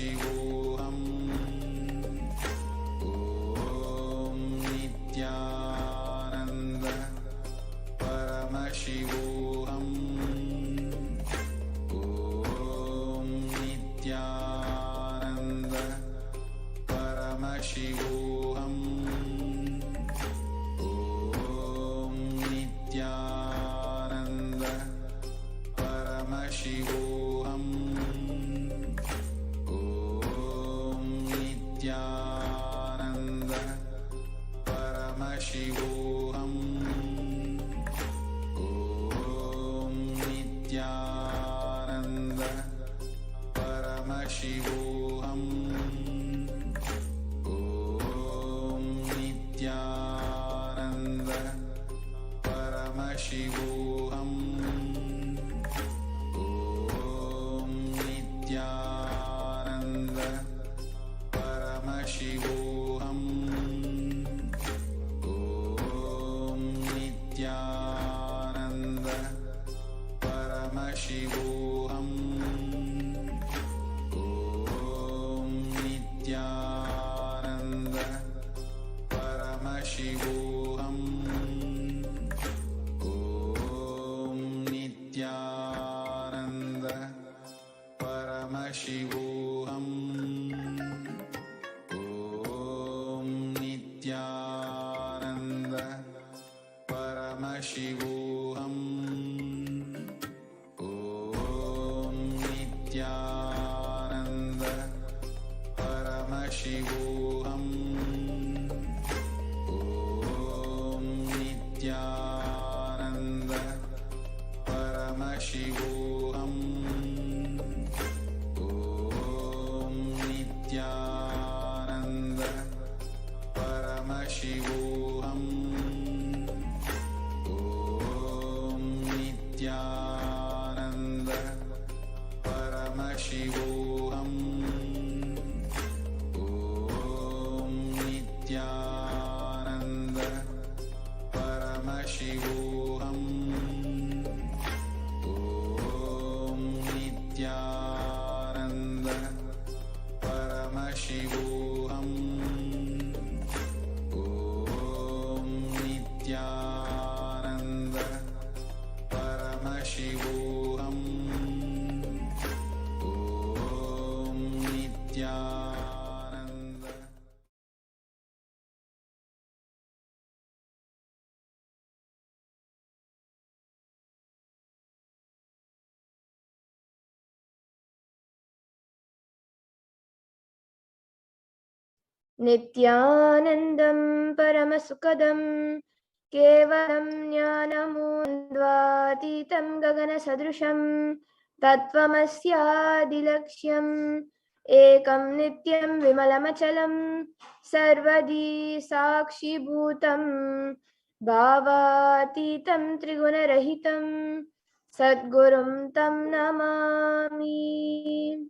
Paramashivoham. Om Nithyananda Paramashivoham. Om Nithyananda Paramashivoham. Om Nithyananda Paramashivoham. Om Nithyananda Paramashivoham. Om Nithyananda Paramashivoham. Om Nithyananda Paramashivoham. Om Nithyananda Paramashivoham. Om Nithyananda Paramashivoham. Om Nithyananda Paramashivoham. Om Nithyananda Paramashivoham. Om Nithyananda Paramashivoham. Om Nithyananda Paramashivoham. Om Nithyananda Paramashivoham. Om Nithyananda Paramashivoham. Om Nithyananda Paramashivoham. Om Nithyananda Paramashivoham. Om Nithyananda Paramashivoham. Om Nithyananda Paramashivoham. Om Nithyananda. Nithyanandam Paramasukadam Kevalam Jnanamundvatitam Gagana Sadrusham Tattvamasyadilaksham Ekam Nityam Vimalamachalam Sarvadi Sakshi Bhutam Bhavatitam Trigunarahitam Sadgurum Tam Namami.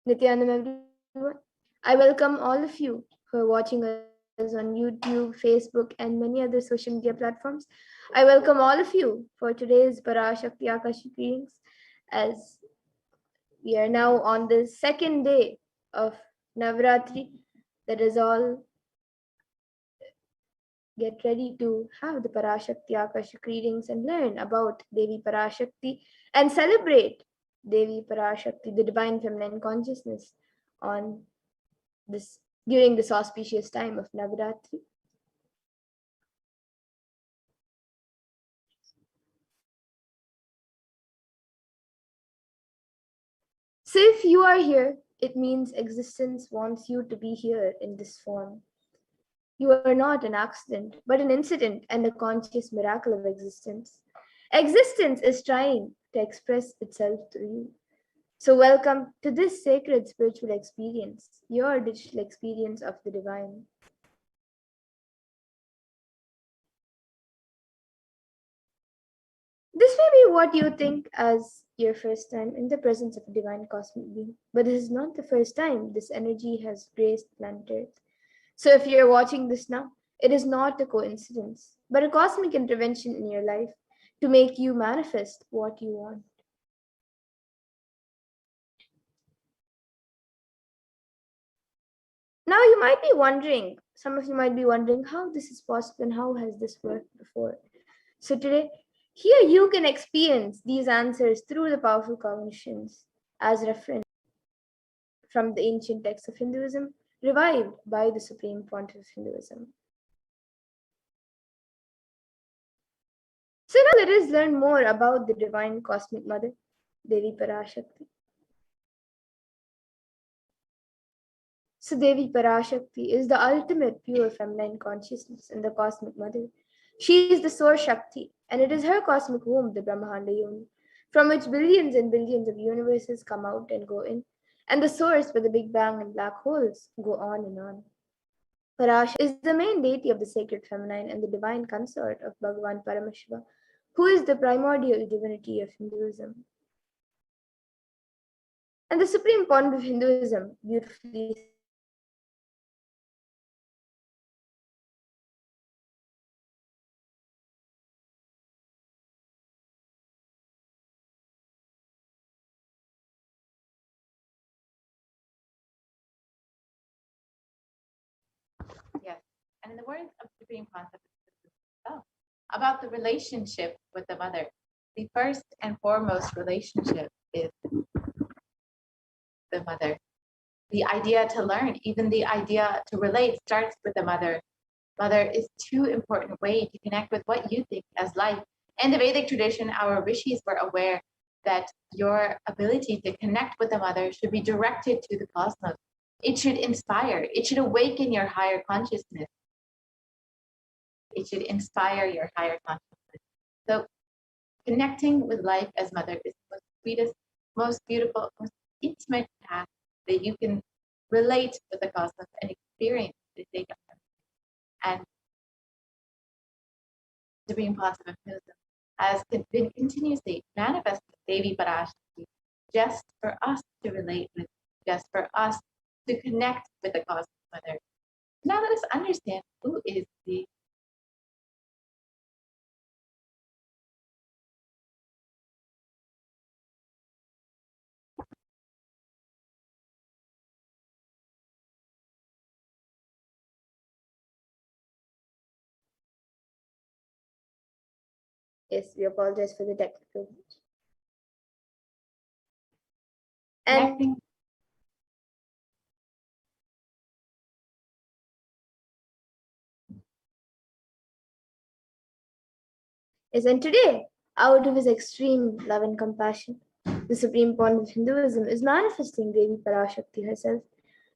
Nithyanandam, everyone. I welcome all of you who are watching us on YouTube, Facebook, and many other social media platforms. I welcome all of you for today's Parashakti Akashic readings, as we are now on the second day of Navratri. That is all. Get ready to have the Parashakti Akashic readings and learn about Devi Parashakti and celebrate Devi Parashakti, the divine feminine consciousness, on this during this auspicious time of Navratri. So if you are here, it means existence wants you to be here in this form. You are not an accident, but an incident and a conscious miracle of existence. Existence is trying to express itself through you. So welcome to this sacred spiritual experience, your digital experience of the divine. This may be what you think as your first time in the presence of a divine cosmic being, but this is not the first time this energy has graced planet Earth. So if you're watching this now, it is not a coincidence, but a cosmic intervention in your life to make you manifest what you want. Now you might be wondering, some of you might be wondering how this is possible and how has this worked before. So today, here you can experience these answers through the powerful cognitions as reference from the ancient texts of Hinduism, revived by the Supreme Pontiff of Hinduism. So now let us learn more about the divine cosmic mother, Devi Parashakti. So Devi Parashakti is the ultimate pure feminine consciousness and the cosmic mother. She is the source Shakti, and it is her cosmic womb, the Brahmanda Yoni, from which billions and billions of universes come out and go in, and the source where the Big Bang and black holes go on and on. Parashakti is the main deity of the sacred feminine and the divine consort of Bhagavan Paramashiva, who is the primordial divinity of Hinduism. And the supreme point of Hinduism beautifully Yes. And in the words of the Supreme Concept itself, about the relationship with the mother, the first and foremost relationship is the mother. The idea to learn, even the idea to relate, starts with the mother. Mother is too important a way to connect with what you think as life. In the Vedic tradition, our rishis were aware that your ability to connect with the mother should be directed to the cosmos. It should inspire, it should awaken your higher consciousness. It should inspire your higher consciousness. So connecting with life as mother is the most sweetest, most beautiful, most intimate path that you can relate with the cosmos and experience the state of them. And Supreme Concept of Hinduism has been continuously manifesting Devi Parashakti just for us to relate with, just for us to connect with the cosmic mother. Now let us understand who is the Yes, we apologize for the technical glitch. And connecting. yes, and today, out of his extreme love and compassion, the supreme point of Hinduism is manifesting Devi Parashakti herself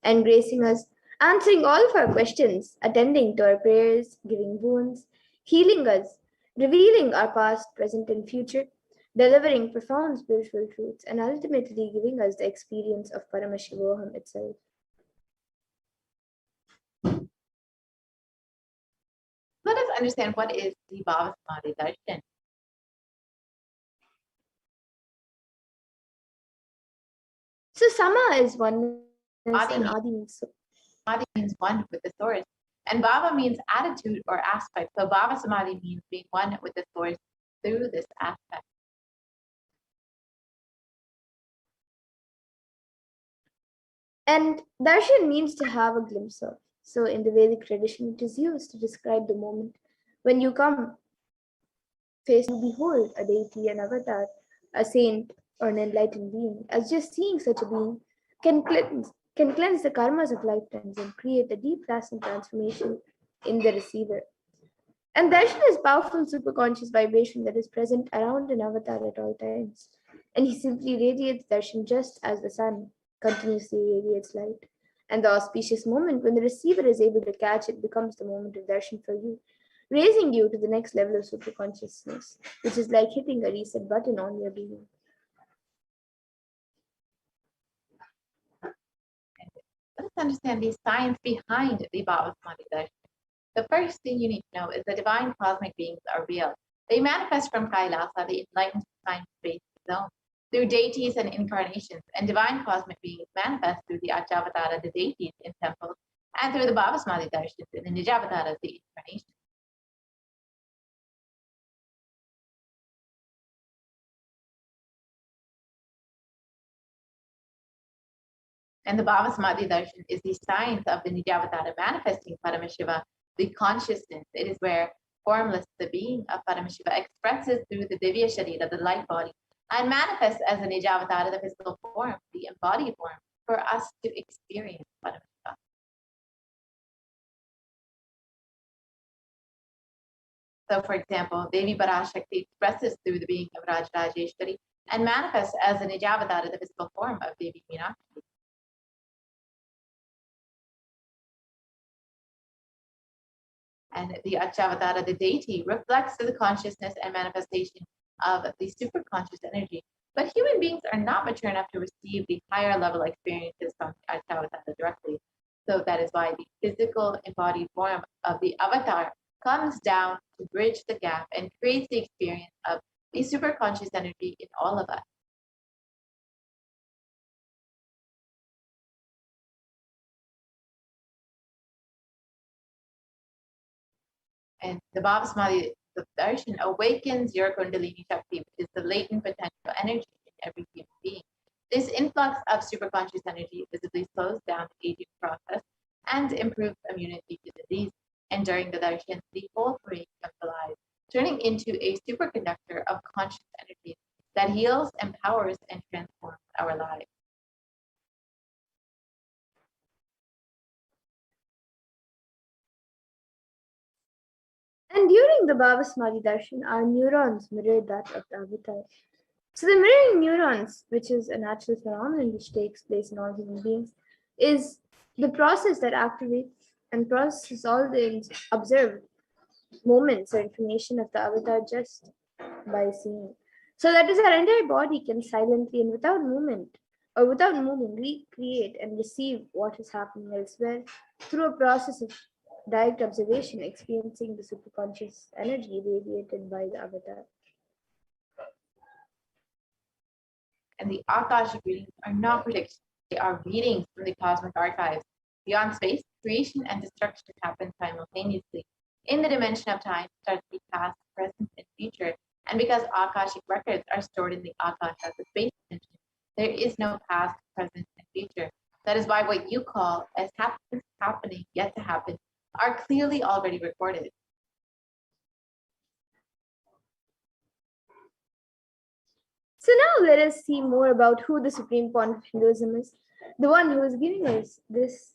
and gracing us, answering all of our questions, attending to our prayers, giving boons, healing us, revealing our past, present, and future, delivering profound spiritual truths, and ultimately giving us the experience of Paramashivoham itself. Let us understand what is the Bhava Samadhi Darshan. So Sama is oneness Adi and means, Adi means so. Adi means one with the source, and Bhava means attitude or aspect. So Bhava Samadhi means being one with the source through this aspect. And darshan means to have a glimpse of. So in the Vedic tradition, it is used to describe the moment when you come face to behold a deity, an avatar, a saint, or an enlightened being. As just seeing such a being can cleanse the karmas of lifetimes and create a deep lasting transformation in the receiver. And darshan is powerful superconscious vibration that is present around an avatar at all times. And he simply radiates darshan just as the sun continuously radiates light. And the auspicious moment when the receiver is able to catch it becomes the moment of darshan for you, raising you to the next level of superconsciousness, which is like hitting a reset button on your being. Let's understand the science behind the Bhava Samadhi Darshan. The first thing you need to know is the divine cosmic beings are real. They manifest from Kailasa, the enlightened time-space zone, through deities and incarnations, and divine cosmic beings manifest through the Achavatara, the deities in temples, and through the Bhava Samadhi Darshans and the Nijavataras, the incarnations. And the Bhava Samadhi Darshan is the science of the Nijavatara manifesting Paramashiva, the consciousness. It is where formless, the being of Paramashiva, expresses through the Divya Sharira, the light body, and manifests as a Nijavatara, the physical form, the embodied form, for us to experience Paramashiva. So, for example, Devi Parashakti expresses through the being of Rajrajeshwari and manifests as a Nijavatara, the physical form of Devi Meenakshi. And the Achavatara, the deity, reflects the consciousness and manifestation of the superconscious energy. But human beings are not mature enough to receive the higher level experiences from Achavatara directly. So that is why the physical embodied form of the avatar comes down to bridge the gap and creates the experience of the superconscious energy in all of us. And the Bhava Samadhi darshan awakens your Kundalini Shakti, which is the latent potential energy in every human being. This influx of superconscious energy visibly slows down the aging process and improves immunity to disease. And during the darshan, the whole brain comes alive, turning into a superconductor of conscious energy that heals, empowers, and transforms our lives. And during the Bhava Samadhi Darshan, our neurons mirror that of the avatar. So the mirroring neurons, which is a natural phenomenon which takes place in all human beings, is the process that activates and processes all the observed moments or information of the avatar just by seeing. So that is, our entire body can silently and without movement or without moving recreate and receive what is happening elsewhere through a process of direct observation, experiencing the superconscious energy radiated by the avatar. And the Akashic readings are not predictions, they are readings from the cosmic archives. Beyond space, creation and destruction happen simultaneously. In the dimension of time, starts the past, present, and future. And because Akashic records are stored in the Akasha, the space dimension, there is no past, present, and future. That is why what you call as happening, yet to happen, are clearly already recorded. So now let us see more about who the Supreme Pontiff of Hinduism is, the one who is giving us this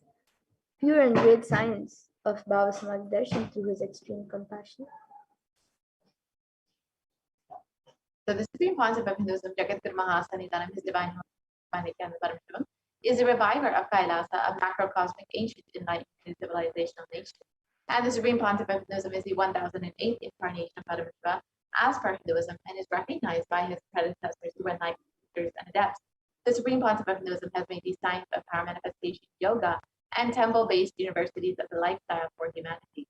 pure and great science of Bhava Samadhi Darshan through his extreme compassion. So the Supreme Pontiff of Hinduism, Jagadguru Mahasanitanam, His Divine Nithyananda Paramashivam, is the reviver of Kailasa, a macrocosmic ancient enlightened civilizational nation. And the Supreme Pontiff of Hinduism is the 1008th incarnation of Paramashiva as per Hinduism and is recognized by his predecessors who were enlightened teachers and adepts. The Supreme Pontiff of Hinduism has made the science of power manifestation yoga and temple-based universities of the lifestyle for humanity.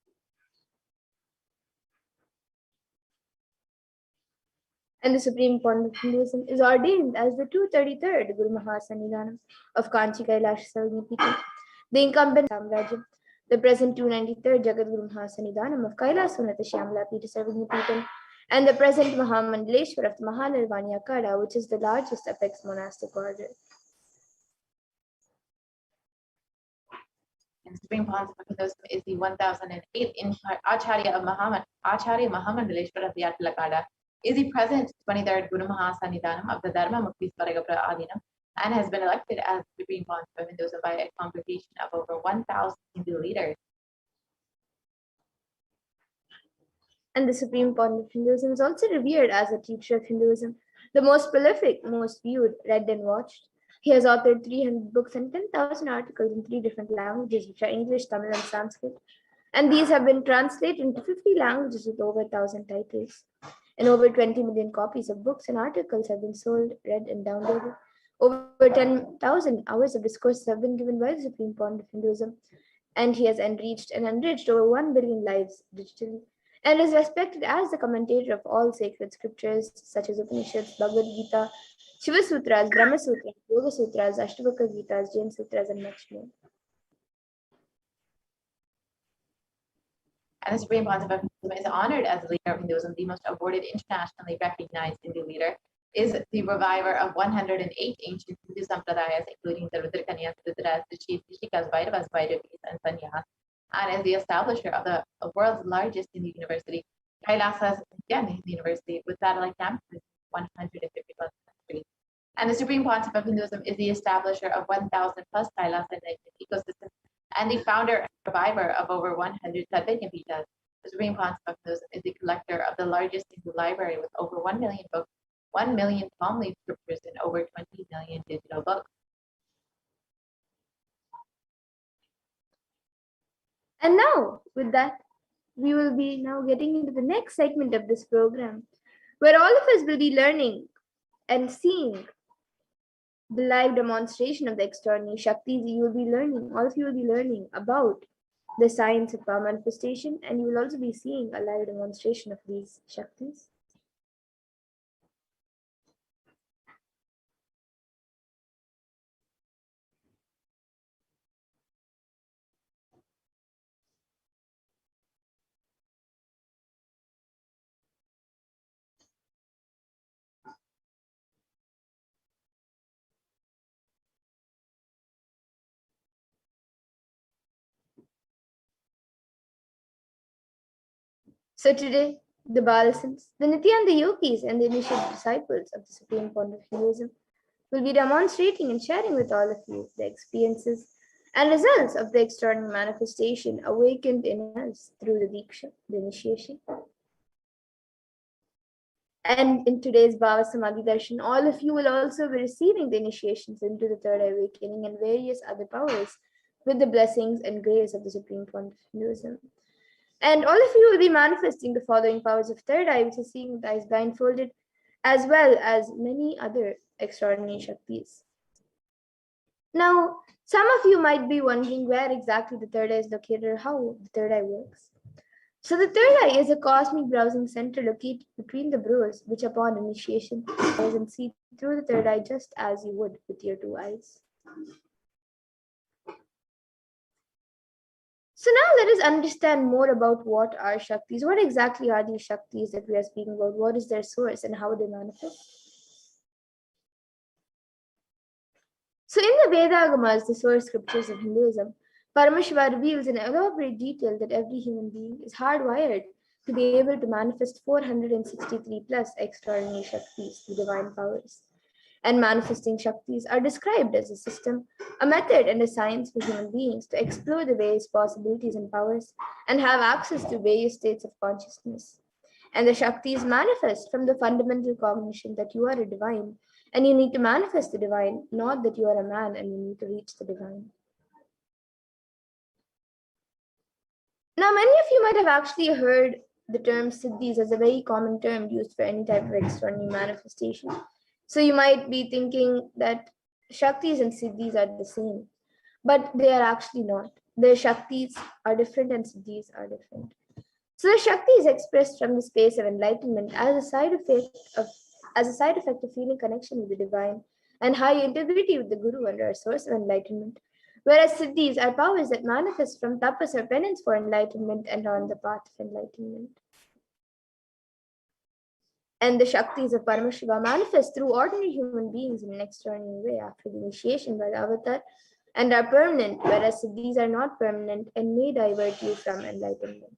And the Supreme Pontiff of Hinduism is ordained as the 233rd Guru Mahasannidhanam of Kanchi Kailash Sarvagnipeetham, the incumbent Samrajyam, the present 293rd Jagadguru Mahasannidhanam of Kailas Unnata Shyamala Peetha Sarvagnipeetham, and the present Mahamandaleshwar of the Mahanirvani Akada, which is the largest apex monastic order. And Supreme Pontiff of Hinduism is the 1008th Acharya of Acharya Mahamandaleshwar of the Atalakada, is the present 23rd Guru Mahasannidhanam of the Dharma Mukti Swaragapra Adinam, and has been elected as Supreme Pontiff of Hinduism by a congregation of over 1,000 Hindu leaders. And the Supreme Pontiff of Hinduism is also revered as a teacher of Hinduism, the most prolific, most viewed, read and watched. He has authored 300 books and 10,000 articles in 3 different languages, which are English, Tamil, and Sanskrit. And these have been translated into 50 languages with over 1,000 titles. And over 20 million copies of books and articles have been sold, read, and downloaded. Over 10,000 hours of discourses have been given by the Supreme Pontiff of Hinduism, and he has enriched over 1 billion lives digitally, and is respected as the commentator of all sacred scriptures such as Upanishads, Bhagavad Gita, Shiva Sutras, Brahma Sutras, Yoga Sutras, Ashtavakra Gitas, Jain Sutras, and much more. And the Supreme Pontiff of Hinduism is honored as the leader of Hinduism, the most awarded internationally recognized Hindu leader, is the reviver of 108 ancient Hindu sampradayas, including the Rudrakanyas, Rudras, Rishis, Rishikas, Bhairavas, Bhairavis, and Sanyas, and is the establisher of the world's largest Hindu university, Kailasas Hindu University, with satellite campuses in 150 plus countries. And the Supreme Pontiff of Hinduism is the establisher of 1,000 plus Kailasa ecosystems and the founder and reviver of over 100 Sadhya Pitas. The Supreme Pontiff of Hinduism is the collector of the largest Hindu library with over 1 million books, 1 million palm leaf scriptures, and over 20 million digital books. And now, with that, we will be now getting into the next segment of this program, where all of us will be learning and seeing the live demonstration of the extraordinary Shaktis. You will be learning, all of you will be learning about the science of power manifestation, and you will also be seeing a live demonstration of these Shaktis. So today, the Balasans, the Nithyananda yogis, and the initiated disciples of the Supreme Pontiff of Hinduism will be demonstrating and sharing with all of you the experiences and results of the extraordinary manifestation awakened in us through the Diksha, the initiation. And in today's Bhava Samadhi Darshan, all of you will also be receiving the initiations into the third eye awakening and various other powers with the blessings and grace of the Supreme Pontiff of Hinduism. And all of you will be manifesting the following powers of third eye, which is seeing with eyes blindfolded, as well as many other extraordinary Shaktis. Now, some of you might be wondering where exactly the third eye is located or how the third eye works. So the third eye is a cosmic browsing center located between the brows, which upon initiation, you can see through the third eye just as you would with your two eyes. So now let us understand more about what are Shaktis. What exactly are these Shaktis that we are speaking about? What is their source and how they manifest? So in the Vedagamas, the source scriptures of Hinduism, Paramashiva reveals in elaborate detail that every human being is hardwired to be able to manifest 463 plus extraordinary Shaktis, the divine powers. And manifesting Shaktis are described as a system, a method, and a science for human beings to explore the various possibilities and powers and have access to various states of consciousness. And the Shaktis manifest from the fundamental cognition that you are a divine and you need to manifest the divine, not that you are a man and you need to reach the divine. Now, many of you might have actually heard the term Siddhis as a very common term used for any type of extraordinary manifestation. So you might be thinking that Shaktis and Siddhis are the same, but they are actually not. The Shaktis are different and Siddhis are different. So the Shakti is expressed from the space of enlightenment as a side effect of feeling connection with the divine and high integrity with the Guru under a source of enlightenment. Whereas Siddhis are powers that manifest from tapas or penance for enlightenment and on the path of enlightenment. And the Shaktis of Paramashiva manifest through ordinary human beings in an extraordinary way after the initiation by the avatar and are permanent, whereas Siddhis are not permanent and may divert you from enlightenment.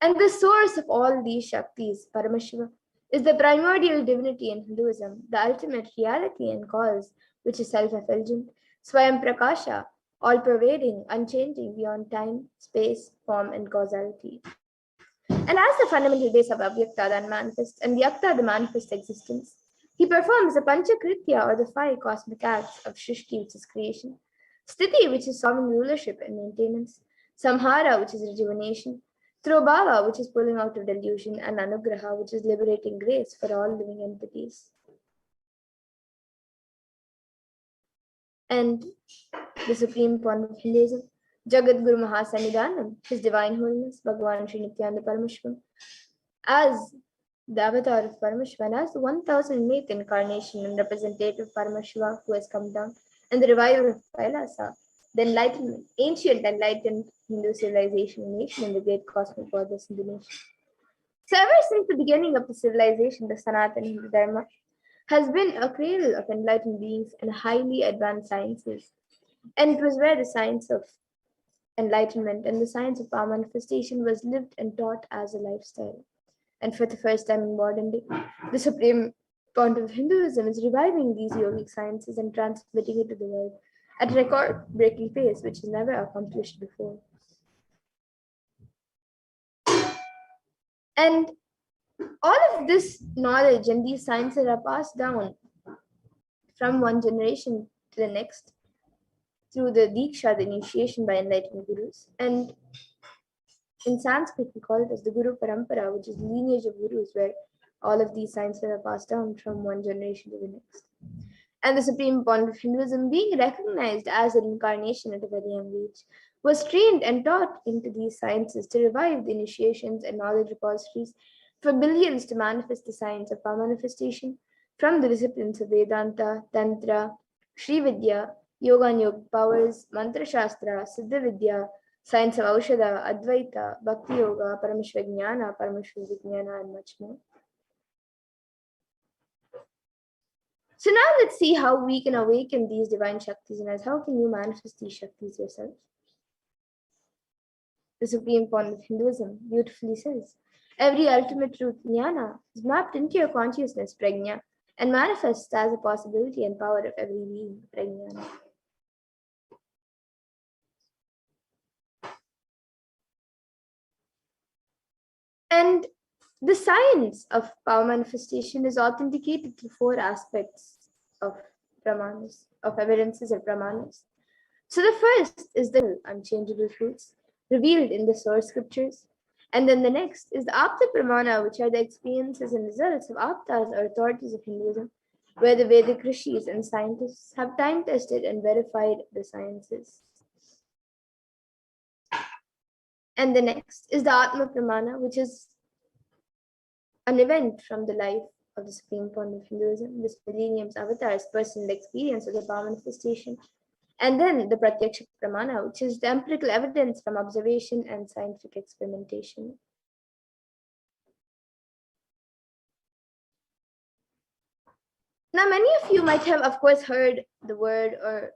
And the source of all these Shaktis, Paramashiva, is the primordial divinity in Hinduism, the ultimate reality and cause, which is self-effulgent, Swayam Prakasha, all-pervading, unchanging beyond time, space, form, and causality. And as the fundamental base of Avyakta, the unmanifest, and Vyakta, the manifest existence, he performs the Panchakritya, or the 5 cosmic acts of Shrishti, which is creation, Sthiti, which is sovereign rulership and maintenance, Samhara, which is rejuvenation, Throbhava, which is pulling out of delusion, and Anugraha, which is liberating grace for all living entities. And the Supreme Pontiff of Hinduism, Jagat Guru Mahasannidhanam, His Divine Holiness, Bhagavan Sri Nithyananda Paramashivam, as the avatar of Paramashiva, as the 1008th incarnation and representative of Paramashiva who has come down, and the revival of Kailasa, the enlightenment, ancient enlightened Hindu civilization and nation, and the great cosmic goddess in the nation. So ever since the beginning of the civilization, the Sanatana Hindu Dharma has been a cradle of enlightened beings and highly advanced sciences. And it was where the science of enlightenment and the science of power manifestation was lived and taught as a lifestyle. And for the first time in modern day, the supreme point of Hinduism is reviving these yogic sciences and transmitting it to the world at a record-breaking pace, which is never accomplished before. And all of this knowledge and these sciences are passed down from one generation to the next through the Diksha, the initiation by enlightened gurus. And in Sanskrit, we call it as the Guru Parampara, which is the lineage of gurus, where all of these sciences are passed down from one generation to the next. And the supreme point of Hinduism, being recognized as an incarnation at a very young age, was trained and taught into these sciences to revive the initiations and knowledge repositories for billions to manifest the science of power manifestation from the disciplines of Vedanta, Tantra, Sri Vidya, Yoga and Yoga powers, Mantra Shastra, Siddha Vidya, science of Aushadha, Advaita, Bhakti Yoga, Paramashivoham, and much more. So now let's see how we can awaken these divine Shaktis in us. How can you manifest these Shaktis yourself? The supreme point of Hinduism beautifully says, every ultimate truth, jnana, is mapped into your consciousness, prajna, and manifests as a possibility and power of every being, prajnana. And the science of power manifestation is authenticated through four aspects of pramanas, of evidences of pramanas. So the first is the unchangeable truths revealed in the source scriptures. And then the next is the Apta Pramana, which are the experiences and results of Aptas or authorities of Hinduism, where the Vedic rishis and scientists have time tested and verified the sciences. And the next is the Atma Pramana, which is an event from the life of the supreme point of Hinduism, this millennium's avatar's personal experience of the power manifestation. And then the Pratyaksha Pramana, which is the empirical evidence from observation and scientific experimentation. Now, many of you might have, of course, heard the word, or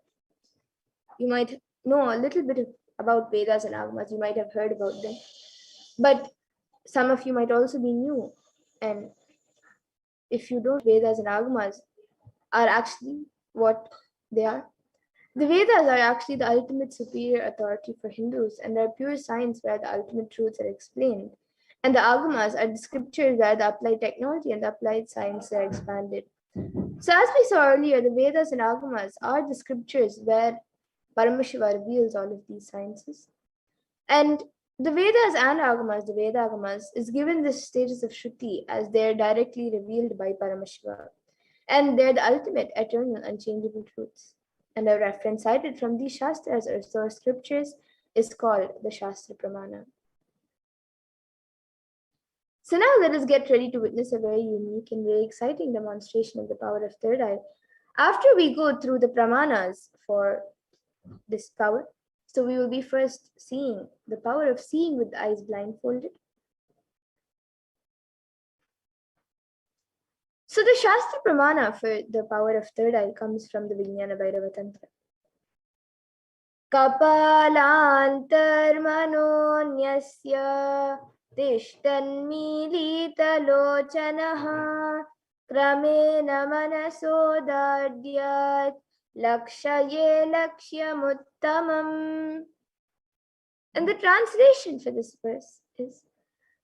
you might know a little bit about Vedas and Agamas. You might have heard about them. But some of you might also be new. And if you don't, Vedas and Agamas are actually what they are. The Vedas are actually the ultimate superior authority for Hindus, and they're pure science where the ultimate truths are explained. And the Agamas are the scriptures where the applied technology and the applied science are expanded. So as we saw earlier, the Vedas and Agamas are the scriptures where Paramashiva reveals all of these sciences. And the Vedas and Agamas, the Veda Agamas, is given this status of Shruti as they're directly revealed by Paramashiva. And they're the ultimate, eternal, unchangeable truths. And a reference cited from these Shastras or source scriptures is called the Shastra Pramana. So now let us get ready to witness a very unique and very exciting demonstration of the power of third eye. After we go through the Pramanas for this power, so we will be first seeing the power of seeing with the eyes blindfolded. So the Shastra Pramana for the power of third eye comes from the Vijnana Bhairava Tantra. Kapalantarmanonyasya tishtanmilitalochanaha kramena manasodadyat lakshaye lakshyamuttamam. And the translation for this verse is,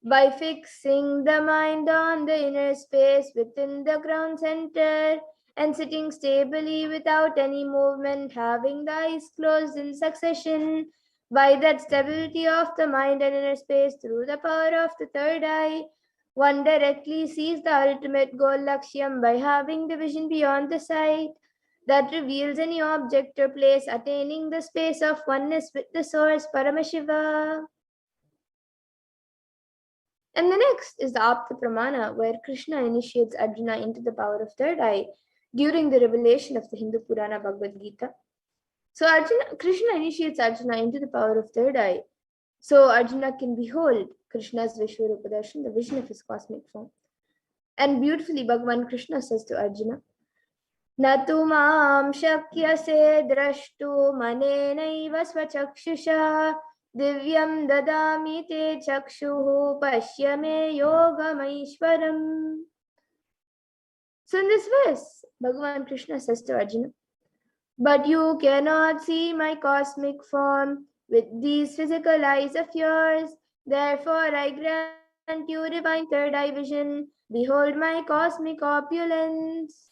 by fixing the mind on the inner space within the ground center and sitting stably without any movement, having the eyes closed in succession, by that stability of the mind and inner space through the power of the third eye, one directly sees the ultimate goal Lakshyam by having the vision beyond the sight that reveals any object or place, attaining the space of oneness with the source, Paramashiva. And the next is the Apta Pramana, where Krishna initiates Arjuna into the power of third eye during the revelation of the Hindu Purana Bhagavad Gita. So Krishna initiates Arjuna into the power of third eye so Arjuna can behold Krishna's Vishwarupa Darshan, the vision of his cosmic form. And beautifully, Bhagavan Krishna says to Arjuna, न तु मां शक्यसे द्रष्टुम् अनेनैव स्वचक्षुषा दिव्यं ददामि ते चक्षुः पश्य मे योगमैश्वरम्. So in this verse, Bhagavan Krishna says to Arjuna, but you cannot see my cosmic form with these physical eyes of yours. Therefore, I grant you divine third eye vision. Behold my cosmic opulence.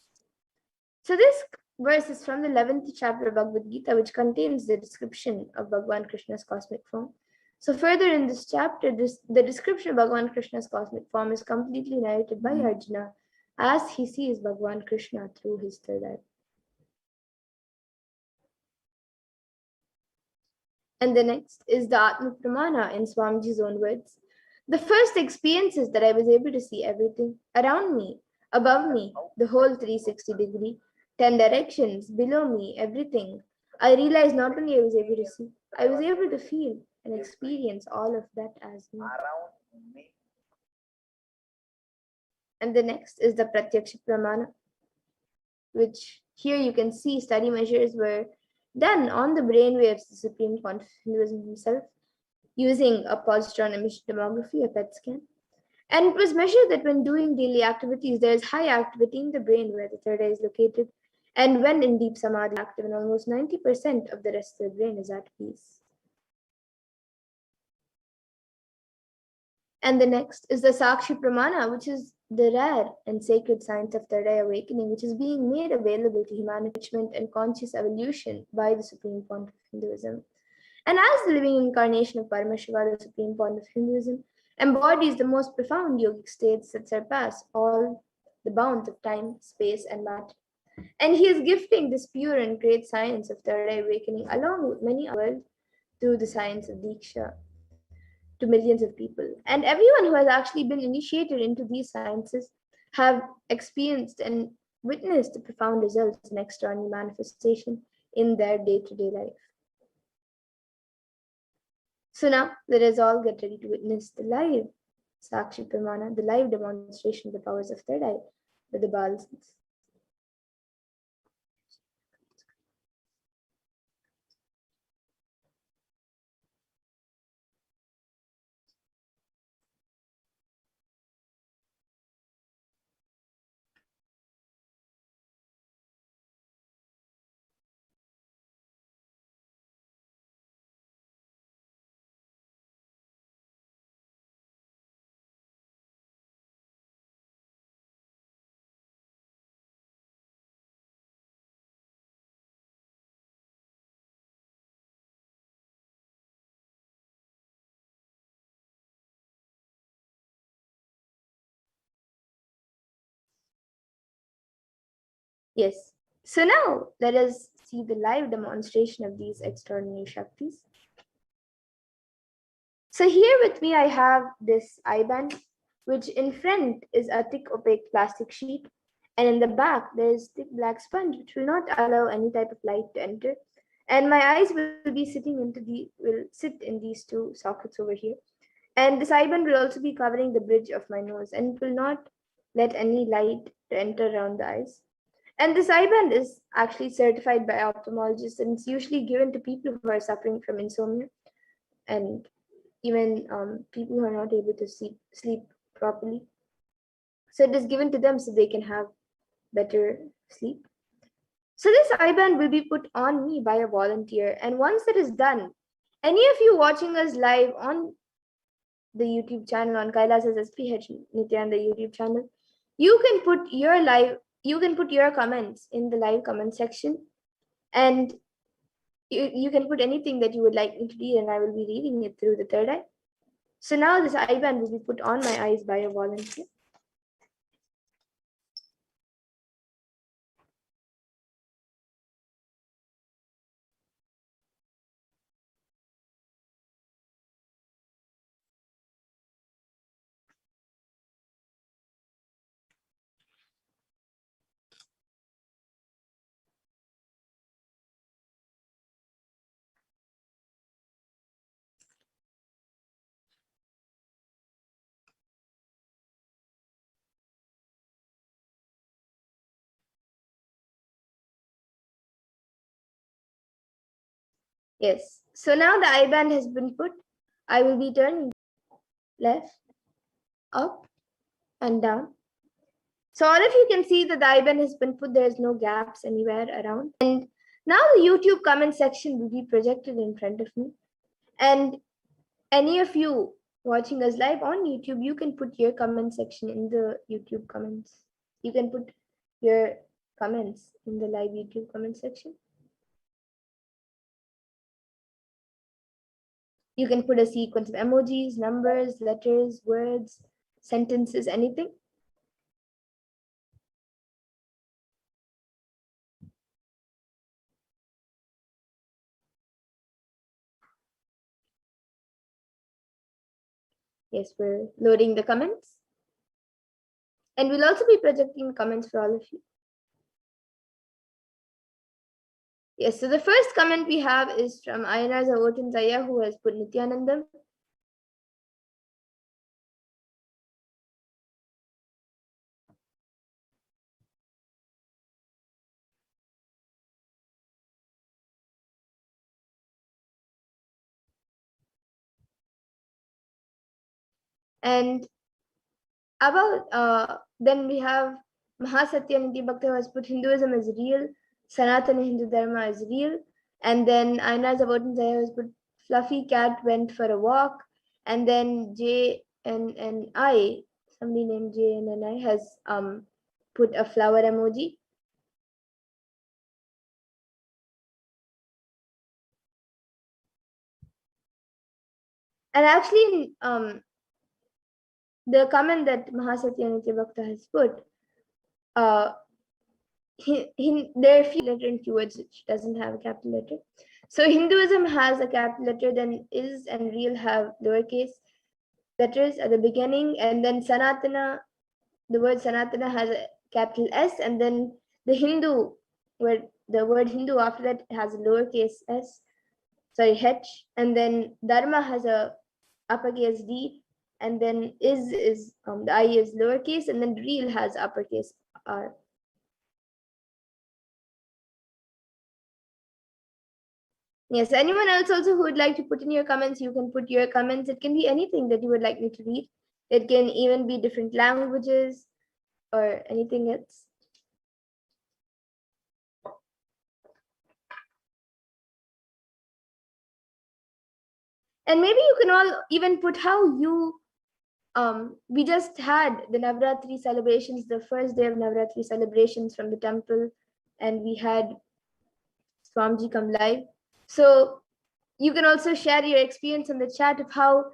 So this verse is from the 11th chapter of Bhagavad Gita, which contains the description of Bhagavan Krishna's cosmic form. So further in this chapter, the description of Bhagavan Krishna's cosmic form is completely narrated by Arjuna as he sees Bhagavan Krishna through his third eye. And the next is the Atma Pramana in Swamiji's own words. The first experience is that I was able to see everything around me, above me, the whole 360-degree, 10 directions, below me, everything. I realized not only I was able to see, I was able to feel and experience all of that as me. And the next is the Pratyaksha Pramana, which here you can see study measures were done on the brainwaves of the Supreme Point of Hinduism himself, using a positron emission tomography, a PET scan. And it was measured that when doing daily activities, there is high activity in the brain where the third eye is located. And when in deep samadhi active, and almost 90% of the rest of the brain is at peace. And the next is the Sakshi Pramana, which is the rare and sacred science of third eye awakening, which is being made available to humanity and conscious evolution by the Supreme Point of Hinduism. And as the living incarnation of Paramashiva, the Supreme Point of Hinduism, embodies the most profound yogic states that surpass all the bounds of time, space, and matter. And he is gifting this pure and great science of third eye awakening along with many others through the science of Diksha to millions of people. And everyone who has actually been initiated into these sciences have experienced and witnessed the profound results and extraordinary manifestation in their day-to-day life. So now let us all get ready to witness the live Sakshi Pramana, the live demonstration of the powers of third eye with the Balsans. Yes. So now let us see the live demonstration of these extraordinary Shaktis. So here with me I have this eye band, which in front is a thick opaque plastic sheet, and in the back there is thick black sponge which will not allow any type of light to enter. And my eyes will sit in these two sockets over here. And this eye band will also be covering the bridge of my nose, and it will not let any light to enter around the eyes. And this eye band is actually certified by ophthalmologists, and it's usually given to people who are suffering from insomnia and even people who are not able to sleep properly. So it is given to them so they can have better sleep. So this eye band will be put on me by a volunteer. And once that is done, any of you watching us live on the YouTube channel, on Kailas's HDH Nithyananda YouTube channel, you can put your comments in the live comment section, and you can put anything that you would like me to read, and I will be reading it through the third eye. So now this eye band will be put on my eyes by a volunteer. Yes. So now the I band has been put. I will be turning left, up, and down. So all of you can see that the I band has been put. There is no gaps anywhere around. And now the YouTube comment section will be projected in front of me. And any of you watching us live on YouTube, you can put your comment section in the YouTube comments. You can put your comments in the live YouTube comment section. You can put a sequence of emojis, numbers, letters, words, sentences, anything. Yes, we're loading the comments. And we'll also be projecting comments for all of you. Yes, so the first comment we have is from Ayanar Zavotin Zaya, who has put Nithyanandam. And about then we have Mahasatyaniti Bhakta, who has put Hinduism is real, Sanatana Hindu Dharma is real, and then Ayanar Zavotin Zaya has put Fluffy Cat went for a walk, and then JNNI, somebody named JNNI has put a flower emoji. And actually, the comment that Mahasatyaniti Bhakta has put, there are few letter and keywords which doesn't have a capital letter. So Hinduism has a capital letter, then is and real have lowercase letters at the beginning, and then Sanatana, the word Sanatana has a capital S, and then the Hindu word, the word Hindu after that has a lowercase s, sorry, H, and then Dharma has a uppercase D, and then is the I is lowercase, and then real has uppercase R. Yes, anyone else also who would like to put in your comments, you can put your comments. It can be anything that you would like me to read. It can even be different languages or anything else. And maybe you can all even put how you, we just had the Navratri celebrations, the first day of Navratri celebrations from the temple, and we had Swamiji come live. So you can also share your experience in the chat of how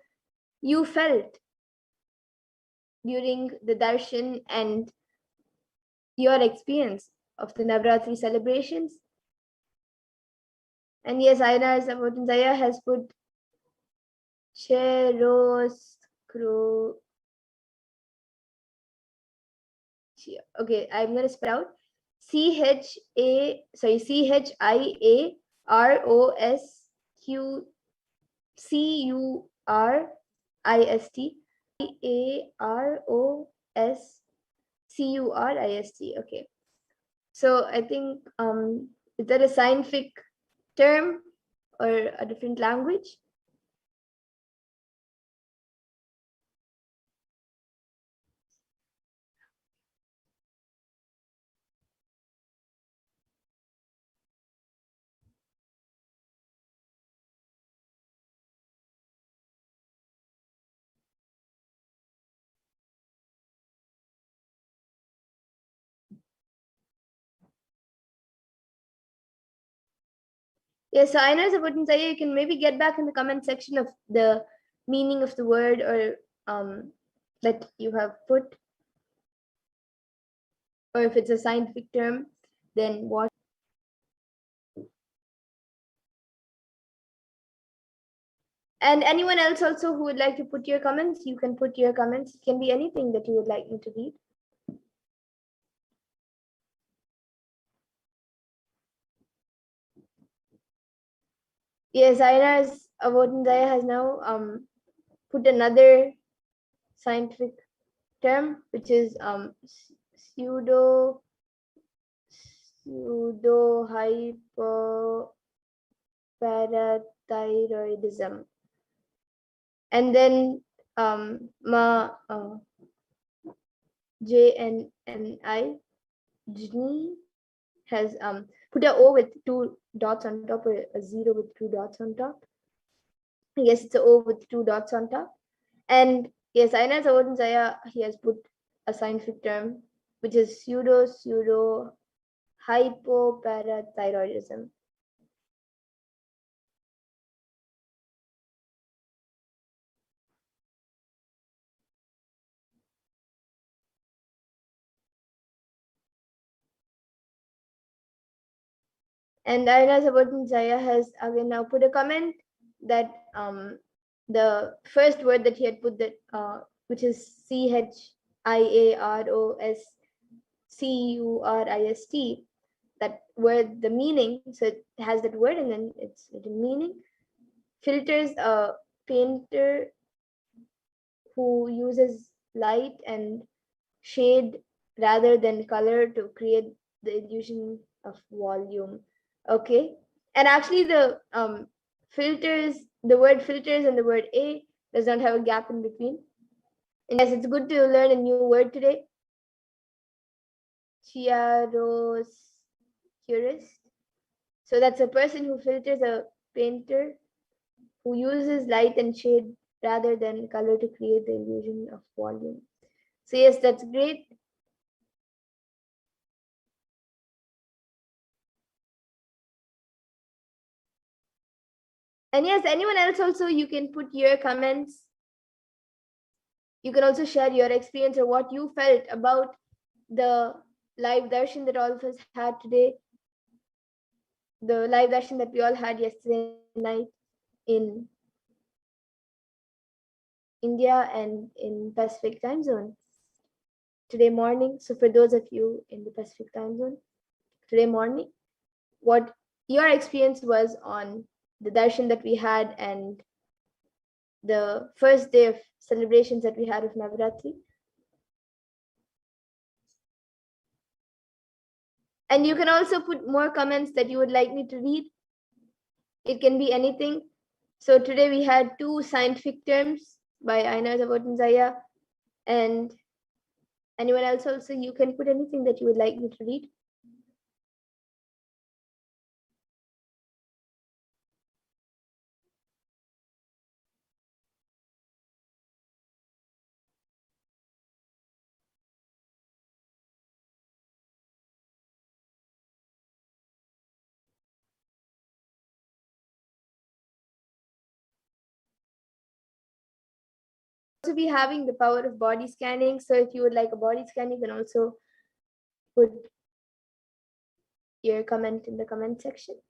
you felt during the darshan and your experience of the Navratri celebrations. And yes, Aina Zaya has put Cheroskro. Okay, I'm gonna spell out CHAROSCURIST. Okay. So I think is that a scientific term or a different language? Yes, so I know Zaya, you can maybe get back in the comment section of the meaning of the word or that you have put, or if it's a scientific term, then what. And anyone else also who would like to put your comments, you can put your comments. It can be anything that you would like me to read. Yes, Aina's Avodandaya has now put another scientific term, which is pseudo hypo hypoparathyroidism. And then JNNI has put a O with two dots on top, or a zero with two dots on top. Yes, it's a O with two dots on top. And yes, Aina Zaya, he has put a scientific term which is pseudo hypoparathyroidism. And Aina Zaya has again now put a comment that the first word that he had put, that which is CHIAROSCURIST, that word, the meaning, so it has that word and then it's written meaning, filters a painter who uses light and shade rather than color to create the illusion of volume. Okay, and actually the filters, the word filters and the word a does not have a gap in between. And yes, it's good to learn a new word today. Chiaroscurist. So that's a person who filters, a painter who uses light and shade rather than color to create the illusion of volume. So yes, that's great. And yes, anyone else also, you can put your comments. You can also share your experience or what you felt about the live darshan that all of us had today. The live darshan that we all had yesterday night in India and in Pacific time zone. Today morning, so for those of you in the Pacific time zone, today morning, what your experience was on the darshan that we had and the first day of celebrations that we had of Navaratri. And you can also put more comments that you would like me to read. It can be anything. So today we had two scientific terms by Aina Zaya, and anyone else also, you can put anything that you would like me to read. Also be having the power of body scanning. So if you would like a body scan, you can also put your comment in the comment section.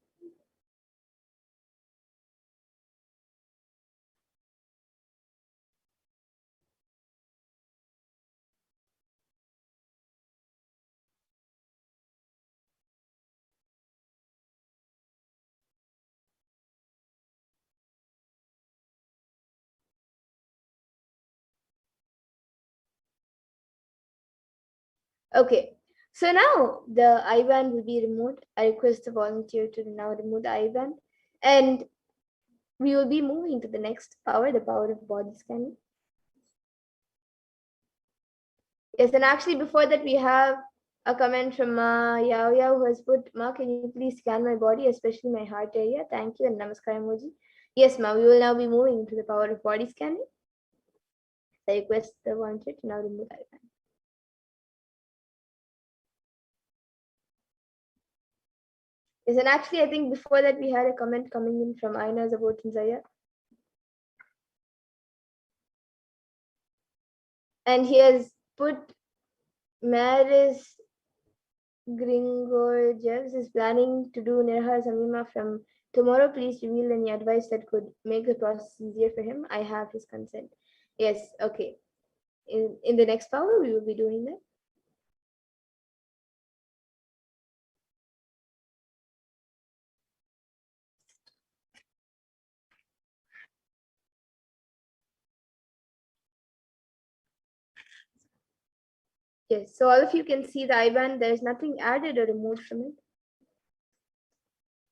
Okay, so now the IBAN will be removed. I request the volunteer to now remove the IBAN, and we will be moving to the next power, the power of body scanning. Yes, and actually before that we have a comment from Yao Yao, who has put, Ma, can you please scan my body, especially my heart area? Thank you, and namaskar emoji. Yes, Ma, we will now be moving to the power of body scanning. I request the volunteer to now remove the IBAN. Yes, and actually I think before that we had a comment coming in from Aina Zaya. And he has put Maris Gringorjev is planning to do Nirha Samima from tomorrow. Please reveal any advice that could make the process easier for him. I have his consent. Yes, okay. In the next power, we will be doing that. Yes, so all of you can see the IBAN. There's nothing added or removed from it.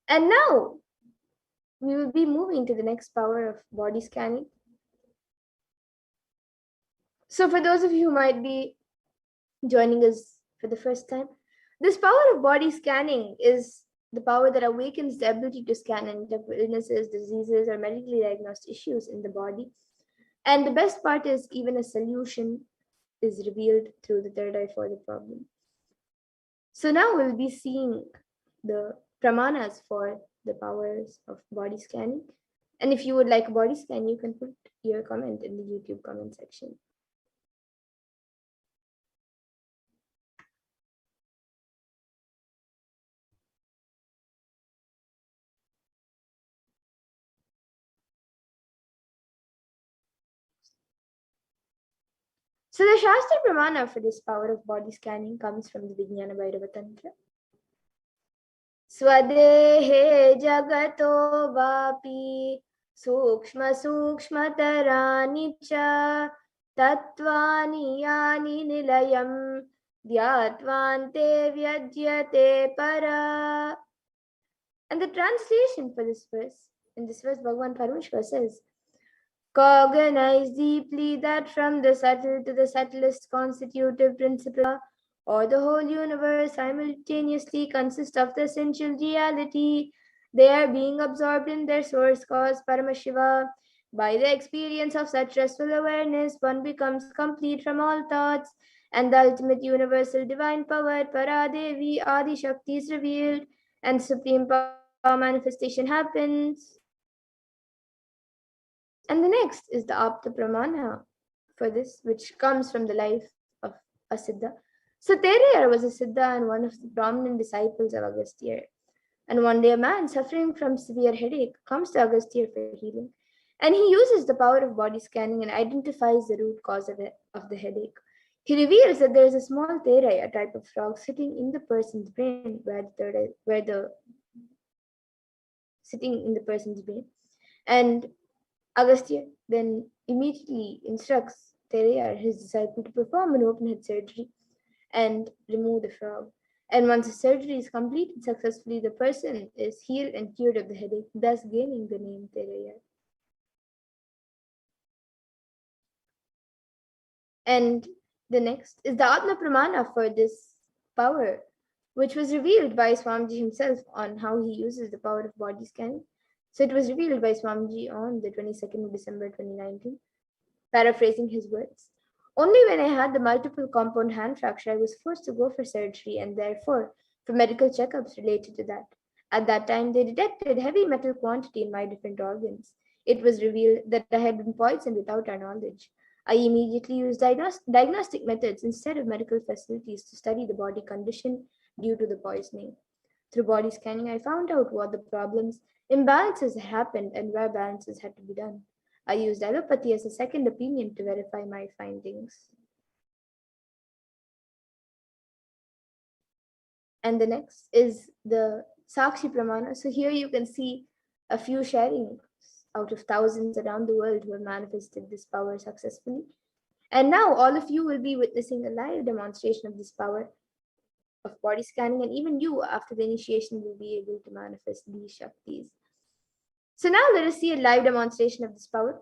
And now, we will be moving to the next power of body scanning. So, for those of you who might be joining us for the first time, this power of body scanning is the power that awakens the ability to scan and detect illnesses, diseases, or medically diagnosed issues in the body. And the best part is, even a solution is revealed through the third eye for the problem. So now we'll be seeing the pramanas for the powers of body scanning. And if you would like a body scan, you can put your comment in the YouTube comment section. So the Shastra Pramana for this power of body scanning comes from the Vijnana Bhairava Tantra. Swadehe jagato vapi sukshma sukshmatarani cha tattvani yani nilayam dhyatvante vyajyate para. And the translation for this verse, in this verse, Bhagavan Paramashiva says, cognize deeply that from the subtle to the subtlest constitutive principle, or the whole universe simultaneously consists of the essential reality. They are being absorbed in their source cause, Paramashiva. By the experience of such restful awareness, one becomes complete from all thoughts, and the ultimate universal divine power, Paradevi Adi Shakti, is revealed, and supreme power manifestation happens. And the next is the Apta Pramana for this, which comes from the life of a Siddha. So Terayar was a Siddha and one of the prominent disciples of Agastya. And one day a man suffering from severe headache comes to Agastya for healing. And he uses the power of body scanning and identifies the root cause of the headache. He reveals that there is a small terai, a type of frog, sitting in the person's brain, sitting in the person's brain. And Agastya then immediately instructs Terayar, his disciple, to perform an open head surgery and remove the frog. And once the surgery is completed successfully, the person is healed and cured of the headache, thus gaining the name Terayar. And the next is the Atma Pramana for this power, which was revealed by Swamiji himself on how he uses the power of body scanning. So it was revealed by Swamiji on the 22nd of December 2019. Paraphrasing his words, only when I had the multiple compound hand fracture, I was forced to go for surgery and therefore for medical checkups related to that. At that time, they detected heavy metal quantity in my different organs. It was revealed that I had been poisoned without our knowledge. I immediately used diagnostic methods instead of medical facilities to study the body condition due to the poisoning. Through body scanning, I found out what the problems, imbalances happened and where balances had to be done. I used allopathy as a second opinion to verify my findings. And the next is the Sakshi Pramana. So here you can see a few sharings out of thousands around the world who have manifested this power successfully. And now all of you will be witnessing a live demonstration of this power of body scanning, and even you after the initiation will be able to manifest these Shaktis. So now let us see a live demonstration of this power.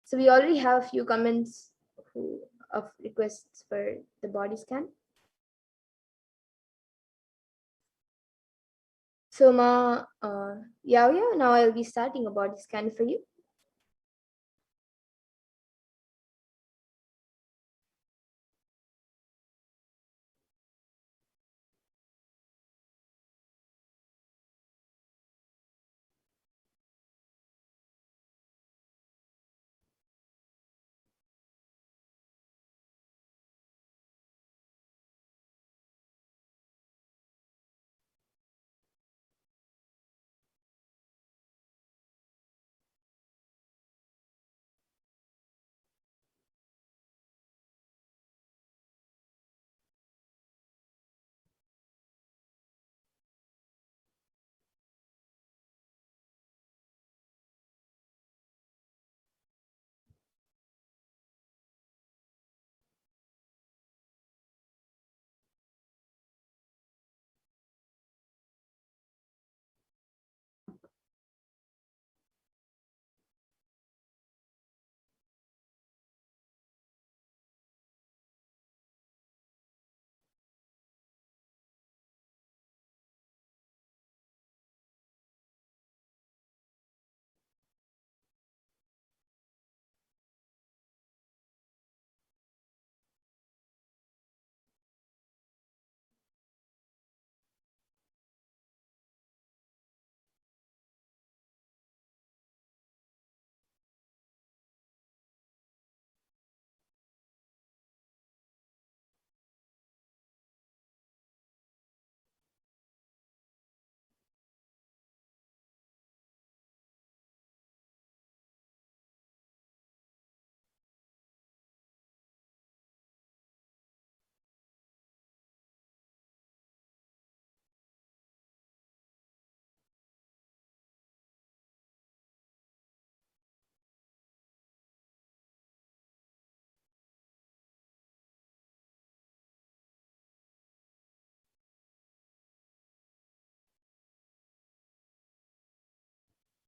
So we already have a few comments of requests for the body scan. So Yao, now I'll be starting a body scan for you.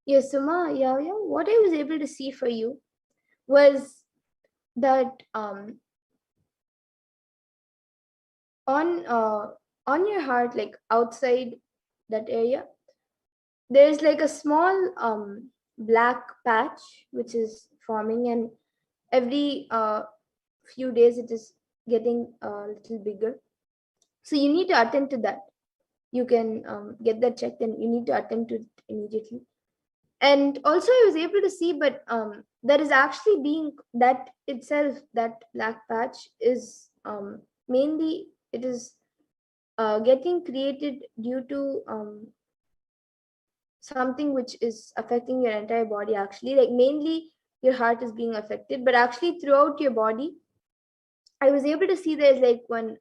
Yes, Suma, yeah, what I was able to see for you was that on on your heart, like outside that area, there's like a small black patch which is forming, and every few days it is getting a little bigger. So you need to attend to that. You can get that checked, and you need to attend to it immediately. And also I was able to see, but that is actually being, that itself, that black patch is mainly, it is getting created due to something which is affecting your entire body. Actually, like mainly your heart is being affected, but actually throughout your body I was able to see there's like one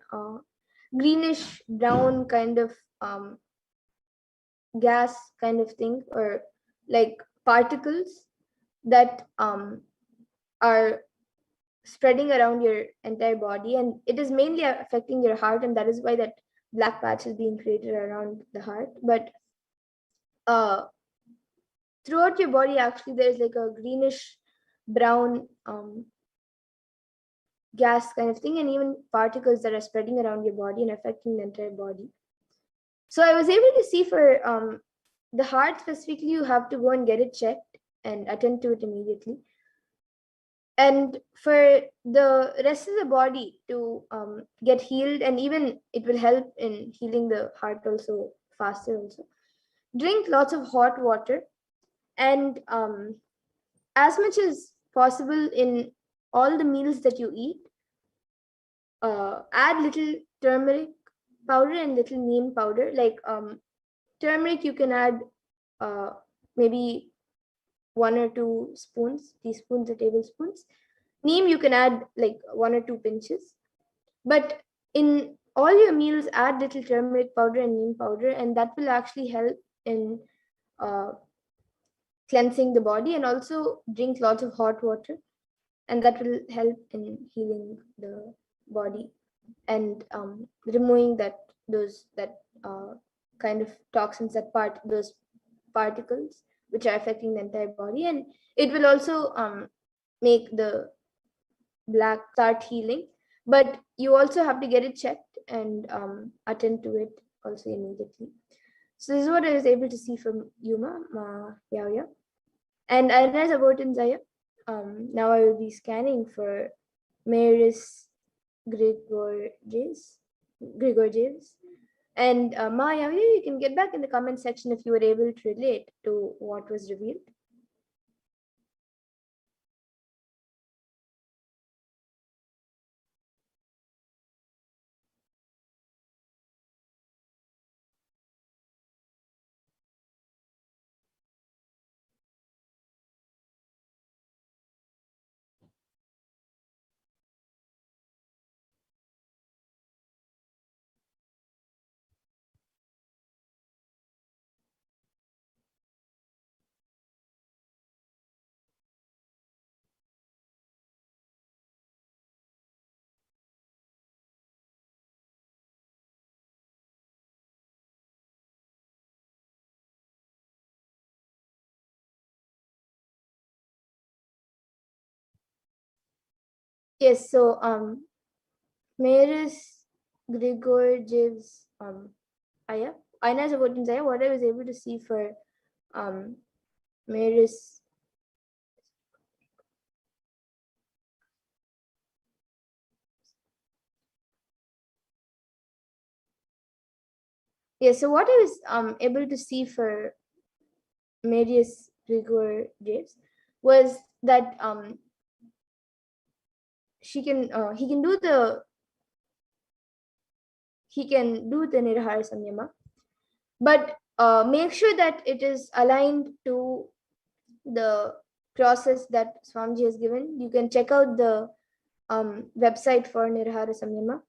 greenish brown kind of um, gas kind of thing, or like particles that are spreading around your entire body, and it is mainly affecting your heart, and that is why that black patch is being created around the heart. But uh, throughout your body actually there's like a greenish brown gas kind of thing, and even particles that are spreading around your body and affecting the entire body. So I was able to see for the heart specifically, you have to go and get it checked and attend to it immediately. And for the rest of the body to get healed, and even it will help in healing the heart also faster also, drink lots of hot water, and as much as possible in all the meals that you eat, add little turmeric powder and little neem powder. Like turmeric, you can add uh, maybe 1 or 2 teaspoons or tablespoons. Neem, you can add like 1 or 2 pinches. But in all your meals, add little turmeric powder and neem powder, and that will actually help in uh, cleansing the body. And also drink lots of hot water, and that will help in healing the body and removing that kind of toxins, those particles which are affecting the entire body. And it will also make the black start healing, but you also have to get it checked and attend to it also immediately. So this is what I was able to see from Yuma, Yao. And as about in Zaya, now I will be scanning for Maris Grigorjes. Grigorjes. And Maya, you can get back in the comment section if you were able to relate to what was revealed. Yes, so Maris Grigorjev's Aya, Aina's about in Zaya, what I was able to see for um Maris. Yeah, so what I was able to see for Marius Grigorjev's was that she can he can do the Nirahara Samyama, but make sure that it is aligned to the process that Swamiji has given. You can check out the website for Nirahara Samyama,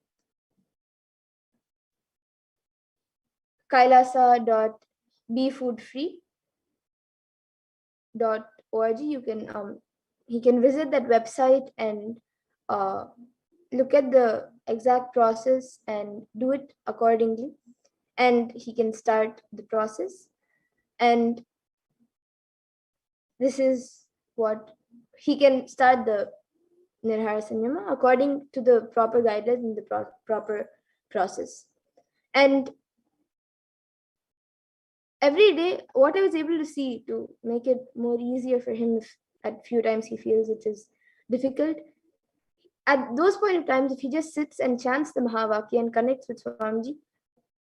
kailasa.befoodfree.org. You can he can visit that website and uh, look at the exact process and do it accordingly, and he can start the process. And this is what he can start the Nirhara Sanyama according to the proper guidelines and the proper process. And every day, what I was able to see to make it more easier for him if at few times he feels it is difficult, at those point of times, if he just sits and chants the Mahavakya and connects with Swamiji,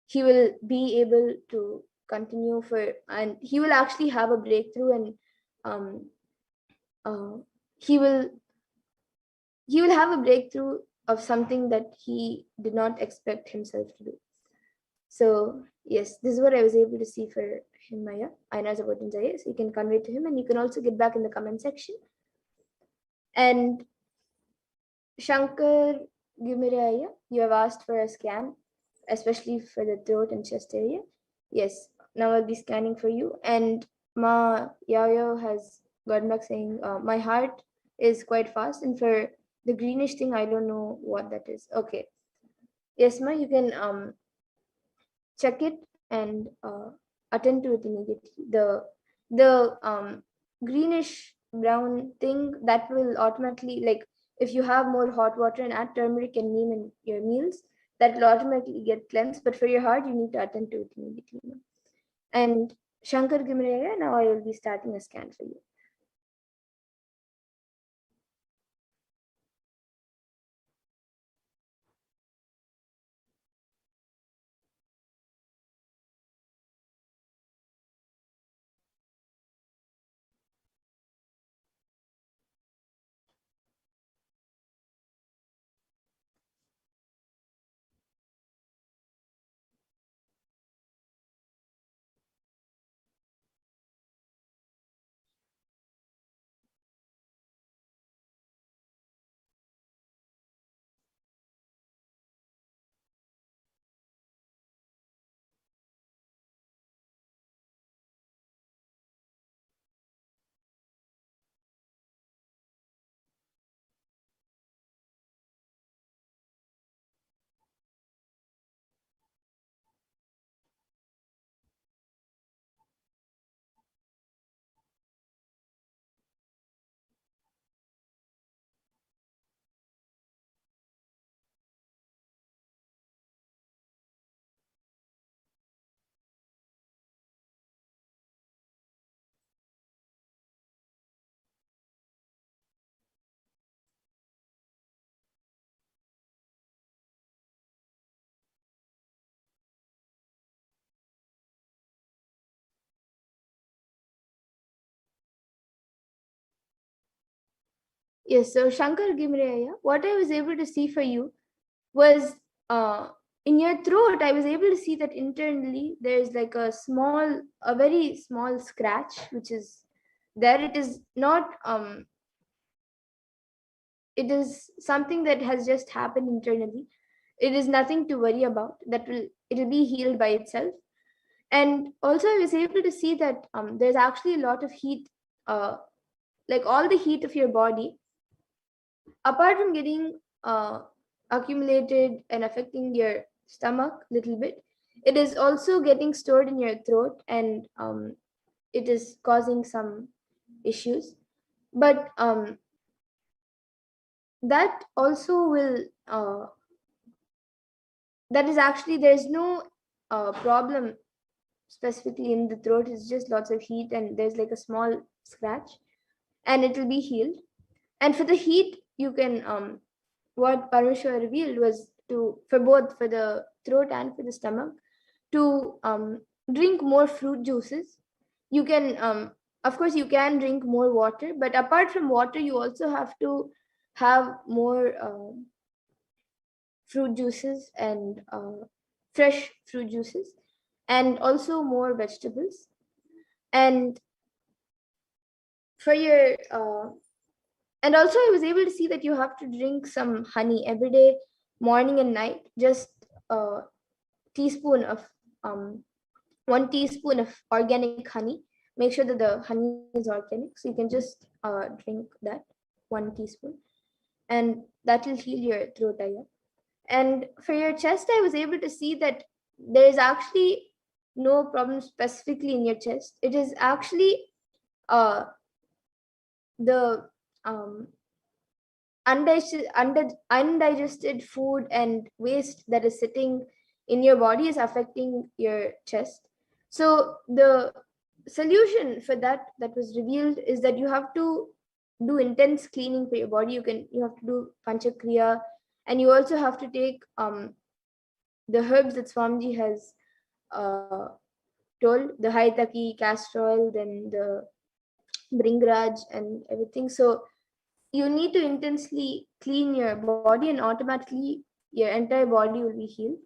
he will be able to continue and he will actually have a breakthrough, and uh, he will have a breakthrough of something that he did not expect himself to do. So yes, this is what I was able to see for him, Maya. I know about Jaya, so you can convey to him, and you can also get back in the comment section. And Shankar Gimiraya, you have asked for a scan, especially for the throat and chest area. Yes, now I'll be scanning for you. And Ma Yayo has gotten back saying, my heart is quite fast, and for the greenish thing, I don't know what that is. Okay. Yes, Ma, you can check it and attend to it immediately. The greenish brown thing that will automatically, like if you have more hot water and add turmeric and neem in your meals, that will automatically get cleansed. But for your heart, you need to attend to it immediately. And Shankar Gimiraya, now I will be starting a scan for you. Yes, so Shankar Gimiraya, what I was able to see for you was in your throat. I was able to see that internally there's like a very small scratch, which is there. It is not, it is something that has just happened internally. It is nothing to worry about. It'll be healed by itself. And also I was able to see that there's actually a lot of heat, like all the heat of your body, apart from getting accumulated and affecting your stomach a little bit, it is also getting stored in your throat, and it is causing some issues. But that also will that is actually, there's no problem specifically in the throat. It's just lots of heat and there's like a small scratch, and it will be healed. And for the heat, you can what Parashakti revealed was for the throat and for the stomach, to drink more fruit juices. You can of course you can drink more water, but apart from water, you also have to have more fruit juices and fresh fruit juices, and also more vegetables. And for your and also I was able to see that you have to drink some honey every day, morning and night, just a teaspoon of 1 teaspoon of organic honey. Make sure that the honey is organic, so you can just drink that 1 teaspoon, and that will heal your throat area. And for your chest, I was able to see that there is actually no problem specifically in your chest. It is actually the um, undigested food and waste that is sitting in your body is affecting your chest. So the solution for that was revealed is that you have to do intense cleaning for your body. You have to do panchakriya, and you also have to take the herbs that Swamiji has uh, told, the haitaki, castor oil, then the bringraj and everything. So you need to intensely clean your body, and automatically your entire body will be healed.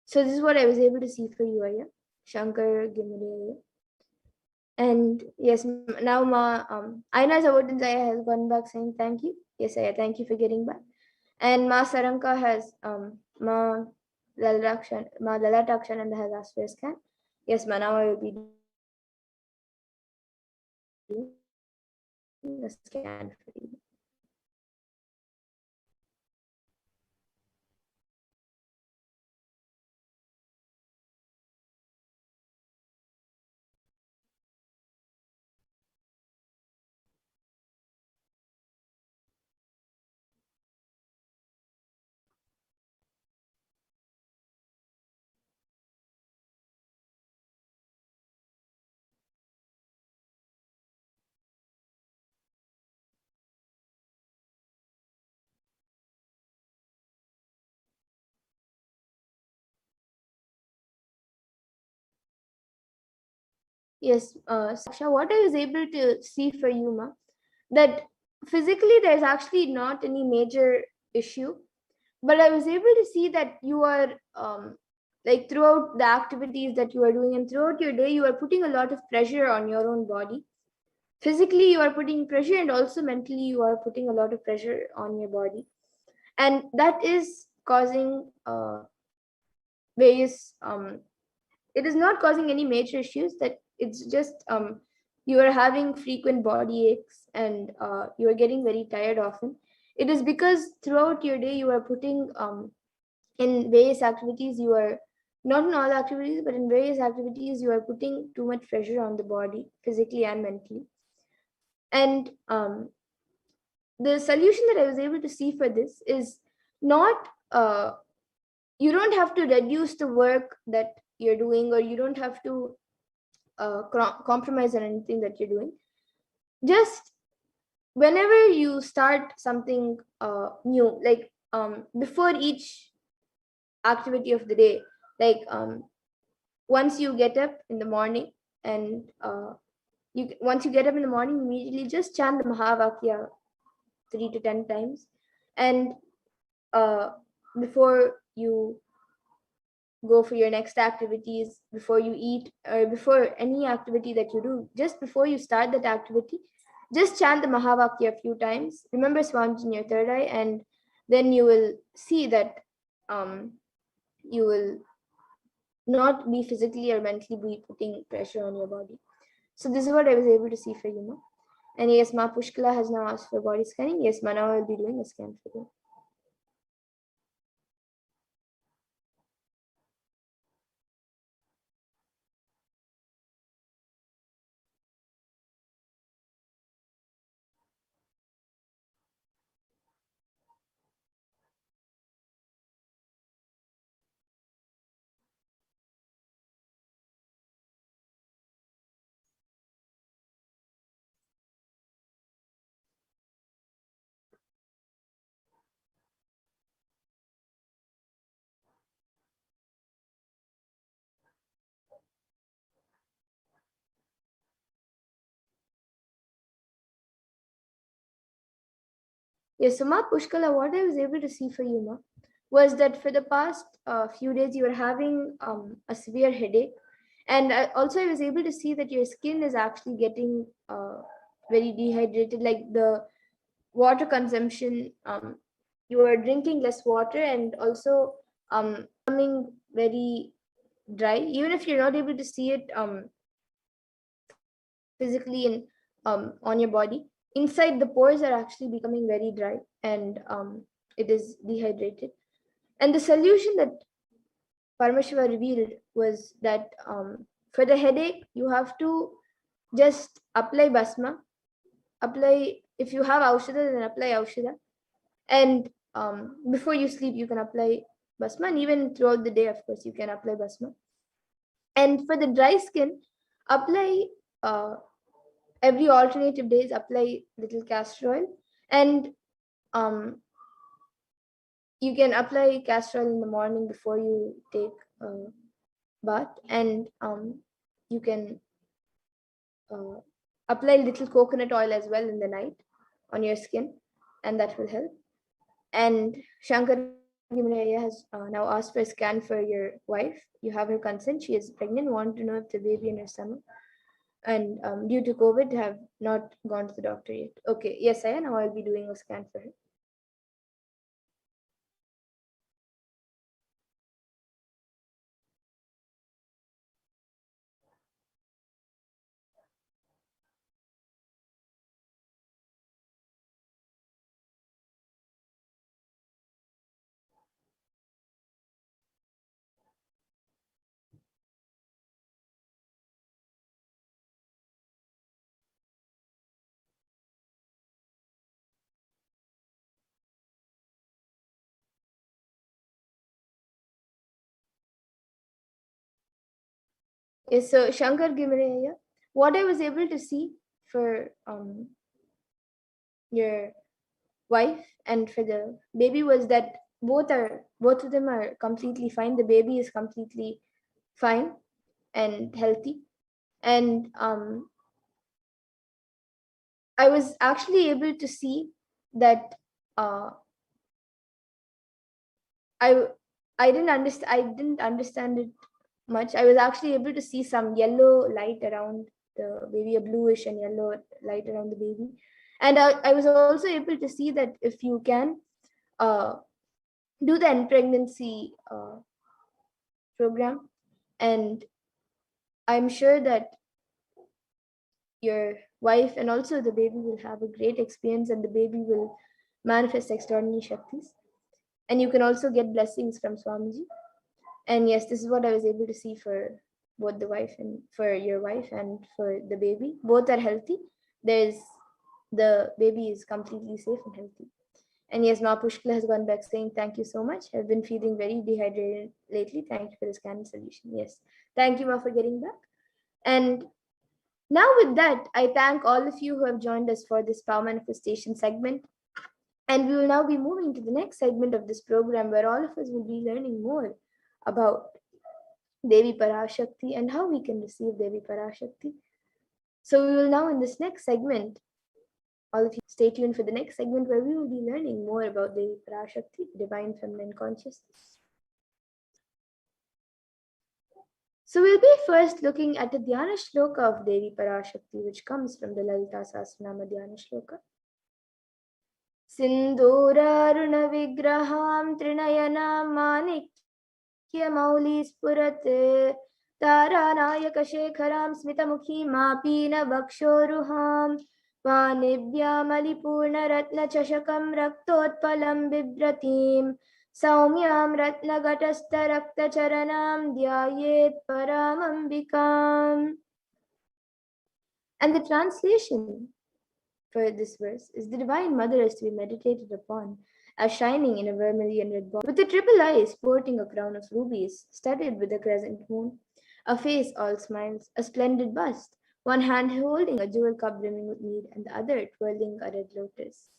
So this is what I was able to see for you, Aya. Shankar Gimre. And yes, now Ma Aina's avoidance Aya has gone back saying thank you. Yes, Aya, thank you for getting back. And Ma Saranka has Ma Lalatakshananda has asked for a scan. Yes, Ma, now I will be doing a scan for you. Yes, Saksha, what I was able to see for you, Ma, that physically there's actually not any major issue, but I was able to see that you are like throughout the activities that you are doing and throughout your day, you are putting a lot of pressure on your own body. Physically, you are putting pressure, and also mentally, you are putting a lot of pressure on your body, and that is causing various it is not causing any major issues, that it's just you are having frequent body aches, and you are getting very tired often. It is because throughout your day you are putting in various activities, you are not in all activities, but in various activities you are putting too much pressure on the body, physically and mentally. And the solution that I was able to see for this is not you don't have to reduce the work that you're doing, or you don't have to compromise on anything that you're doing. Just whenever you start something new, like before each activity of the day, like once you get up in the morning, and once you get up in the morning, immediately just chant the Mahavakya 3 to 10 times. And uh, before you go for your next activities, before you eat, or before any activity that you do, just before you start that activity, just chant the Mahavakya a few times. Remember Swamiji in your third eye, and then you will see that you will not be physically or mentally be putting pressure on your body. So this is what I was able to see for you, Ma. And yes, Ma Pushkala has now asked for body scanning. Yes, Ma, now I will be doing a scan for you. Yes, so Ma Pushkala, what I was able to see for you, Ma, was that for the past few days you were having a severe headache, and I was able to see that your skin is actually getting very dehydrated, like the water consumption. You are drinking less water, and also becoming very dry, even if you're not able to see it physically in on your body. Inside, the pores are actually becoming very dry, and it is dehydrated. And the solution that Paramashiva revealed was that for the headache, you have to just apply basma apply, if you have aushadha, then apply aushadha. And before you sleep, you can apply basma, and even throughout the day, of course, you can apply basma. And for the dry skin, apply every alternative days, apply little castor oil, and um, you can apply castor oil in the morning before you take a bath, and you can uh, apply little coconut oil as well in the night on your skin, and that will help. And Shankar Gimaraya has now asked for a scan for your wife. You have her consent. She is pregnant, want to know if the baby in her stomach, and due to COVID, have not gone to the doctor yet. Okay, yes, I now I'll be doing a scan for her. Yes, so Shankar Gimaraya, what I was able to see for your wife and for the baby was that both of them are completely fine. The baby is completely fine and healthy. And I was actually able to see that uh, I I didn't understand it much. I was actually able to see some yellow light around the baby, a bluish and yellow light around the baby. And I was also able to see that if you can uh, do the end pregnancy program, and I'm sure that your wife and also the baby will have a great experience, and the baby will manifest extraordinary shaktis. And you can also get blessings from Swamiji. And yes, this is what I was able to see for both the wife and for your wife and for the baby. Both are healthy. There's the baby is completely safe and healthy. And yes, Ma Pushkala has gone back saying, thank you so much. I've been feeling very dehydrated lately. Thank you for this kind solution. Yes. Thank you, Ma, for getting back. And now with that, I thank all of you who have joined us for this power manifestation segment. And we will now be moving to the next segment of this program, where all of us will be learning more about Devi Parashakti and how we can receive Devi Parashakti. So we will now, in this next segment, all of you stay tuned for the next segment, where we will be learning more about Devi Parashakti, divine feminine consciousness. So we'll be first looking at the Dhyana Shloka of Devi Parashakti, which comes from the Lalita Sahasranama Dhyana Shloka. Sindhuraruna vigraham trinayana manikya spurate taranayaka shekharam smitamukhi mapina vakshoruham Vanibhyamali ratna chashakam raktotpalam bibratim Saumyam ratna gatasta rakta charanam dhyayet paramambikam. And the translation for this verse is the Divine Mother is to be meditated upon as shining in a vermilion red ball, with a triple eye sporting a crown of rubies, studded with a crescent moon, a face all smiles, a splendid bust, one hand holding a jewel cup brimming with mead, and the other twirling a red lotus.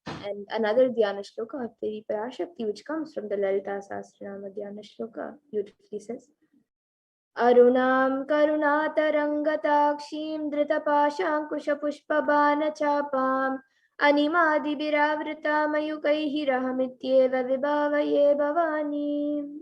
And another Dhyana Shloka of Devi Parashakti, which comes from the Lalita Sahasranama Dhyana Shloka, beautifully says, Arunam karunatarangatakshiim dhritapaashankushpushpabanachapam animadibiravrita mayukaihi rahamityeva vibhavaye bhavani.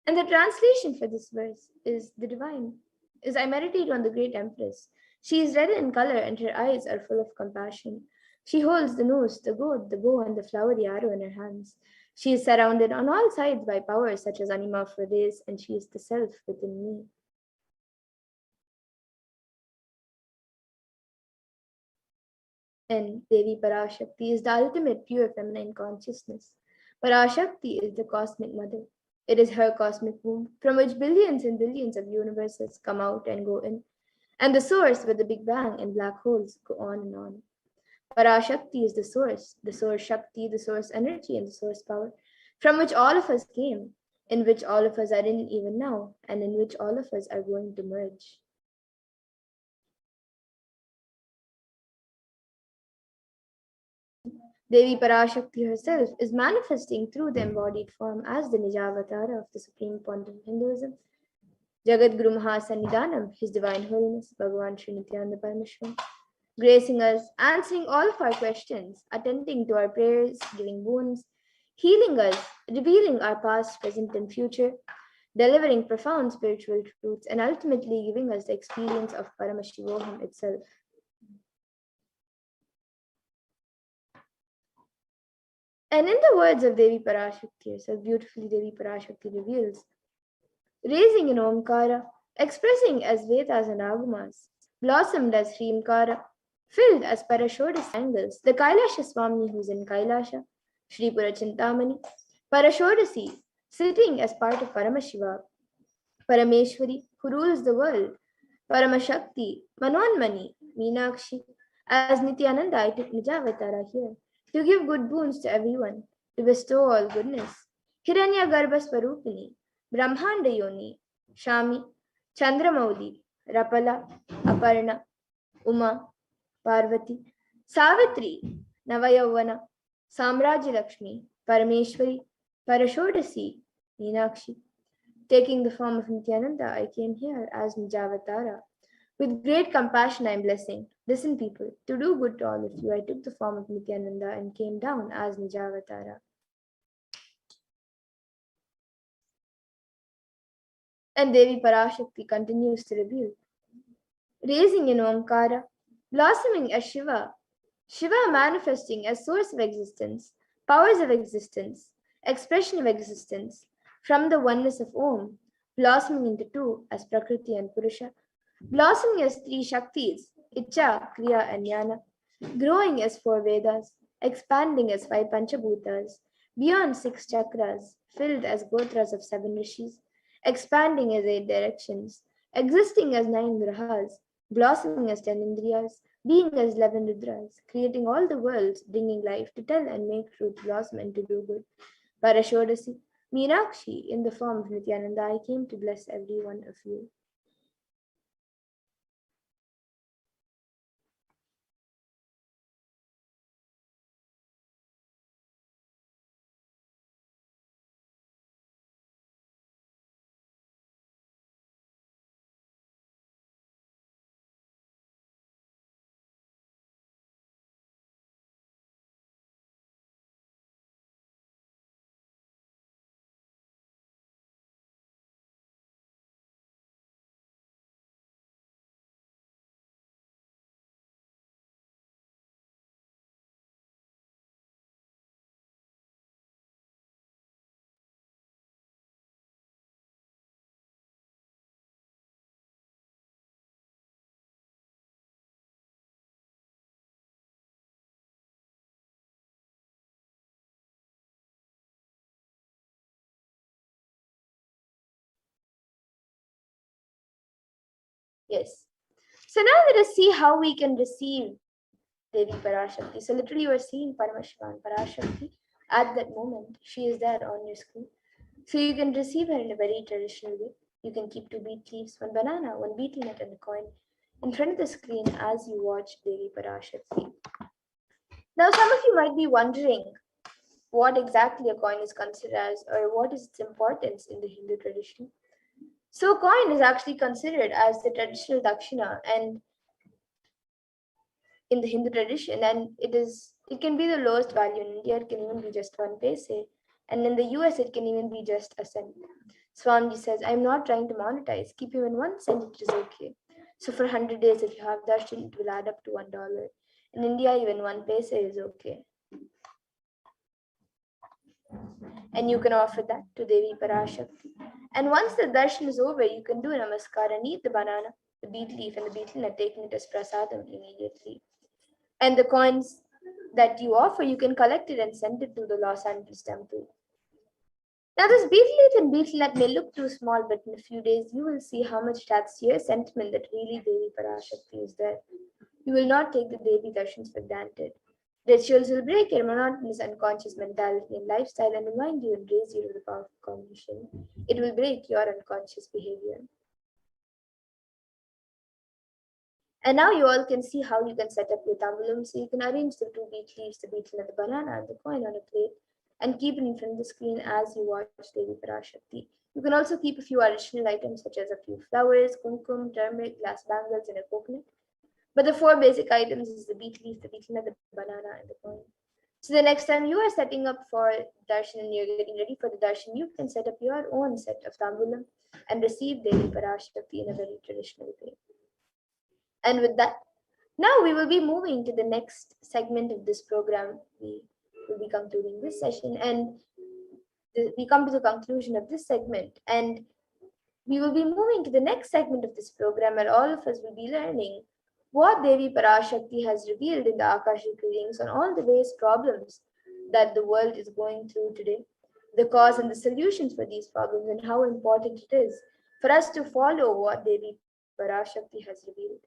And the translation for this verse is the divine. As I meditate on the great empress, she is red in color and her eyes are full of compassion. She holds the noose, the goad, the bow, and the flowery arrow in her hands. She is surrounded on all sides by powers such as Anima Frades, and she is the self within me. And Devi Parashakti is the ultimate pure feminine consciousness. Parashakti is the cosmic mother. It is her cosmic womb, from which billions and billions of universes come out and go in, and the source where the Big Bang and black holes go on and on. Parashakti is the source Shakti, the source energy, and the source power, from which all of us came, in which all of us are in even now, and in which all of us are going to merge. Devi Parashakti herself is manifesting through the embodied form as the Nijavatara of the Supreme Point of Hinduism. Jagat Guru Mahasannidhanam, His Divine Holiness, Bhagavan Sri Nithyananda Paramashivam, gracing us, answering all of our questions, attending to our prayers, giving boons, healing us, revealing our past, present, and future, delivering profound spiritual truths, and ultimately giving us the experience of Paramashivoham itself. And in the words of Devi Parashakti herself, beautifully Devi Parashakti reveals, raising in Omkara, expressing as Vedas and Agamas, blossomed as Srimkara, filled as Parashodis angles, the Kailasha Swami who's in Kailasha, Sri Purachintamani, Parashodasi, sitting as part of Paramashiva, Parameshwari, who rules the world, Paramashakti, Manonmani, Meenakshi, as Nithyananda, I took Nijavatara here, to give good boons to everyone, to bestow all goodness. Hiranya Garbhaswarupini, Brahmanda Yoni, Shami, Chandramauli, Rapala, Aparna, Uma, Parvati, Savitri, Navayavana, Samrajya Lakshmi, Parameshwari, Parashodasi, Meenakshi. Taking the form of Nithyananda, I came here as Nijavatara. With great compassion, I am blessing. Listen, people, to do good to all of you, I took the form of Nithyananda and came down as Nijavatara. And Devi Parashakti continues to reveal, raising in Omkara, blossoming as Shiva, Shiva manifesting as source of existence, powers of existence, expression of existence, from the oneness of Om, blossoming into two as Prakriti and Purusha, blossoming as three Shaktis, Icha, Kriya, and Jnana, growing as four Vedas, expanding as five Panchabhutas, beyond six chakras, filled as Gotras of seven Rishis, expanding as eight directions, existing as nine Grahas, blossoming as 10 Indriyas, being as 11 Rudras, creating all the worlds, bringing life to tell and make truth blossom and to do good. Parashodasi, Meenakshi, in the form of Nithyananda, I came to bless every one of you. Yes. So now let us see how we can receive Devi Parashakti. So literally you are seeing Paramashivan Parashakti at that moment. She is there on your screen. So you can receive her in a very traditional way. You can keep two beet leaves, one banana, one betel nut, and a coin in front of the screen as you watch Devi Parashakti. Now some of you might be wondering what exactly a coin is considered as, or what is its importance in the Hindu tradition. So coin is actually considered as the traditional dakshina and in the Hindu tradition, and it can be the lowest value. In India, it can even be just 1 paise, and in the US, it can even be just a cent. Swamiji says, I'm not trying to monetize. Keep even 1 cent, it is okay. So for 100 days, if you have darshan, it will add up to $1. In India, even 1 paise is okay. And you can offer that to Devi Parashakti. And once the darshan is over, you can do a namaskar and eat the banana, the beet leaf, and the betel nut, taking it as prasadam immediately. And the coins that you offer, you can collect it and send it to the Los Angeles temple. Now, this beetlet and beetlet may look too small, but in a few days you will see how much that sheer sentiment that really Devi Parashakti is there. You will not take the Devi Darshans for granted. Rituals will break your monotonous unconscious mentality and lifestyle and remind you and raise you to the power of cognition. It will break your unconscious behavior. And now you all can see how you can set up your tambulam. So you can arrange the two beet leaves, the beetle and the banana and the coin on a plate and keep it in front of the screen as you watch Devi Parashakti. You can also keep a few additional items such as a few flowers, kumkum, turmeric, glass bangles, and a coconut. But the four basic items is the beet leaf, the beetle nut, the banana, and the coin. So the next time you are setting up for darshan and you're getting ready for the darshan, you can set up your own set of tambulam and receive Devi Parashakti in a very traditional way. And with that, now we will be moving to the next segment of this program. We will be concluding this session, and we come to the conclusion of this segment. And we will be moving to the next segment of this program, where all of us will be learning what Devi Parashakti has revealed in the Akashic readings on all the various problems that the world is going through today, the cause and the solutions for these problems, and how important it is for us to follow what Devi Parashakti has revealed.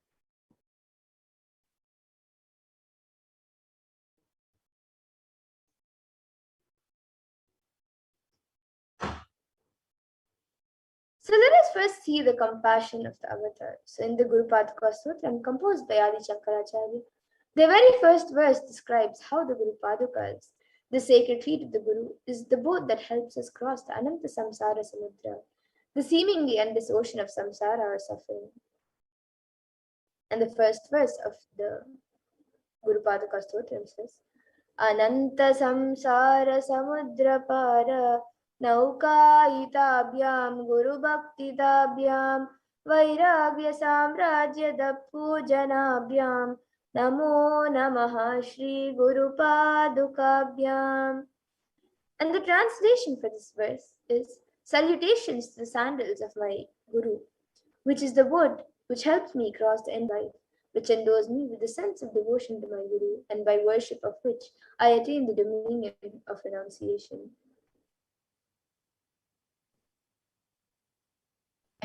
So let us first see the compassion of the avatar. So in the Guru Paduka Sutra, composed by Adi Shankaracharya, the very first verse describes how the Guru Padukas, the sacred feet of the Guru, is the boat that helps us cross the Ananta Samsara Samudra, the seemingly endless ocean of samsara or suffering. And the first verse of the Guru Paduka Sutra says, Ananta Samsara Samudra Para Naukayitabhyam Guru Bhaktitabhyam Vairagya Samrajya Pujanabhyam Namo Namaha Shri Guru Padukabhyam. And the translation for this verse is Salutations to the sandals of my Guru, which is the wood which helps me cross the end life, which endows me with the sense of devotion to my Guru, and by worship of which I attain the dominion of renunciation.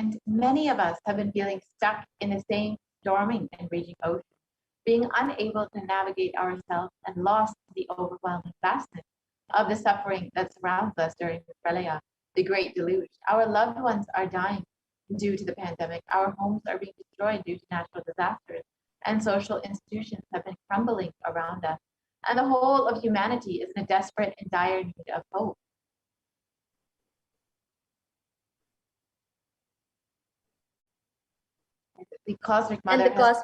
And many of us have been feeling stuck in the same storming and raging ocean, being unable to navigate ourselves and lost to the overwhelming vastness of the suffering that surrounds us during the pralaya, the great deluge. Our loved ones are dying due to the pandemic. Our homes are being destroyed due to natural disasters, and social institutions have been crumbling around us. And the whole of humanity is in a desperate and dire need of hope. The Cosmic Mother has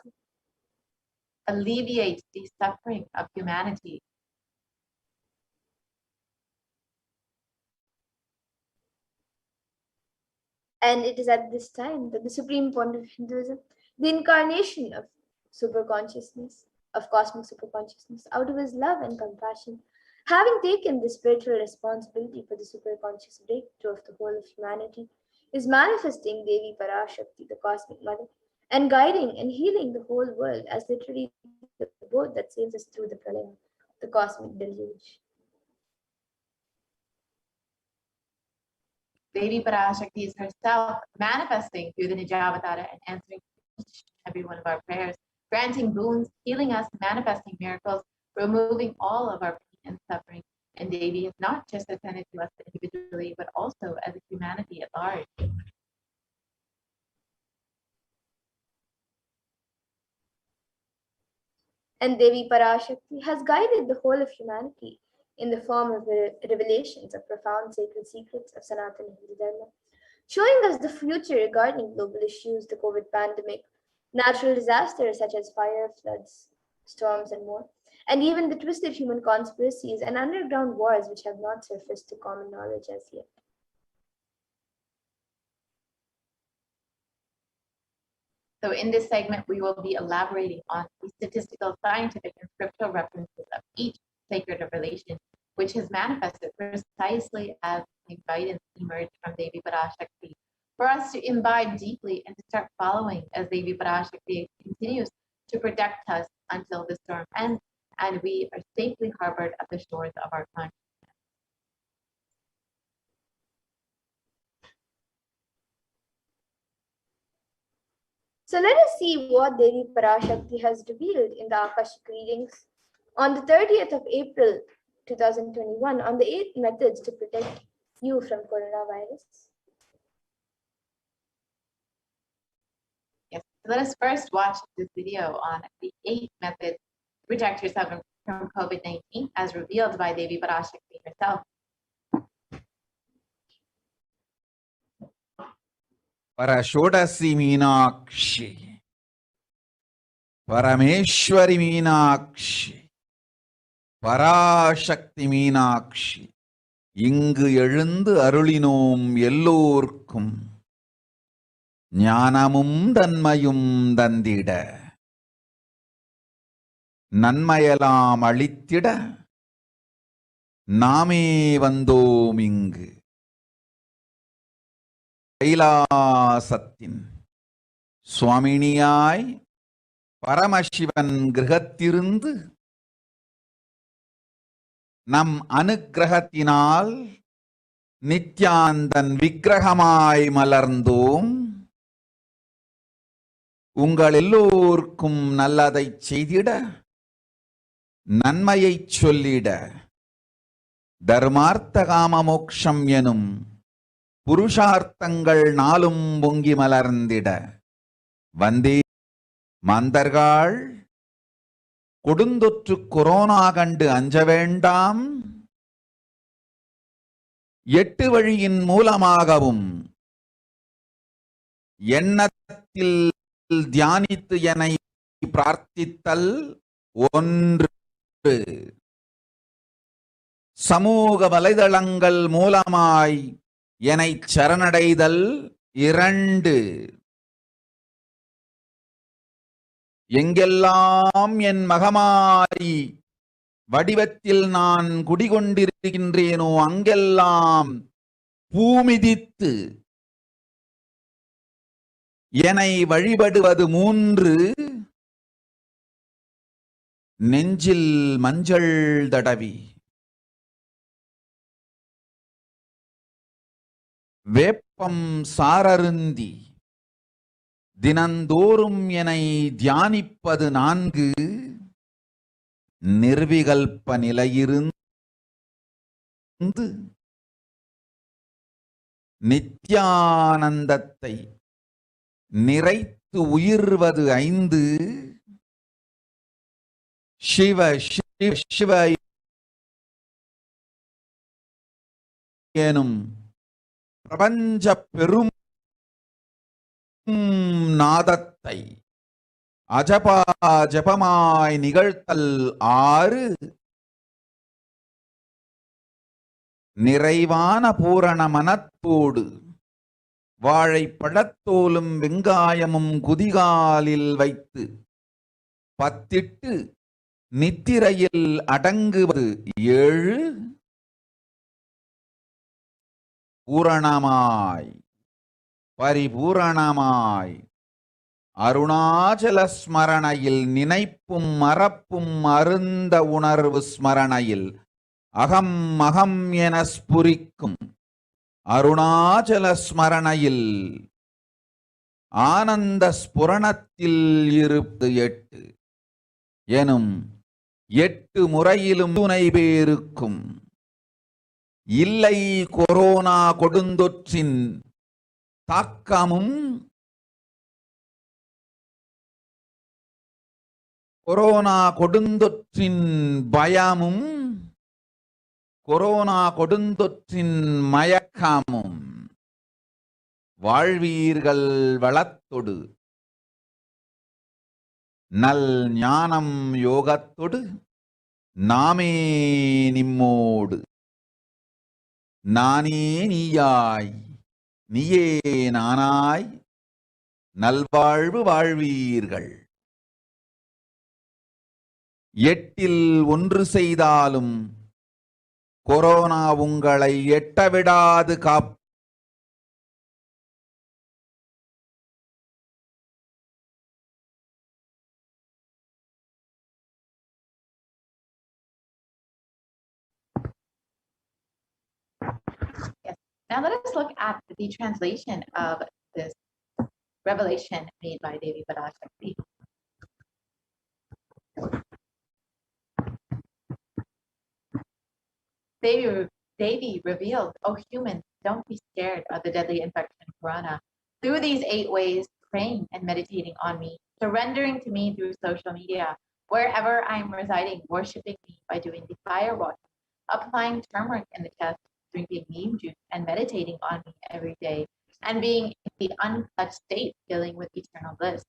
alleviate the suffering of humanity. And it is at this time that the supreme point of Hinduism, the incarnation of superconsciousness, of cosmic superconsciousness, out of his love and compassion, having taken the spiritual responsibility for the superconscious breakthrough of the whole of humanity, is manifesting Devi Parashakti, the cosmic mother, and guiding and healing the whole world as literally the boat that sails us through the pralaya, the cosmic deluge. Devi Parashakti is herself manifesting through the Nijavatara and answering each and every one of our prayers, granting boons, healing us, manifesting miracles, removing all of our pain and suffering. And Devi is not just attended to us individually, but also as a humanity at large. And Devi Parashakti has guided the whole of humanity in the form of revelations of profound sacred secrets of Sanatana Hindu Dharma, showing us the future regarding global issues, the COVID pandemic, natural disasters such as fire, floods, storms, and more, and even the twisted human conspiracies and underground wars which have not surfaced to common knowledge as yet. So in this segment, we will be elaborating on the statistical, scientific, and scriptural references of each sacred revelation, which has manifested precisely as the guidance emerged from Devi Parashakti, for us to imbibe deeply and to start following as Devi Parashakti continues to protect us until the storm ends and we are safely harbored at the shores of our consciousness. So let us see what Devi Parashakti has revealed in the Akashic readings on the 30th of April 2021 on the 8 methods to protect you from coronavirus. Yes. Let us first watch this video on the 8 methods to protect yourself from COVID-19 as revealed by Devi Parashakti herself. Parashodasi Meenakshi, Parameshwari Meenakshi, Parashakti Meenakshi, இங்கு எழுந்து அருளினோம் எல்லோர்க்கும் ஞானமும் தன்மையும் தந்திட நன்மையெல்லாம் அளித்திட நாமே வந்தோம் இங்கு கைலாசத்தின் சுவாமினியாய் பரமசிவன் கிரகத்திருந்து நம் அனுக்கிரகத்தினால் நித்யானந்தன் விக்கிரகமாய் மலர்ந்தோம். உங்கள் எல்லோருக்கும் நல்லதை செய்திட, நன்மையை சொல்லிட, தர்மார்த்த காம மோக்ஷம் எனும் புருஷார்த்தங்கள் நாளும் பொங்கி மலர்ந்திட வந்தே. மந்தர்கள் கொடுந்தொற்று கொரோனா கண்டு அஞ்ச வேண்டாம். 8 வழியின் மூலமாகவும் எண்ணத்தில் தியானித்து என்னை பிரார்த்தித்தல் 1, சமூக வலைதளங்கள் மூலமாய் என்னை சரணடைதல் 2, எங்கெல்லாம் என் மகமாரி வடிவத்தில் நான் குடிகொண்டிருக்கின்றேனோ அங்கெல்லாம் பூமிதித்து என்னை வழிபடுவது 3, நெஞ்சில் மஞ்சள் தடவி வேப்பம் சாரருந்தி தினந்தோறும் என்னை தியானிப்பது 4, நிர்விகல்ப நிலையிருந்து நித்யானந்தத்தை நிறைத்து உயிர்வது 5, சிவ சிவ சிவ எனும் பிரபஞ்ச பெரும் நாதத்தை அஜபா ஜபமாய் நிகழ்த்தல் 6, நிறைவான பூரண மனத்தோடு வாழைப்பழத்தோலும் வெங்காயமும் குதிகாலில் வைத்து பத்திட்டு நித்திரையில் அடங்குவது 7, பூரணமாய் பரிபூரணமாய் அருணாச்சல ஸ்மரணையில் நினைப்பும் மறப்பும் அருந்த உணர்வு ஸ்மரணையில் அகம் அகம் என ஸ்புரிக்கும் அருணாச்சல ஸ்மரணையில் ஆனந்த ஸ்புரணத்தில் இருப்பு 8 எனும் 8 முறையிலும் துணை பேருக்கும் இல்லை கொரோனா கொடுந்தொற்றின் தாக்கமும் கொரோனா கொடுந்தொற்றின் பயமும் கொரோனா கொடுந்தொற்றின் மயக்கமும் வாழ்வீர்கள் வளத்தொடு நல் ஞானம் யோகத்தொடு நாமே நிம்மோடு நானே நீயாய் நீயே நானாய் நல்வாழ்வு வாழ்வீர்கள். 8இல் 1 செய்தாலும் கொரோனா உங்களை எட்டவிடாது காப்பு. Now let us look at the translation of this revelation made by Devi Parashakti. Devi revealed, "O humans, don't be scared of the deadly infection corona. Through these 8 ways, praying and meditating on me, surrendering to me through social media, wherever I'm residing, worshiping me by doing the fire wash, applying turmeric in the chest, drinking neem juice, and meditating on me every day, and being in the untouched state, filling with eternal bliss."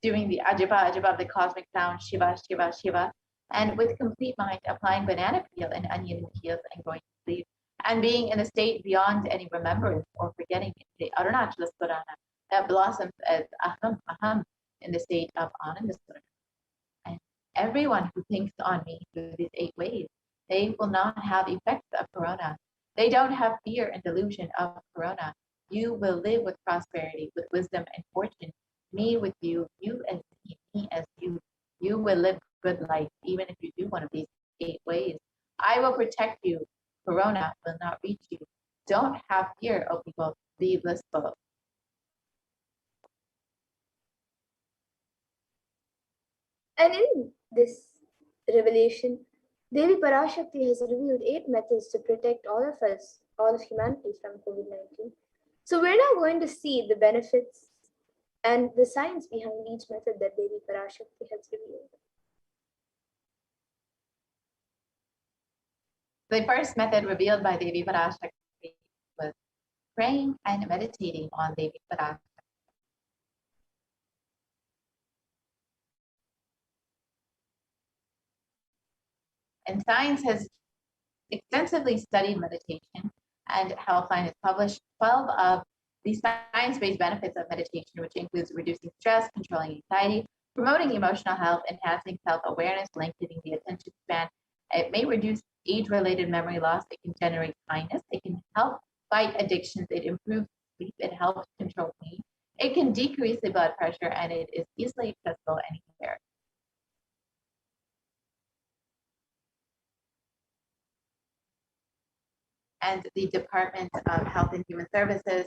Doing the Ajaba of the cosmic sound, Shiva, Shiva, Shiva, and with complete mind applying banana peel and onion peels and going to sleep, and being in a state beyond any remembrance or forgetting in the Arunachala Swarana that blossoms as Aham, Aham in the state of Ananda Swarana. And everyone who thinks on me through these 8 ways, they will not have effects of corona. They don't have fear and delusion of corona. You will live with prosperity, with wisdom and fortune. Me with you, you as me as you. You will live good life, even if you do one of these 8 ways. I will protect you. Corona will not reach you. Don't have fear, O people. Be blissful. And in this revelation, Devi Parashakti has revealed 8 methods to protect all of us, all of humanity from COVID-19. So we're now going to see the benefits and the science behind each method that Devi Parashakti has revealed. The first method revealed by Devi Parashakti was praying and meditating on Devi Parashakti. And science has extensively studied meditation, and Healthline has published 12 of the science-based benefits of meditation, which includes reducing stress, controlling anxiety, promoting emotional health, enhancing self-awareness, lengthening the attention span. It may reduce age-related memory loss. It can generate kindness. It can help fight addictions. It improves sleep. It helps control pain. It can decrease the blood pressure, and it is easily accessible anywhere. And the Department of Health and Human Services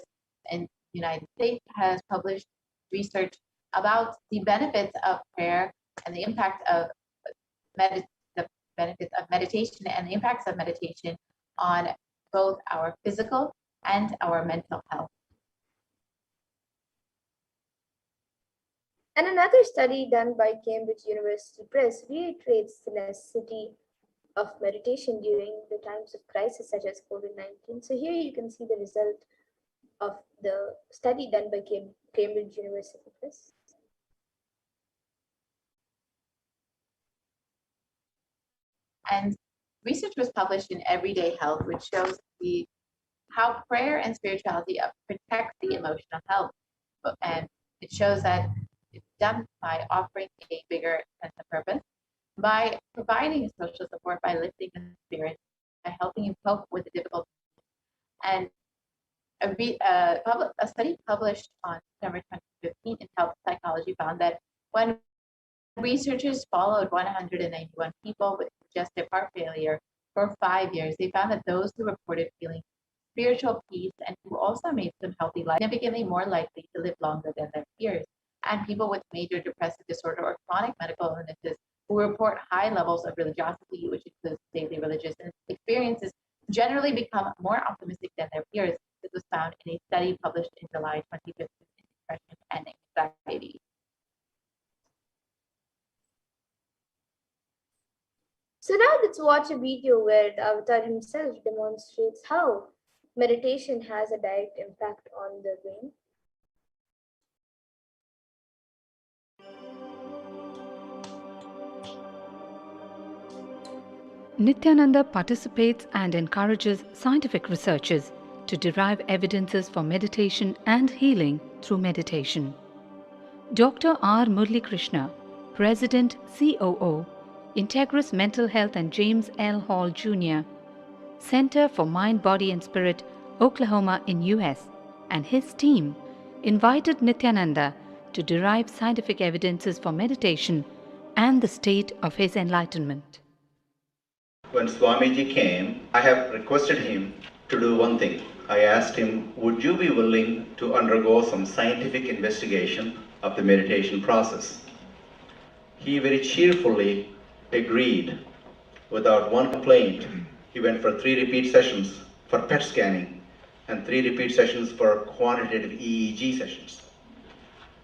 in the United States has published research about the benefits of prayer and the impact of the benefits of meditation and the impacts of meditation on both our physical and our mental health. And another study done by Cambridge University Press reiterates the necessity of meditation during the times of crisis such as COVID-19. So here you can see the result of the study done by Cambridge University Press. And research was published in Everyday Health, which shows how prayer and spirituality protect the emotional health. And it shows that it's done by offering a bigger sense of purpose, by providing social support, by lifting the spirit, by helping you cope with the difficulties. And a study published on September 2015 in Health Psychology found that when researchers followed 191 people with congestive heart failure for 5 years, they found that those who reported feeling spiritual peace and who also made some healthy life significantly more likely to live longer than their peers. And people with major depressive disorder or chronic medical illnesses who report high levels of religiosity, which includes daily religious experiences, generally become more optimistic than their peers. This was found in a study published in July 2015 in Depression and Anxiety. So now let's watch a video where the avatar himself demonstrates how meditation has a direct impact on the brain. Nithyananda participates and encourages scientific researchers to derive evidences for meditation and healing through meditation. Dr. R. Murli Krishna, President, COO, Integris Mental Health and James L. Hall Jr., Center for Mind, Body and Spirit, Oklahoma in US, and his team invited Nithyananda to derive scientific evidences for meditation and the state of his enlightenment. when Swamiji came, I have requested him to do one thing. I asked him, would you be willing to undergo some scientific investigation of the meditation process? He very cheerfully agreed without one complaint. He went for 3 repeat sessions for PET scanning and 3 repeat sessions for quantitative EEG sessions.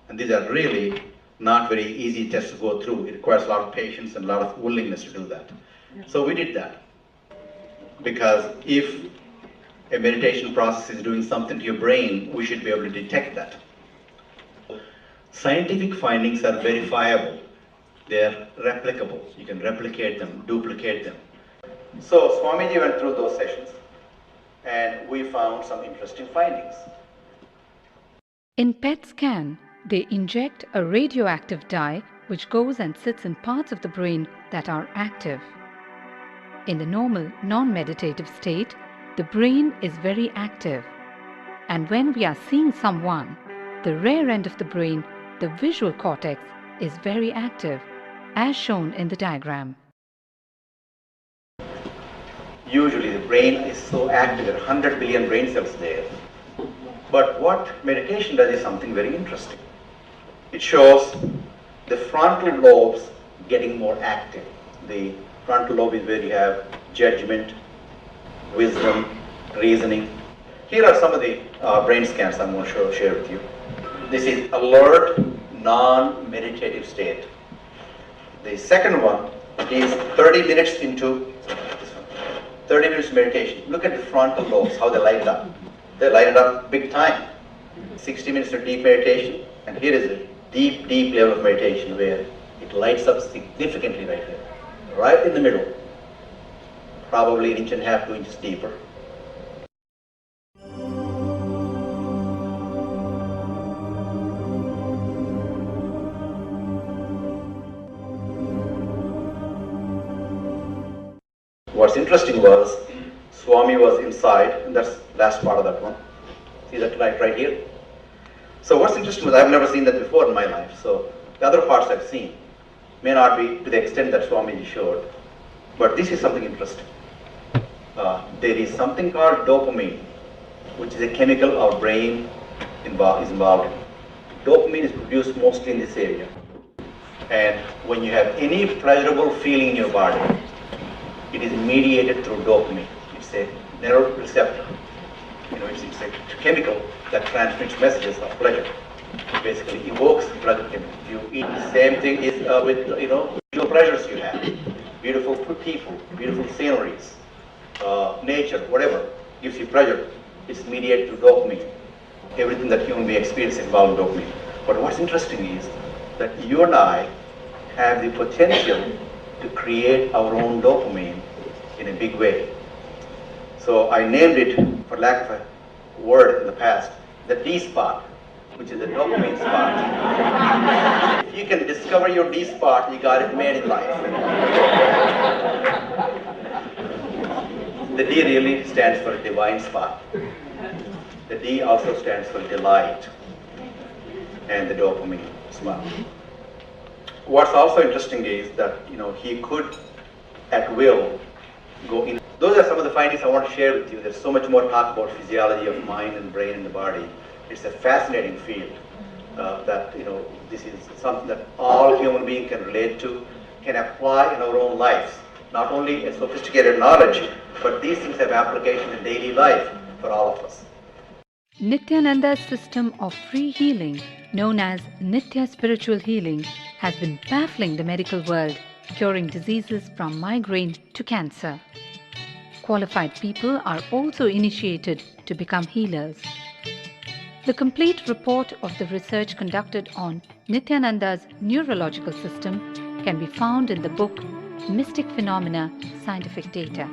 And these are really not very easy tests to go through. It requires a lot of patience and a lot of willingness to do that. So we did that. Because if a meditation process is doing something to your brain, we should be able to detect that. Scientific findings are verifiable. They're replicable. You can replicate them, duplicate them. So Swamiji went through those sessions and we found some interesting findings. In PET scan, they inject a radioactive dye which goes and sits in parts of the brain that are active. In the normal, non-meditative state, the brain is very active. And when we are seeing someone, the rear end of the brain, the visual cortex, is very active, as shown in the diagram. Usually the brain is so active, there are 100 billion brain cells there. But what meditation does is something very interesting. It shows the frontal lobes getting more active. The frontal lobe is where you have judgment, wisdom, reasoning. Here are some of the brain scans I'm going to share with you. This is alert, non-meditative state. The second one is 30 minutes into 30 minutes meditation. Look at the frontal lobes, how they light up. They light it up big time. 60 minutes of deep meditation, and here is a deep, deep level of meditation where it lights up significantly right here. Right in the middle. Probably 1.5 inches, 2 inches deeper. What's interesting was, Swami was inside, and that's the last part of that one. See that light right here? So what's interesting was, I've never seen that before in my life. So the other parts I've seen may not be to the extent that Swamiji showed, but this is something interesting. There is something called dopamine, which is a chemical our brain is involved in. Dopamine is produced mostly in this area. And when you have any pleasurable feeling in your body, it is mediated through dopamine. It's a neuroreceptor. It's a chemical that transmits messages of pleasure. It basically evokes pleasure chemical. You eat the same thing is with visual pleasures you have. Beautiful people, beautiful sceneries, nature, whatever gives you pleasure. It's mediated through dopamine. Everything that human being experiences involves dopamine. But what's interesting is that you and I have the potential to create our own dopamine in a big way. So I named it, for lack of a word in the past, the D spot, which is the dopamine spot. If you can discover your D spot, you got it made in life. The D really stands for divine spot. The D also stands for delight, and the dopamine spot. What's also interesting is that he could, at will, go in. Those are some of the findings I want to share with you. There's so much more talk about physiology of mind and brain and the body. It's a fascinating field that this is something that all human beings can relate to, can apply in our own lives. Not only a sophisticated knowledge, but these things have application in daily life for all of us. Nithyananda's system of free healing, known as Nithya Spiritual Healing, has been baffling the medical world, curing diseases from migraine to cancer. Qualified people are also initiated to become healers. The complete report of the research conducted on Nithyananda's neurological system can be found in the book Mystic Phenomena, Scientific Data.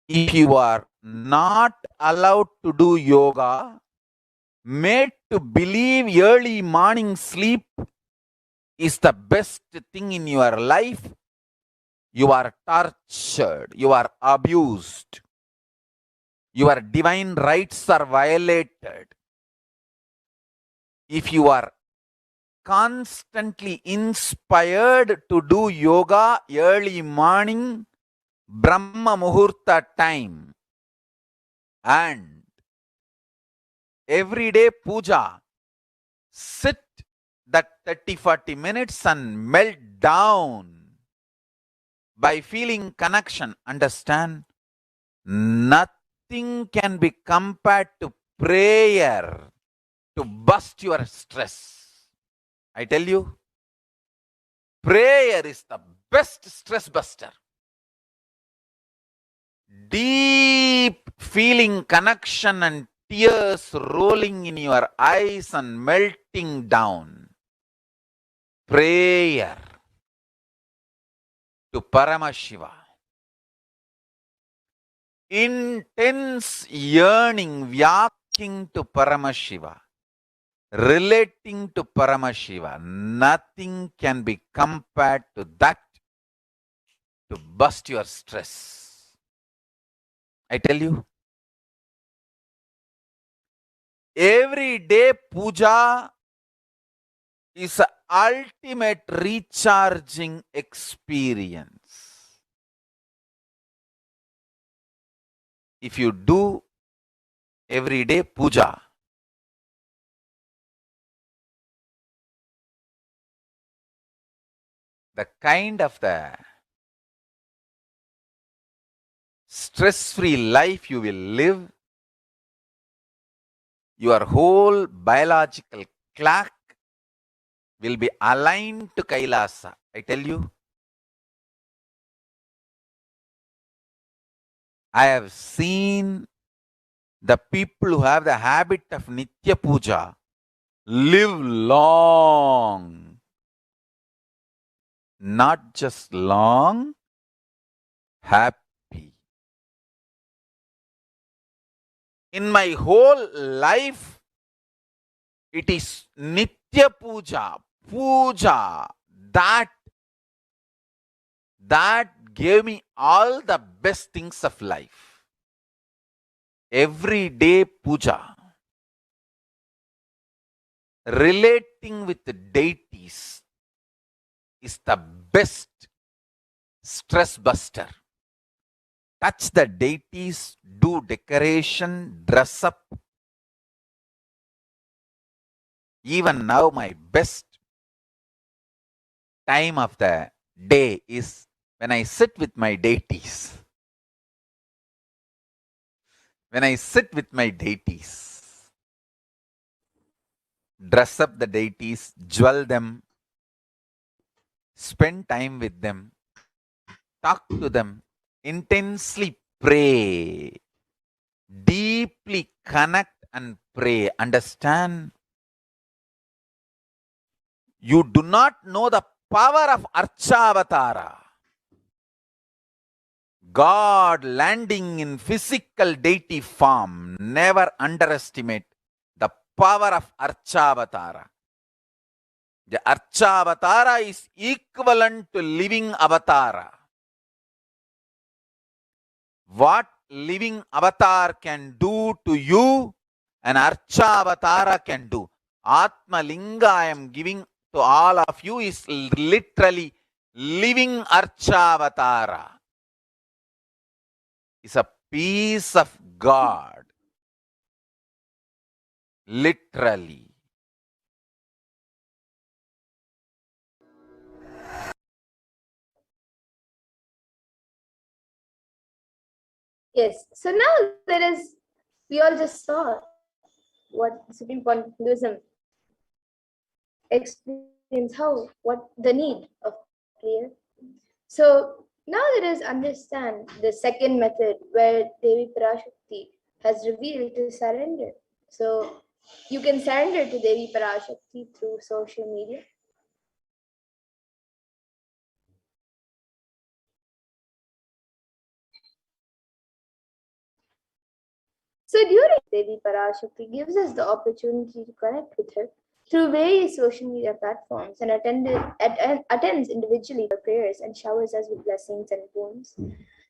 If you are not allowed to do yoga, made to believe early morning sleep is the best thing in your life, you are tortured, you are abused, your divine rights are violated. If you are constantly inspired to do yoga early morning, Brahma Muhurta time, and everyday puja, sit that 30-40 minutes and melt down by feeling connection. Understand? Nothing can be compared to prayer to bust your stress. I tell you, prayer is the best stress buster. Deep feeling connection and tears rolling in your eyes and melting down. Prayer to Paramashiva. Intense yearning, vyaking to Paramashiva. Relating to Paramashiva. Nothing can be compared to that to bust your stress. I tell you, everyday puja is an ultimate recharging experience. If you do everyday puja, the kind of the stress-free life you will live, your whole biological clock will be aligned to Kailasa. I tell you, I have seen the people who have the habit of Nitya Puja live long. Not just long, happy. In my whole life, it is Nitya Puja, Puja, that gave me all the best things of life. Everyday puja, relating with the deities is the best stress buster. Touch the deities, do decoration, dress up. Even now, my best time of the day is when I sit with my deities. When I sit with my deities, dress up the deities, jewel them, spend time with them, talk to them, intensely pray, deeply connect and pray. Understand? You do not know the power of Archavatara. God landing in physical deity form. Never underestimate the power of Archavatara. The Archavatara is equivalent to living avatara. What living avatar can do to you, an Archavatara can do. Atma Linga I am giving to all of you is literally living Archavatara. It's a piece of God. Literally. Yes. So now we all just saw what Supreme Point Hinduism explains what the need of prayer. So now let us understand the second method where Devi Parashakti has revealed to surrender. So you can surrender to Devi Parashakti through social media. So during Devi Parashakti gives us the opportunity to connect with her through various social media platforms and attends individually for prayers and showers us with blessings and boons.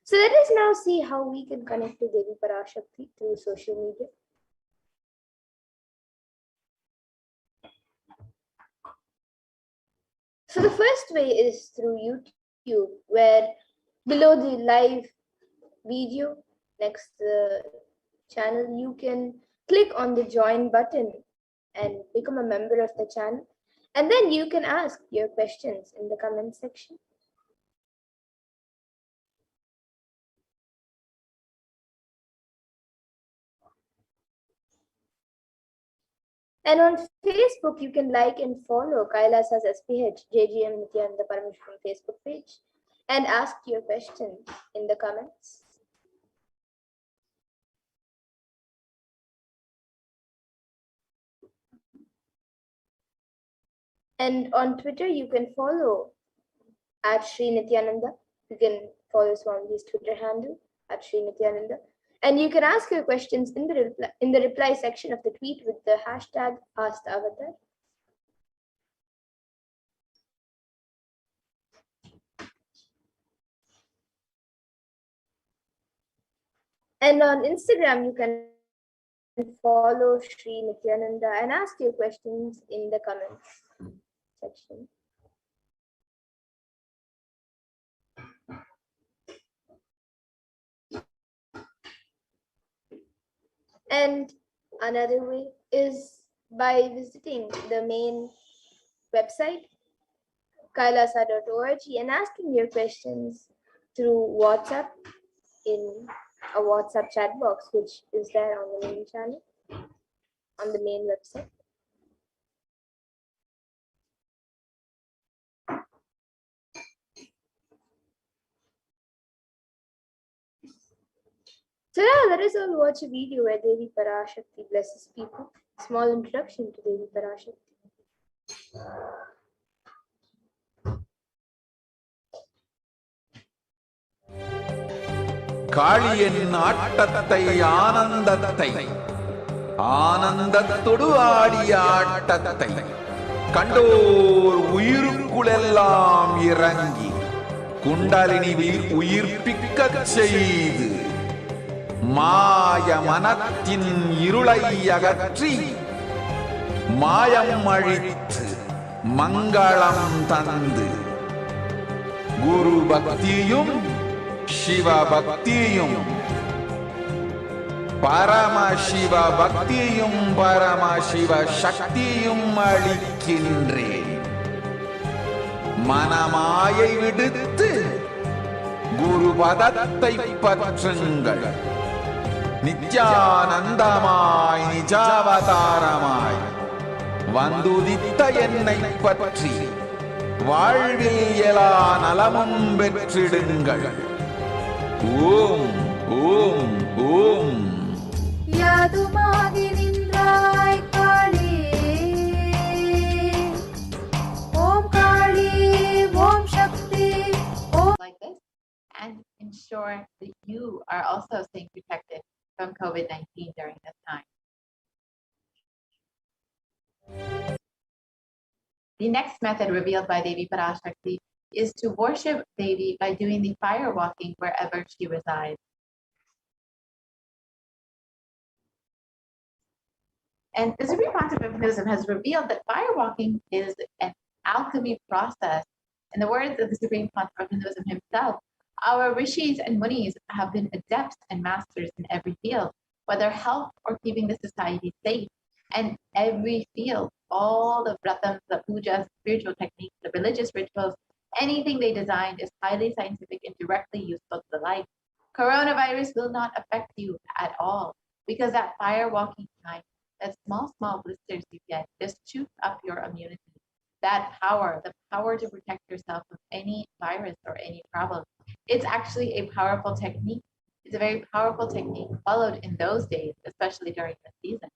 So let us now see how we can connect to Devi Parashakti through social media. So the first way is through YouTube, where below the live video next to the channel, you can click on the join button and become a member of the channel. And then you can ask your questions in the comment section. And on Facebook, you can like and follow Kailasa's HDH Nithyananda Paramashivam Facebook page and ask your questions in the comments. And on Twitter, you can follow at Sri Nithyananda. You can follow Swamiji's Twitter handle at Sri Nithyananda. And you can ask your questions in the reply section of the tweet with the hashtag AskTheAvatar. And on Instagram, you can follow Sri Nithyananda and ask your questions in the comments section. And another way is by visiting the main website, kailasa.org, and asking your questions through WhatsApp in a WhatsApp chat box, which is there on the main channel, on the main website. So now let us all watch a video where Devi Parashakti blesses people. Small introduction to Devi Parashakti. காளியின் ஆட்டத்தை ஆனந்தத்தை ஆனந்தத்தொடு ஆடிய ஆட்டத்தை கண்டோர் உயிருக்குளெல்லாம் இறங்கி குண்டலினி உயிர்ப்பிக்கச் செய்து மாய மனத்தின் இருளை அகற்றி மாயம் அழித்து மங்களம் தந்து குரு பக்தியும் சிவ பக்தியும் பரமசிவ பக்தியும் பரமசிவ சக்தியும் அளிக்கின்றேன். மனமாயை விடுத்து குரு பதத்தை பற்றுங்கள். நித்யானந்தமாய் நிஜாவதாரமாய் வந்துதித்த என்னை பற்றி வாழ்வில் எல்லா நலமும் பெற்றிடுங்கள். ஓம் ஓம் ஓம். யாதுமாகி நின்றாய் காளி, ஓம் காளி, ஓம் சக்தி, ஓம். Like this and ensure that you are also staying protected from COVID-19 during this time. The next method revealed by Devi Parashakti is to worship Devi by doing the fire walking wherever she resides. And the Supreme Concept of Hinduism has revealed that fire walking is an alchemy process. In the words of the Supreme Concept of Hinduism himself, our rishis and munis have been adepts and masters in every field, whether health or keeping the society safe. And every field, all the vratams, the pujas, spiritual techniques, the religious rituals, anything they designed is highly scientific and directly useful to the life. Coronavirus will not affect you at all, because that fire walking time, that small blisters you get, just shoots up your immunity. That power, the power to protect yourself from any virus or any problem. It's actually a powerful technique. It's a very powerful technique followed in those days, especially during the season.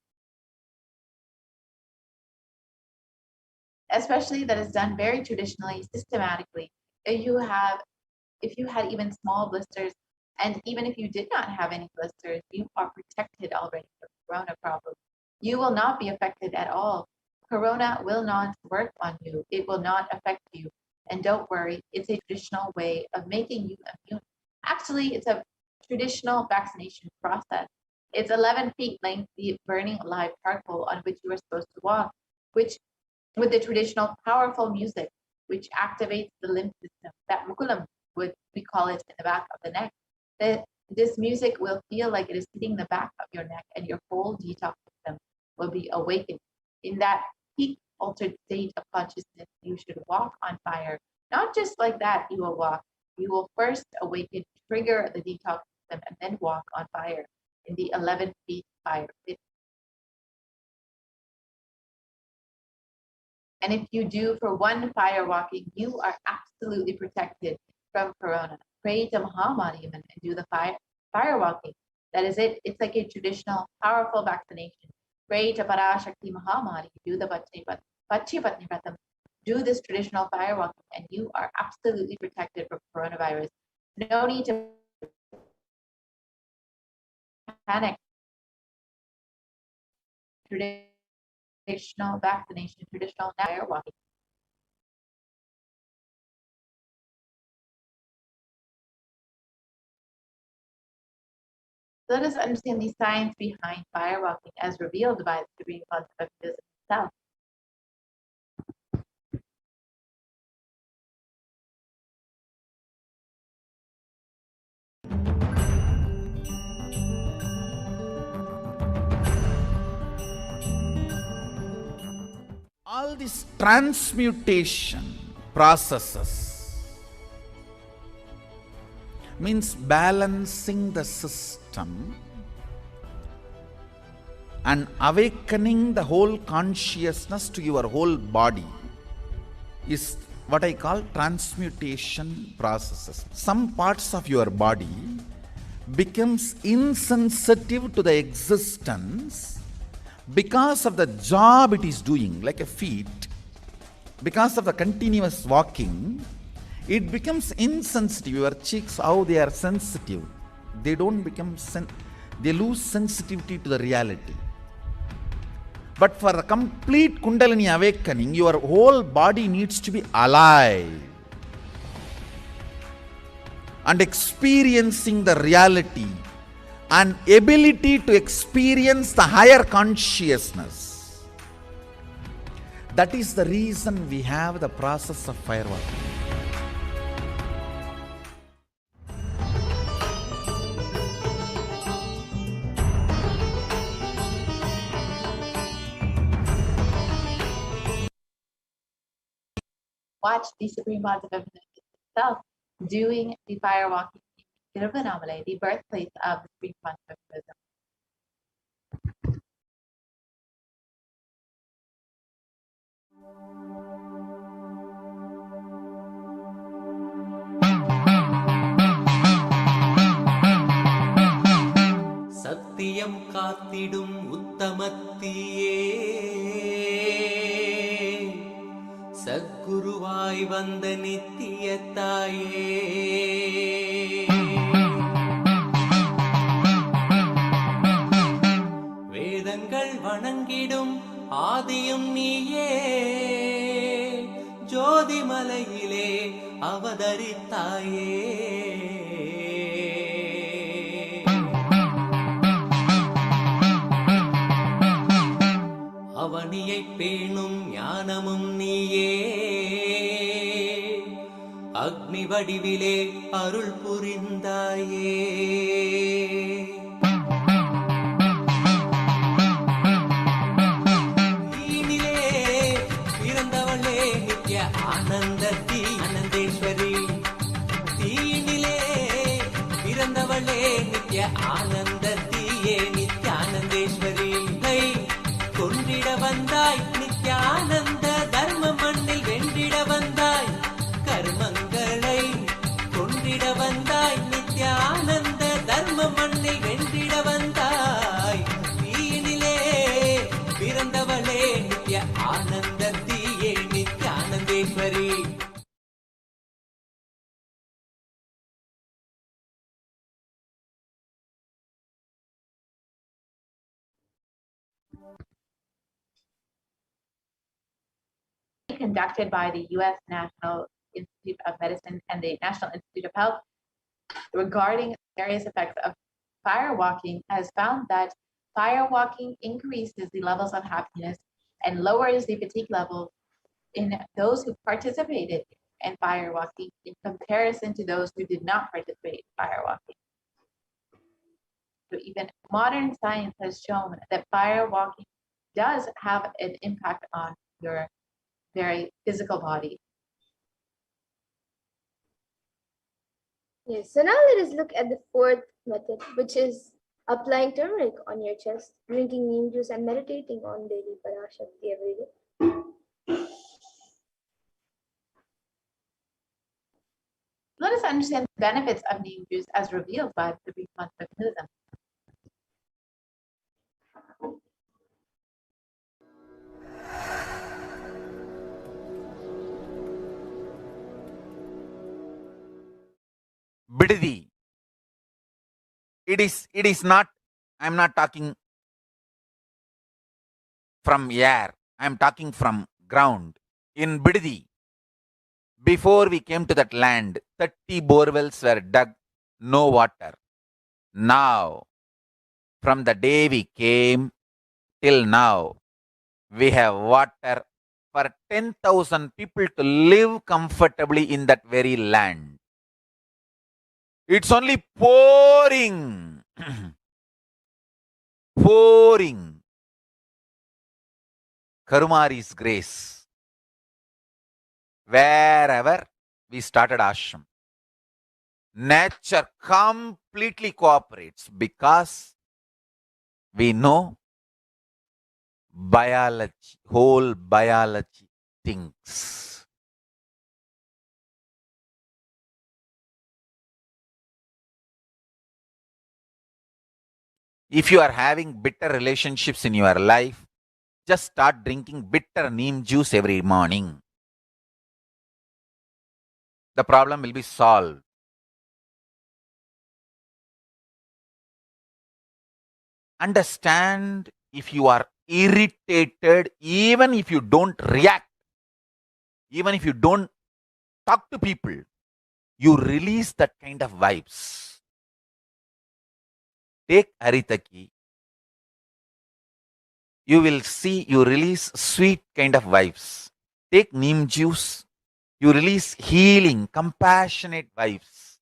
Especially that is done very traditionally, systematically. If you had even small blisters And even if you did not have any blisters, you are protected already from corona problem. You will not be affected at all. Corona will not work on you. It will not affect you. And don't worry, it's a traditional way of making you immune. Actually, it's a traditional vaccination process. It's 11 feet lengthy burning live charcoal on which you are supposed to walk, which with the traditional powerful music, which activates the lymph system, that mukulam, would we call it, in the back of the neck. This music will feel like it is hitting the back of your neck, and your whole detox system will be awakened. In that peak altered state of consciousness, you should walk on fire. Not just like that, you will walk. You will first awaken, trigger the detox system, and then walk on fire in the 11 feet fire pit. And if you do for one fire walking, you are absolutely protected from corona. Pray to Mahamariam and do the fire walking. That is it. It's like a traditional, powerful vaccination. Pray to Parashakti Mahamari, do the Pachipatni Vratam, do this traditional fire walking, and you are absolutely protected from coronavirus. No need to panic. Traditional vaccination, traditional fire walking. Let us understand the science behind fire walking as revealed by the Supreme Concept of Buddhism itself. All these transmutation processes means balancing the system and awakening the whole consciousness to your whole body is what I call transmutation processes. Some parts of your body becomes insensitive to the existence because of the job it is doing, like a feet. Because of the continuous walking, it becomes insensitive. Your cheeks, how they are sensitive, they don't become they lose sensitivity to the reality. But for a complete Kundalini awakening, your whole body needs to be alive and experiencing the reality and ability to experience the higher consciousness. That is the reason we have the process of firewalking. Watch the Supreme Lords of Evidence itself doing the fire walking in Tiruvannamalai, the birthplace of the Supreme Concept of Buddhism. சத்தியம் காத்திடும் உத்தமத்தியே சத்குருவாய் வந்த நித்திய தாயே வேதங்கள் வணங்கிடும் ஆதியும் நீயே ஜோதிமலையிலே அவதரித்தாயே அவனியை பேணும் ஞானமும் நீயே அக்னி வடிவிலே அருள் புரிந்தாயே தீனிலே பிறந்தவளே நித்ய ஆனந்தத்தி ஆனந்தேஸ்வரி தீனிலே பிறந்தவளே நித்ய ஆனந்தத்தியே நித்யானந்தேஸ்வரி கொன்றிட வந்தாய் நித்யானந்த தர்ம மண்ணில் வென்றிட வந்தாய் கர்மங்களை கொன்றிட வந்தாய் நித்யானந்த தர்ம மண்ணில் வென்றிட வந்தாய் தீயினிலே பிறந்தவளே நித்ய ஆனந்தத்தியே நித்யானந்தேஸ்வரி Conducted by the U.S. National Institute of Medicine and the National Institute of Health regarding various effects of firewalking has found that firewalking increases the levels of happiness and lowers the fatigue level in those who participated in firewalking in comparison to those who did not participate in firewalking. So even modern science has shown that firewalking does have an impact on your very physical body. Yes, so now let us look at the fourth method, which is applying turmeric on your chest, drinking neem juice, and meditating on daily Parashakti every day. Let us understand the benefits of neem juice as revealed by the brief month of Buddhism. Bididi. It is not, I'm not talking from air, I'm talking from ground. In Bididi, before we came to that land, 30 borewells were dug, no water. Now, from the day we came till now, we have water for 10,000 people to live comfortably in that very land. It's only pouring, pouring Karumari's grace. Wherever we started ashram, nature completely cooperates because we know biology, whole biology thinks. If you are having bitter relationships in your life, just start drinking bitter neem juice every morning. The problem will be solved. Understand, if you are irritated, even if you don't react, even if you don't talk to people, you release that kind of vibes. Take Haritaki. You will see you release sweet kind of vibes. Take neem juice. You release healing, compassionate vibes.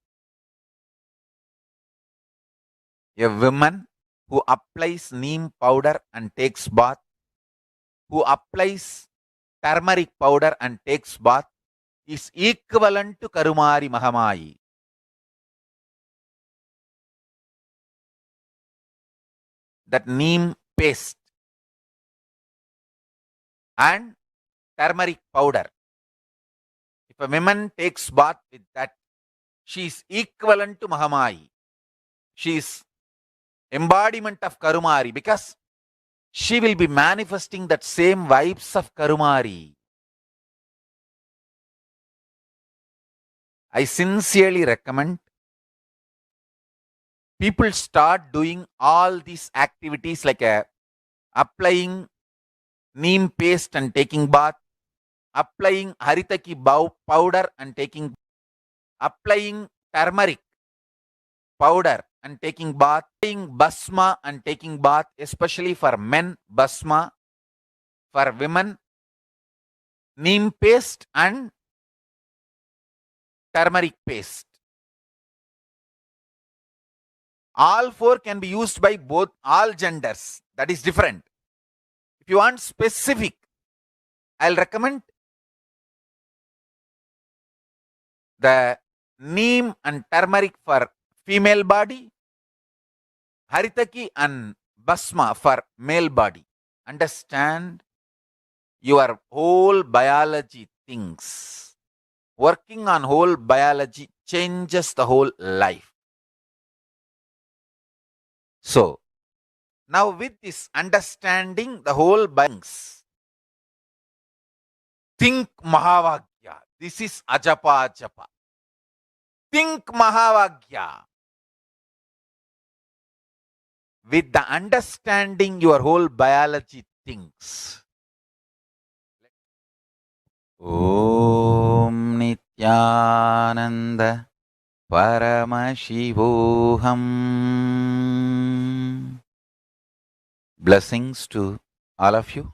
A woman who applies neem powder and takes bath, who applies turmeric powder and takes bath, is equivalent to Karumari Mahamayi. That neem paste and turmeric powder, if a woman takes bath with that, she is equivalent to Mahamayi. She is embodiment of Karumari because she will be manifesting that same vibes of Karumari. I sincerely recommend people start doing all these activities like applying neem paste and taking bath, applying haritaki powder and taking, applying turmeric powder and taking bath, applying basma and taking bath, especially for men, basma, for women, neem paste and turmeric paste. All four can be used by both, all genders. That is different. If you want specific, I'll recommend the neem and turmeric for female body, haritaki and basma for male body. Understand, your whole biology things. Working on whole biology changes the whole life. So, now with this understanding the whole beings, think Mahavagya. This is Ajapa Japa. Think Mahavagya. with the understanding your whole biology thinks. Om Nithyananda Paramashivoham. Blessings to all of you.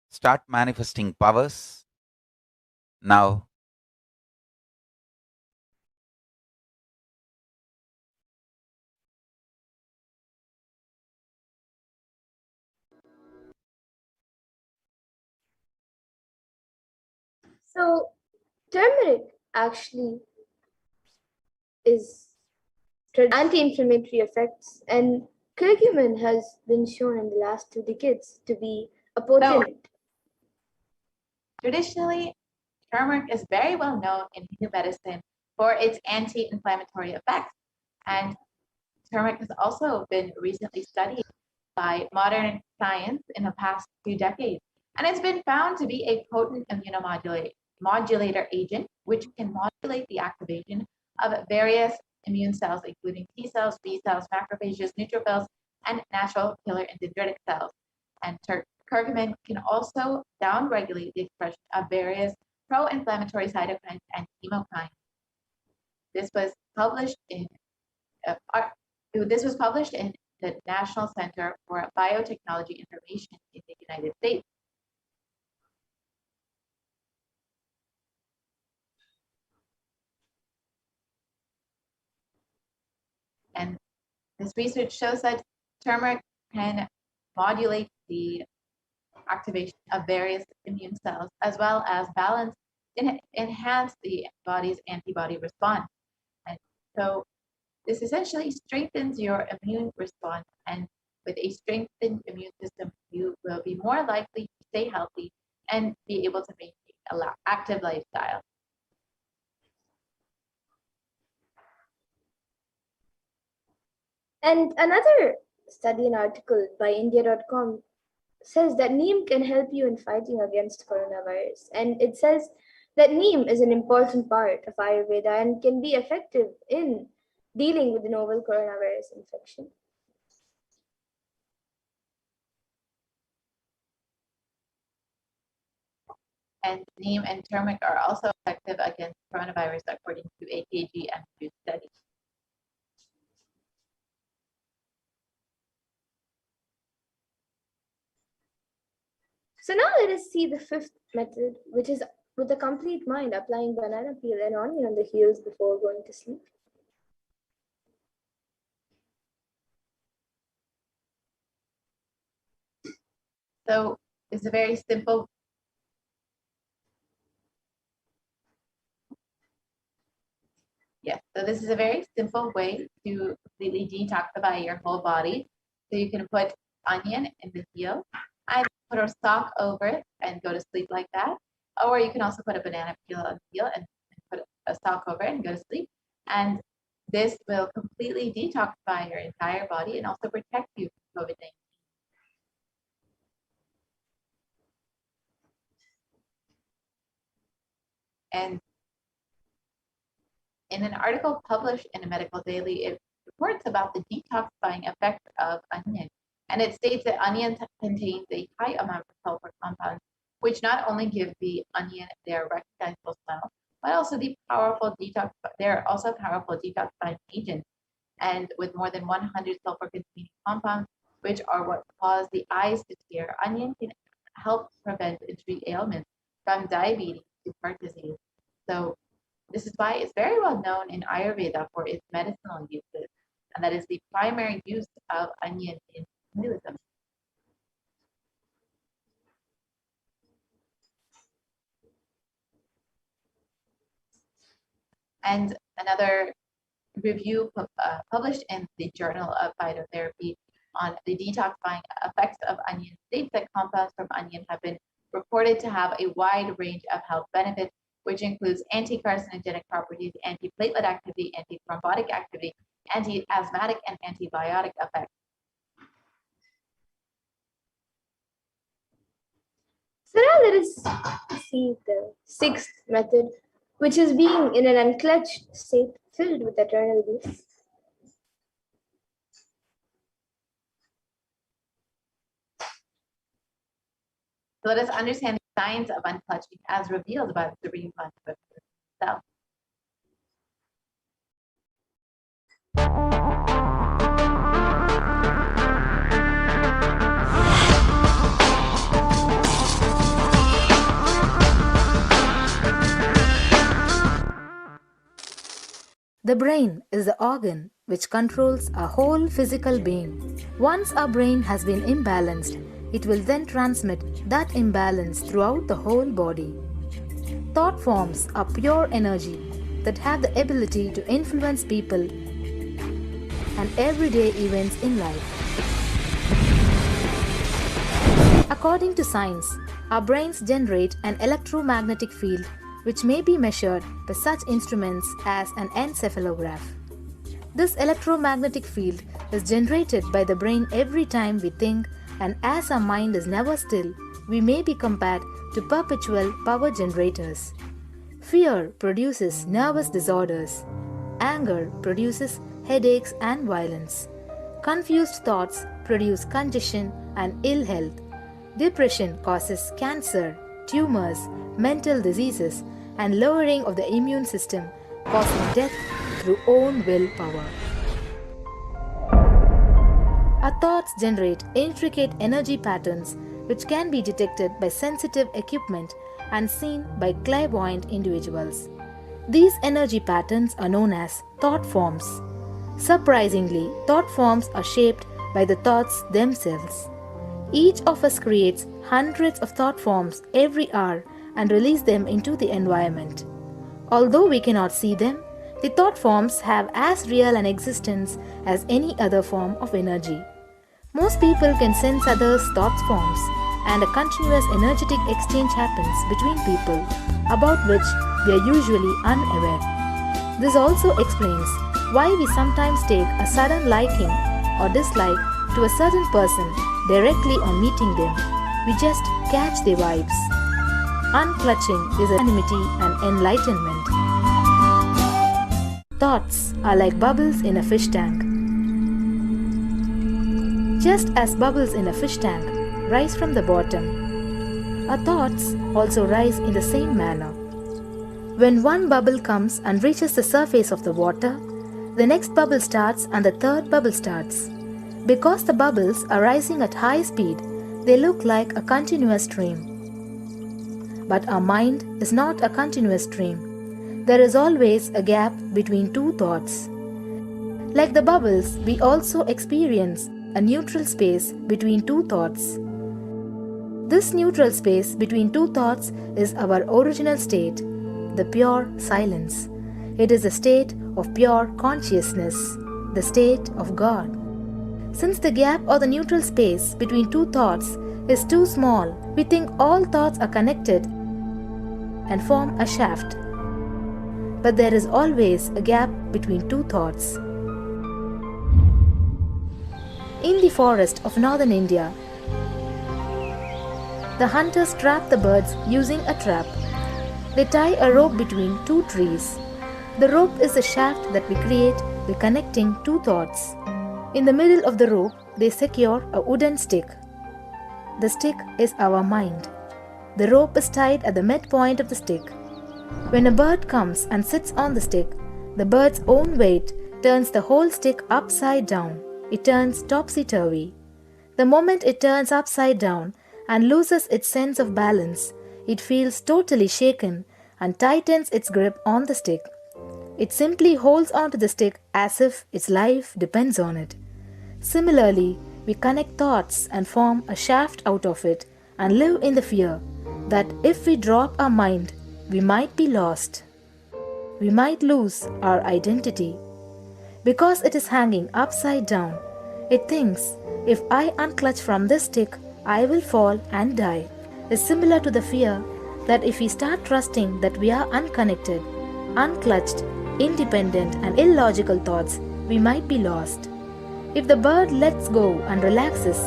Start manifesting powers now. So, turmeric actually is anti-inflammatory effects, and curcumin has been shown in the last 2 decades to be a potent. Traditionally, turmeric is very well known in Hindu medicine for its anti-inflammatory effects. And turmeric has also been recently studied by modern science in the past few decades. And it's been found to be a potent immunomodulator agent, which can modulate the activation of various immune cells, including T cells, B cells, macrophages, neutrophils, and natural killer and dendritic cells. And curcumin can also downregulate the expression of various pro-inflammatory cytokines and chemokines. This was published in the National Center for Biotechnology Information in the United States. And this research shows that turmeric can modulate the activation of various immune cells, as well as enhance the body's antibody response. And so this essentially strengthens your immune response, and with a strengthened immune system, you will be more likely to stay healthy and be able to maintain an active lifestyle. And another study and article by India.com says that neem can help you in fighting against coronavirus. And it says that neem is an important part of Ayurveda and can be effective in dealing with the novel coronavirus infection. And neem and turmeric are also effective against coronavirus, according to AKG and two studies. So now let us see the fifth method, which is with a complete mind, applying banana peel and onion on the heels before going to sleep. So it's a very simple. Yes, so this is a very simple way to completely detoxify your whole body. So you can put onion in the heel and put a sock over it and go to sleep like that. Or you can also put a banana peel on the heel and put a sock over it and go to sleep. And this will completely detoxify your entire body and also protect you from COVID-19. And in an article published in a medical daily, it reports about the detoxifying effect of onion. And it states that onion contains a high amount of sulfur compounds, which not only give the onion their recognizable smell, but also they're also powerful detoxifying agents. And with more than 100 sulfur-containing compounds, which are what cause the eyes to tear, onion can help prevent and treat ailments from diabetes to heart disease. So this is why it's very well known in Ayurveda for its medicinal uses, and that is the primary use of onion in Hinduism. And another review published in the Journal of Phytotherapy on the detoxifying effects of onion states that compounds from onion have been reported to have a wide range of health benefits, which includes anti-carcinogenic properties, anti-platelet activity, anti-thrombotic activity, anti-asthmatic, and antibiotic effects. So now let us see the sixth method, which is being in an unclutched state filled with eternal bliss. So let us understand the signs of unclutching as revealed by the Supreme Concept itself. The brain is the organ which controls our whole physical being. Once our brain has been imbalanced, it will then transmit that imbalance throughout the whole body. Thought forms are pure energy that have the ability to influence people and everyday events in life. According to science, our brains generate an electromagnetic field which may be measured by such instruments as an encephalograph. This electromagnetic field is generated by the brain every time we think, and as our mind is never still, we may be compared to perpetual power generators. Fear produces nervous disorders. Anger produces headaches and violence. Confused thoughts produce congestion and ill health. Depression causes cancer, tumors, mental diseases, and lowering of the immune system, causing death through own willpower. Our thoughts generate intricate energy patterns which can be detected by sensitive equipment and seen by clairvoyant individuals. These energy patterns are known as thought forms. Surprisingly, thought forms are shaped by the thoughts themselves. Each of us creates hundreds of thought forms every hour and release them into the environment. Although we cannot see them, the thought forms have as real an existence as any other form of energy. Most people can sense others' thought forms, and a continuous energetic exchange happens between people, about which we are usually unaware. This also explains why we sometimes take a sudden liking or dislike to a certain person directly on meeting them. We just catch their vibes. Unclutching is equanimity and enlightenment. Thoughts are like bubbles in a fish tank. Just as bubbles in a fish tank rise from the bottom, our thoughts also rise in the same manner. When one bubble comes and reaches the surface of the water, the next bubble starts and the third bubble starts. Because the bubbles are rising at high speed, they look like a continuous stream. But our mind is not a continuous stream. There is always a gap between two thoughts. Like the bubbles, we also experience a neutral space between two thoughts. This neutral space between two thoughts is our original state, the pure silence. It is a state of pure consciousness, the state of God. Since the gap or the neutral space between two thoughts is too small, we think all thoughts are connected and form a shaft. But there is always a gap between two thoughts. In the forest of northern India, the hunters trap the birds using a trap. They tie a rope between two trees. The rope is the shaft that we create by connecting two thoughts. In the middle of the rope, they secure a wooden stick. The stick is our mind. The rope is tied at the midpoint of the stick. When a bird comes and sits on the stick, the bird's own weight turns the whole stick upside down. It turns topsy-turvy. The moment it turns upside down and loses its sense of balance, it feels totally shaken and tightens its grip on the stick. It simply holds onto the stick as if its life depends on it. Similarly, we connect thoughts and form a shaft out of it and live in the fear that if we drop our mind, we might be lost. We might lose our identity. Because it is hanging upside down, it thinks, if I unclutch from this stick, I will fall and die. It's similar to the fear that if we start trusting that we are unconnected, unclutched, independent and illogical thoughts, we might be lost. If the bird lets go and relaxes,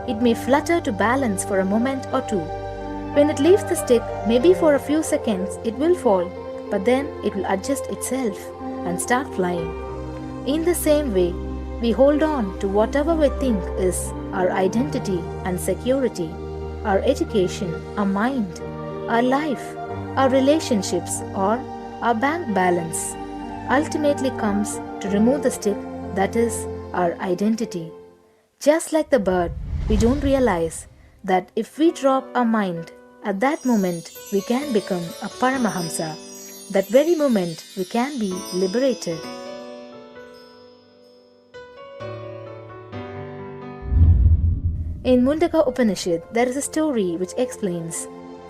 it may flutter to balance for a moment or two. When it leaves the stick, maybe for a few seconds, it will fall, but then it will adjust itself and start flying. In the same way, we hold on to whatever we think is our identity and security. our education, our mind, our life, our relationships, or our bank balance, ultimately comes to remove the stick that is our identity. Just like the bird, we don't realize that if we drop our mind, at that moment we can become a Paramahamsa. That very moment we can be liberated. In Mundaka Upanishad, there is a story which explains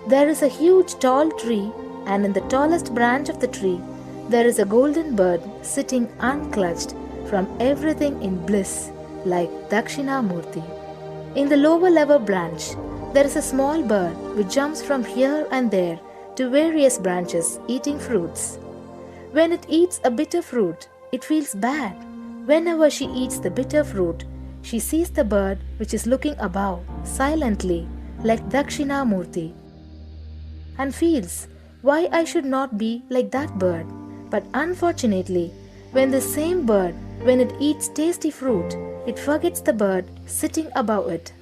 there is a huge tall tree, and in the tallest branch of the tree, there is a golden bird sitting unclutched from everything in bliss, like Dakshinamurti. In the lower level branch, there is a small bird which jumps from here and there to various branches eating fruits. When it eats a bitter fruit, it feels bad. Whenever she eats the bitter fruit, she sees the bird which is looking above silently like Dakshinamurti and feels why I should not be like that bird. But unfortunately, when the same bird, when it eats tasty fruit, it forgets the bird sitting above it.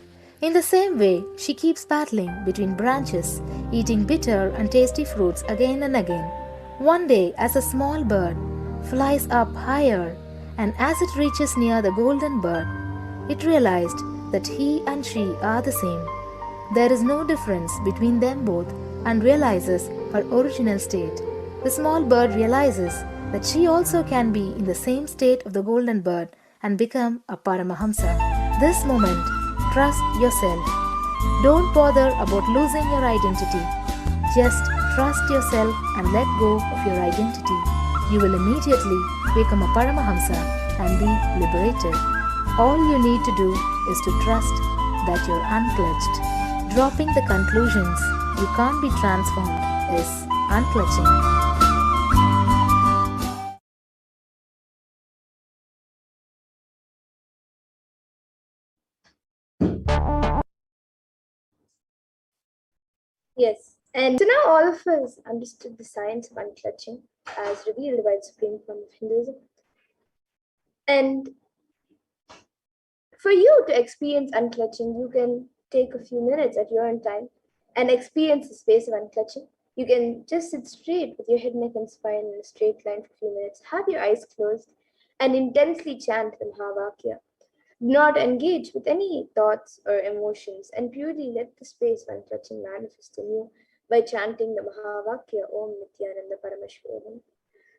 In the same way, she keeps battling between branches, eating bitter and tasty fruits again and again. One day, as a small bird flies up higher, and as it reaches near the golden bird, it realized that he and she are the same. There is no difference between them both and realizes her original state. The small bird realizes that she also can be in the same state of the golden bird and become a Paramahamsa. This moment, trust yourself. Don't bother about losing your identity. Just trust yourself and let go of your identity. You will immediately become a Paramahamsa and be liberated. All you need to do is to trust that you're unclutched. Dropping the conclusions you can't be transformed is unclutching. Yes. And so now all of us understood the science of unclutching as revealed by the supreme form of Hinduism. And for you to experience unclutching, you can take a few minutes at your own time and experience the space of unclutching. You can just sit straight with your head, neck, and spine in a straight line for a few minutes. Have your eyes closed and intensely chant the Mahavakya. Do not engage with any thoughts or emotions and purely let the space of unclutching manifest in you by chanting the Mahavakya Om Nithyananda Paramashivoham.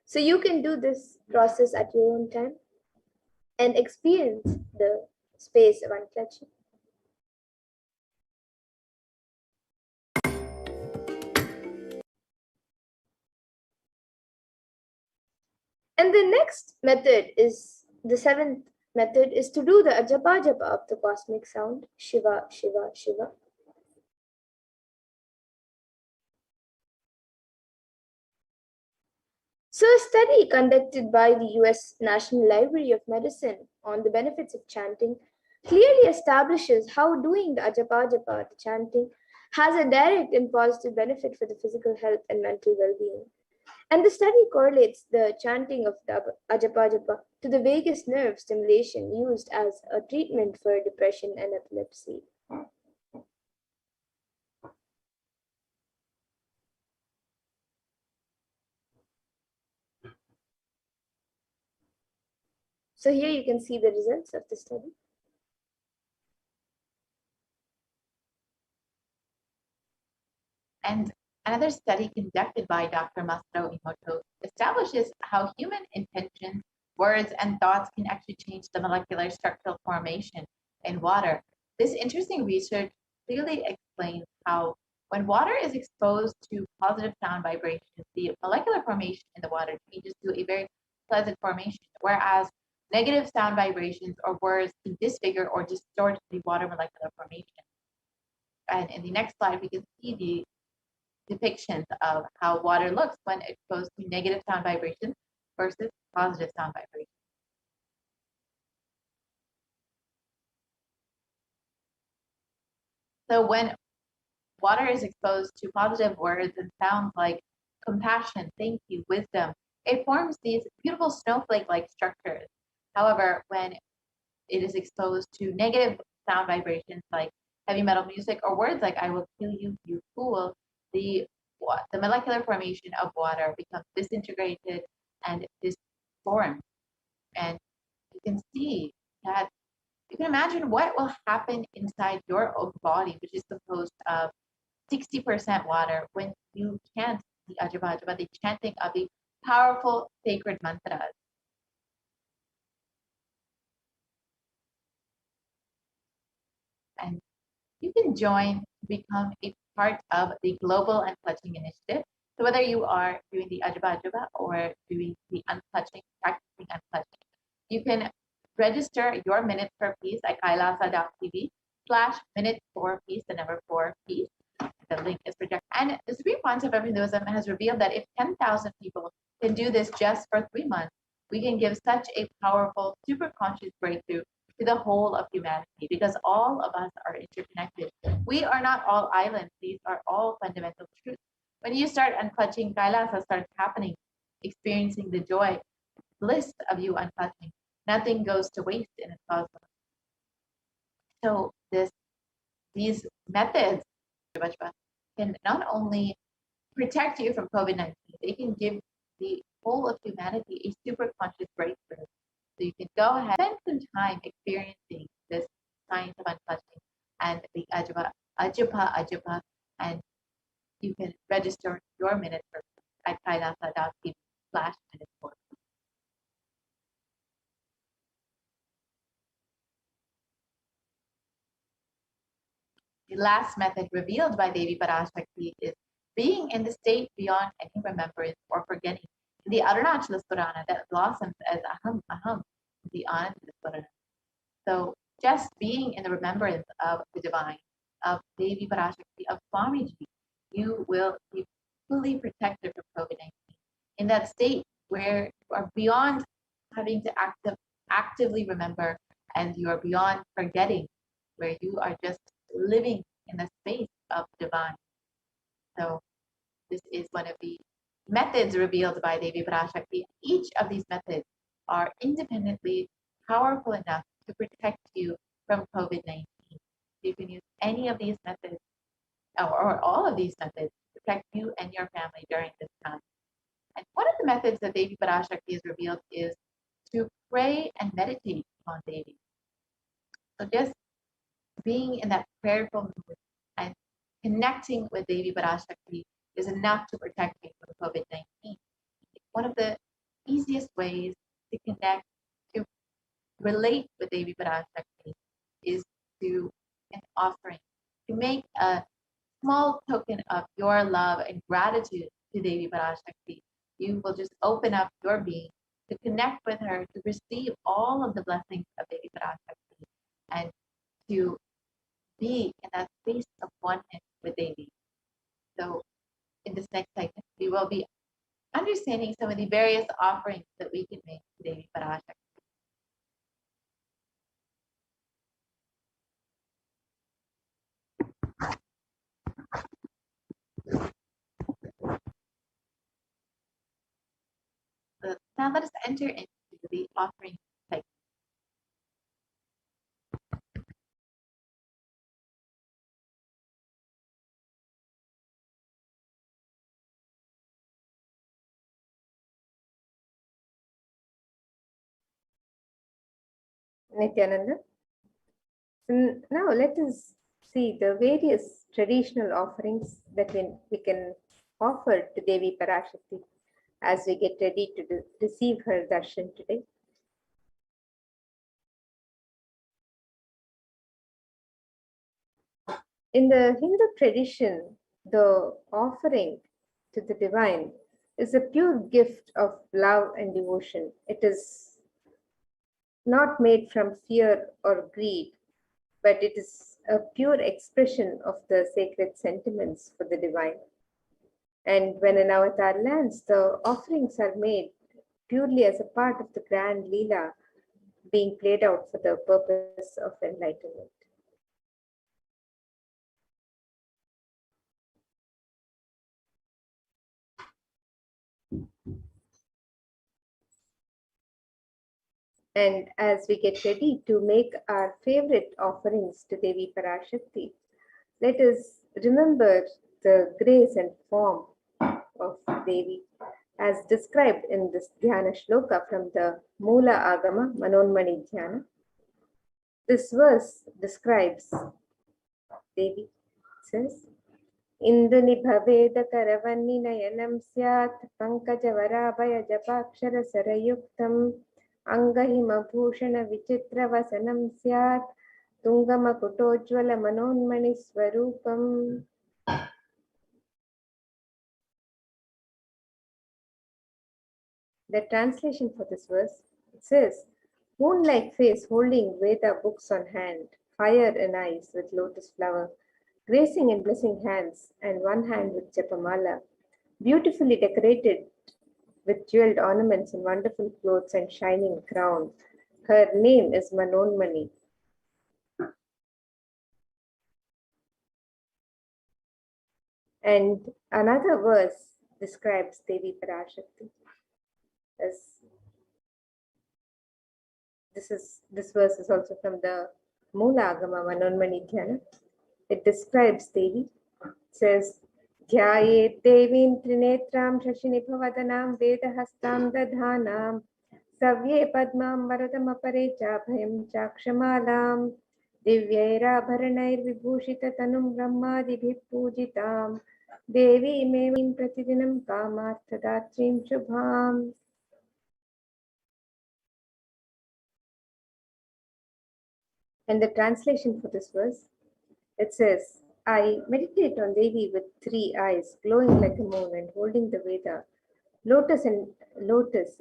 So you can do this process at your own time and experience the space of unclutching. And the next method is the seventh method is to do the ajapa japa of the cosmic sound Shiva, Shiva, Shiva. So, a study conducted by the US National Library of Medicine on the benefits of chanting clearly establishes how doing the ajapa japa, the chanting, has a direct and positive benefit for the physical health and mental well-being. And the study correlates the chanting of the ajapa japa to the vagus nerve stimulation used as a treatment for depression and epilepsy. So here you can see the results of the study. And another study conducted by Dr. Masaru Emoto establishes how human intentions, words, and thoughts can actually change the molecular structural formation in water. This interesting research clearly explains how when water is exposed to positive sound vibrations, the molecular formation in the water changes to a very pleasant formation, whereas negative sound vibrations or words can disfigure or distort the water molecular formation. And in the next slide, we can see the depictions of how water looks when exposed to negative sound vibrations versus positive sound vibrations. So when water is exposed to positive words and sounds like compassion, thank you, wisdom, it forms these beautiful snowflake-like structures. However, when it is exposed to negative sound vibrations like heavy metal music or words like "I will kill you, you fool," the molecular formation of water becomes disintegrated and disformed. And you can see that, you can imagine what will happen inside your own body, which is composed of 60% water, when you chant the Ajaba Ajaba, the chanting of the powerful sacred mantras. And you can join to become a part of the Global Unclutching Initiative. So whether you are doing the Ajaba Ajaba or doing the unclutching, practicing unclutching, you can register your minute per piece at kailasa.tv/minute 4 piece, the number 4 piece. The link is projected. And the Supreme Council of Hinduism has revealed that if 10,000 people can do this just for 3 months, we can give such a powerful, super conscious breakthrough to the whole of humanity, because all of us are interconnected. We are not all islands. These are all fundamental truths. When you start unclutching, Kailasa starts happening, experiencing the joy, bliss of you unclutching. Nothing goes to waste in its cosmos. So these methods can not only protect you from COVID-19, they can give the whole of humanity a super conscious breakthrough. So you can go ahead, spend some time experiencing this science of unclutching and the Ajapa, and you can register your minute at kailasa.tv/minute 4. The last method revealed by Devi Parashakti is being in the state beyond any remembrance or forgetting. In the Arunachala Purana that blossoms as Aham, the Ananda Purana. So just being in the remembrance of the divine, of Devi Parashakti, of Swamiji, you will be fully protected from COVID-19. In that state where you are beyond having to actively remember, and you are beyond forgetting, where you are just living in the space of divine. So this is one of the methods revealed by Devi Parashakti. Each of these methods are independently powerful enough to protect you from COVID-19. You can use any of these methods or all of these methods to protect you and your family during this time. And one of the methods that Devi Parashakti has revealed is to pray and meditate on Devi. So just being in that prayerful mood and connecting with Devi Parashakti is enough to protect you from COVID-19. One of the easiest ways to connect, to relate with Devi Parashakti, is to an offering, to make a small token of your love and gratitude to Devi Parashakti. You will just open up your being to connect with her, to receive all of the blessings of Devi Parashakti, and to be in that space of oneness with Devi. So in this next segment, we will be understanding some of the various offerings that we can make to Devi Parashakti. So now let us enter into the offering segment. Nithyananda. Now let us see the various traditional offerings that we can offer to Devi Parashakti as we get ready to receive her darshan today. In the Hindu tradition, the offering to the divine is a pure gift of love and devotion. It is not made from fear or greed, but it is a pure expression of the sacred sentiments for the divine. And when an avatar lands, the offerings are made purely as a part of the grand Leela being played out for the purpose of enlightenment. And as we get ready to make our favorite offerings to Devi Parashakti, let us remember the grace and form of Devi as described in this Dhyana Shloka from the Mula Agama Manonmani Dhyana. This verse describes Devi. It says, Indunibhavedakaravaninayanam syat pankajavaraabhaya japakshara sarayuktam angahimabhushana vichitravasanam syat tungamakutojjvala manonmani swarupam. The translation for this verse, it says, moon-like face holding Veda books on hand, fire in eyes with lotus flower, gracing and blessing hands, and one hand with japamala, beautifully decorated with jeweled ornaments and wonderful clothes and shining crown. Her name is Manonmani. And another verse describes Devi Parashakti as this verse is also from the Mula Agama Manonmani Dhyana. It describes Devi. It says, Dhyayet Devim Trinetram Shashinibhavadanam Vedahastam Dadhanam Savye Padmam Varadam Apare Chabhayam Chakshamalam Divyairabharanair Vibhushita Tanum Brahmadibhip Pujitam Devi Mevim Pratidinam Kamarthadatrim Shubham. And the translation for this verse, it says, I meditate on Devi with 3 eyes, glowing like a moon and holding the Veda, lotus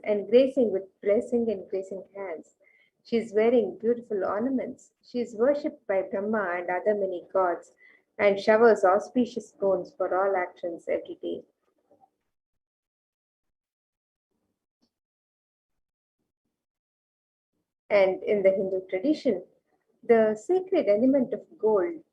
and gracing with blessing and gracing hands. She is wearing beautiful ornaments. She is worshipped by Brahma and other many gods and showers auspicious boons for all actions every day. And in the Hindu tradition, the sacred element of gold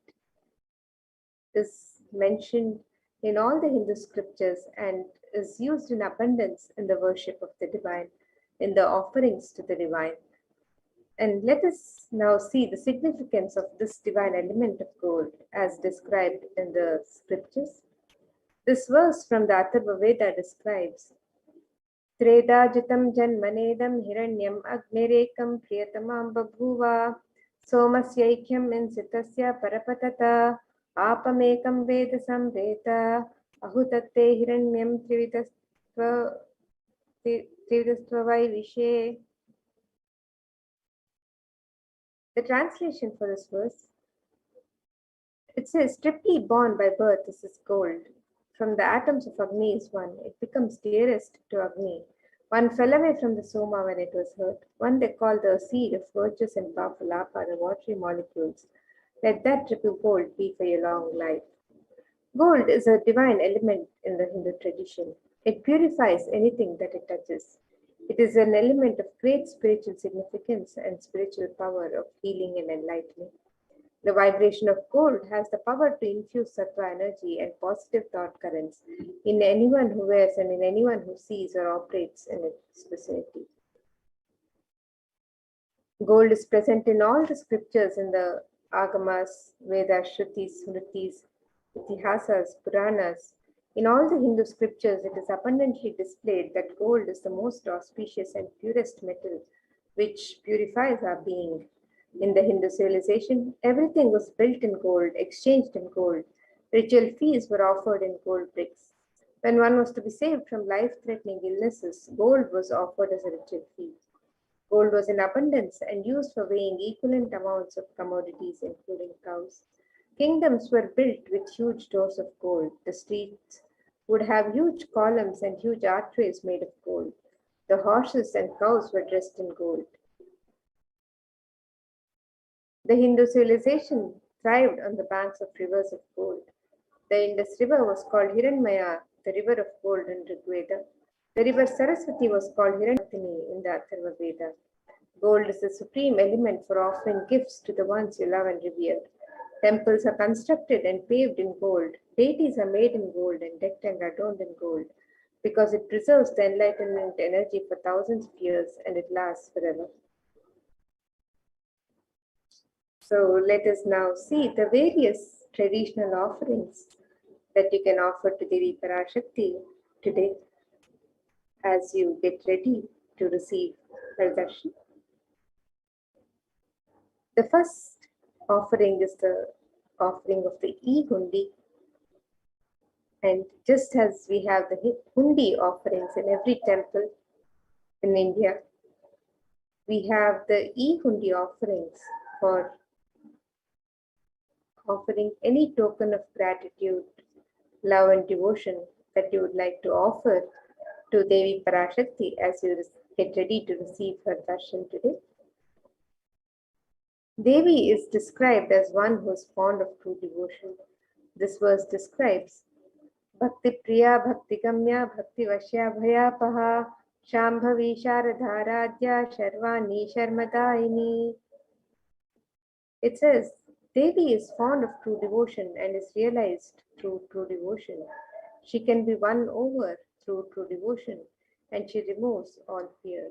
is mentioned in all the Hindu scriptures and is used in abundance in the worship of the divine, in the offerings to the divine. And let us now see the significance of this divine element of gold as described in the scriptures. This verse from the Atharva Veda describes Tredajitam janmanedam hiranyam agnirekam priyatamam babhuva somasyaikyam insitasya parapatata apamekam veda samveta ahutatte hiranyam trividastva vishe. The translation for this verse, it says, triply born by birth is this gold. From the atoms of Agni is one. It becomes dearest to Agni. One fell away from the Soma when it was hurt. One they call the seed of virtuous and powerful Apa, the watery molecules. Let that triple gold be for your long life. Gold is a divine element in the Hindu tradition. It purifies anything that it touches. It is an element of great spiritual significance and spiritual power of healing and enlightenment. The vibration of gold has the power to infuse sattva energy and positive thought currents in anyone who wears and in anyone who sees or operates in its vicinity. Gold is present in all the scriptures in the Agamas, Vedas, Shrutis, Smritis, Itihasas, Puranas. In all the Hindu scriptures, it is abundantly displayed that gold is the most auspicious and purest metal which purifies our being. In the Hindu civilization, everything was built in gold, exchanged in gold. Ritual feasts were offered in gold bricks. When one was to be saved from life-threatening illnesses, gold was offered as a ritual fee. Gold was in abundance and used for weighing equivalent amounts of commodities, including cows. Kingdoms were built with huge doors of gold. The streets would have huge columns and huge archways made of gold. The horses and cows were dressed in gold. The Hindu civilization thrived on the banks of rivers of gold. The Indus River was called Hiranmaya, the river of gold in Rig Veda. The river Saraswati was called Hiranyatini in the Atharva Veda. Gold is the supreme element for offering gifts to the ones you love and revere. Temples are constructed and paved in gold. Deities are made in gold and decked and adorned in gold because it preserves the enlightenment energy for thousands of years and it lasts forever. So let us now see the various traditional offerings that you can offer to Devi Parashakti today as you get ready to receive her darshan. The first offering is the offering of the e-hundi. And just as we have the hundi offerings in every temple in India, we have the e-hundi offerings for offering any token of gratitude, love and devotion that you would like to offer to Devi Parashakti as you get ready to receive her darshan today. Devi is described as one who is fond of true devotion. This verse describes Bhakti Priya Bhakti Gamya Bhakti Vashya Bhayapaha Shambhavi Sharadharadhya Sharvani Sharmadaini. It says, Devi is fond of true devotion and is realized through true devotion. She can be won over through true devotion and she removes all fear.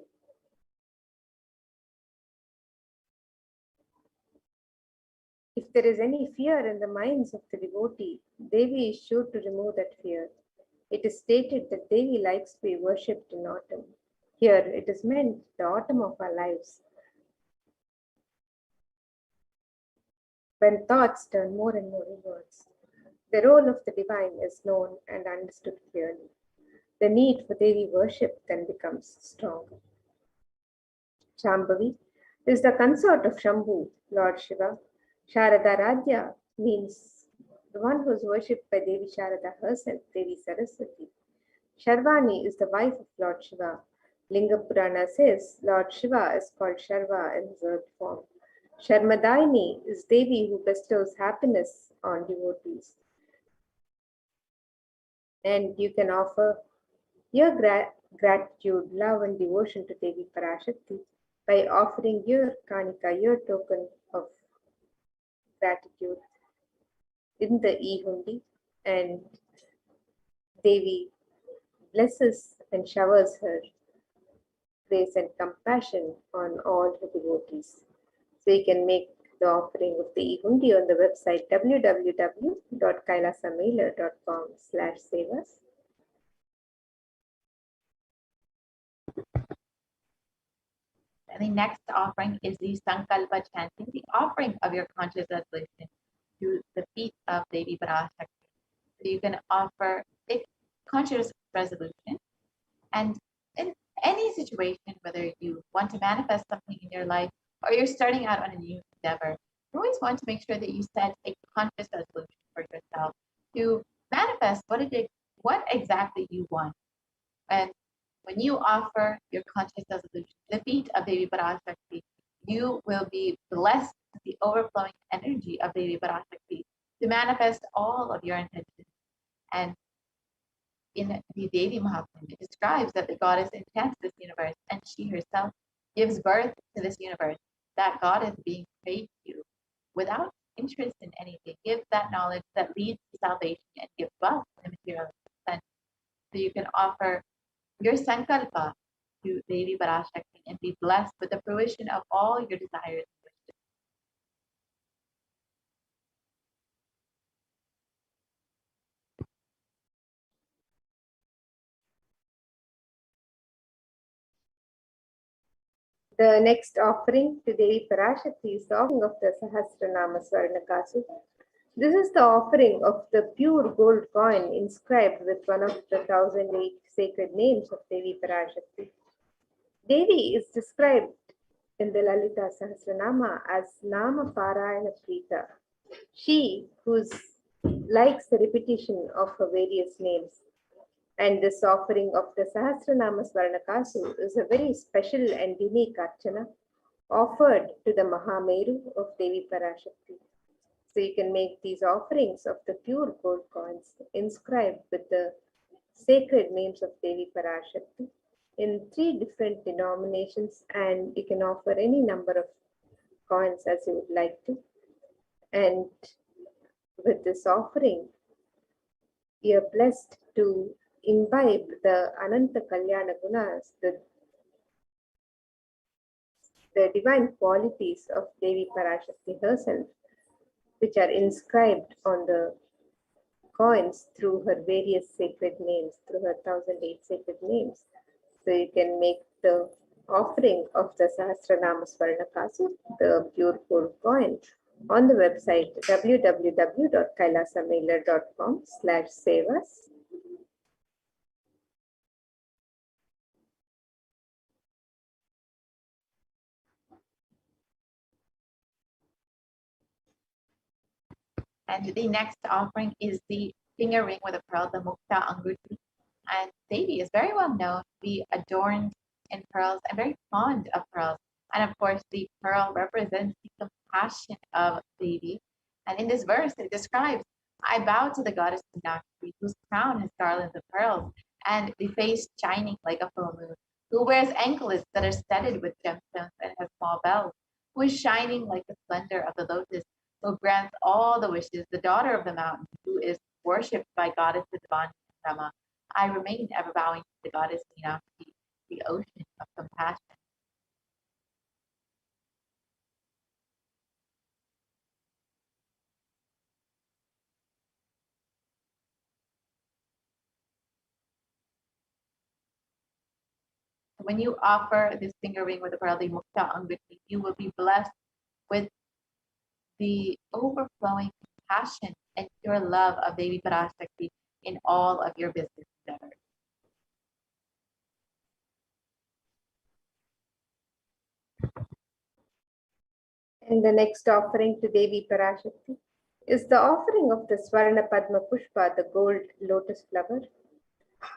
If there is any fear in the minds of the devotee, Devi is sure to remove that fear. It is stated that Devi likes to be worshipped in autumn. Here it is meant the autumn of our lives, when thoughts turn more and more inwards. The role of the divine is known and understood clearly. The need for Devi worship then becomes strong. Shambhavi is the consort of Shambhu, Lord Shiva. Sharada Radhya means the one who is worshipped by Devi Sharada herself, Devi Saraswati. Sharvani is the wife of Lord Shiva. Linga Purana says Lord Shiva is called Sharva in his earth form. Sharmadaini is Devi who bestows happiness on devotees. And you can offer your gratitude, love, and devotion to Devi Parashakti by offering your kanika, your token of gratitude in the e-hundi, and Devi blesses and showers her grace and compassion on all her devotees. So you can make the offering of the e-hundi on the website www.kailasamailer.com/sevas. And the next offering is the Sankalpa chanting, the offering of your conscious resolution to the feet of Devi Parashakti. So you can offer a conscious resolution, and in any situation, whether you want to manifest something in your life or you're starting out on a new endeavor, you always want to make sure that you set a conscious resolution for yourself to manifest what exactly you want. And when you offer your conscious resolution to the feet of Devi Parashakti, you will be blessed with the overflowing energy of Devi Parashakti to manifest all of your intentions. And in the Devi Mahatmya, it describes that the goddess enchants this universe and she herself gives birth to this universe. That goddess being prayed to without interest in anything gives that knowledge that leads to salvation and gives wealth in the material sense. So you can offer your sankalpa to Devi Parashakti and be blessed with the fruition of all your desires and wishes. The next offering to Devi Parashakti is the offering of the Sahasranama Swarnakasu. This is the offering of the pure gold coin inscribed with one of the 1008 sacred names of Devi Parashakti. Devi is described in the Lalita Sahasranama as Nama Parayana Prita. She who likes the repetition of her various names. And this offering of the Sahasranama Swarnakasu is a very special and unique archana offered to the Mahameru of Devi Parashakti. So you can make these offerings of the pure gold coins inscribed with the sacred names of Devi Parashakti in 3 different denominations, and you can offer any number of coins as you would like to. And with this offering, you're blessed to imbibe the Ananta Kalyana Gunas, the the divine qualities of Devi Parashakti herself, which are inscribed on the coins through her various sacred names, through her 1008 sacred names. So you can make the offering of the Sahasranama Swarnakasu, the pure gold coin, on the website www.kailasamailer.com/sevas. And the next offering is the finger ring with a pearl, the Mukta Anguti. And Devi is very well known to be adorned in pearls and very fond of pearls. And of course, the pearl represents the compassion of Devi. And in this verse, it describes, I bow to the goddess Meenakshi, whose crown has garlands of pearls, and the face shining like a full moon, who wears anklets that are studded with gemstones and has small bells, who is shining like the splendor of the lotus, who grants all the wishes, the daughter of the mountain, who is worshipped by goddess Vidvani and Brahma. I remain ever bowing to the goddess Meenakshi, the ocean of compassion. When you offer this finger ring with the pearl, the Mukta Anguti, you will be blessed with the overflowing compassion and pure love of Devi Parashakti in all of your business endeavors. And the next offering to Devi Parashakti is the offering of the Swarna Padma Pushpa, the gold lotus flower.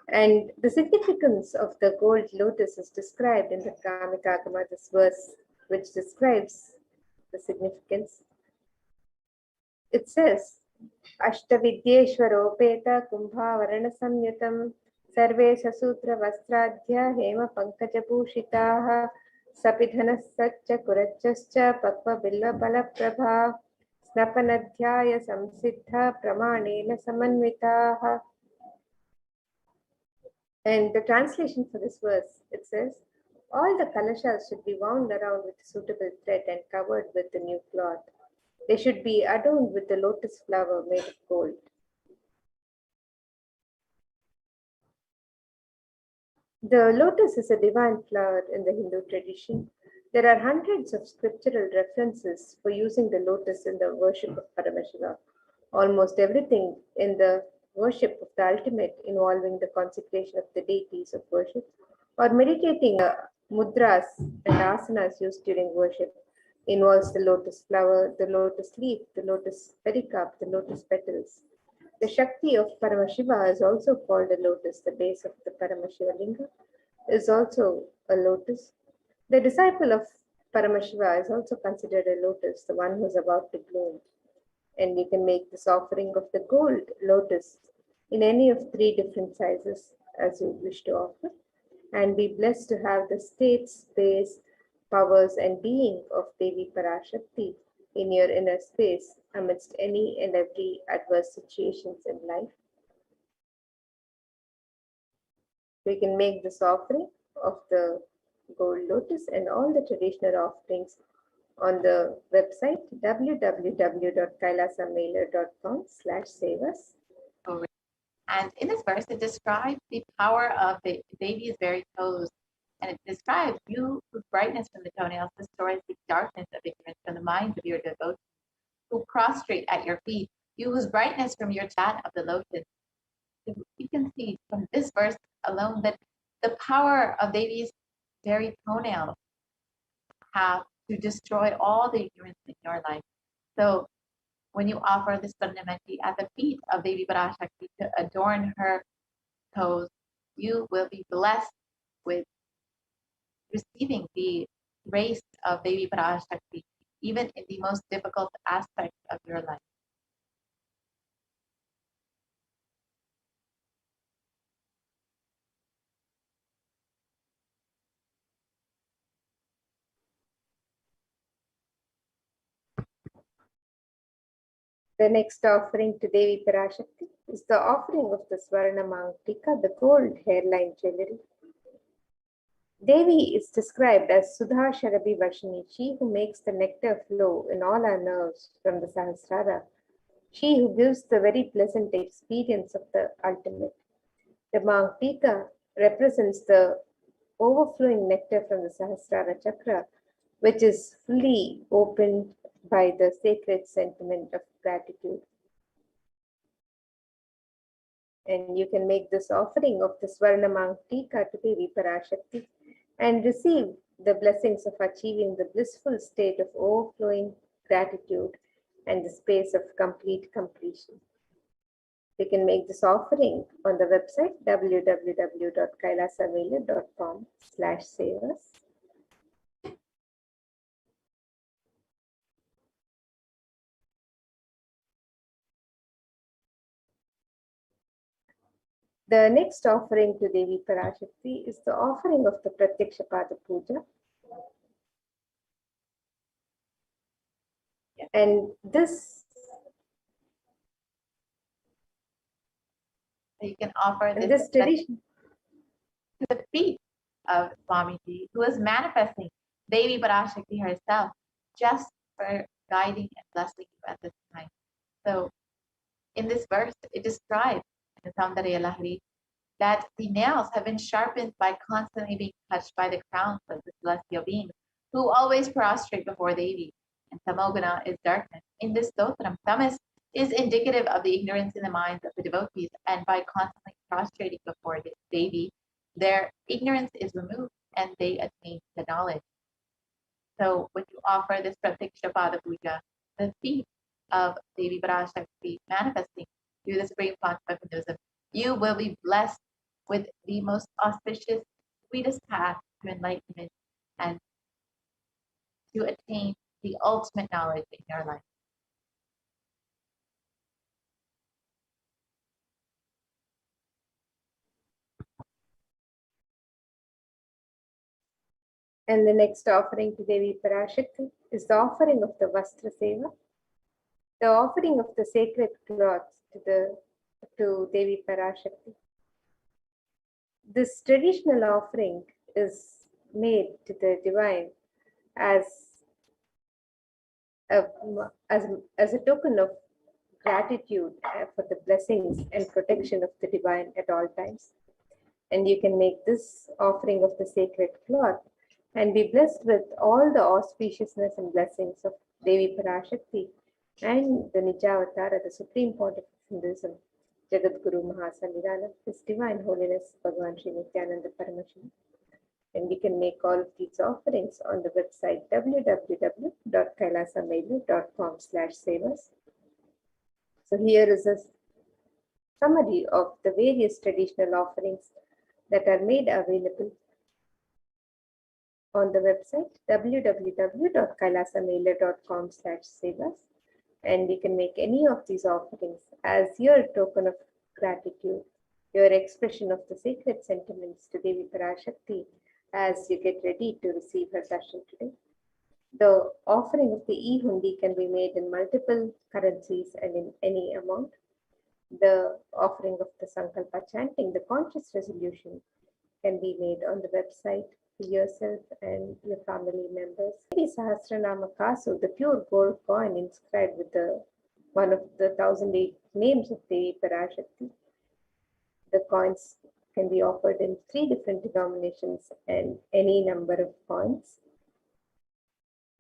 And the significance of the gold lotus is described in the Kamikagama, this verse, which describes the significance. It says, Ashtavidyeshwaropeta Kumbhavarana Samyatam Sarvesha Sutra Vastradhya Hema Pankajabhushitaha Sapidhanas Satcha Kurachascha Pakva Billa Balaprabha Snapanadhyaya Samsiddha Pramanena Samanvitaha. And the translation for this verse, it says, all the kalashas should be wound around with suitable thread and covered with the new cloth. They should be adorned with the lotus flower made of gold. The lotus is a divine flower in the Hindu tradition. There are hundreds of scriptural references for using the lotus in the worship of Paramashiva. Almost everything in the worship of the ultimate involving the consecration of the deities of worship or meditating mudras and asanas used during worship involves the lotus flower, the lotus leaf, the lotus pericarp, the lotus petals. The Shakti of Paramashiva is also called a lotus. The base of the Paramashiva Linga is also a lotus. The disciple of Paramashiva is also considered a lotus, the one who is about to bloom. And you can make this offering of the gold lotus in any of 3 different sizes as you wish to offer, and be blessed to have the state, space, powers, and being of Devi Parashakti in your inner space amidst any and every adverse situations in life. We can make this offering of the gold lotus and all the traditional offerings on the website www.kailasamailer.com/sevas. And in this verse, it describes the power of the Devi's very toes. And it describes you whose brightness from the toenails destroys the darkness of ignorance from the minds of your devotees, who prostrate at your feet, you whose brightness from your chat of the lotus. You can see from this verse alone that the power of Devi's very toenails have to destroy all the ignorance in your life. So when you offer this Swarnamati at the feet of Devi Parashakti to adorn her toes, you will be blessed with receiving the grace of Devi Parashakti, even in the most difficult aspects of your life. The next offering to Devi Parashakti is the offering of the Swarna Mangtika, the gold hairline jewelry. Devi is described as Sudha Sharabi Varshini, she who makes the nectar flow in all our nerves from the Sahasrara, she who gives the very pleasant experience of the ultimate. The Mangtika represents the overflowing nectar from the Sahasrara Chakra, which is fully opened by the sacred sentiment of gratitude. And you can make this offering of the Swarna Mangtika to Devi Parashakti and receive the blessings of achieving the blissful state of overflowing gratitude and the space of complete completion. You can make this offering on the website www.kailasavela.com/savas. The next offering to Devi Parashakti is the offering of the Pratyakshapada Puja. And this So you can offer and this this tradition to the feet of Swamiji, who is manifesting Devi Parashakti herself just for guiding and blessing you at this time. So in this verse, it describes in the Saundarya Lahari that the nails have been sharpened by constantly being touched by the crowns of the celestial beings, who always prostrate before Devi. And Tamoguna is darkness. In this stotram, tamas is indicative of the ignorance in the minds of the devotees, and by constantly prostrating before this Devi, their ignorance is removed and they attain the knowledge. So when you offer this Pratyakshapada Puja, the feet of Devi Parashakti manifesting through the supreme concept of Hinduism, you will be blessed with the most auspicious, sweetest path to enlightenment and to attain the ultimate knowledge in your life. and the next offering to Devi Parashakti is the offering of the Vastra Seva, the offering of the sacred cloths to Devi Parashakti. This traditional offering is made to the divine as a token of gratitude for the blessings and protection of the divine at all times. And you can make this offering of the sacred cloth and be blessed with all the auspiciousness and blessings of Devi Parashakti and the Nijavatara, the supreme pontiff of Hinduism, Jagadguru Mahasannidhanam, His Divine Holiness Bhagavan Sri Nithyananda Paramashivam. And we can make all of these offerings on the website www.kailasamailu.com/savas. So here is a summary of the various traditional offerings that are made available on the website www.kailasamailu.com/savas. And you can make any of these offerings as your token of gratitude, your expression of the sacred sentiments to Devi Parashakti as you get ready to receive her darshan today. The offering of the e-hundi can be made in multiple currencies and in any amount. The offering of the Sankalpa chanting, the conscious resolution, can be made on the website for yourself and your family members. Devi Sahasranama Kasu, the pure gold coin inscribed with one of the 1008 names of Devi Parashakti. The coins can be offered in 3 different denominations and any number of coins.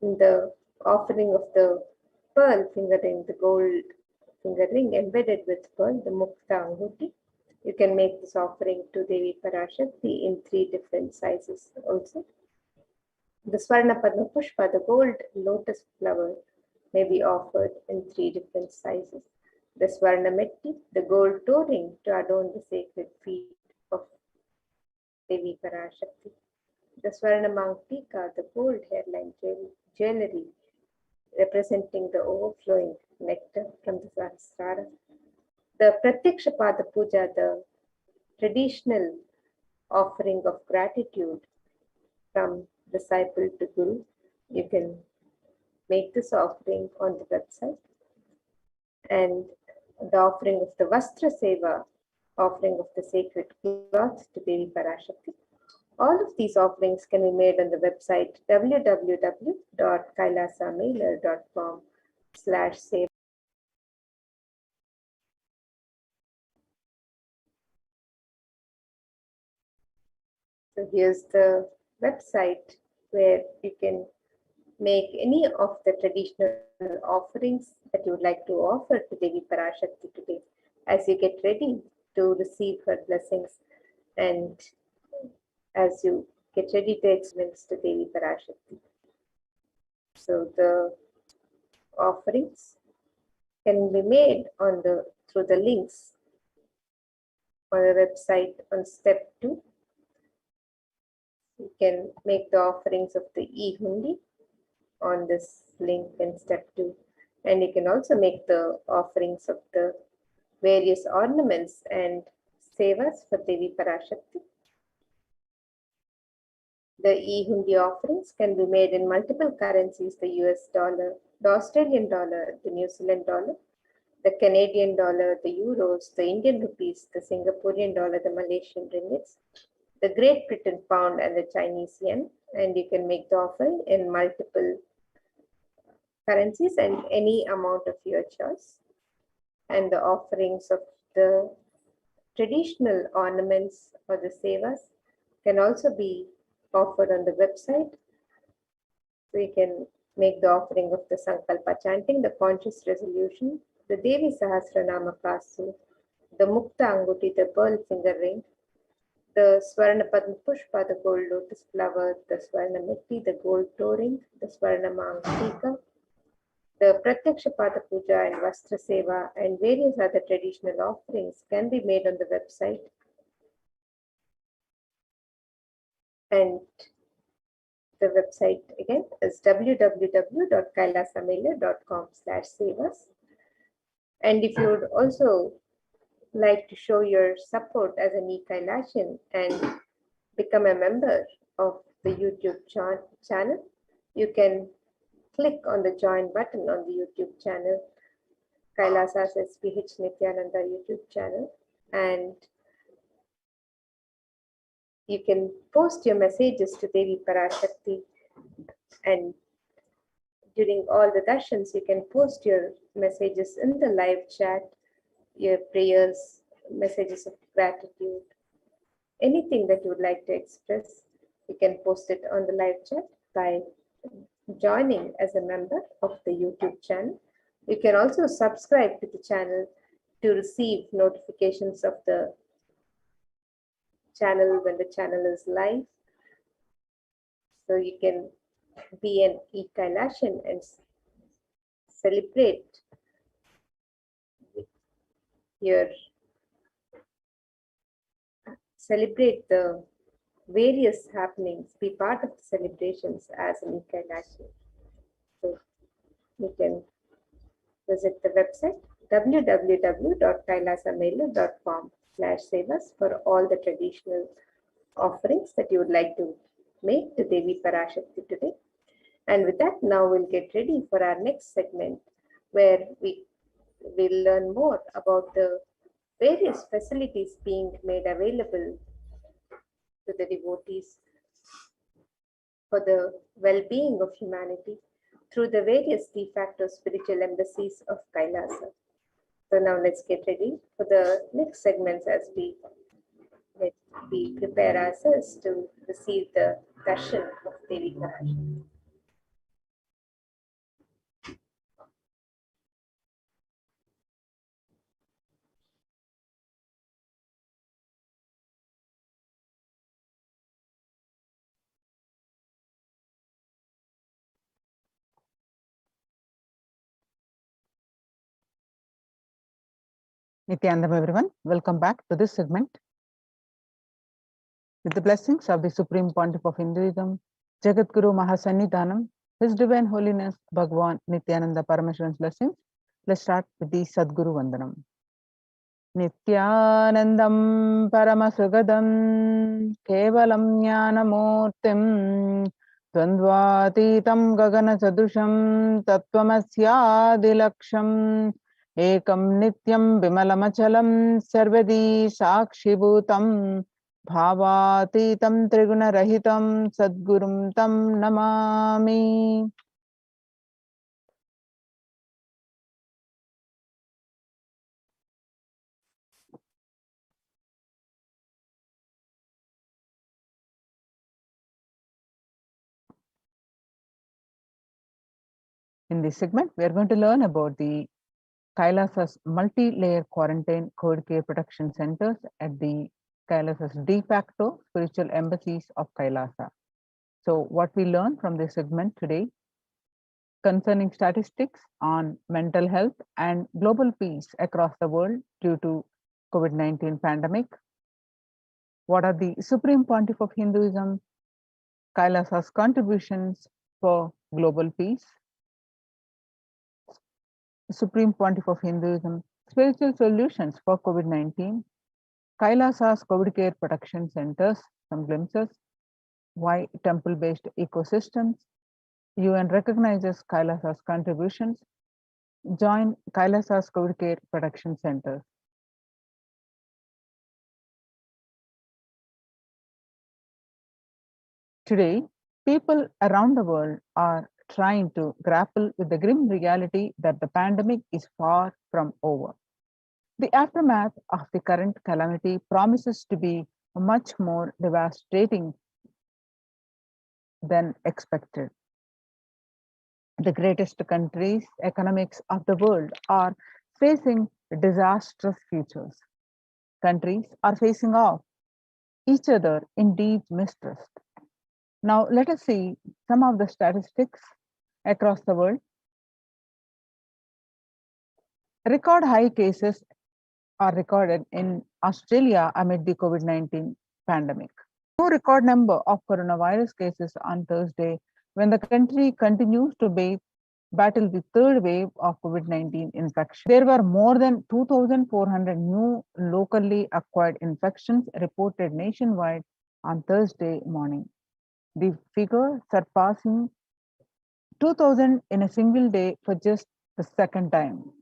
In the offering of the pearl finger ring, the gold finger ring embedded with pearl, the Mukta Anguti, you can make this offering to Devi Parashakti in 3 different sizes also. The Swarna Padma Pushpa, the gold lotus flower, may be offered in 3 different sizes. The Swarna Metti, the gold toe ring to adorn the sacred feet of Devi Parashakti. The Swarna Mangtika, the gold hairline jewelry representing the overflowing nectar from the Sahasrara. The Pratyakshapada Puja, the traditional offering of gratitude from disciple to Guru. You can make this offering on the website. And the offering of the Vastra Seva, offering of the sacred cloth to Devi Parashakti. All of these offerings can be made on the website www.kailasamailer.com/save. So here's the website where you can make any of the traditional offerings that you would like to offer to Devi Parashakti today as you get ready to receive her blessings and as you get ready to experience to Devi Parashakti. So the offerings can be made through the links on the website on step 2. You can make the offerings of the e-hundi on this link in step 2, and you can also make the offerings of the various ornaments and sevas for Devi Parashakti. The e-hundi offerings can be made in multiple currencies: the US dollar, the Australian dollar, the New Zealand dollar, the Canadian dollar, the euros, the Indian rupees, the Singaporean dollar, the Malaysian ringgits, the Great Britain pound, and the Chinese yen. And you can make the offering in multiple currencies and any amount of your choice. And the offerings of the traditional ornaments or the sevas can also be offered on the website. So you can make the offering of the Sankalpa chanting, the conscious resolution, the Devi Sahasranama Kasu, the Mukta Anguti, the pearl finger ring, the Swarna Padma Pushpa, the gold lotus flower, the Swarna Mitti, the gold toe ring, the Swarna Mangatika, the Pratyaksha Pada Puja and Vastra Seva, and various other traditional offerings can be made on the website. And the website again is www.kailasamailer.com/sevas. And if you would also like to show your support as an e-Kailashian and become a member of the YouTube channel, you click on the join button on the YouTube channel, Kailasa's HDH Nithyananda YouTube channel, and you can post your messages to Devi Parashakti, and during all the darshans, you can post your messages in the live chat, your prayers, messages of gratitude, anything that you would like to express. You can post it on the live chat by joining as a member of the YouTube channel. You can also subscribe to the channel to receive notifications of the channel when the channel is live. So you can be an e-Kailashian and celebrate the various happenings, be part of the celebrations as an e-Kailashian. So you can visit the website www.kailasamailer.com/sevas for all the traditional offerings that you would like to make to Devi Parashakti today. And with that, now we'll get ready for our next segment, where we will learn more about the various facilities being made available to the devotees for the well-being of humanity through the various de facto spiritual embassies of Kailasa. So now let's get ready for the next segments as we prepare ourselves to receive the darshan of Devi Parashakti. Nithyanandam, everyone. Welcome back to this segment. With the blessings of the Supreme Pontiff of Hinduism, Jagadguru Mahasannidhanam, His Divine Holiness Bhagwan Nithyananda Paramashivan's blessings, let's start with the Sadguru Vandanam. Nithyanandam Paramasagadam Kevalam Jnanamurtim Dvandvatitam Gagana Sadusham Tattvamasya Ekam Nityam Bimalachalam Sarvadi Sakshibhutam Bhavatītam Triguna-rahitam Sadgurum Tam Namami. In this segment, we are going to learn about the Kailasa's multi-layer quarantine COVID care protection centers at the Kailasa's de facto spiritual embassies of Kailasa. So what we learn from this segment today concerning statistics on mental health and global peace across the world due to COVID-19 pandemic. What are the Supreme Pontiff of Hinduism, Kailasa's contributions for global peace? Supreme Pontiff of Hinduism, spiritual solutions for COVID-19, Kailasa's COVID care protection centers, some glimpses, why temple-based ecosystems, UN recognizes Kailasa's contributions, join Kailasa's COVID care protection centers. Today, people around the world are trying to grapple with the grim reality that the pandemic is far from over. The aftermath of the current calamity promises to be much more devastating than expected. The greatest countries, economics of the world are facing disastrous futures. Countries are facing off each other in deep mistrust. Now, let us see some of the statistics across the world. Record high cases are recorded in Australia amid the COVID-19 pandemic. No record number of coronavirus cases on Thursday when the country continues to battle the third wave of COVID-19 infection. There were more than 2,400 new locally acquired infections reported nationwide on Thursday morning. The figure surpassing 2,000 in a single day for just the second time.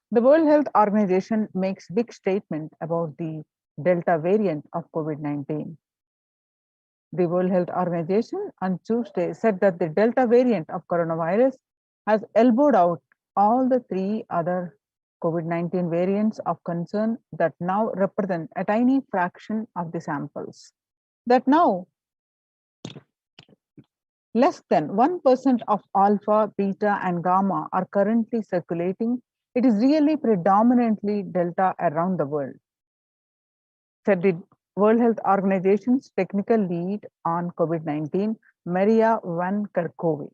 The World Health Organization makes big statement about the Delta variant of COVID-19. The World Health Organization on Tuesday said that the Delta variant of coronavirus has elbowed out all the three other COVID-19 variants of concern that now represent a tiny fraction of the samples. That now less than 1% of alpha, beta, and gamma are currently circulating. It is really predominantly Delta around the world, said the World Health Organization's technical lead on COVID-19, Maria Van Kerkhove.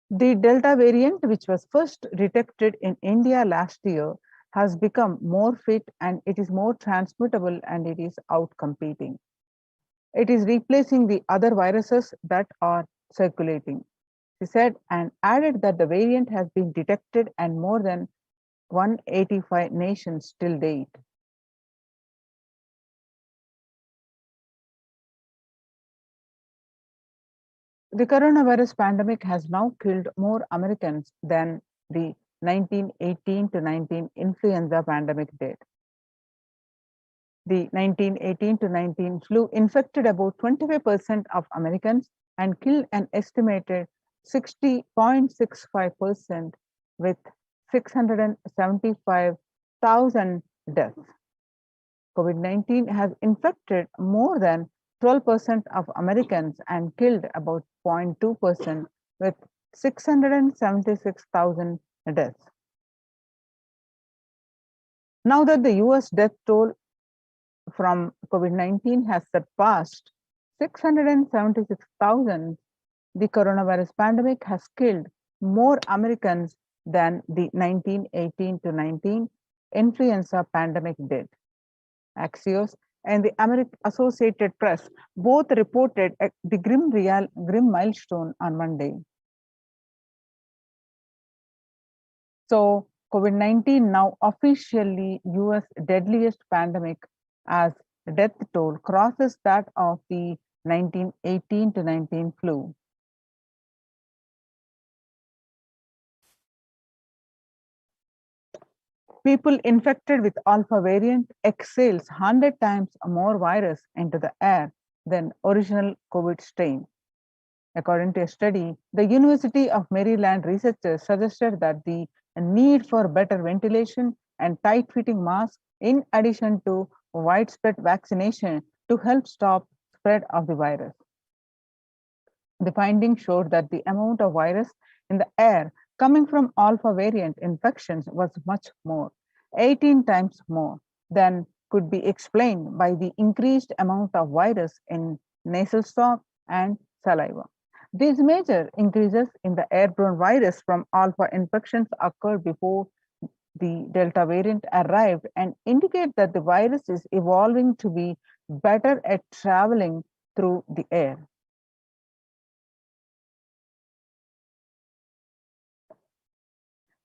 The Delta variant, which was first detected in India last year, has become more fit and it is more transmittable and it is outcompeting. It is replacing the other viruses that are circulating, she said, and added that the variant has been detected in more than 185 nations till date. The coronavirus pandemic has now killed more Americans than the 1918 to 19 influenza pandemic did. The 1918 to 19 flu infected about 25% of Americans and killed an estimated 60.65% with 675,000 deaths. COVID-19 has infected more than 12% of Americans and killed about 0.2% with 676,000 deaths. Now that the US death toll from COVID-19 has surpassed 676,000, the coronavirus pandemic has killed more Americans than the 1918 to 19 influenza pandemic did. Axios and the American Associated Press both reported the grim milestone on Monday. So COVID-19 now officially US deadliest pandemic as death toll crosses that of the 1918 to 19 flu. People infected with alpha variant exhales 100 times more virus into the air than original COVID strain. According to a study, the University of Maryland researchers suggested that the need for better ventilation and tight-fitting masks, in addition to widespread vaccination, to help stop spread of the virus. The findings showed that the amount of virus in the air coming from alpha variant infections was much more, 18 times more, than could be explained by the increased amount of virus in nasal swab and saliva. These major increases in the airborne virus from alpha infections occurred before the Delta variant arrived and indicate that the virus is evolving to be better at traveling through the air.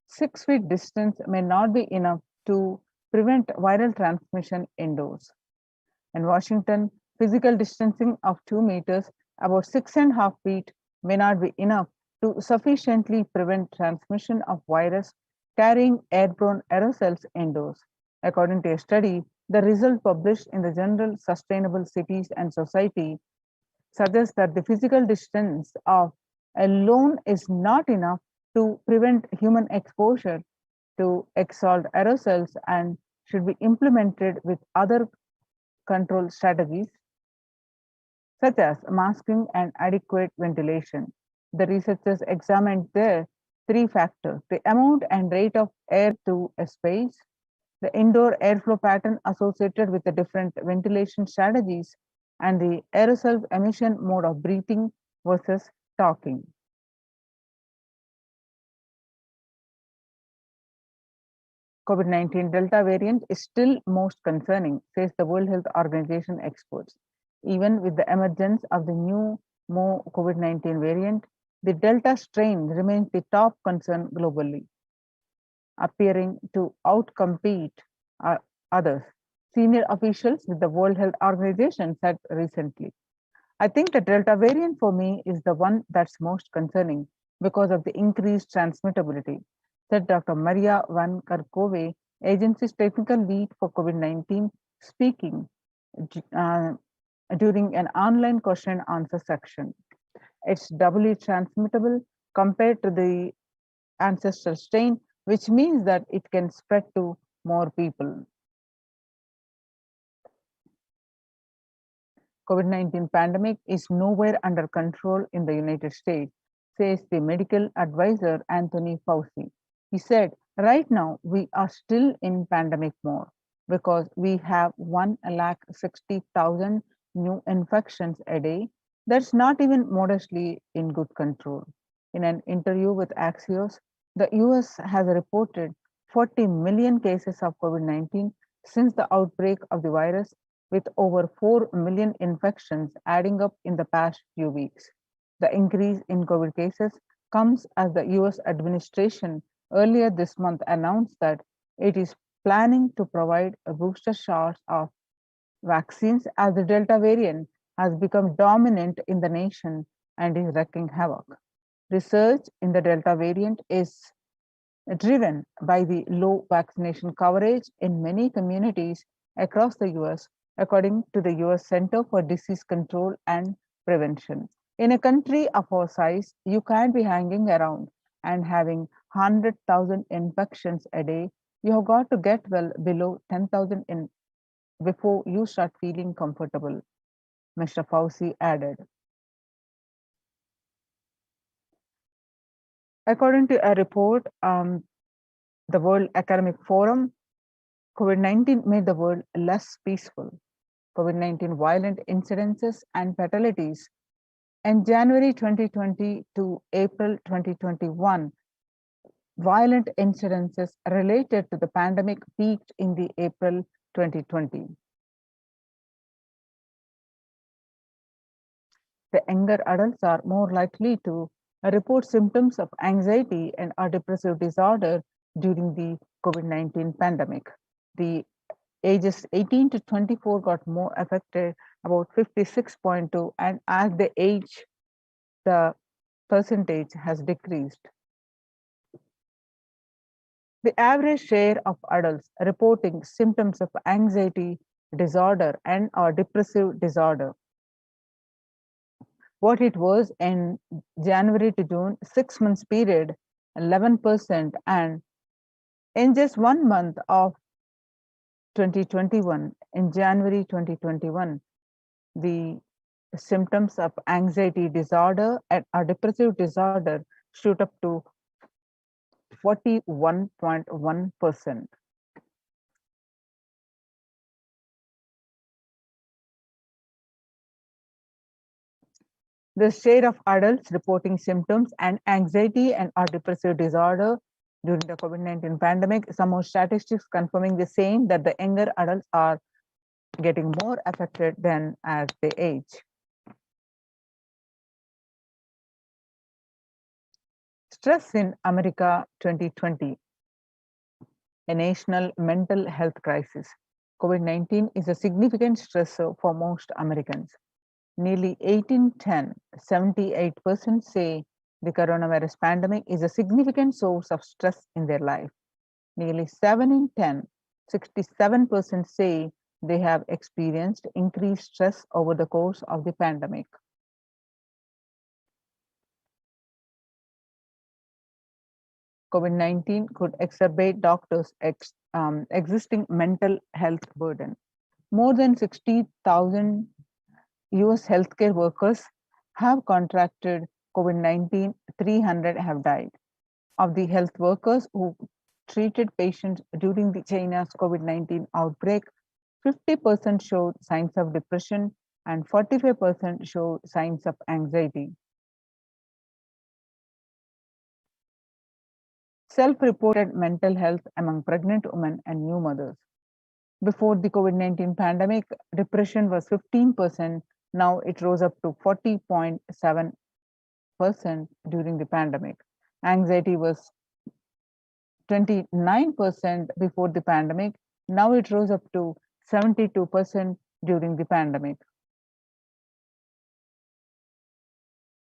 6 feet distance may not be enough to prevent viral transmission indoors. In Washington, physical distancing of 2 meters, about 6.5 feet, may not be enough to sufficiently prevent transmission of virus carrying airborne aerosols indoors. According to a study, the result published in the journal Sustainable Cities and Society suggests that the physical distance of alone is not enough to prevent human exposure to exhaled aerosols and should be implemented with other control strategies such as masking and adequate ventilation. The researchers examined their 3 factors: the amount and rate of air to a space, the indoor airflow pattern associated with the different ventilation strategies, and the aerosol emission mode of breathing versus talking. COVID-19 Delta variant is still most concerning, says the World Health Organization experts. Even with the emergence of the new Mo COVID-19 variant, the Delta strain remains the top concern globally, appearing to outcompete others. Senior officials with the World Health Organization said recently. I think the Delta variant for me is the one that's most concerning because of the increased transmittability, said Dr. Maria Van Kerkhove, agency's technical lead for COVID-19, speaking during an online question and answer section. It's doubly transmittable compared to the ancestral strain, which means that it can spread to more people. COVID-19 pandemic is nowhere under control in the United States, says the medical advisor Anthony Fauci. He said, right now we are still in pandemic mode because we have 160,000 new infections a day. That's not even modestly in good control. In an interview with Axios, the US has reported 40 million cases of COVID-19 since the outbreak of the virus, with over 4 million infections adding up in the past few weeks. The increase in COVID cases comes as the US administration earlier this month announced that it is planning to provide a booster shot of vaccines as the Delta variant has become dominant in the nation and is wreaking havoc. Research in the Delta variant is driven by the low vaccination coverage in many communities across the US, according to the US Center for Disease Control and Prevention. In a country of our size, you can't be hanging around and having 100,000 infections a day. You have got to get well below 10,000 before you start feeling comfortable, Mr. Fauci added. According to a report, the World Economic Forum, COVID-19 made the world less peaceful. COVID-19 violent incidences and fatalities in January 2020 to April 2021, violent incidences related to the pandemic peaked in the April 2020. The younger adults are more likely to report symptoms of anxiety and or depressive disorder during the COVID-19 pandemic. The ages 18 to 24 got more affected, about 56.2, and as they age, the percentage has decreased. The average share of adults reporting symptoms of anxiety disorder and or depressive disorder, what it was in January to June, 6 months period, 11%, and in just 1 month of 2021, in January 2021, the symptoms of anxiety disorder and or depressive disorder shoot up to 41.1%. The share of adults reporting symptoms and anxiety and or depressive disorder during the COVID-19 pandemic, some more statistics confirming the same, that the younger adults are getting more affected than as they age. Stress in America 2020, a national mental health crisis. COVID-19 is a significant stressor for most Americans. Nearly 8 in 10, 78% say the coronavirus pandemic is a significant source of stress in their life. Nearly 7 in 10, 67% say they have experienced increased stress over the course of the pandemic. COVID-19 could exacerbate doctors' existing mental health burden. More than 60,000 US healthcare workers have contracted COVID-19, 300 have died. Of the health workers who treated patients during the China's COVID-19 outbreak, 50% showed signs of depression and 45% showed signs of anxiety. Self-reported mental health among pregnant women and new mothers. Before the COVID-19 pandemic, depression was 15%. Now it rose up to 40.7% during the pandemic. Anxiety was 29% before the pandemic. Now it rose up to 72% during the pandemic.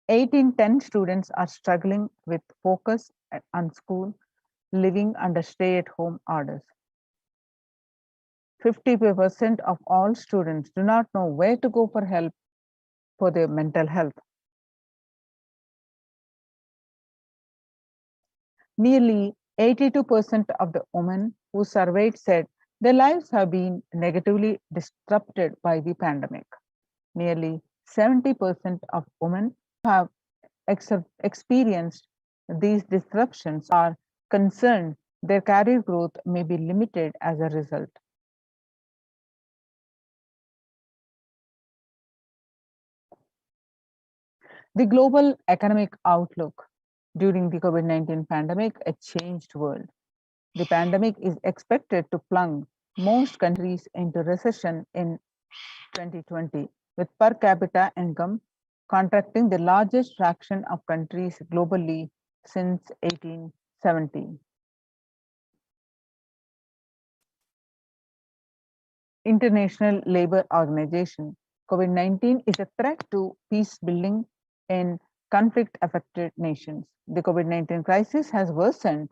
8 in 10 students are struggling with focus on school, living under stay-at-home orders. 50% of all students do not know where to go for help for their mental health. Nearly 82% of the women who surveyed said their lives have been negatively disrupted by the pandemic. Nearly 70% of women who have experienced these disruptions are concerned their career growth may be limited as a result. The global economic outlook during the COVID-19 pandemic, a changed world. The pandemic is expected to plunge most countries into recession in 2020, with per capita income contracting the largest fraction of countries globally since 1870. International Labour Organization, COVID-19 is a threat to peace building in conflict-affected nations. The COVID-19 crisis has worsened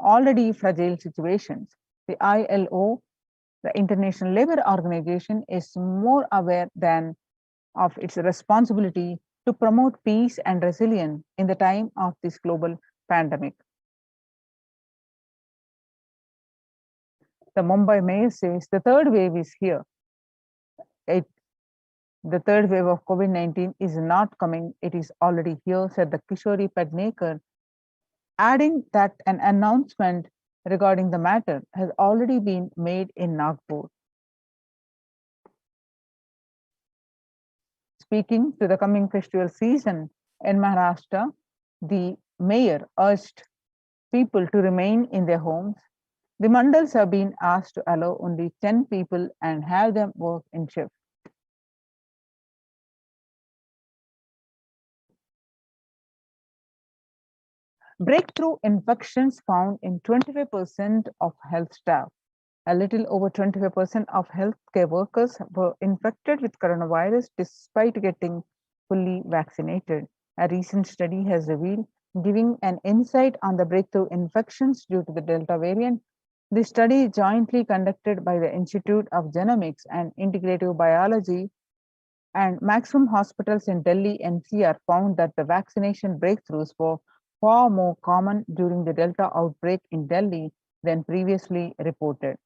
already fragile situations. The ILO, the International Labour Organization, is more aware than of its responsibility to promote peace and resilience in the time of this global pandemic. The Mumbai mayor says the third wave is here. The third wave of COVID-19 is not coming, it is already here, said the Kishori Pednekar, adding that an announcement regarding the matter has already been made in Nagpur. Speaking to the coming festival season in Maharashtra, the mayor urged people to remain in their homes. The mandals have been asked to allow only 10 people and have them work in shifts. Breakthrough infections found in 25% of health staff. A little over 25% of healthcare workers were infected with coronavirus despite getting fully vaccinated. A recent study has revealed giving an insight on the breakthrough infections due to the Delta variant. The study, jointly conducted by the Institute of Genomics and Integrative Biology and Maximum Hospitals in Delhi NCR, found that the vaccination breakthroughs were far more common during the Delta outbreak in Delhi than previously reported.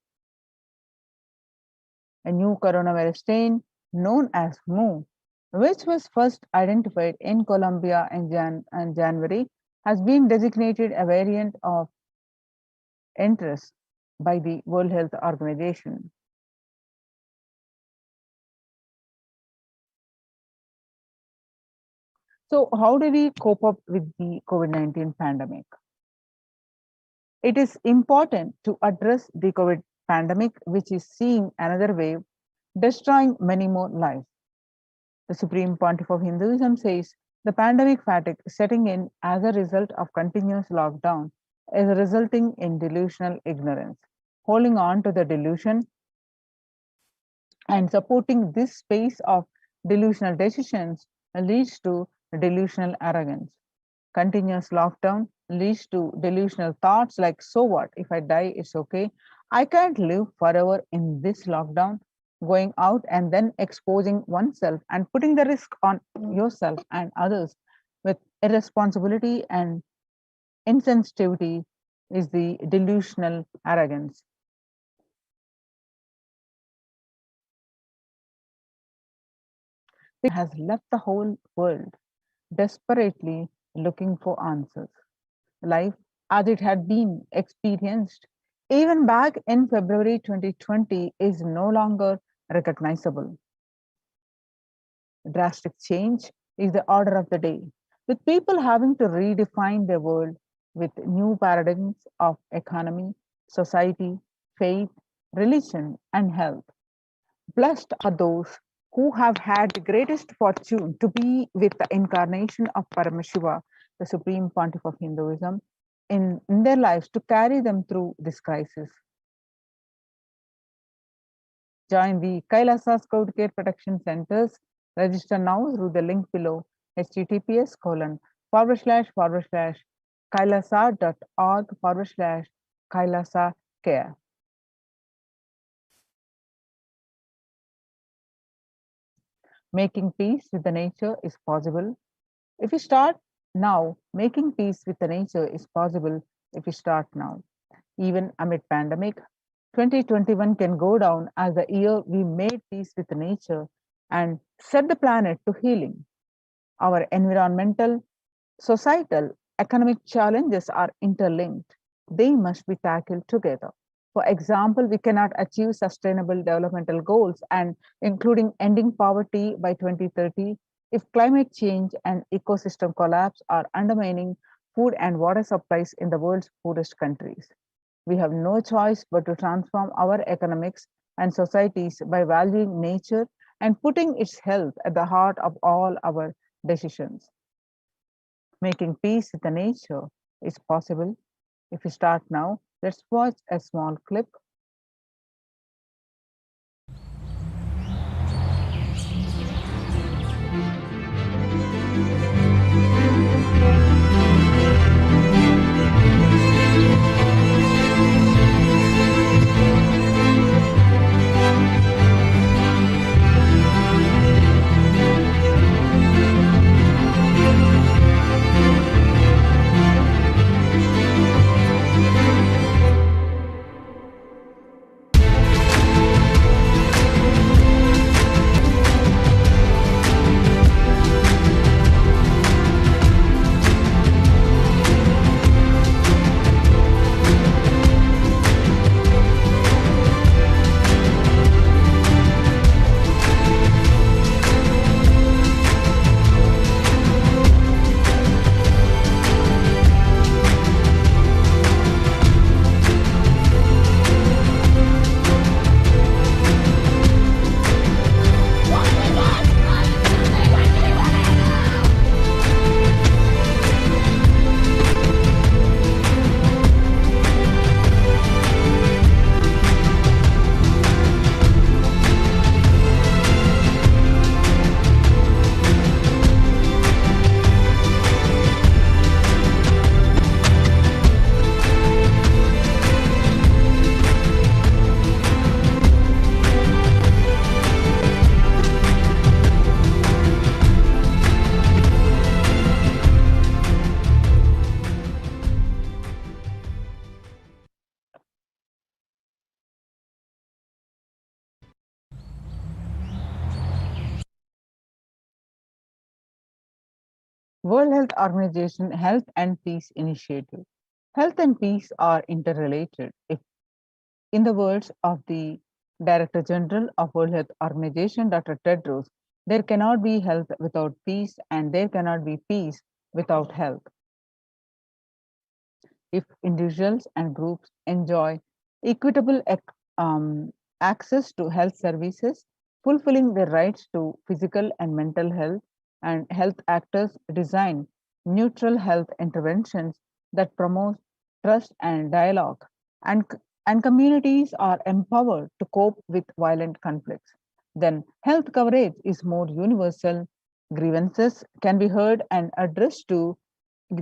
A new coronavirus strain known as Mu, which was first identified in Colombia in January, has been designated a variant of interest by the World Health Organization. So, how do we cope up with the COVID-19 pandemic? It is important to address the COVID pandemic, which is seeing another wave, destroying many more lives. The Supreme Pontiff of Hinduism says the pandemic fatigue setting in as a result of continuous lockdown is resulting in delusional ignorance. Holding on to the delusion and supporting this space of delusional decisions leads to delusional arrogance. Continuous lockdown leads to delusional thoughts like, so what? If I die, it's okay. I can't live forever in this lockdown. Going out and then exposing oneself and putting the risk on yourself and others with irresponsibility and insensitivity is the delusional arrogance. It has left the whole world desperately looking for answers. Life as it had been experienced even back in February 2020 is no longer recognizable. Drastic change is the order of the day, with people having to redefine their world with new paradigms of economy, society, faith, religion, and health. Blessed are those who have had the greatest fortune to be with the incarnation of Paramashiva, the Supreme Pontiff of Hinduism, in their lives to carry them through this crisis. Join the Kailasa Scout Care Protection Centers. Register now through the link below, https://kailasa.org/kailasa care. Making peace with the nature is possible. If you start now, making peace with the nature is possible if you start now. Even amid pandemic, 2021 can go down as the year we made peace with nature and set the planet to healing. Our environmental, societal, economic challenges are interlinked. They must be tackled together. For example, we cannot achieve sustainable developmental goals and including ending poverty by 2030 if climate change and ecosystem collapse are undermining food and water supplies in the world's poorest countries. We have no choice but to transform our economics and societies by valuing nature and putting its health at the heart of all our decisions. Making peace with the nature is possible if we start now. Let's watch a small clip. World Health Organization Health and Peace Initiative. Health and peace are interrelated. If, in the words of the Director General of World Health Organization, Dr. Tedros, there cannot be health without peace, and there cannot be peace without health. If individuals and groups enjoy equitable access to health services, fulfilling their rights to physical and mental health, and health actors design neutral health interventions that promote trust and dialogue, and, and communities are empowered to cope with violent conflicts, then health coverage is more universal. Grievances can be heard and addressed to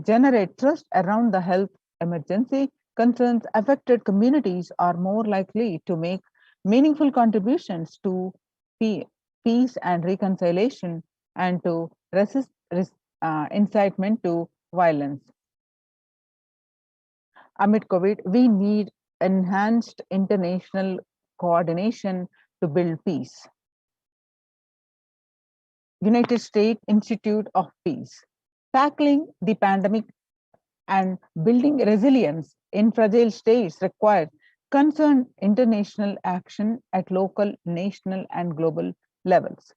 generate trust around the health emergency. Concerns affected communities are more likely to make meaningful contributions to peace and reconciliation, and to resist incitement to violence. Amid COVID, we need enhanced international coordination to build peace. United States Institute of Peace. Tackling the pandemic and building resilience in fragile states requires concerned international action at local, national, and global levels.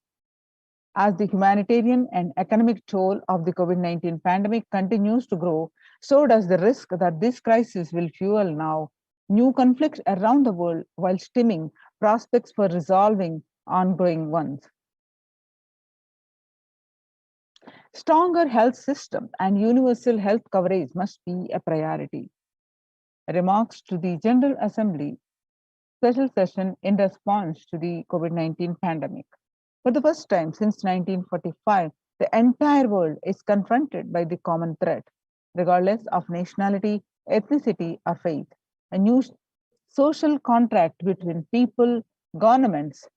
As the humanitarian and economic toll of the COVID-19 pandemic continues to grow, so does the risk that this crisis will fuel now new conflicts around the world while stemming prospects for resolving ongoing ones. Stronger health system and universal health coverage must be a priority. Remarks to the General Assembly special session in response to the COVID-19 pandemic. For the first time since 1945, the entire world is confronted by the common threat, regardless of nationality, ethnicity, or faith. A new social contract between people, governments,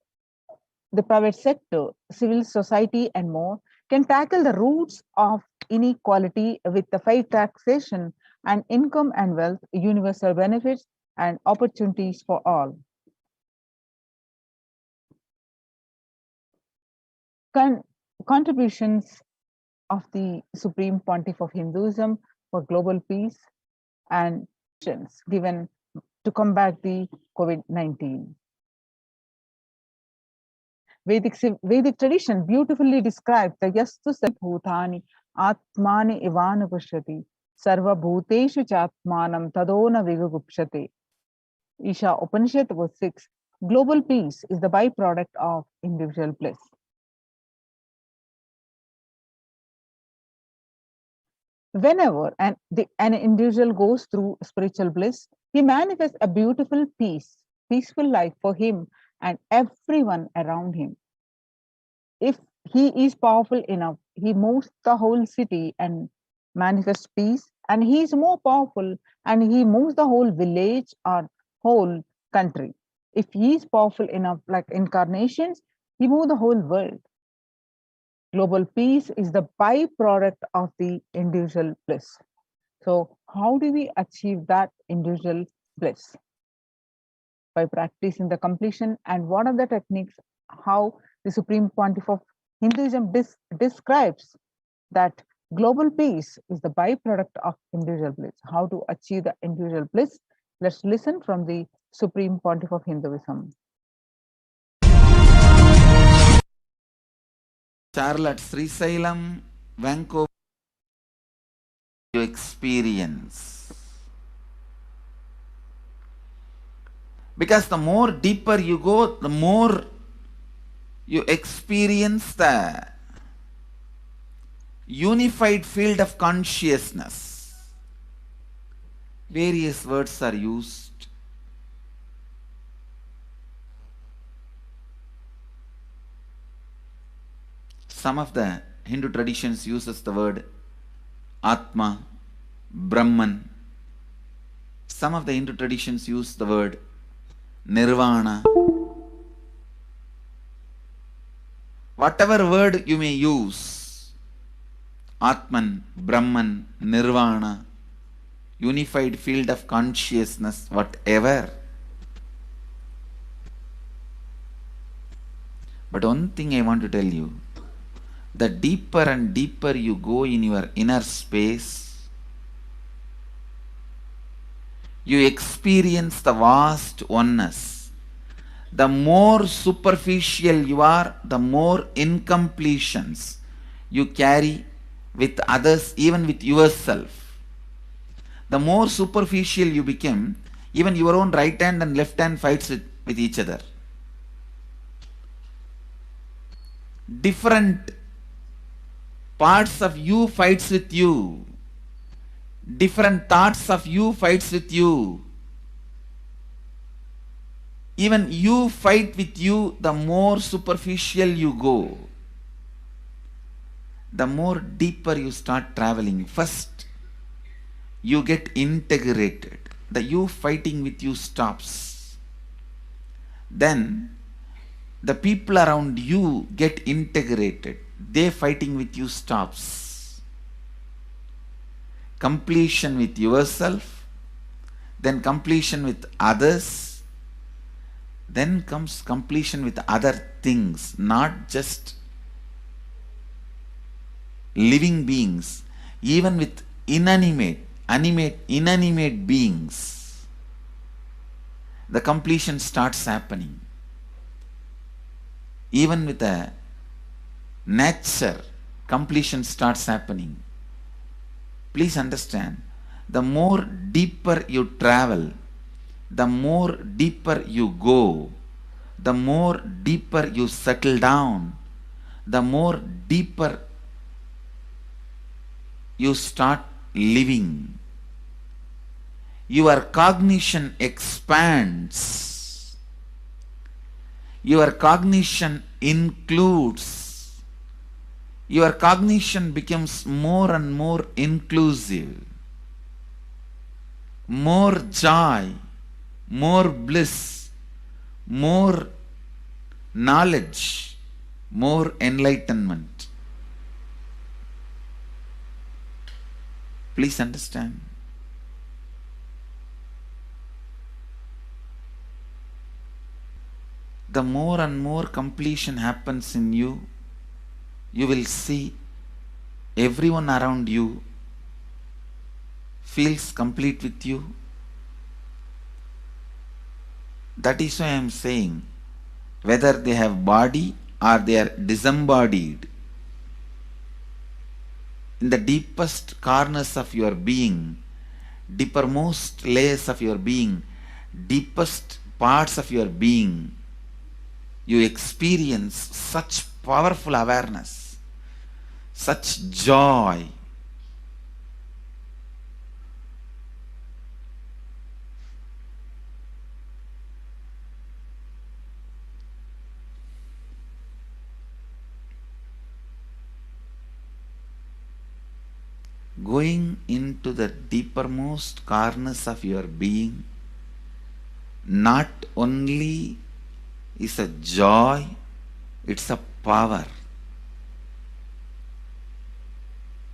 the private sector, civil society, and more can tackle the roots of inequality with the fair taxation and income and wealth, universal benefits, and opportunities for all. Contributions of the Supreme Pontiff of Hinduism for global peace and actions given to combat the COVID-19. Vedic tradition beautifully describes the Yastu Bhutani Atmani Ivana Pushyati Sarva Bhuteshu Chatmanam Tadona Vigagupshate. Isha Upanishad verse 6. Global peace is the byproduct of individual bliss. Whenever an individual goes through spiritual bliss, he manifests a beautiful peaceful life for him and everyone around him. If he is powerful enough, he moves the whole city and manifests peace, and he is more powerful and he moves the whole village or whole country. If he is powerful enough, like incarnations, he moves the whole world. Global peace is the byproduct of the individual bliss. So how do we achieve that individual bliss? By practicing the completion. And what are the techniques, how the Supreme Pontiff of Hinduism describes that global peace is the byproduct of individual bliss. How to achieve the individual bliss? Let's listen from the Supreme Pontiff of Hinduism. Charlotte, Srisailam, Vancouver, you experience. Because the more deeper you go, the more you experience the unified field of consciousness. Various words are used. Some of the Hindu traditions uses the word Atma, Brahman. Some of the Hindu traditions use the word Nirvana. Whatever word you may use, Atman, Brahman, Nirvana, unified field of consciousness, whatever. But one thing I want to tell you, the deeper and deeper you go in your inner space, you experience the vast oneness. The more superficial you are, the more incompletions you carry with others, even with yourself. The more superficial you become, even your own right hand and left hand fights with each other. Different parts of you fights with you. Different thoughts of you fights with you. Even you fight with you, the more superficial you go, the more deeper you start traveling. First, you get integrated. The you fighting with you stops. Then, the people around you get integrated. They fighting with you stops. Completion with yourself, then completion with others, then comes completion with other things, not just living beings, even with inanimate beings. The completion starts happening. Even with a nature, completion starts happening. Please understand, the more deeper you travel, the more deeper you go, the more deeper you settle down, the more deeper you start living. Your cognition expands. Your cognition includes. Your cognition becomes more and more inclusive. More joy, more bliss, more knowledge, more enlightenment. Please understand. The more and more completion happens in you, you will see everyone around you feels complete with you. That is why I am saying, whether they have body or they are disembodied, in the deepest corners of your being, deepermost layers of your being, deepest parts of your being, you experience such powerful awareness, such joy. Going into the deepermost corners of your being not only is a joy, it's a power.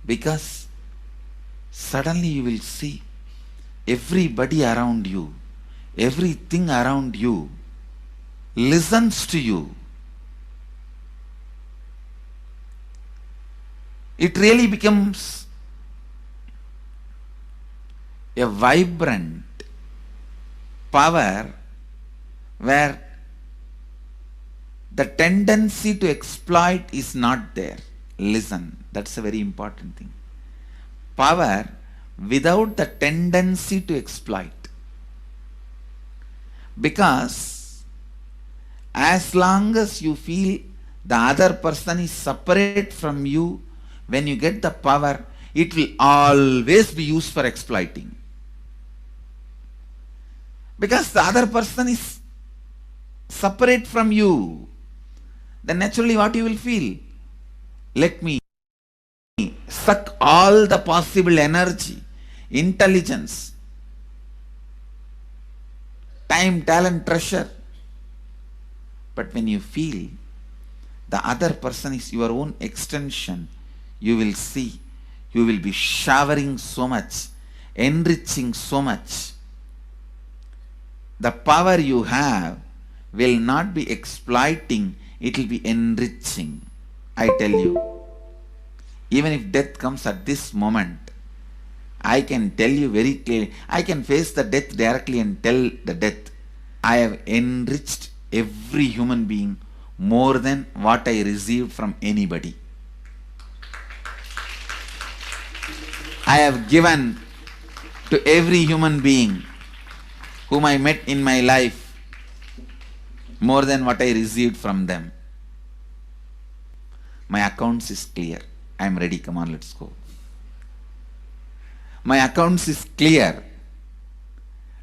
Because suddenly you will see everybody around you, everything around you listens to you. It really becomes a vibrant power where the tendency to exploit is not there. Listen, that's a very important thing. Power without the tendency to exploit. Because as long as you feel the other person is separate from you, when you get the power, it will always be used for exploiting. Because the other person is separate from you, then naturally what you will feel? Let me suck all the possible energy, intelligence, time, talent, treasure. But when you feel the other person is your own extension, you will see, you will be showering so much, enriching so much. The power you have will not be exploiting, it will be enriching. I tell you, Even if death comes at this moment, I can tell you very clearly, I can face the death directly and tell the death, I have enriched every human being more than what I received from anybody. I have given to every human being whom I met in my life more than what I received from them. My accounts is clear. I am ready. Come on, let's go. My accounts is clear.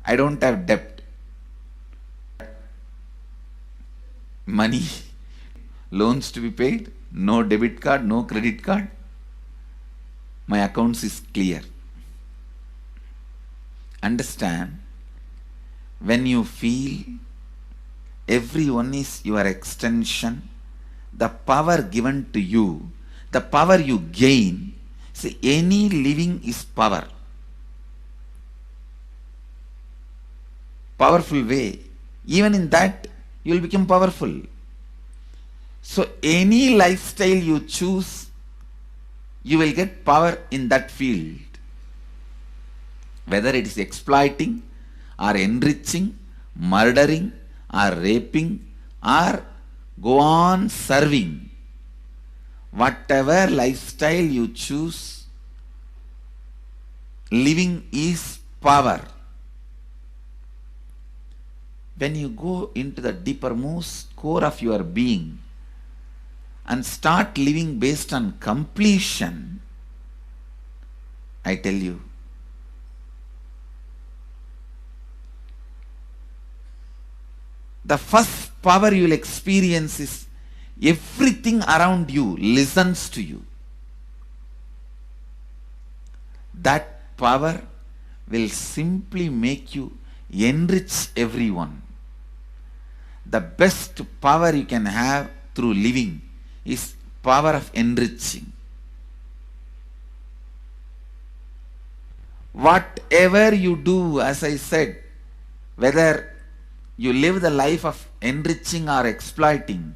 I don't have debt. Money, loans to be paid, no debit card, no credit card. My accounts is clear. Understand, when you feel everyone is your extension, the power given to you, the power you gain, see, any living is power. Powerful way. Even in that, you will become powerful. So any lifestyle you choose, you will get power in that field. Whether it is exploiting or enriching, murdering or raping or go on serving. Whatever lifestyle you choose, living is power. When you go into the deepermost core of your being and start living based on completion, I tell you, the first power you will experience is everything around you listens to you. That power will simply make you enrich everyone. The best power you can have through living is power of enriching. Whatever you do, as I said, whether you live the life of enriching or exploiting,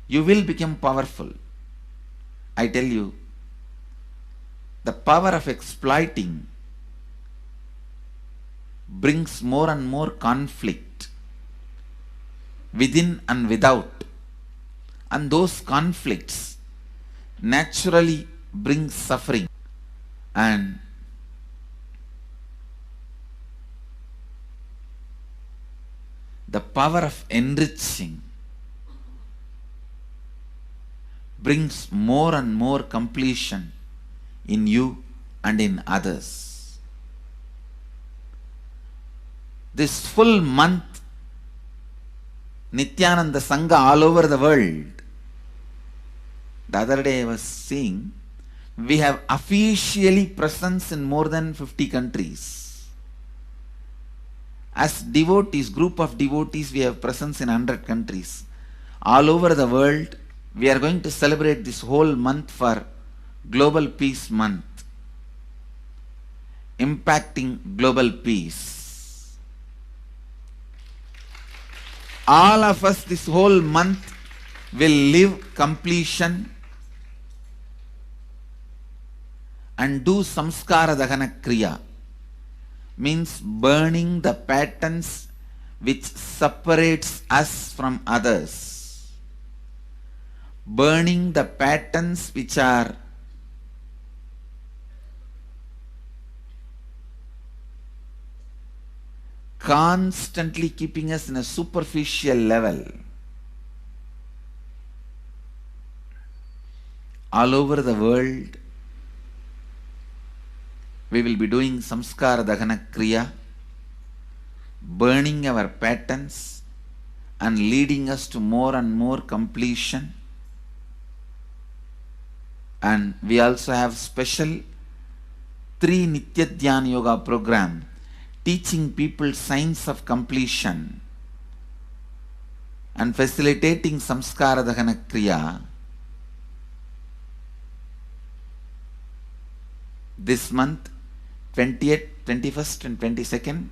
you will become powerful. I tell you, the power of exploiting brings more and more conflict within and without. And those conflicts naturally bring suffering. And the power of enriching brings more and more completion in you and in others. This full month, Nithyananda Sangha all over the world. The other day I was seeing, we have officially presence in more than 50 countries. As devotees, group of devotees, we have presence in 100 countries. All over the world, we are going to celebrate this whole month for Global Peace Month, impacting global peace. All of us this whole month will live completion and do samskara dahana kriya, means burning the patterns which separates us from others, burning the patterns which are constantly keeping us in a superficial level. All over the world, we will be doing samskara dahana kriya, burning our patterns and leading us to more and more completion. And we also have special 3 Nitya Dhyana Yoga program teaching people science of completion and facilitating samskara dahana kriya. This month, 20th, 21st and 22nd,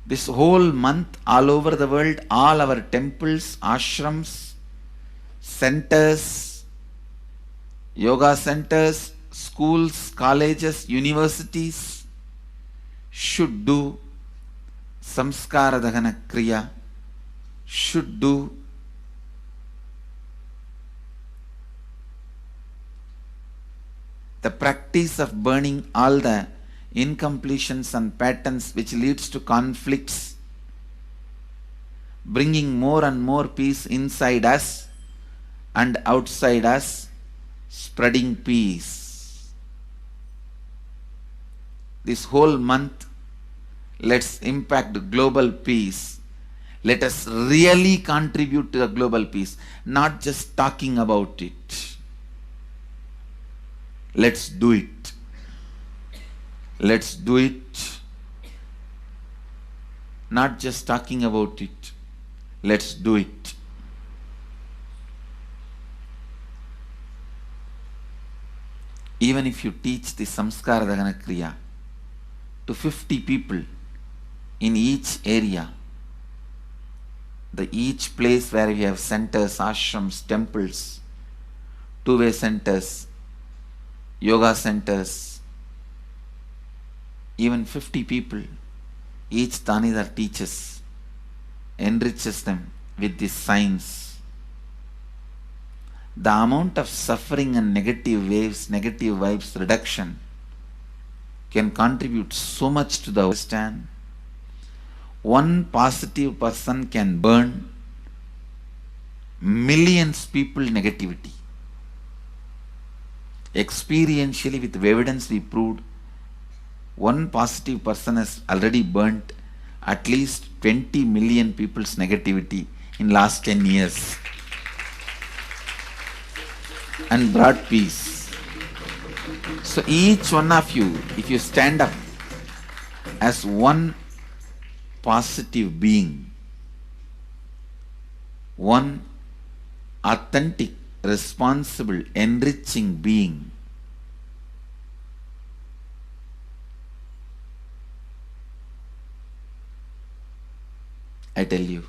this whole month all over the world, all our temples, ashrams, centers, yoga centers, schools, colleges, universities should do samskara dahana kriya, should do the practice of burning all the incompletions and patterns which leads to conflicts, bringing more and more peace inside us and outside us, spreading peace. This whole month, let's impact global peace. Let us really contribute to the global peace, not just talking about it. Let's do it. Let's do it. Not just talking about it. Let's do it. Even if you teach the Samskara Dahana Kriya to 50 people in each area, each place where we have centers, ashrams, temples, two-way centers, yoga centers, even 50 people, each Tanidar teaches, enriches them with this science. The amount of suffering and negative waves, negative vibes reduction can contribute so much to the understand. One positive person can burn millions people negativity. Experientially, with evidence we proved, one positive person has already burnt at least 20 million people's negativity in last 10 years and brought peace. So each one of you, if you stand up as one positive being, one authentic, responsible, enriching being, I tell you,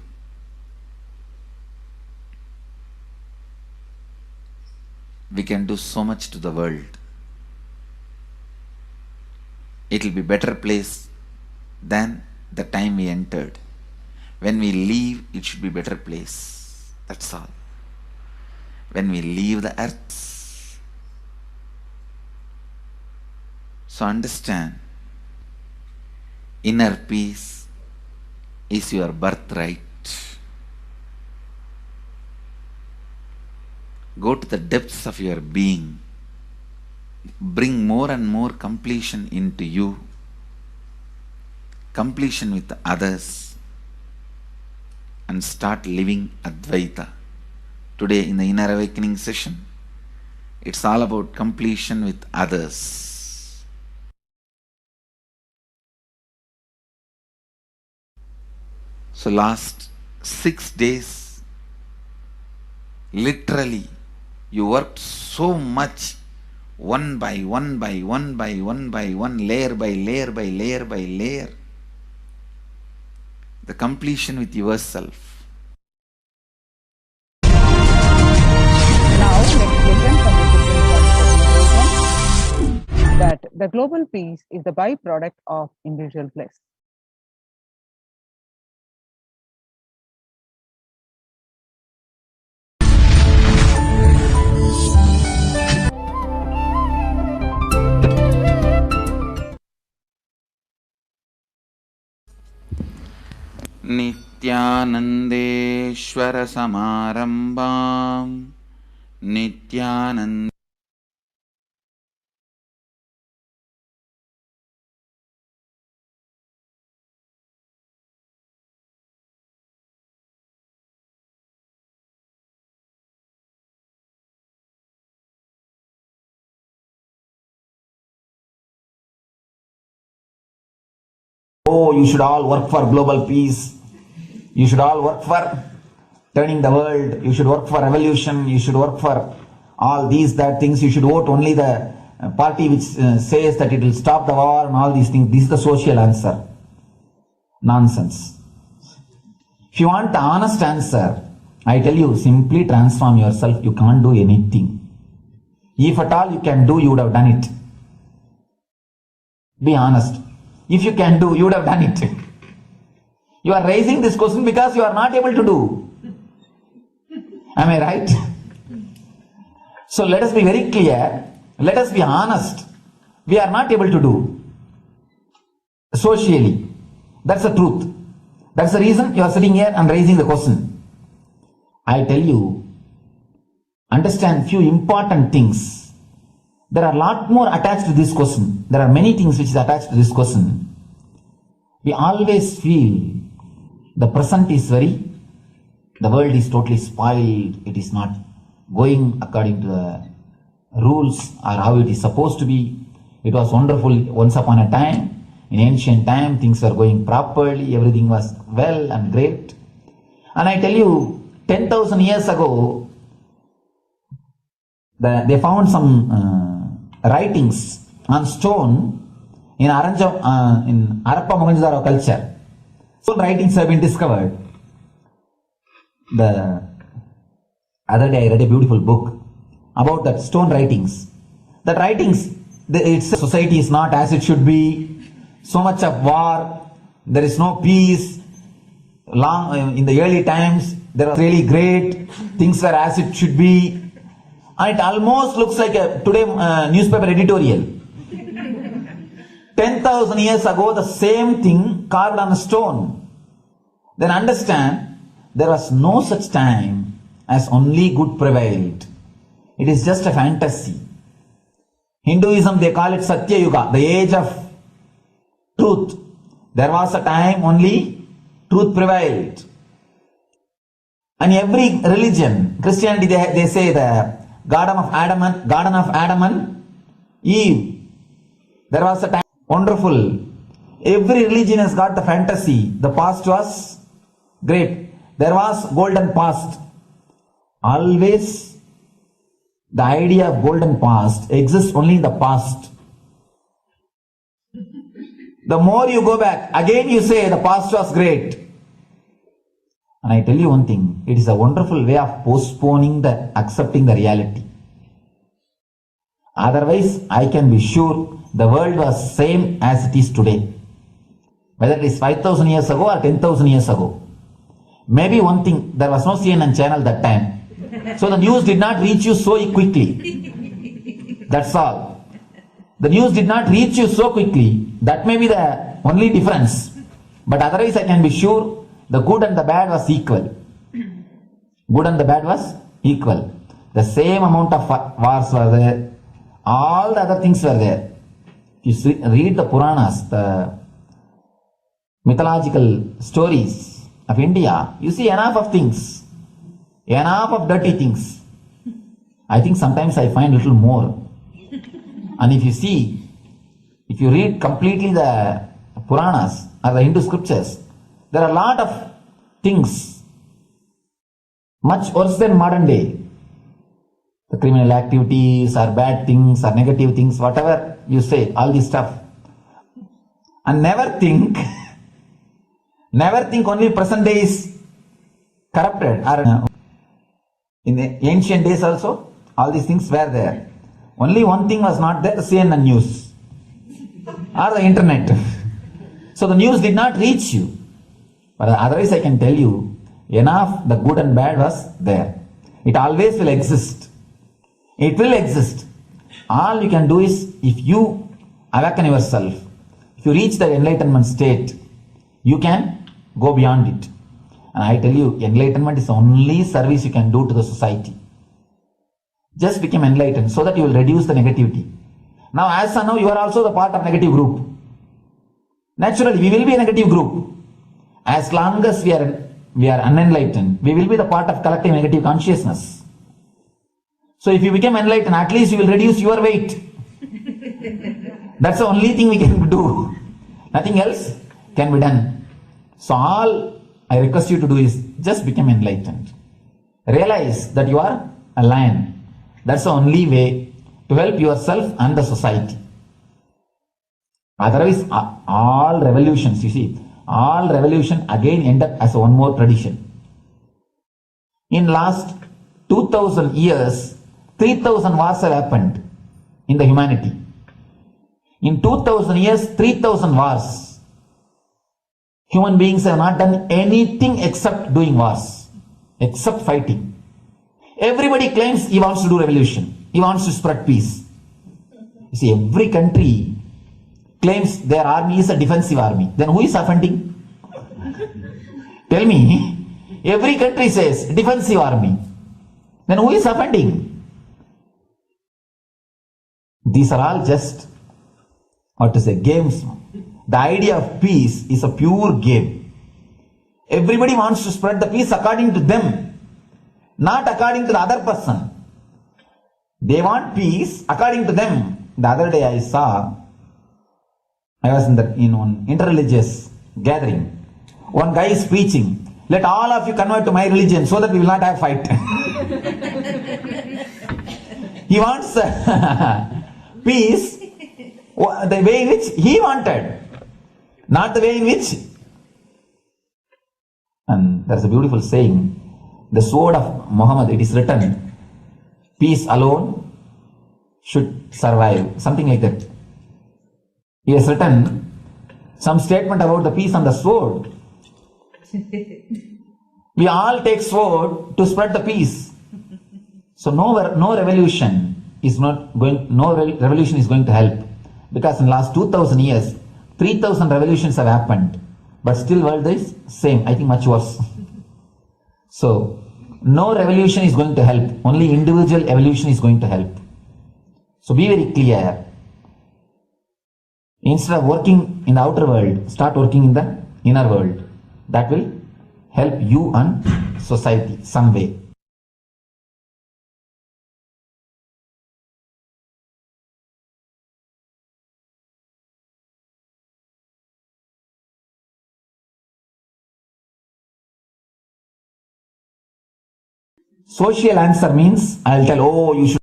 we can do so much to the world. It will be better place than the time we entered. When we leave, it should be better place. That's all. When we leave the earth. So understand, inner peace is your birthright. Go to the depths of your being. Bring more and more completion into you. Completion with others. And start living Advaita. Today in the Inner Awakening session, it's all about completion with others. So last 6 days, literally, you worked so much, one by one by one by one by one, layer by layer by layer by layer. The completion with yourself. Now let's listen from the different points of view that the global peace is the byproduct of individual bliss. Nithyanandeshwar Samarambam Nithyanand. Oh, you should all work for global peace. You should all work for turning the world. You should work for revolution. You should work for all these, that things. You should vote only the party which says that it will stop the war and all these things. This is the social answer. Nonsense. If you want the honest answer, I tell you, simply transform yourself. You can't do anything. If at all you can do, you would have done it. Be honest. If you can do, you would have done it. You are raising this question because you are not able to do. Am I right? So let us be very clear. Let us be honest. We are not able to do. Socially. That's the truth. That's the reason you are sitting here and raising the question. I tell you, understand few important things. There are a lot more attached to this question. There are many things which is attached to this question. We always feel the present is the world is totally spoiled. It is not going according to the rules or how it is supposed to be. It was wonderful once upon a time. In ancient time, things were going properly. Everything was well and great. And I tell you, 10,000 years ago, they found some writings on stone in Harappa Mohenjo-daro culture. Stone writings have been discovered. The other day I read a beautiful book about that stone writings. That writings, its society is not as it should be. So much of war, there is no peace. In the early times, there was really great, things were as it should be. And it almost looks like a today newspaper editorial. 10,000 years ago, the same thing carved on a stone. Then understand, there was no such time as only good prevailed. It is just a fantasy. Hinduism, they call it Satya Yuga, the age of truth. There was a time only truth prevailed. And every religion, Christianity, they say the Garden of Adam and Eve. There was a time wonderful. Every religion has got the fantasy. The past was great. There was golden past. Always the idea of golden past exists only in the past. The more you go back, again you say the past was great. And I tell you one thing, it is a wonderful way of postponing accepting the reality. Otherwise, I can be sure the world was same as it is today. Whether it is 5,000 years ago or 10,000 years ago. Maybe one thing, there was no CNN channel that time. So the news did not reach you so quickly. That's all. The news did not reach you so quickly. That may be the only difference. But otherwise I can be sure the good and the bad was equal. Good and the bad was equal. The same amount of wars were there. All the other things were there. If you read the Puranas, the mythological stories of India, you see enough of things. Enough of dirty things. I think sometimes I find little more. And if you read completely the Puranas or the Hindu scriptures, there are a lot of things much worse than modern day. The criminal activities or bad things or negative things, whatever you say, all this stuff. And never think only present day is corrupted. Or in the ancient days also, all these things were there. Only one thing was not there, the CNN news or the internet. So the news did not reach you. But otherwise I can tell you, enough the good and bad was there. It always will exist. It will exist. All you can do is, if you awaken yourself, if you reach the enlightenment state, you can go beyond it. And I tell you, enlightenment is the only service you can do to the society. Just become enlightened so that you will reduce the negativity. Now as of now, you are also the part of negative group. Naturally, we will be a negative group. As long as we are unenlightened, we will be the part of collective negative consciousness. So if you become enlightened, at least you will reduce your weight. That's the only thing we can do. Nothing else can be done. So all I request you to do is just become enlightened. Realize that you are a lion. That's the only way to help yourself and the society. Otherwise, all revolutions, you see, all revolution again end up as one more tradition. In last 2000 years, 3000 wars have happened in the humanity. In 2000 years, 3000 wars. Human beings have not done anything except doing wars, except fighting. Everybody claims he wants to do revolution. He wants to spread peace. You see, every country claims their army is a defensive army. Then who is offending? Tell me. Every country says defensive army. Then who is offending? These are all just, games. The idea of peace is a pure game. Everybody wants to spread the peace according to them, not according to the other person. They want peace according to them. The other day I was in one interreligious gathering. One guy is preaching, let all of you convert to my religion so that we will not have fight. He wants peace the way in which he wanted, not the way in which. And there's a beautiful saying, the sword of Muhammad, it is written, peace alone should survive, something like that. He has written some statement about the peace on the sword. We all take sword to spread the peace. So no revolution is going to help, because in the last 2000 years 3000 revolutions have happened, but still world is same, I think much worse. So no revolution is going to help, only individual evolution is going to help. So be very clear. Instead of working in the outer world, start working in the inner world. That will help you and society some way. Social answer means I'll tell, oh, you should.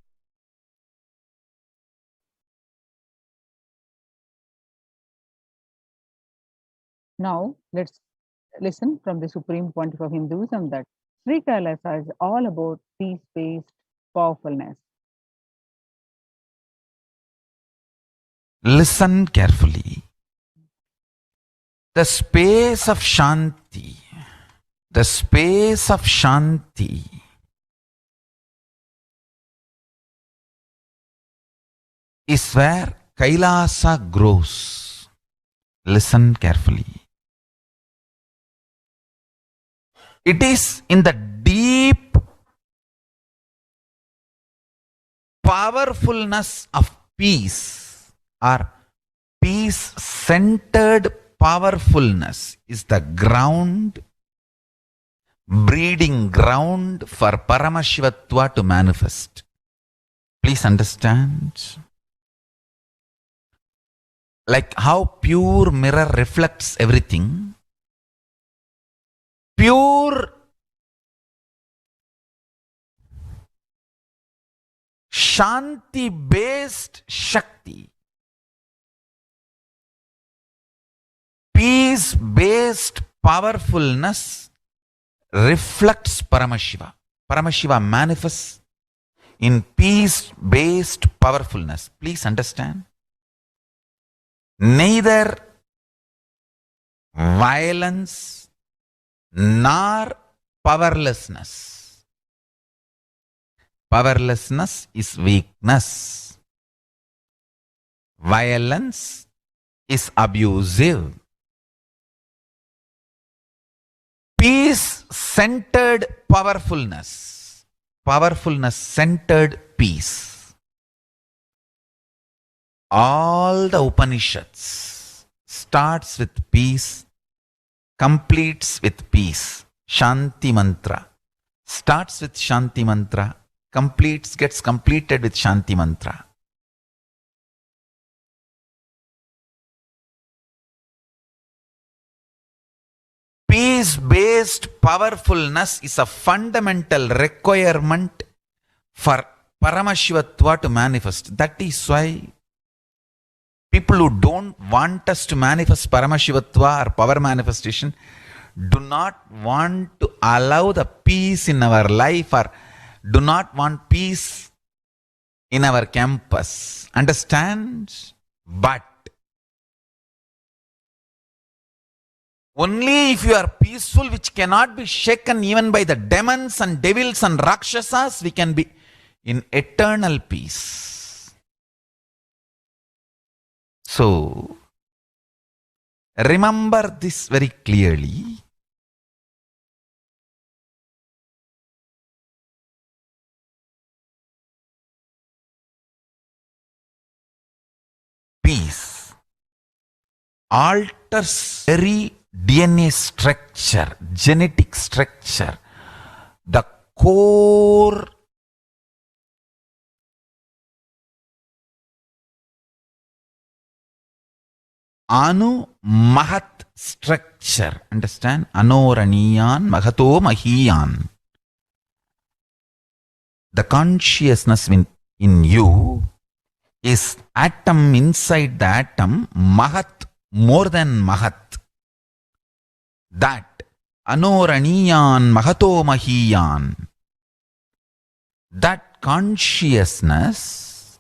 Now, let's listen from the supreme point of Hinduism that Sri Kailasa is all about peace-based powerfulness. Listen carefully. The space of Shanti, is where Kailasa grows. Listen carefully. It is in the deep powerfulness of peace, or peace-centered powerfulness is the ground, breeding ground for Paramashivatva to manifest. Please understand. Like how pure mirror reflects everything, pure Shanti-based Shakti, peace-based powerfulness reflects Paramashiva. Paramashiva manifests in peace-based powerfulness. Please understand. Neither violence nor powerlessness. Powerlessness is weakness. Violence is abusive. Peace-centered powerfulness. Powerfulness-centered peace. All the Upanishads starts with peace, completes with peace. Shanti mantra starts with Shanti mantra, gets completed with Shanti mantra. Peace-based powerfulness is a fundamental requirement for Paramashivatva to manifest. That is why people who don't want us to manifest Paramashivatva or power manifestation do not want to allow the peace in our life, or do not want peace in our campus. Understand? But only if you are peaceful, which cannot be shaken even by the demons and devils and rakshasas, we can be in eternal peace. So, remember this very clearly. Peace alters very DNA structure, genetic structure, the core Anu Mahat structure. Understand? Anoraniyan Mahato Mahiyan. The consciousness in you is atom inside the atom, Mahat, more than Mahat. That Anoraniyan Mahato Mahiyan. That consciousness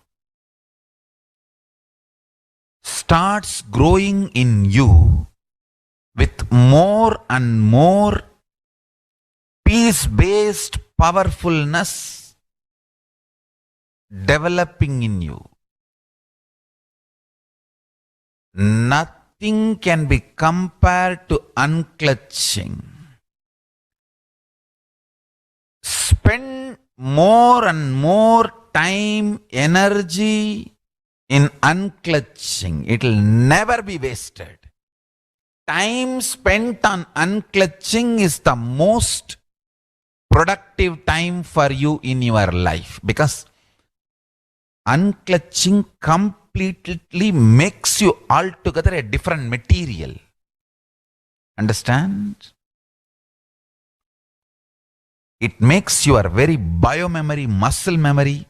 starts growing in you with more and more peace-based powerfulness developing in you. Nothing can be compared to unclutching. Spend more and more time, energy in unclutching. It will never be wasted. Time spent on unclutching is the most productive time for you in your life, because unclutching completely makes you altogether a different material. Understand? It makes your very biomemory, muscle memory,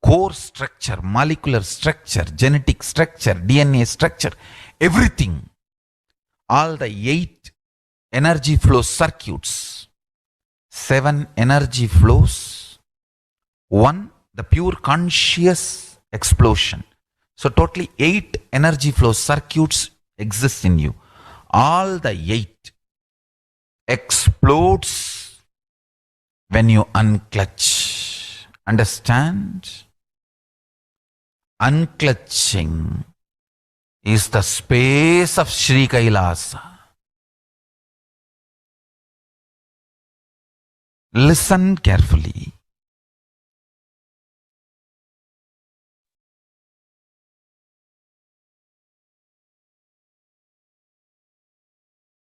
core structure, molecular structure, genetic structure, DNA structure, everything. All the 8 energy flow circuits, 7 energy flows, 1 the pure conscious explosion. So totally 8 energy flow circuits exist in you. All the 8 explodes when you unclutch. Understand? Unclutching is the space of Sri Kailasa. Listen carefully.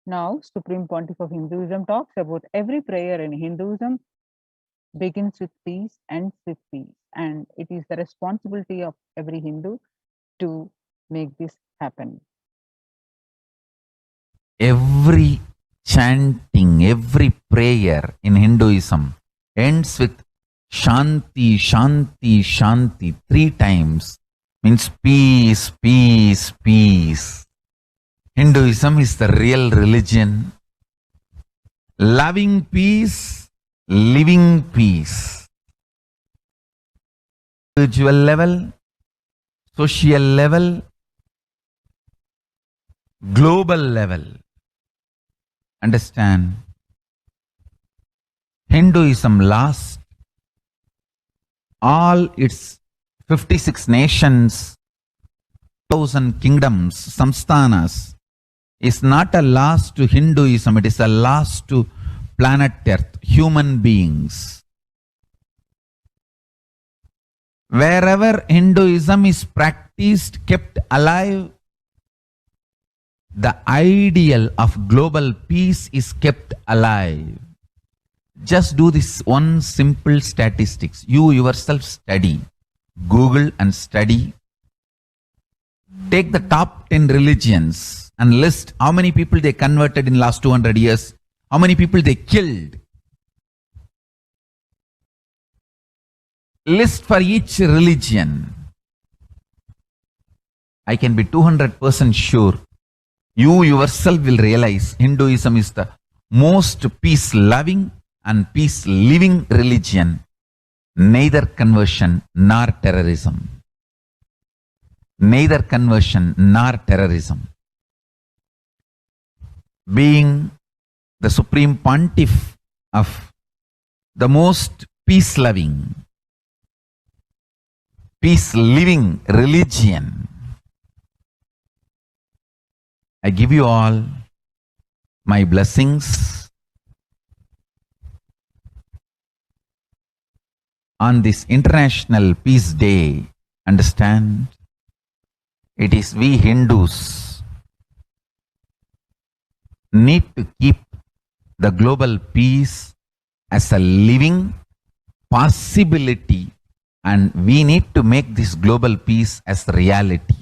Now, Supreme Pontiff of Hinduism talks about every prayer in Hinduism begins with peace, ends with peace. And it is the responsibility of every Hindu to make this happen. Every chanting, every prayer in Hinduism ends with Shanti, Shanti, Shanti 3 times. Means peace, peace, peace. Hinduism is the real religion. Loving peace, living peace. Individual level, social level, global level. Understand? Hinduism lost all its 56 nations, 1,000 kingdoms, samsthanas, is not a loss to Hinduism, it is a loss to planet Earth, human beings. Wherever Hinduism is practiced, kept alive, the ideal of global peace is kept alive. Just do this one simple statistics. You yourself study. Google and study. Take the top 10 religions and list how many people they converted in last 200 years, how many people they killed. List for each religion. I can be 200% sure you yourself will realize Hinduism is the most peace-loving and peace-living religion, neither conversion nor terrorism. Neither conversion nor terrorism. Being the supreme pontiff of the most peace-loving, peace-living religion, I give you all my blessings on this International Peace Day. Understand, it is we Hindus need to keep the global peace as a living possibility, and we need to make this global peace as reality.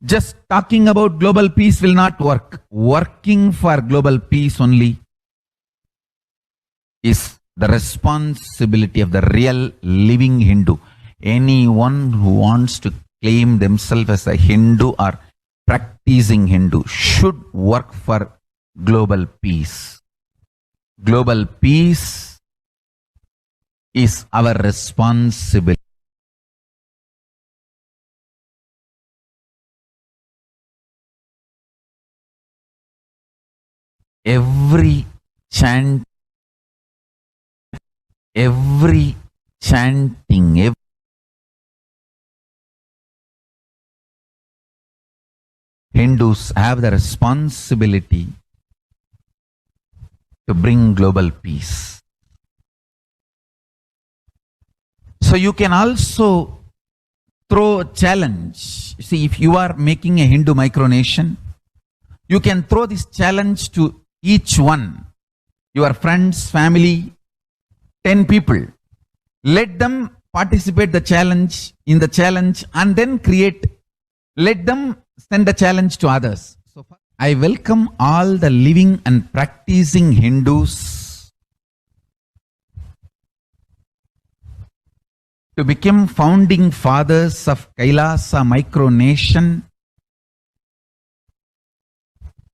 Just talking about global peace will not work. Working for global peace only is the responsibility of the real living Hindu. Anyone who wants to claim themselves as a Hindu or practicing Hindu should work for global peace. Global peace is our responsibility. Every chanting, Hindus have the responsibility to bring global peace. So you can also throw a challenge. See, if you are making a Hindu micronation, you can throw this challenge to each one, your friends, family, 10 people. Let them participate in the challenge and then let them send the challenge to others. So I welcome all the living and practicing Hindus to become founding fathers of Kailasa micronation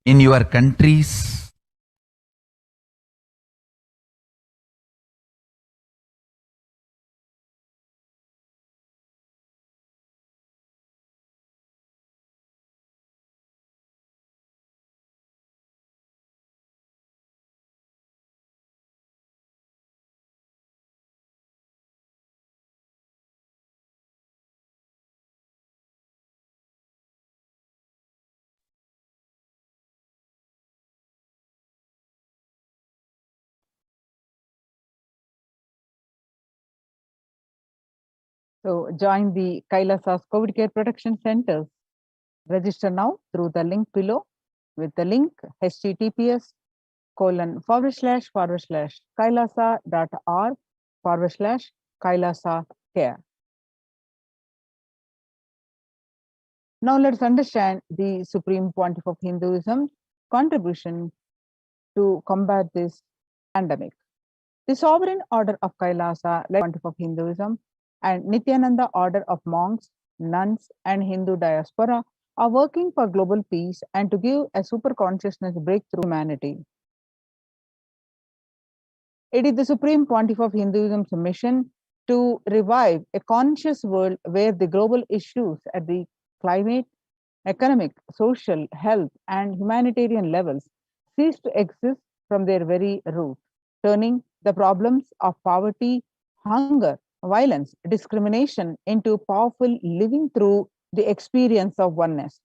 in your countries. So join the Kailasa's COVID Care Protection Centers. Register now through the link below with the link https://kailasa.org/Kailasa care. Now let's understand the Supreme Pontiff of Hinduism's contribution to combat this pandemic. The Sovereign Order of Kailasa, Pontiff of Hinduism, and Nithyananda Order of Monks, Nuns, and Hindu Diaspora are working for global peace and to give a super consciousness breakthrough humanity. It is the Supreme Pontiff of Hinduism's mission to revive a conscious world where the global issues at the climate, economic, social, health, and humanitarian levels cease to exist from their very root, turning the problems of poverty, hunger, violence, discrimination into powerful living through the experience of oneness.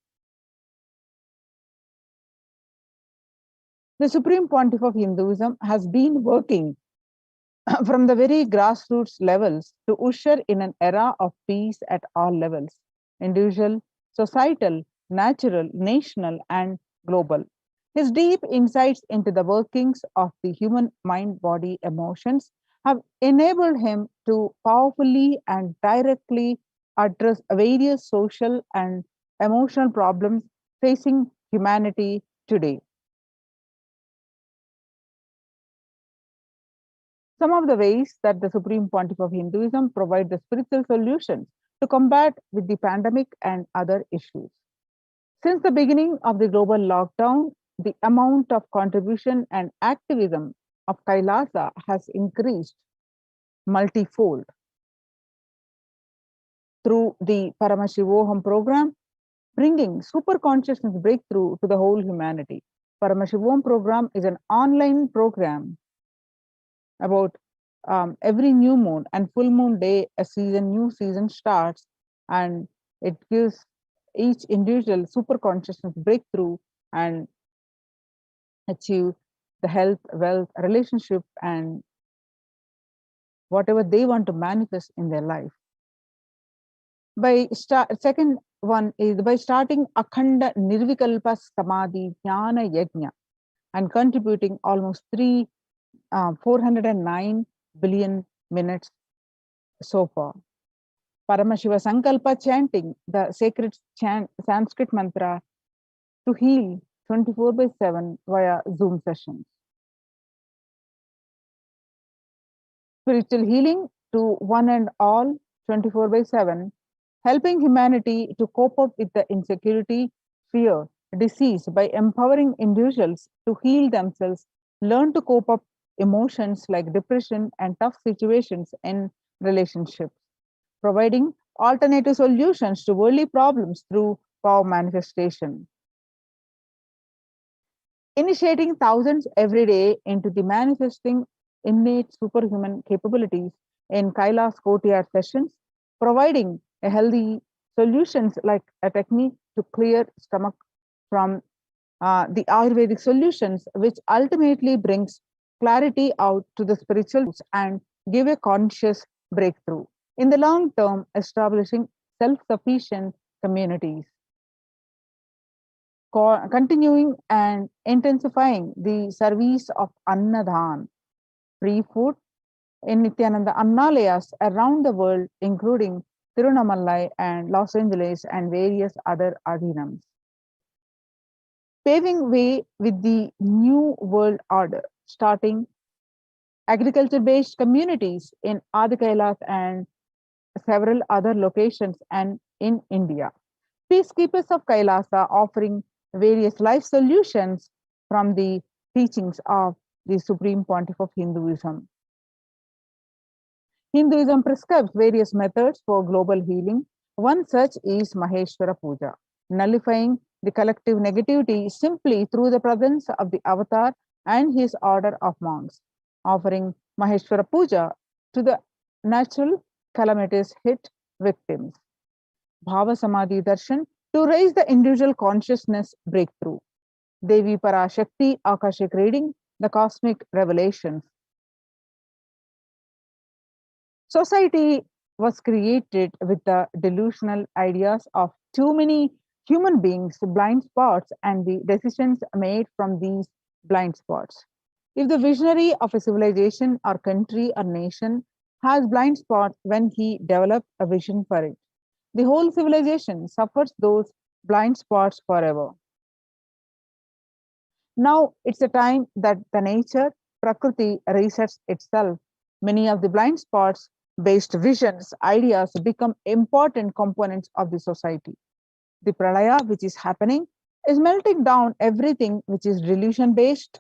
The Supreme Pontiff of Hinduism has been working from the very grassroots levels to usher in an era of peace at all levels: individual, societal, natural, national, and global. His deep insights into the workings of the human mind, body, emotions have enabled him to powerfully and directly address various social and emotional problems facing humanity today. Some of the ways that the Supreme Pontiff of Hinduism provide the spiritual solutions to combat with the pandemic and other issues. Since the beginning of the global lockdown, the amount of contribution and activism of Kailasa has increased multifold. Through the Paramashivoham program, bringing super consciousness breakthrough to the whole humanity. Paramashivoham program is an online program about every new moon and full moon day, new season starts, and it gives each individual super consciousness breakthrough and achieve the health, wealth, relationship, and whatever they want to manifest in their life. Second one is by starting Akhanda Nirvikalpa Samadhi Jnana Yajna and contributing almost 409 billion minutes so far. Paramashiva Sankalpa chanting the sacred Sanskrit mantra to heal 24/7 via Zoom sessions. Spiritual healing to one and all 24/7, helping humanity to cope up with the insecurity, fear, disease by empowering individuals to heal themselves, learn to cope up emotions like depression and tough situations in relationships, providing alternative solutions to worldly problems through power manifestation. Initiating thousands every day into the manifesting innate superhuman capabilities in Kailas Courtyard sessions, providing a healthy solutions like a technique to clear stomach from the Ayurvedic solutions, which ultimately brings clarity out to the spiritual and give a conscious breakthrough. In the long term, establishing self-sufficient communities. Continuing and intensifying the service of Annadan, free food in Nithyananda Annalayas around the world, including Tirunamalai and Los Angeles and various other adhinams. Paving way with the new world order, starting agriculture-based communities in Adi Kailath and several other locations and in India. Peacekeepers of Kailasa offering various life solutions from the teachings of the Supreme Pontiff of Hinduism. Hinduism prescribes various methods for global healing. One such is Maheshwara Puja, nullifying the collective negativity simply through the presence of the avatar and his order of monks, offering Maheshwara Puja to the natural calamities hit victims. Bhava Samadhi Darshan to raise the individual consciousness breakthrough. Devi Parashakti Akashic reading, the cosmic revelations. Society was created with the delusional ideas of too many human beings, blind spots, and the decisions made from these blind spots. If the visionary of a civilization or country or nation has blind spots when he develops a vision for it, the whole civilization suffers those blind spots forever. Now it's a time that the nature, Prakriti, resets itself. Many of the blind spots based visions, ideas become important components of the society. The pralaya which is happening is melting down everything which is delusion based.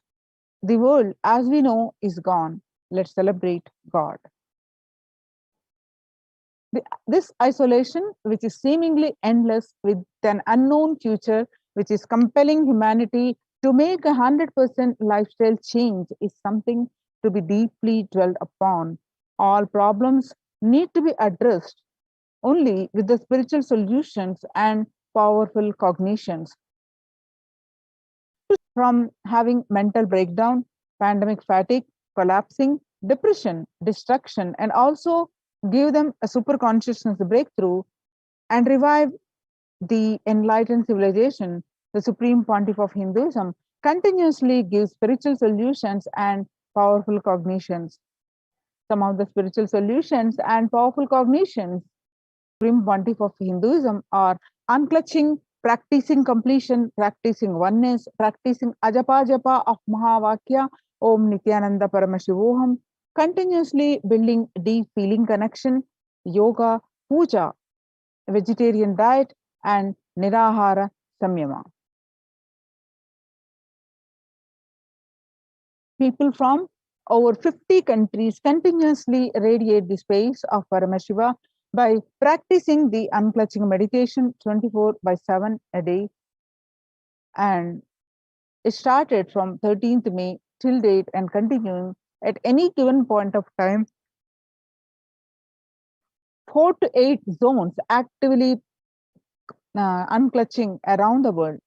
The world as we know is gone. Let's celebrate God. This isolation, which is seemingly endless with an unknown future, which is compelling humanity to make 100% lifestyle change, is something to be deeply dwelled upon. All problems need to be addressed only with the spiritual solutions and powerful cognitions. From having mental breakdown, pandemic fatigue, collapsing, depression, destruction, and also give them a super consciousness breakthrough and revive the enlightened civilization. The Supreme Pontiff of Hinduism continuously gives spiritual solutions and powerful cognitions. Some of the spiritual solutions and powerful cognitions Supreme Pontiff of Hinduism are unclutching, practicing completion, practicing oneness, practicing ajapa japa of Mahavakya, Om Nithyananda Paramashivoham, continuously building deep feeling connection, yoga, puja, vegetarian diet, and Nirahara Samyama. People from over 50 countries continuously radiate the space of Paramashiva by practicing the unclutching meditation 24/7 a day. And it started from 13th May till date and continuing at any given point of time. 4 to 8 zones actively unclutching around the world.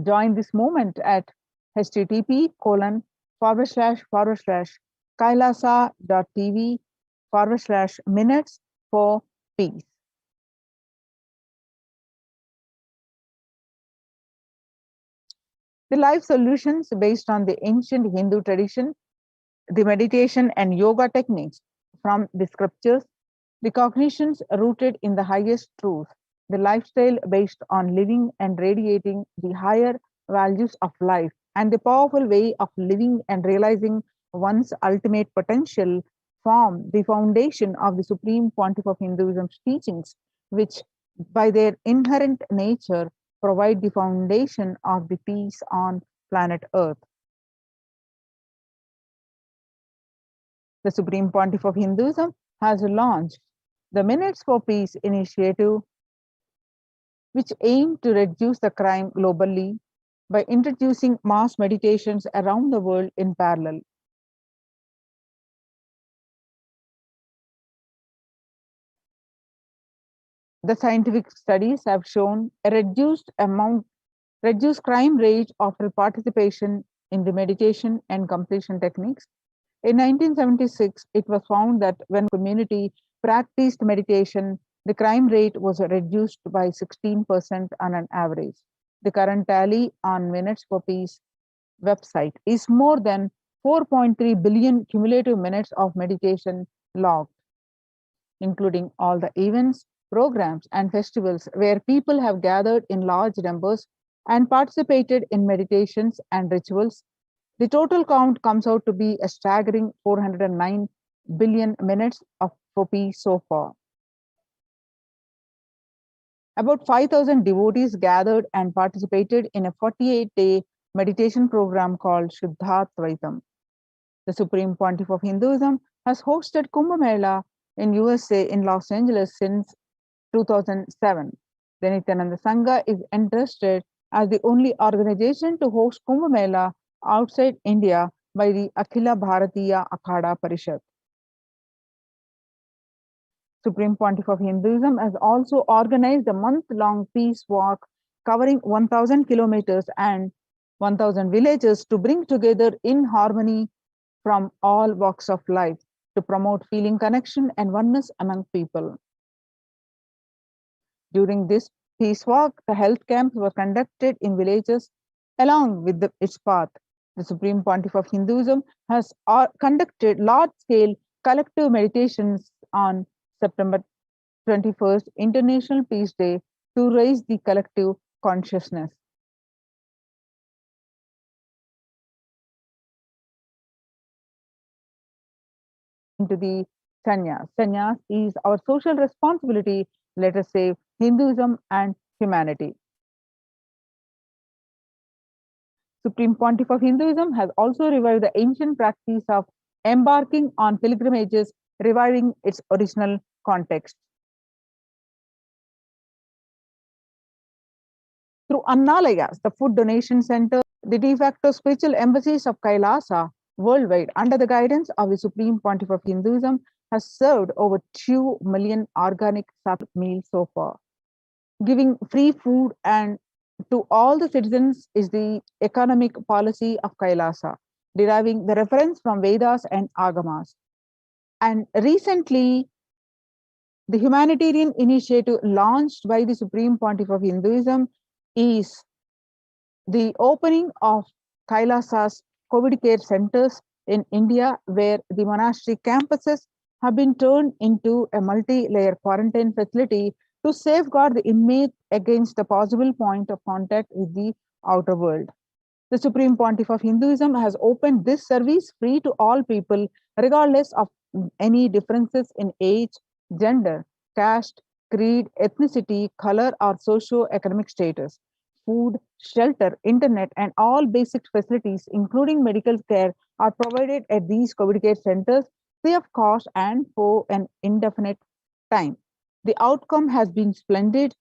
Join this movement at http://kailasa.tv/minutes for peace. The life solutions based on the ancient Hindu tradition, the meditation and yoga techniques from the scriptures, the cognitions rooted in the highest truth, the lifestyle based on living and radiating the higher values of life, and the powerful way of living and realizing one's ultimate potential form the foundation of the Supreme Pontiff of Hinduism's teachings, which by their inherent nature provide the foundation of the peace on planet Earth. The Supreme Pontiff of Hinduism has launched the Minutes for Peace initiative, which aim to reduce the crime globally by introducing mass meditations around the world in parallel. The scientific studies have shown a reduced crime rate after participation in the meditation and completion techniques. In 1976, it was found that when community practiced meditation, the crime rate was reduced by 16% on an average. The current tally on Minutes for Peace website is more than 4.3 billion cumulative minutes of meditation logged, including all the events, programs, and festivals where people have gathered in large numbers and participated in meditations and rituals. The total count comes out to be a staggering 409 billion minutes for peace so far. About 5,000 devotees gathered and participated in a 48-day meditation program called Shuddhatvaitam. The Supreme Pontiff of Hinduism has hosted Kumbh Mela in USA in Los Angeles since 2007. The Nithyananda Sangha is entrusted as the only organization to host Kumbh Mela outside India by the Akhila Bharatiya Akhada Parishad. Supreme Pontiff of Hinduism has also organized a month-long peace walk covering 1,000 kilometers and 1,000 villages to bring together in harmony from all walks of life to promote feeling connection and oneness among people. During this peace walk, the health camps were conducted in villages along with its path. The Supreme Pontiff of Hinduism has conducted large-scale collective meditations on September 21st, International Peace Day, to raise the collective consciousness. Into the sannyas. Sannyas is our social responsibility, let us say, Hinduism and humanity. Supreme Pontiff of Hinduism has also revived the ancient practice of embarking on pilgrimages, reviving its original context. Through Annalayas, the food donation center, the de facto spiritual embassies of Kailasa worldwide, under the guidance of the Supreme Pontiff of Hinduism, has served over 2 million organic meals so far. Giving free food and to all the citizens is the economic policy of Kailasa, deriving the reference from Vedas and Agamas. And recently, the humanitarian initiative launched by the Supreme Pontiff of Hinduism is the opening of Kailasa's COVID care centers in India, where the monastery campuses have been turned into a multi-layer quarantine facility to safeguard the inmate against the possible point of contact with the outer world. The Supreme Pontiff of Hinduism has opened this service free to all people, regardless of any differences in age, gender, caste, creed, ethnicity, color, or socio-economic status. Food, shelter, internet, and all basic facilities, including medical care, are provided at these COVID care centers free of cost and for an indefinite time. The outcome has been splendid,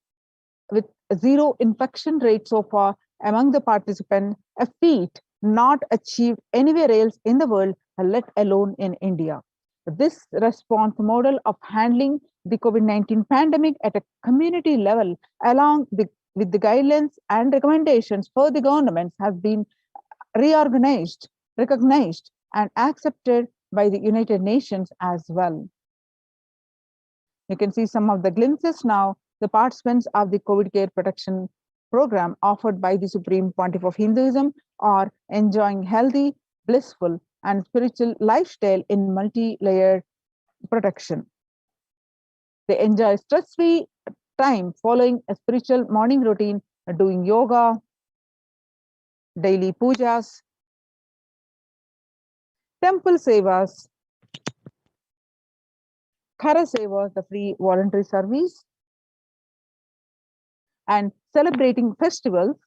with zero infection rate so far among the participants, a feat not achieved anywhere else in the world, let alone in India. This response model of handling the COVID-19 pandemic at a community level, along with the guidelines and recommendations for the governments, has been recognized, and accepted by the United Nations as well. You can see some of the glimpses now. The participants of the COVID care protection program offered by the Supreme Pontiff of Hinduism are enjoying healthy, blissful, and spiritual lifestyle in multi-layered protection. They enjoy stress-free time following a spiritual morning routine, doing yoga, daily pujas, temple sevas, Khara Seva, the free voluntary service, and celebrating festivals.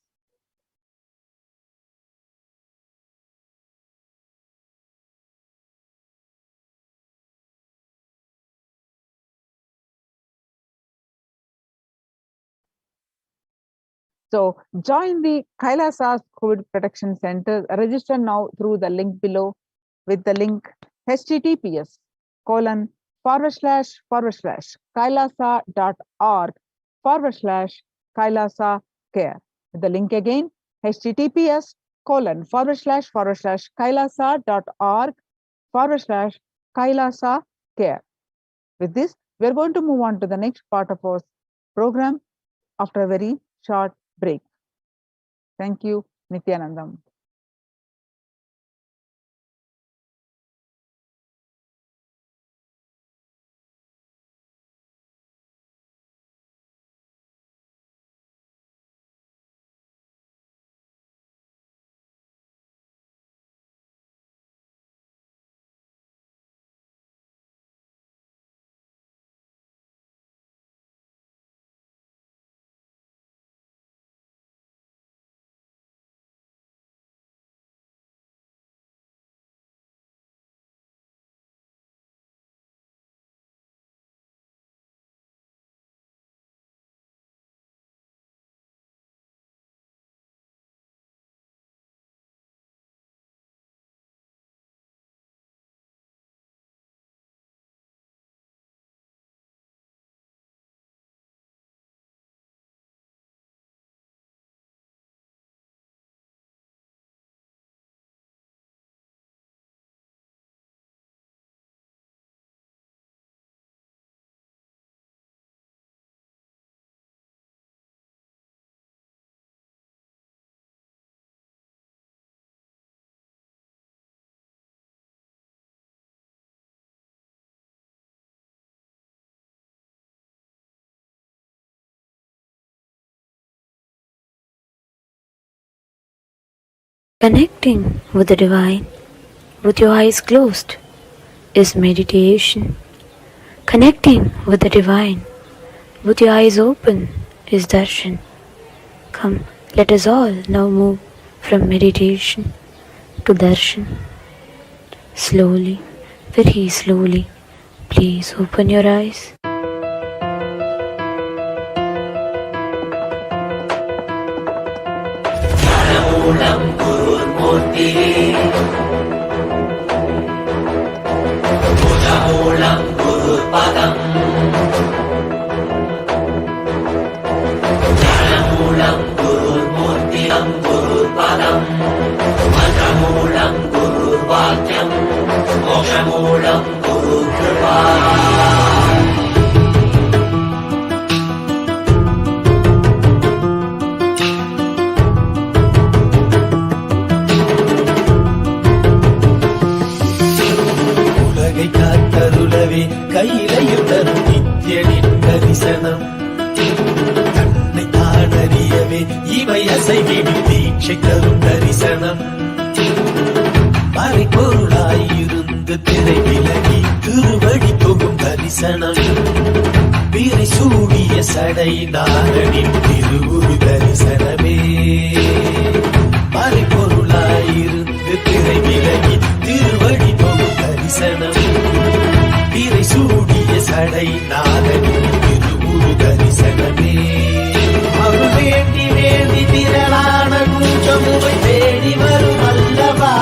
So join the Kailasa's COVID Protection Center. Register now through the link below with the link https://kailasa.org/Kailasa care. The link again, https://kailasa.org/Kailasa care. With this, we are going to move on to the next part of our program after a very short break. Thank you, Nithyanandam. Connecting with the divine with your eyes closed is meditation. Connecting with the divine with your eyes open is darshan. Come, let us all now move from meditation to darshan. Slowly, very slowly, please open your eyes. கையிலையுடன் நித்யனின் தரிசனம் தன்னை தானறியவே இவை அசைவிடும் தீட்சை தரும் தரிசனம் மறைபொருளாயிருந்து திரை விலகி திருவடி தொகும் தரிசனம் வீரை சூடிய சடை நாரனின் திருவுரு தரிசனமே மறைபொருளாயிருந்து திரை விலகி திருவடி தொழு தரிசனம் வீரை சூடிய சடை நாரனின் திருவுரு தரிசனமே அவர் வேண்டி வேண்டி திரளான கூட்டமுவை தேடி வரும் அல்லவா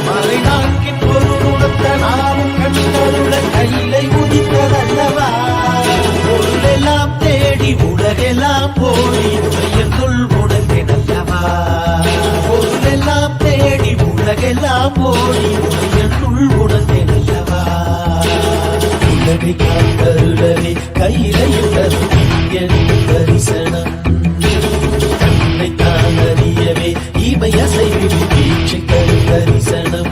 மறை நான்கின் பொருளுடத்த நானும் கண்களுள்ள கையிலை உதித்ததல்லவா பொருளெல்லாம் தேடி உலகெல்லாம் போய் என்னுள் உணர்ந்தேனல்லவா பொருளெல்லாம் தேடி உலகெல்லாம் போய் என்னுள் உணர்ந்தேனல்லவா உலகை காத்தருளவே கையிலையில் தரும் என் தரிசனம் கண்ணை தான் அறியவே இவை அசைவிடும் தீட்சை தரும் தரிசனம்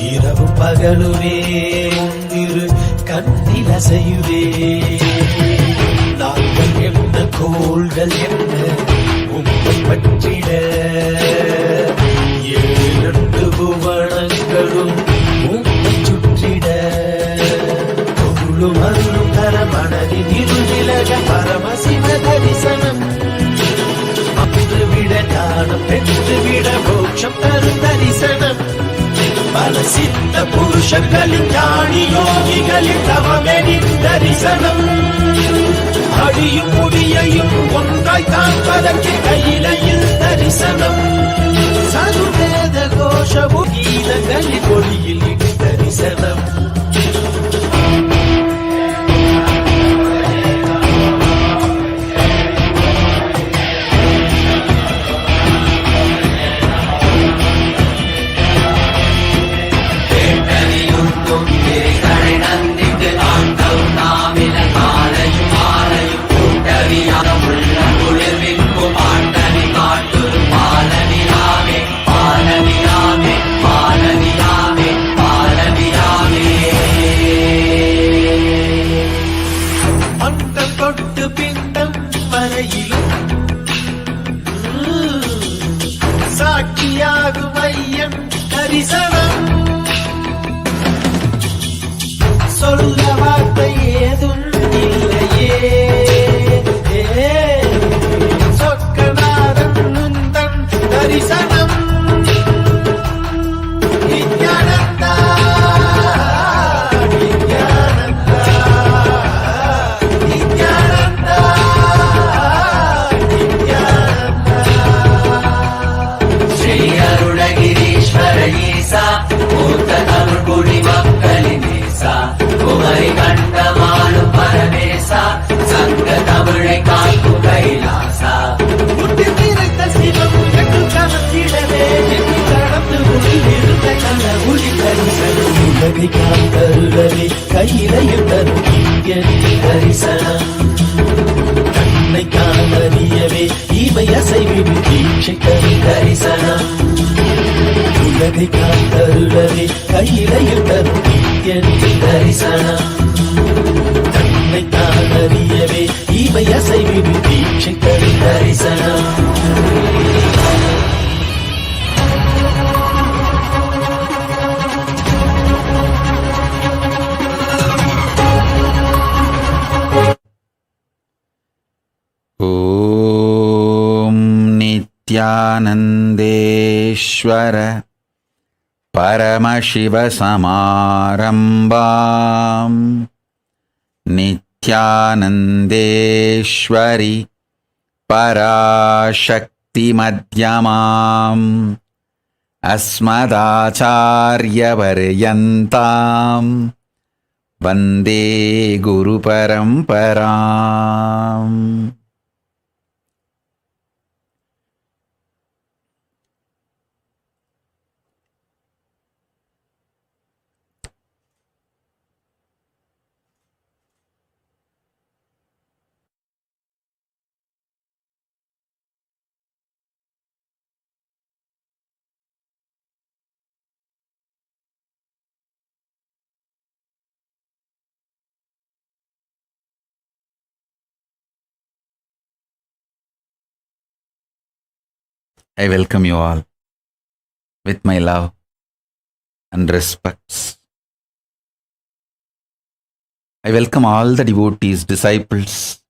இரவும் பகலுமே உந்திரு கண்ணில் அசையுவே நாங்கள் என்ன கோள்கள் என்ன உம்மை பற்றிட ஏழு புவனங்களும் உம்மை சுற்றிட பொருளும் அருளும் தர மனதின் இருவிலக பரமசிவ தரிசனம் விட தானம் பெற்றுவிட மோட்சம் தரும் தரிசனம் பல சித்த புருஷர்களின் ஞானி யோகிகளின் தவமெனின் தரிசனம் அடியும் முடியையும் ஒன்றாய் காண்பதற்கு கையிலையில் தரிசனம் சதுர்வேத கோஷமு கீதங்களின் ஒளியில் தரிசனம் சாட்சியாகும் ஐயன் தரிசனம் சொல்ல வார்த்தை ஏதும் இல்லையே சொக்கநாதன் முந்தன் தரிசனம் நித்யானந்தா நித்யானந்தா நித்யானந்தா ஈசா மூத்த தமிழ் குடி மக்களின் ஈசா குமரி கண்டமானும் பரமேசா சங்க தமிழை காக்கும் கைலாசா முட்டி தீர்த்த சிவம் எட்டு கமத்திடவே எட்டு கடந்து உயிர் இருந்த கண்ண உளி தரிசனம் உலகை காத்தருளவே கையிலையில் தரும் தரிசனம் கண்ணை காணறியவே இவை அசைவிடும் தீட்சை தரும் தரிசனம் உலகை காத்தருளவே கையிலையில் தரும் தரிசனம் கண்ணை காணறியவே இவை அசைவிடும் தீட்சை தரும் தரிசனம் ஓம் நித்யானந்தேஸ்வர परमशिवसमारम्भाम् नित्यानन्देश्वरि पराशक्तिमध्यमाम् अस्मदाचार्यपर्यन्ताम् Vande Guru Paramparam. I welcome you all with my love and respects. I welcome all the devotees, disciples,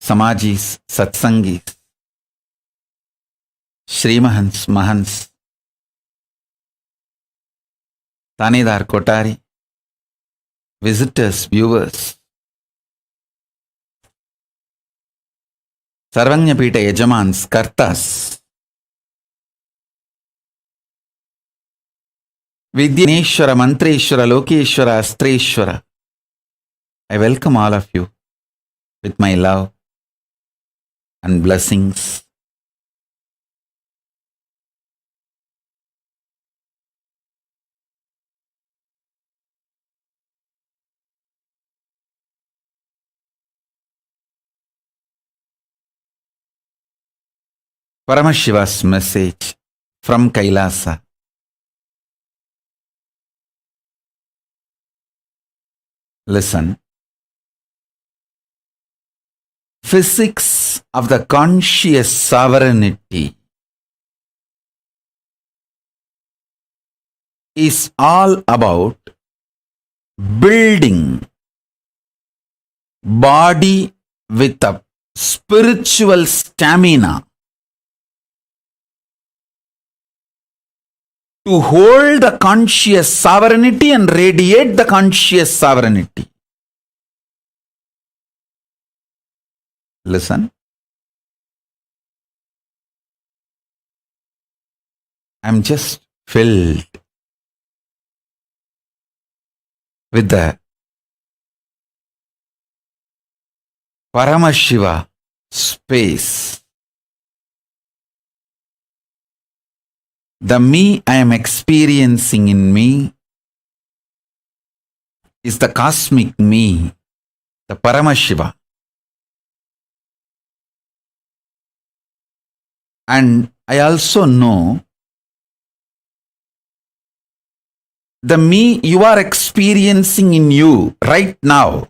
Samajis, Satsangis, Srimahans, Mahans, Tanedar, Kotari, visitors, viewers, Sarvanyapita Yajamans, Kartas, Vidyaneshwara, Mantreshwara, Lokeshwara, Astreshwara. I welcome all of you with my love and blessings. Paramashiva's message from Kailasa. Listen. Physics of the conscious sovereignty is all about building body with a spiritual stamina to hold the conscious sovereignty and radiate the conscious sovereignty. Listen. I'm just filled with the Paramashiva space. The me I am experiencing in me is the cosmic me, the Paramashiva. And I also know the me you are experiencing in you right now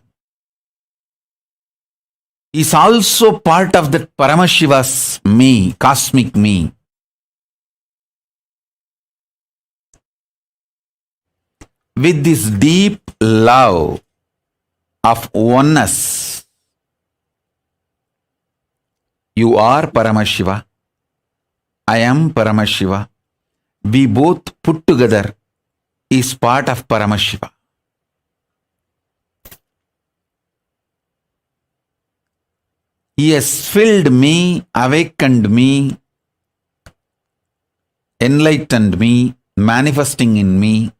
is also part of the Paramashiva's me, cosmic me. With this deep love of oneness, you are Paramashiva, I am Paramashiva. We both put together is part of Paramashiva. He has filled me, awakened me, enlightened me, manifesting in me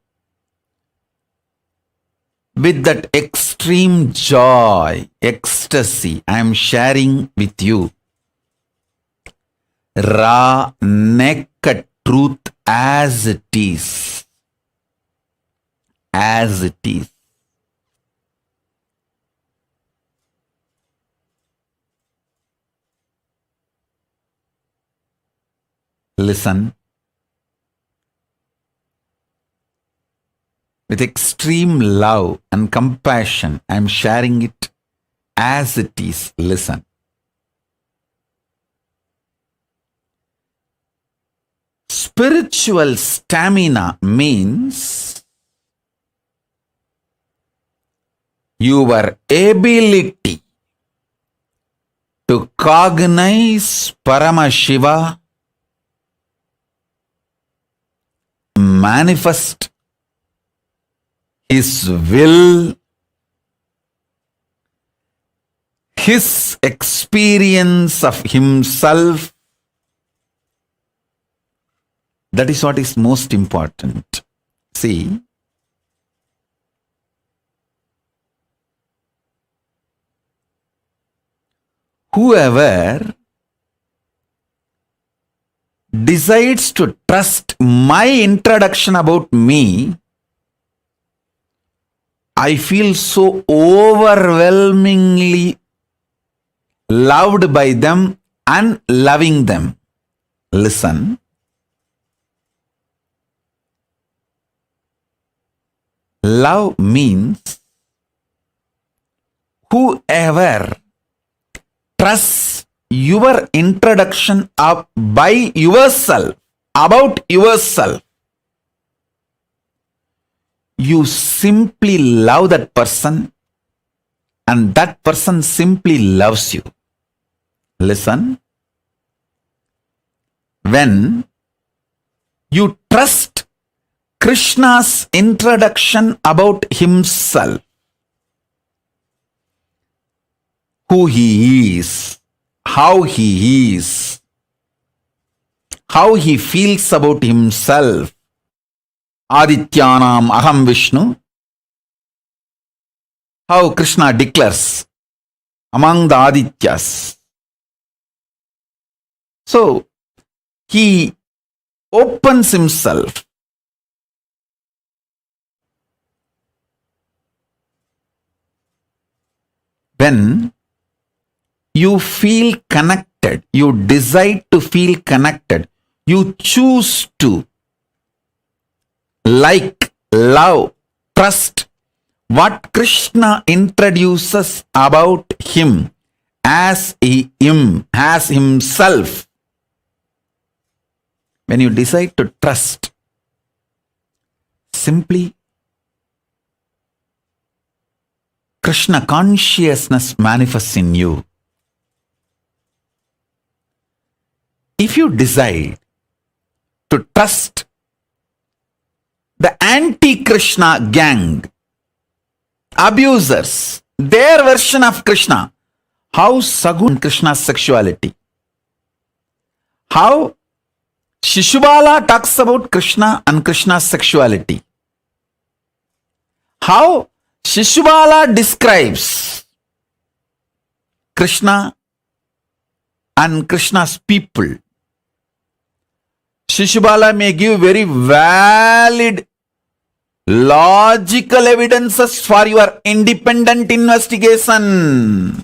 with that extreme joy, ecstasy I am sharing with you. Raw, naked truth as it is. As it is. Listen. With extreme love and compassion, I am sharing it as it is. Listen. Spiritual stamina means your ability to cognize Paramashiva, manifest His will, His experience of Himself. That is what is most important. See, whoever decides to trust my introduction about me, I feel so overwhelmingly loved by them and loving them. Listen. Love means whoever trusts your introduction up by yourself, about yourself, you simply love that person and that person simply loves you. Listen. When you trust Krishna's introduction about himself, who he is, how he is, how he feels about himself, Adityanam Aham Vishnu, how Krishna declares among the Adityas. So, he opens himself. When you feel connected, you decide to feel connected, you choose to like, love, trust what Krishna introduces about him as as himself. When you decide to trust, simply Krishna consciousness manifests in you. If you decide to trust the anti-Krishna gang, abusers, their version of Krishna, how Sagun Krishna's sexuality, how Shishubala talks about Krishna and Krishna's sexuality, how Shishubala describes Krishna and Krishna's people. Shishubala may give very valid logical evidences for your independent investigation.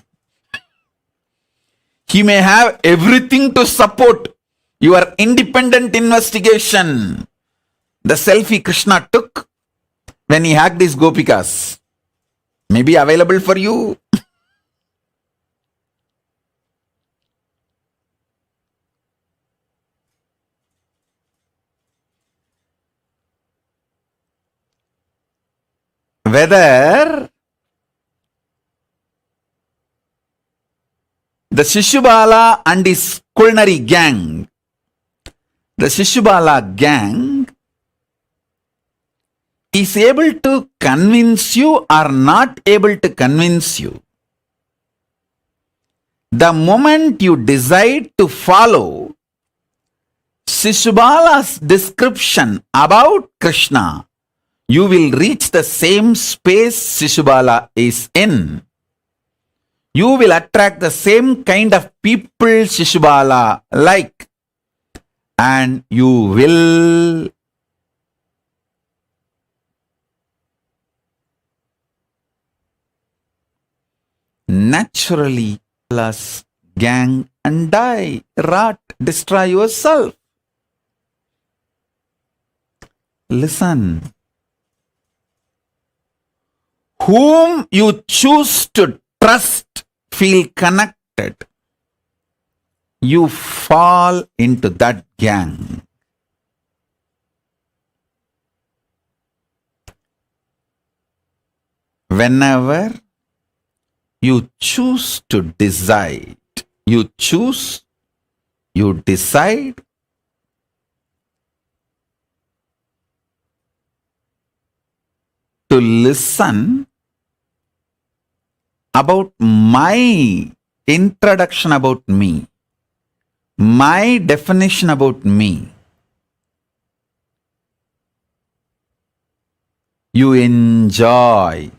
He may have everything to support your independent investigation. The selfie Krishna took when he hugged his gopikas may be available for you. Whether the Shishubala and his culinary gang, the Shishubala gang is able to convince you or not able to convince you, the moment you decide to follow Shishubala's description about Krishna, you will reach the same space Shishubala is in. You will attract the same kind of people Shishubala like, and you will naturally plus gang and die, rot, destroy yourself. Listen. Whom you choose to trust, feel connected, you fall into that gang. Whenever you choose to decide, you decide to listen about my introduction about me, my definition about me. You enjoy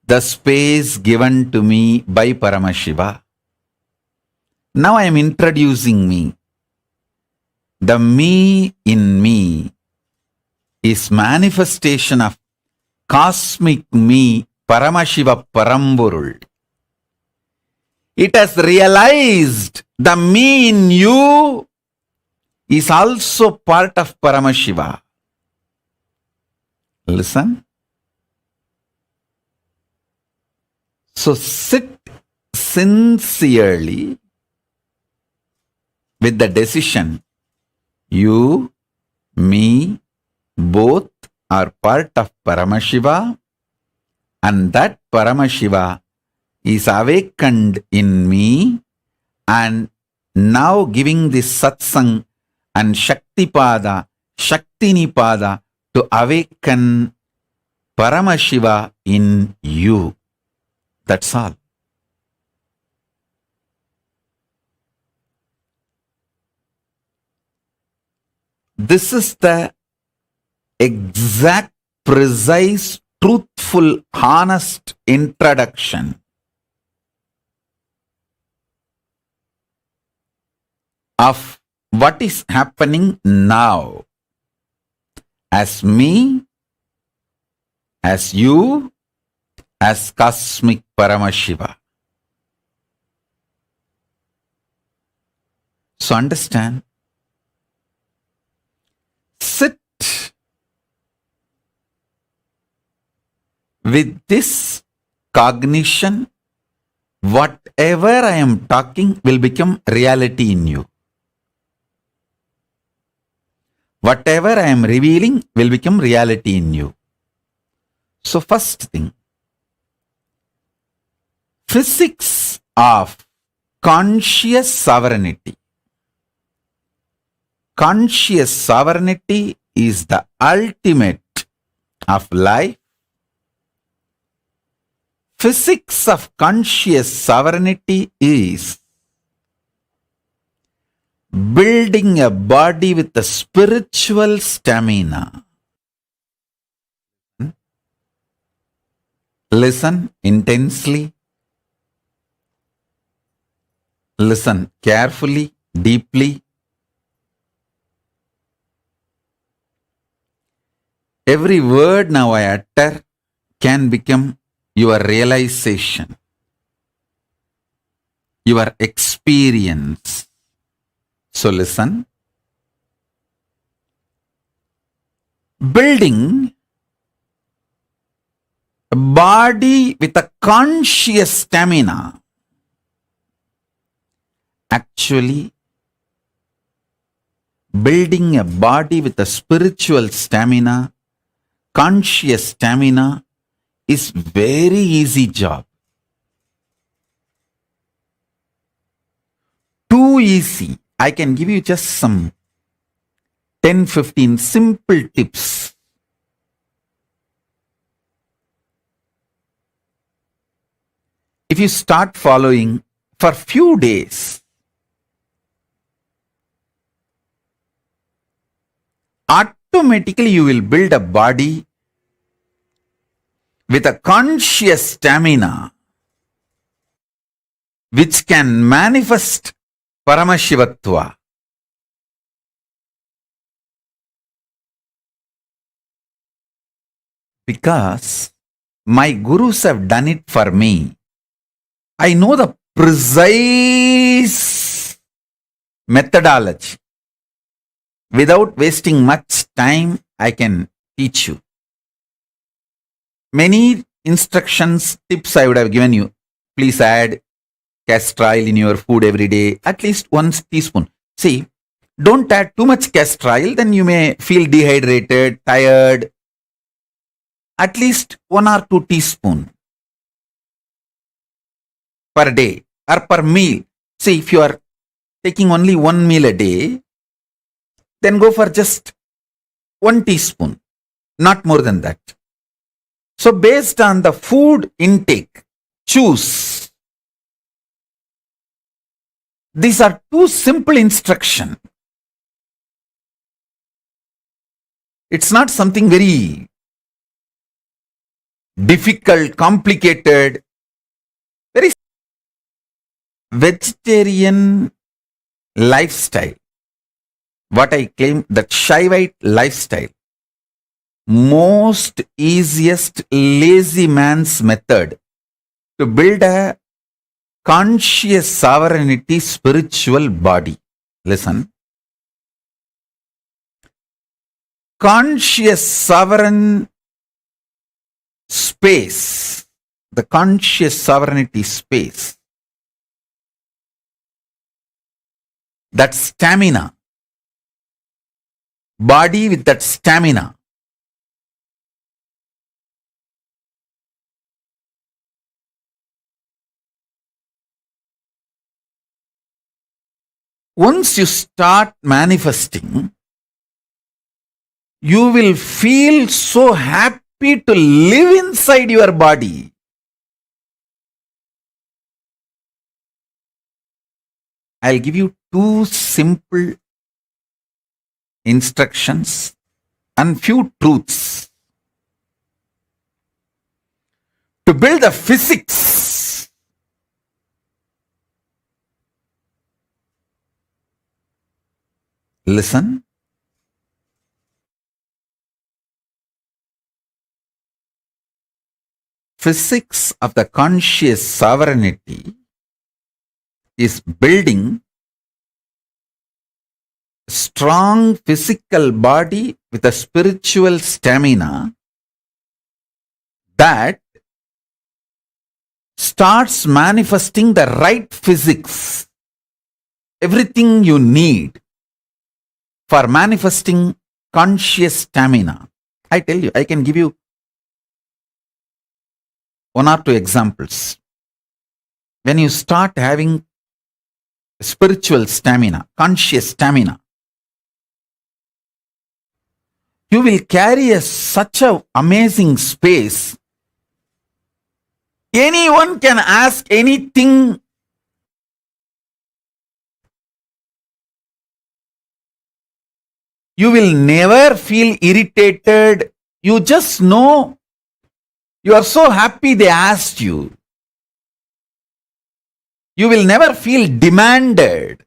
the space given to me by Paramashiva. Now I am introducing me. The me in me is manifestation of cosmic me, Paramashiva Paramburul. It has realized the me in you is also part of Paramashiva. Listen. So sit sincerely with the decision. You, me, both are part of Paramashiva, and that Paramashiva is awakened in me, and now giving this satsang and Shaktipada, Shaktinipada to awaken Paramashiva in you. That's all. This is the exact, precise, truthful, honest introduction of what is happening now as me, as you, as cosmic Paramashiva. So understand. Sit with this cognition. Whatever I am talking will become reality in you. Whatever I am revealing will become reality in you. So first thing, physics of conscious sovereignty. Conscious sovereignty is the ultimate of life. Physics of conscious sovereignty is building a body with a spiritual stamina. Listen intensely. Listen carefully, deeply. Every word now I utter can become your realization, your experience. So listen. Building a body with a conscious stamina. Actually, building a body with a spiritual stamina, conscious stamina, is very easy job. Too easy. I can give you just some 10-15 simple tips. If you start following for few days, automatically you will build a body with a conscious stamina which can manifest Paramashivatva. Because my gurus have done it for me. I know the precise methodology. Without wasting much time, I can teach you. Many instructions, tips I would have given you. Please add castor oil in your food every day, at least 1 teaspoon. See, don't add too much castor oil, then you may feel dehydrated, tired. At least 1 or 2 teaspoons per day or per meal. See, if you are taking only 1 meal a day, then go for just 1 teaspoon, not more than that. So based on the food intake, choose. These are 2 simple instructions. It's not something very difficult, complicated. Very vegetarian lifestyle, what I claim, that Shaivite lifestyle, most easiest lazy man's method to build a conscious sovereignty spiritual body. Listen. Conscious sovereign space, the conscious sovereignty space, that stamina, body with that stamina, once you start manifesting, you will feel so happy to live inside your body. I'll give you two simple instructions and few truths to build the physics. Listen. Physics of the conscious sovereignty is building a strong physical body with a spiritual stamina that starts manifesting the right physics, everything you need for manifesting conscious stamina. I tell you, I can give you one or two examples. When you start having spiritual stamina, conscious stamina, you will carry such an amazing space. Anyone can ask anything. You will never feel irritated. You just know you are so happy they asked you. You will never feel demanded.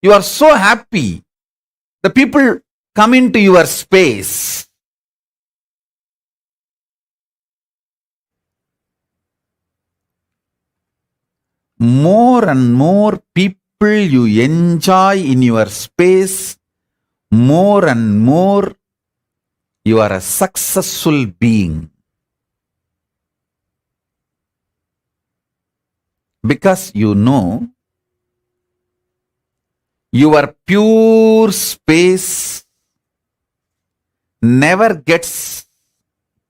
You are so happy. The people come into your space. More and more people you enjoy in your space, more and more you are a successful being. Because you know your pure space never gets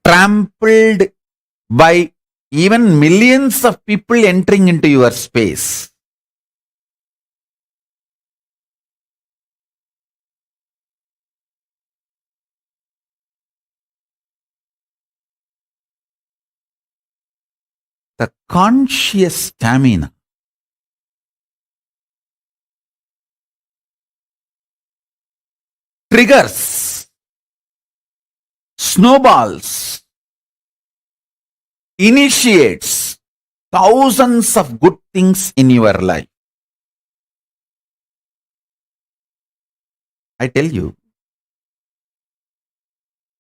trampled by even millions of people entering into your space. The conscious stamina triggers, snowballs, initiates thousands of good things in your life. I tell you,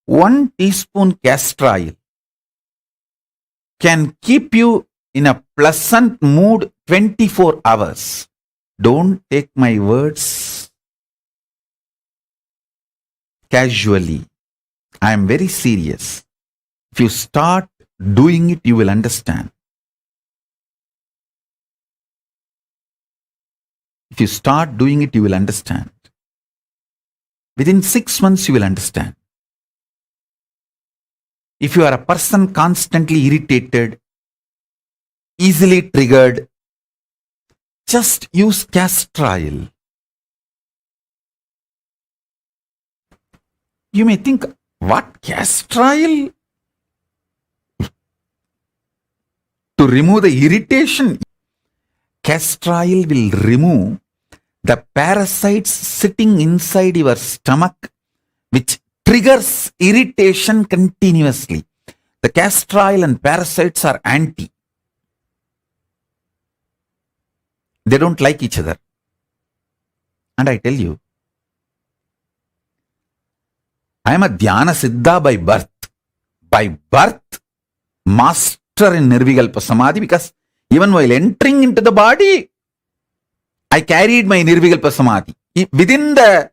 1 teaspoon castor oil can keep you in a pleasant mood 24 hours. Don't take my words casually. I am very serious. If you start doing it, you will understand. If you start doing it, you will understand. Within 6 months, you will understand. If you are a person constantly irritated, easily triggered, just use castor oil. You may think, what, castor oil? To remove the irritation, castor oil will remove the parasites sitting inside your stomach, which triggers irritation continuously. The castor oil and parasites are anti. They don't like each other. And I tell you, I am a Dhyana Siddha by birth. By birth, master in Nirvikalpa Samadhi, because even while entering into the body, I carried my Nirvikalpa Samadhi. Within the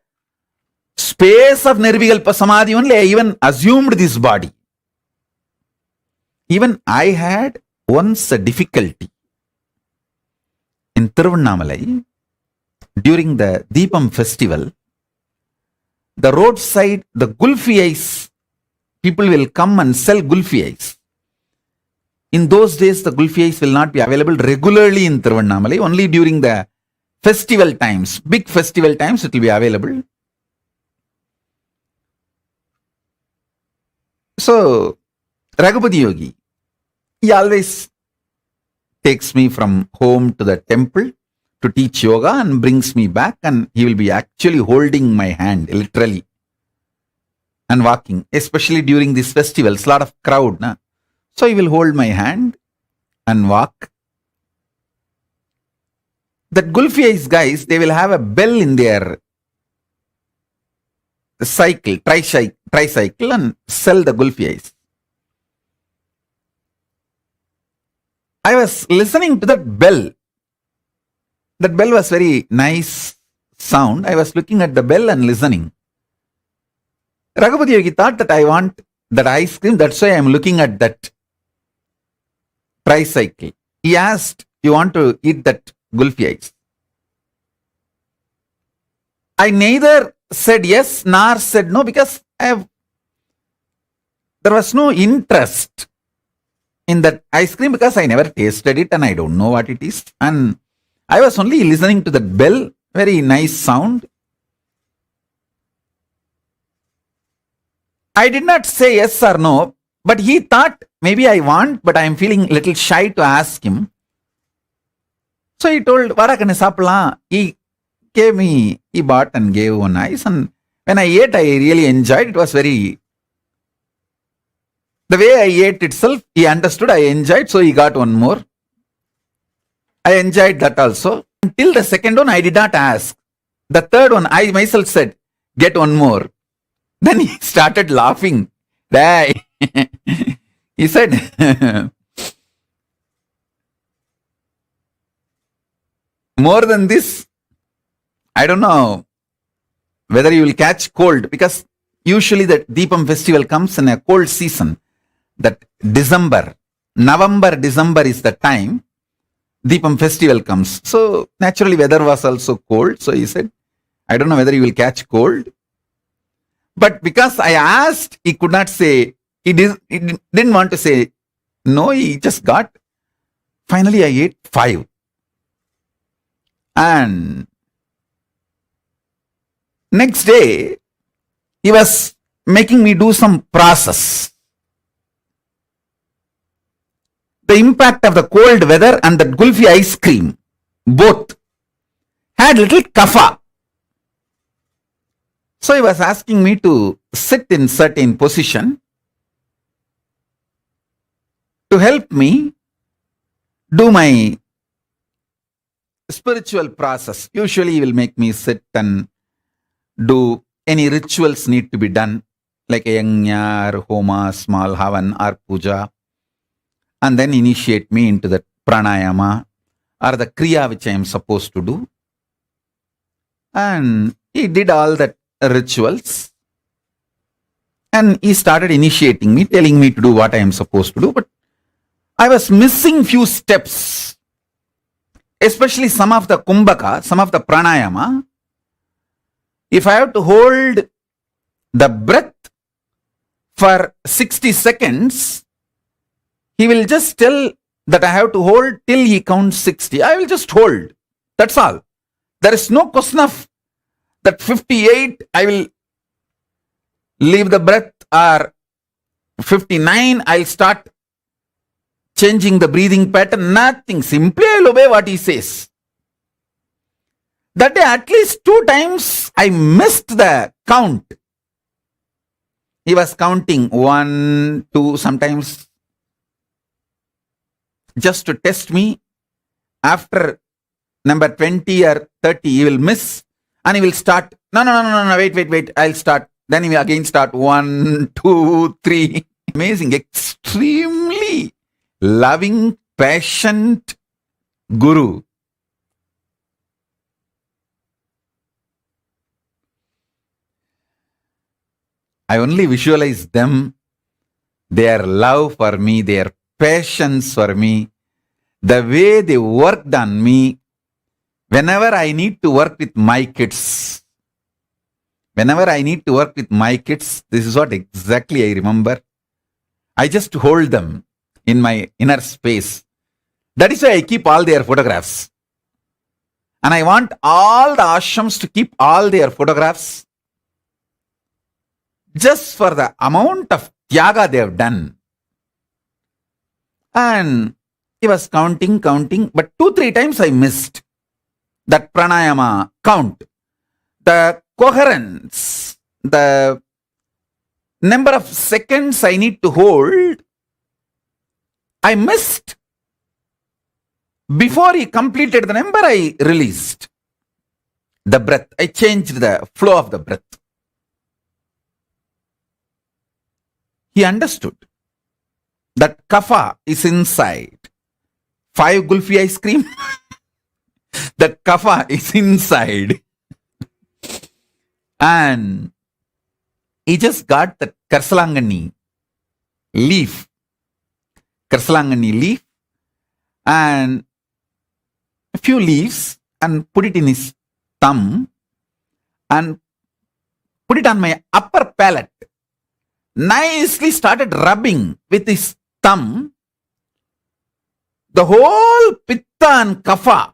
space of Nirvikalpa Samadhi only, I even assumed this body. Even I had once a difficulty in Tiruvannamalai during the Deepam festival. The roadside, the gulfi ice, people will come and sell gulfi ice. In those days, the gulfi ice will not be available regularly in Tiruvannamalai. Only during the festival times, big festival times, it will be available. So, Raghupati Yogi, he always takes me from home to the temple to teach yoga and brings me back, and he will be actually holding my hand, literally, and walking, especially during these festivals, lot of crowd. Na? So he will hold my hand and walk. That Gulfi Ice guys, they will have a bell in their cycle, tricycle, and sell the Gulfi Ice. I was listening to that bell. That bell was very nice sound. I was looking at the bell and listening. Raghupati Yogi thought that I want that ice cream. That's why I am looking at that tricycle. He asked, you want to eat that Gulfi Ice? I neither said yes nor said no, because there was no interest in that ice cream, because I never tasted it and I don't know what it is. And I was only listening to that bell, very nice sound. I did not say yes or no, but he thought maybe I want, but I am feeling a little shy to ask him. So he told, Varakane sapla. He gave me, he bought and gave one ice, and when I ate, I really enjoyed. It was very, the way I ate itself, he understood, I enjoyed, so he got one more. I enjoyed that also. Until the second one, I did not ask. The third one, I myself said, get one more. Then he started laughing. He said, more than this, I don't know whether you will catch cold, because usually the Deepam festival comes in a cold season. That December, November, December is the time Deepam festival comes. So naturally weather was also cold. So he said, I don't know whether you will catch cold. But because I asked, he could not say, he didn't want to say no, he just got. Finally I ate 5. And next day, he was making me do some process. The impact of the cold weather and the Gulfi ice cream, both had little kapha. So he was asking me to sit in certain position to help me do my spiritual process. Usually he will make me sit and do any rituals need to be done, like a yajna or homa, small havan or puja, and then initiate me into the pranayama or the kriya which I am supposed to do. And he did all that rituals, and he started initiating me, telling me to do what I am supposed to do. But I was missing few steps, especially some of the kumbhaka, some of the pranayama. If I have to hold the breath for 60 seconds, he will just tell that I have to hold till he counts 60. I will just hold. That's all. There is no question of that 58, I will leave the breath, or 59, I'll start changing the breathing pattern. Nothing. Simply I'll obey what he says. That day, at least 2 times, I missed the count. He was counting 1, 2, sometimes just to test me. After number 20 or 30, he will miss and he will start. No, wait. I'll start. Then he will again start 1, 2, 3. Amazing, extremely loving, patient Guru. I only visualize them, their love for me, their patience for me, the way they worked on me. Whenever I need to work with my kids, this is what exactly I remember. I just hold them in my inner space. That is why I keep all their photographs. And I want all the ashrams to keep all their photographs just for the amount of tyaga they have done. And he was counting, but 2-3 times I missed that pranayama count. The coherence, the number of seconds I need to hold, I missed. Before he completed the number, I released the breath. I changed the flow of the breath. He understood that kapha is inside. 5 gulfi ice cream, that kapha is inside. And he just got the Karsalangani leaf and a few leaves and put it in his thumb and put it on my upper palate. Nicely started rubbing with his thumb. The whole pitta and kapha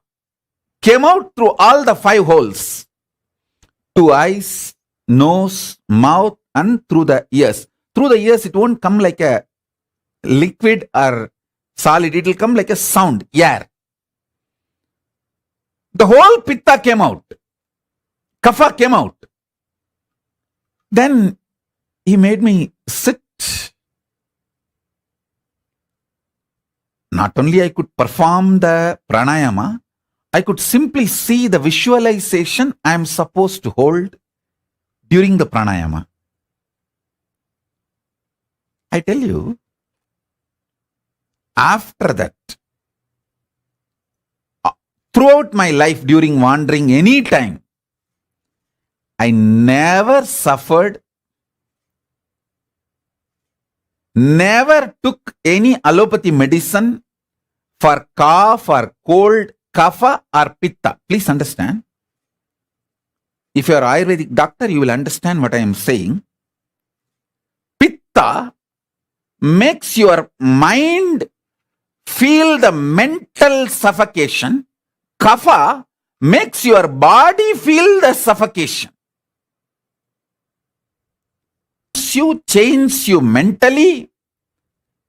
came out through all the 5 holes. 2 eyes, nose, mouth, and through the ears. Through the ears, it won't come like a liquid or solid. It will come like a sound, air. The whole pitta came out. Kapha came out. Then he made me sit. Not only I could perform the pranayama, I could simply see the visualization I am supposed to hold during the pranayama. I tell you, after that, throughout my life during wandering any time, I never suffered, never took any allopathy medicine for cough or cold, kapha or pitta. Please understand. If you are an Ayurvedic doctor, you will understand what I am saying. Pitta makes your mind feel the mental suffocation. Kapha makes your body feel the suffocation. You change you mentally,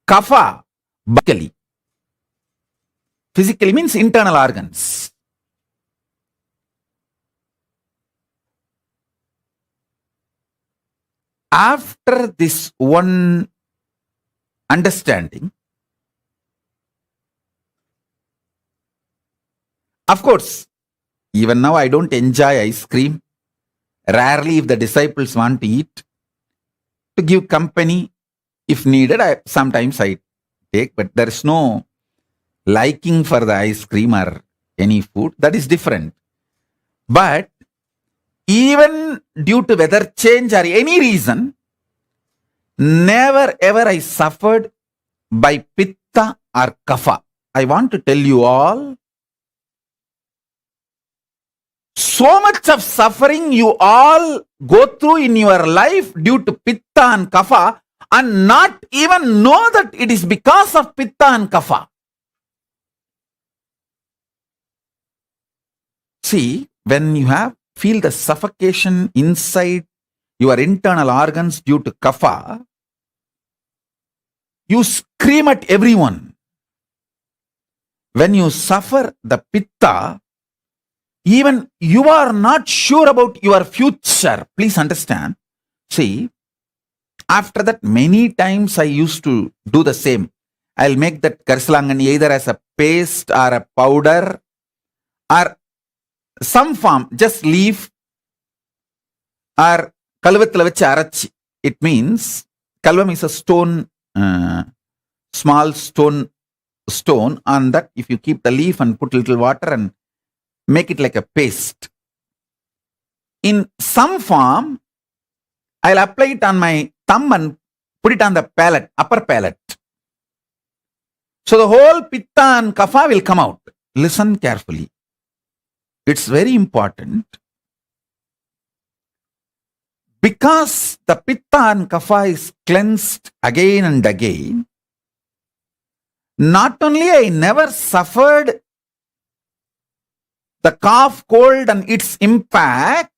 kapha physically. Physically means internal organs. After this one understanding, of course, even now I don't enjoy ice cream. Rarely, if the disciples want to eat, to give company, if needed, sometimes I take, but there is no liking for the ice cream or any food. That is different. But even due to weather change or any reason, never ever I suffered by pitta or kapha. I want to tell you all, so much of suffering you all go through in your life due to pitta and kapha and not even know that it is because of pitta and kapha. See, when you feel the suffocation inside your internal organs due to kapha, you scream at everyone. When you suffer the pitta, even you are not sure about your future. Please understand. See, after that, many times I used to do the same. I'll make that Karsalangani either as a paste or a powder, or some form, just leaf or kalvathila vechi arachi. It means kalvam is a stone, small stone on that. If you keep the leaf and put little water and make it like a paste. In some form, I'll apply it on my thumb and put it on the palate, upper palate. So the whole pitta and kapha will come out. Listen carefully. It's very important. Because the pitta and kapha is cleansed again and again, not only I never suffered the cough, cold and its impact,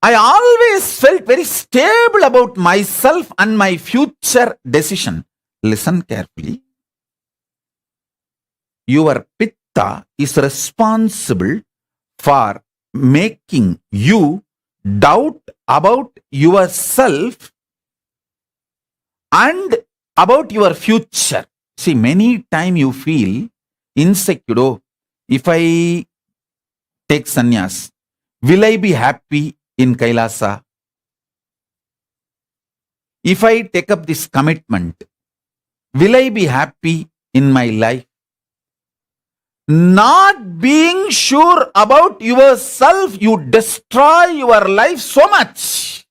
I always felt very stable about myself and my future decision. Listen carefully. Your pitta is responsible for making you doubt about yourself and about your future. See, many times you feel insecure. Oh, if I take sannyas, will I be happy in Kailasa? If I take up this commitment, will I be happy in my life? Not being sure about yourself, you destroy your life so much.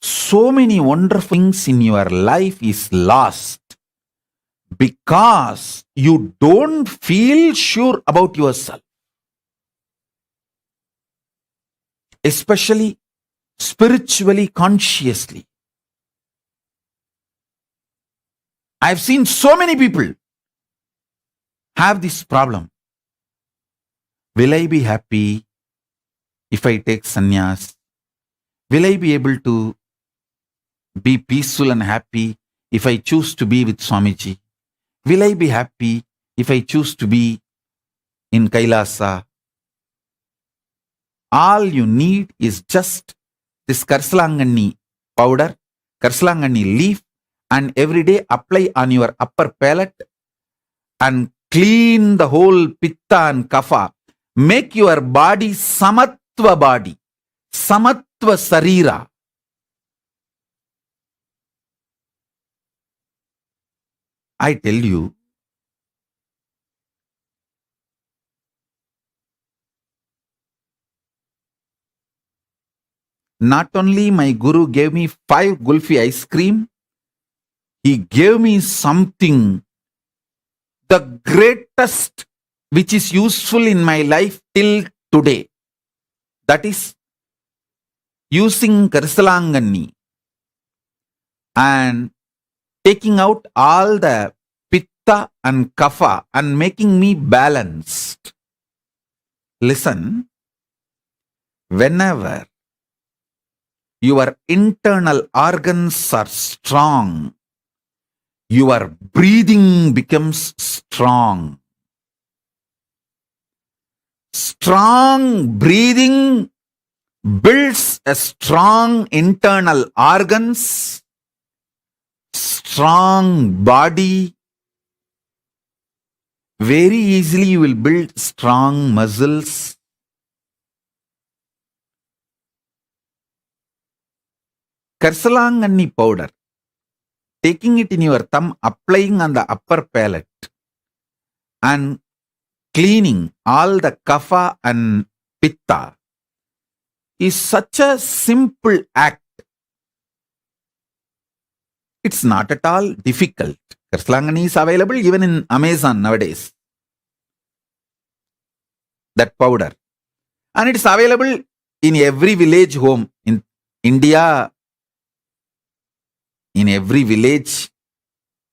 So many wonderful things in your life is lost because you don't feel sure about yourself. Especially spiritually, consciously. I've seen so many people have this problem. Will I be happy if I take sannyas? Will I be able to be peaceful and happy if I choose to be with Swamiji? Will I be happy if I choose to be in Kailasa? All you need is just this Karsalangani powder, Karsalangani leaf, and every day apply on your upper palate and clean the whole pitta and kapha. Make your body samatva body, samatva sarira. I tell you, not only my guru gave me 5 gulfi ice cream, he gave me something, the greatest, which is useful in my life till today. That is using Karsalangani and taking out all the pitta and kapha and making me balanced. Listen, whenever your internal organs are strong, your breathing becomes strong. Strong breathing builds a strong internal organs, strong body. Very easily you will build strong muscles. Karsalangani powder, taking it in your thumb, applying on the upper palate and cleaning all the kapha and pitta is such a simple act. It's not at all difficult. Karsalangani is available even in Amazon nowadays. That powder. And it's available in every village home in India. In every village,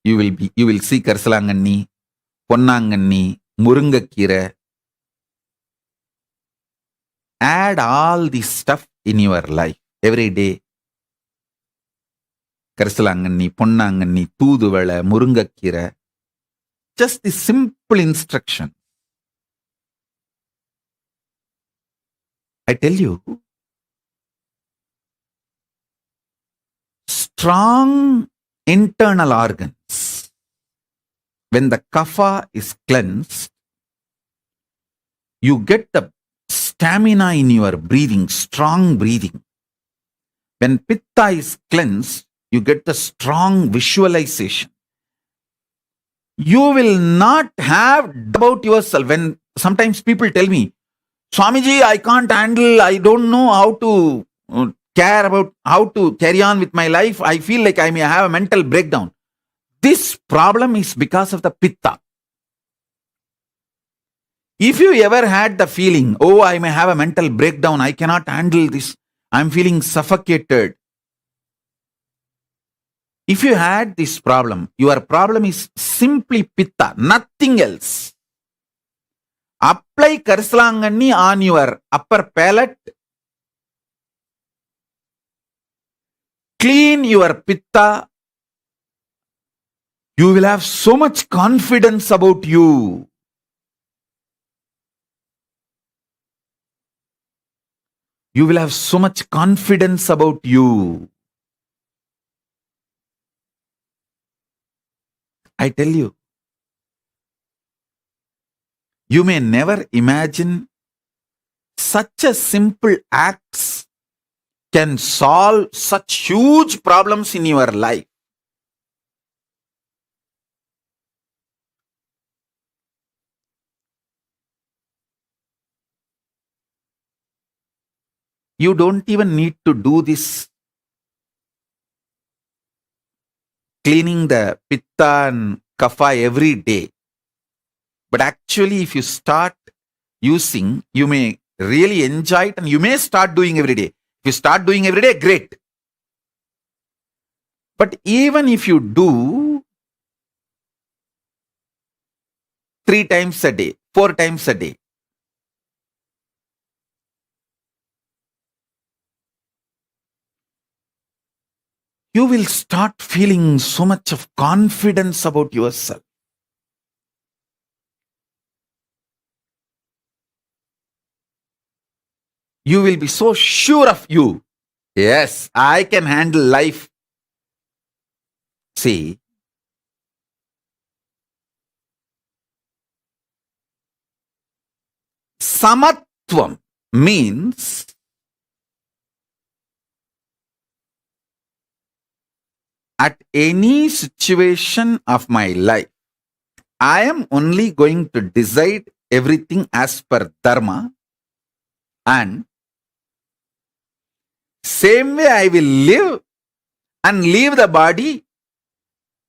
you will see Karsalangani, Ponnangani, Murungakkira. Add all this stuff in your life every day. Karsalangani, Ponnangani, Tooduvala, Murungakkira. Just the simple instruction. I tell you, strong internal organs, when the kapha is cleansed, you get the stamina in your breathing, strong breathing. When pitta is cleansed, you get the strong visualization. You will not have about yourself. When sometimes people tell me, Swamiji, I can't handle, I don't know how to care about how to carry on with my life. I feel like I may have a mental breakdown. This problem is because of the pitta. If you ever had the feeling, oh, I may have a mental breakdown, I cannot handle this, I'm feeling suffocated. If you had this problem, your problem is simply pitta, nothing else. Apply Karsalangani on your upper palate. Clean your pitta. You will have so much confidence about you. You will have so much confidence about you. I tell you, you may never imagine such a simple acts can solve such huge problems in your life. You don't even need to do this cleaning the pitta and kapha every day. But actually, if you start using, you may really enjoy it and you may start doing every day. If you start doing every day, great. But even if you do 3 times a day, 4 times a day, you will start feeling so much of confidence about yourself. You will be so sure of you. Yes, I can handle life. See, samatvam means at any situation of my life, I am only going to decide everything as per dharma, and same way I will live and leave the body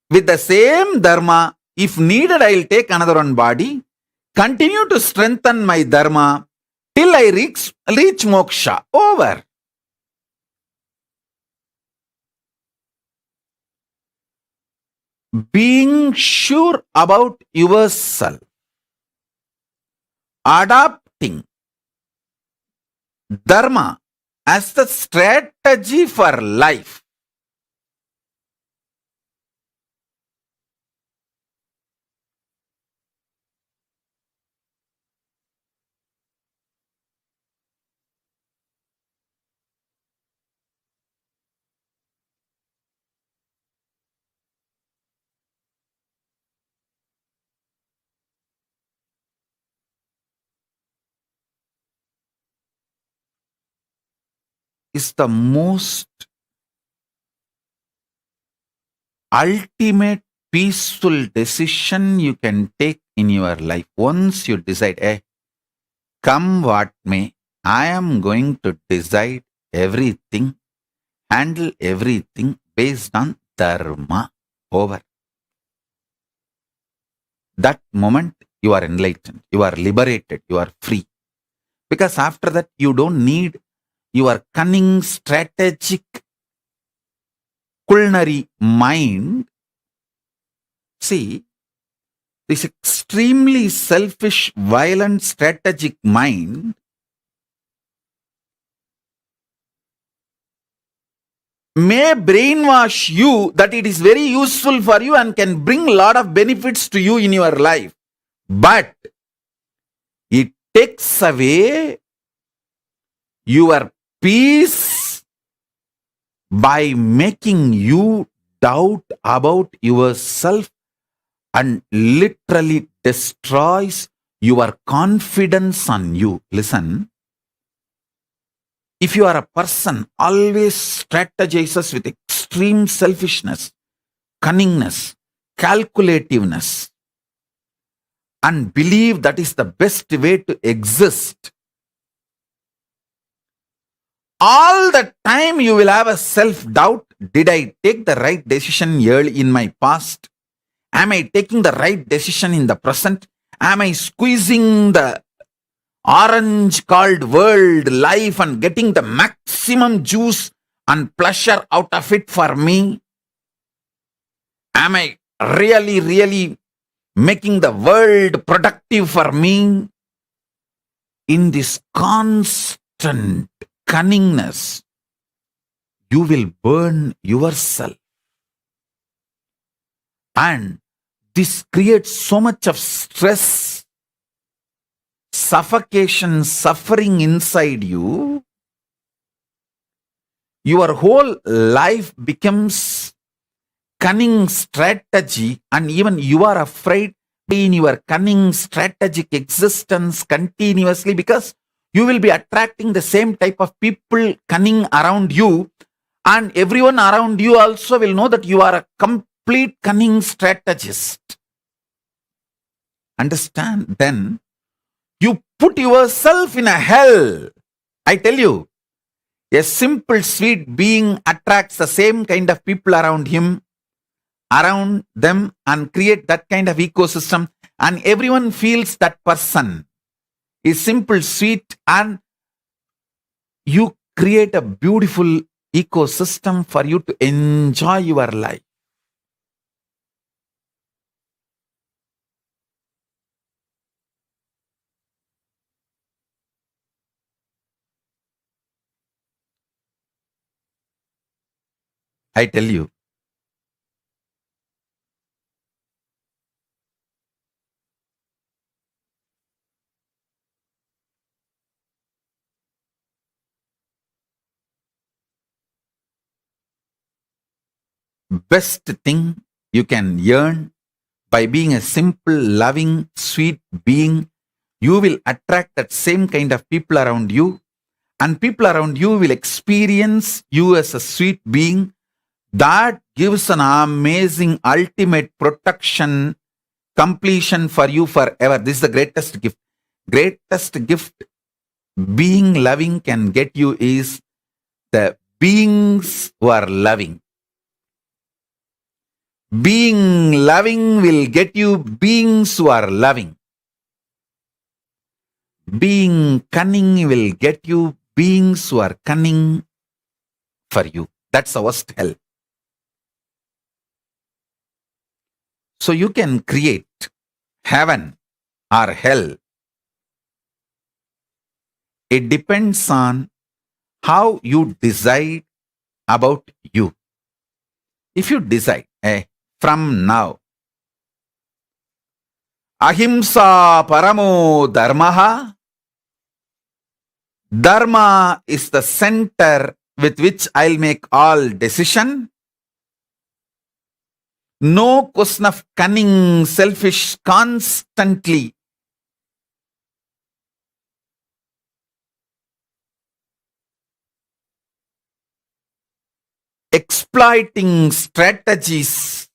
with the same dharma. If needed, I will take another one body, continue to strengthen my dharma till I reach moksha. Over. Being sure about yourself, adopting dharma as the strategy for life. Is the most ultimate peaceful decision you can take in your life. Once you decide, come what may, I am going to decide everything, handle everything based on dharma. Over. That moment you are enlightened, you are liberated, you are free. Because after that you don't need your cunning, strategic, culinary mind. See, this extremely selfish, violent, strategic mind may brainwash you that it is very useful for you and can bring a lot of benefits to you in your life. But it takes away your peace by making you doubt about yourself and literally destroys your confidence on you. Listen, if you are a person always strategizes with extreme selfishness, cunningness, calculativeness, and believe that is the best way to exist, all the time you will have a self-doubt. Did I take the right decision early in my past? Am I taking the right decision in the present? Am I squeezing the orange called world life and getting the maximum juice and pleasure out of it for me? Am I really making the world productive for me? In this constant cunningness, you will burn yourself. And this creates so much of stress, suffocation, suffering inside you. Your whole life becomes cunning strategy, and even you are afraid in your cunning strategic existence continuously, because you will be attracting the same type of people cunning around you, and everyone around you also will know that you are a complete cunning strategist. Understand? Then you put yourself in a hell. I tell you, a simple sweet being attracts the same kind of people around him, around them, and create that kind of ecosystem, and everyone feels that person is simple, sweet, and you create a beautiful ecosystem for you to enjoy your life. I tell you, best thing you can earn by being a simple, loving, sweet being, you will attract that same kind of people around you, and people around you will experience you as a sweet being. That gives an amazing ultimate protection, completion for you forever. This is the greatest gift. Greatest gift being loving can get you is the beings who are loving. Being loving will get you beings who are loving. Being cunning will get you beings who are cunning for you. That's the worst hell. So you can create heaven or hell. It depends on how you decide about you. If you decide, from now, ahimsa paramo dharmaha, dharma is the center with which I'll make all decision. No question of cunning, selfish, constantly exploiting strategies,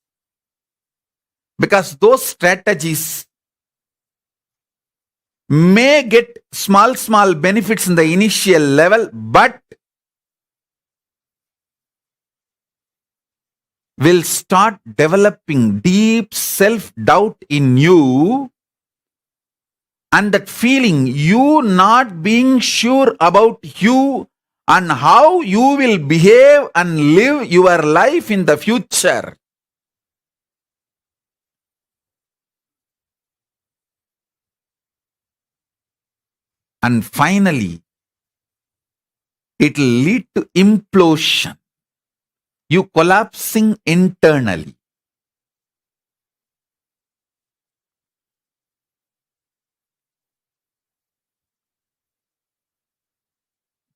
because those strategies may get small benefits in the initial level, but will start developing deep self-doubt in you, and that feeling, you not being sure about you and how you will behave and live your life in the future. And finally, it will lead to implosion. You collapsing internally.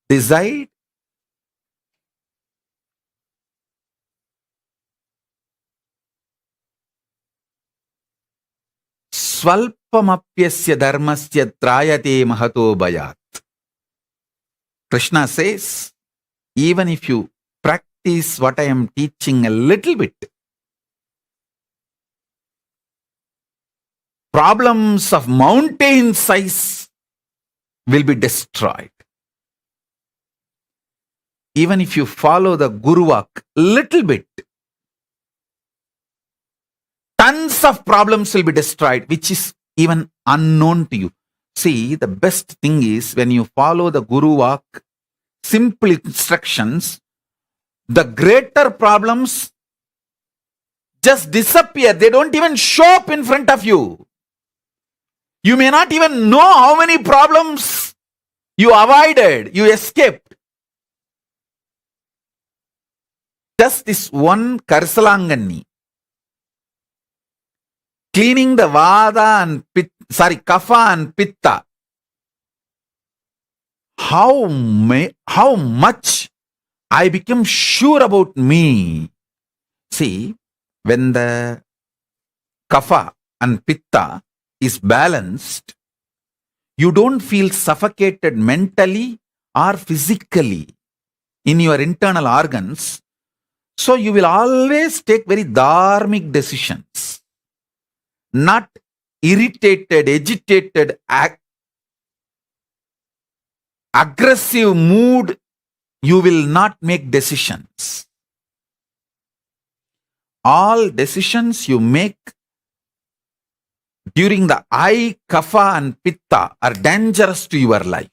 Decide Swalpamapyasya dharmasya trayate mahato bhayat. Krishna says, even if you practice what I am teaching a little bit, problems of mountain size will be destroyed. Even if you follow the Guru Vak little bit, tons of problems will be destroyed, which is even unknown to you. See, the best thing is when you follow the Guru Vak, simple instructions, the greater problems just disappear. They don't even show up in front of you. You may not even know how many problems you avoided, you escaped. Just this one Karsalangani, cleaning the Vada and Kapha and Pitta. How much I became sure about me. See, when the Kapha and Pitta is balanced, you don't feel suffocated mentally or physically in your internal organs. So you will always take very dharmic decisions, not irritated, agitated, aggressive mood. You will not make decisions. All decisions you make during the I, Kapha and Pitta are dangerous to your life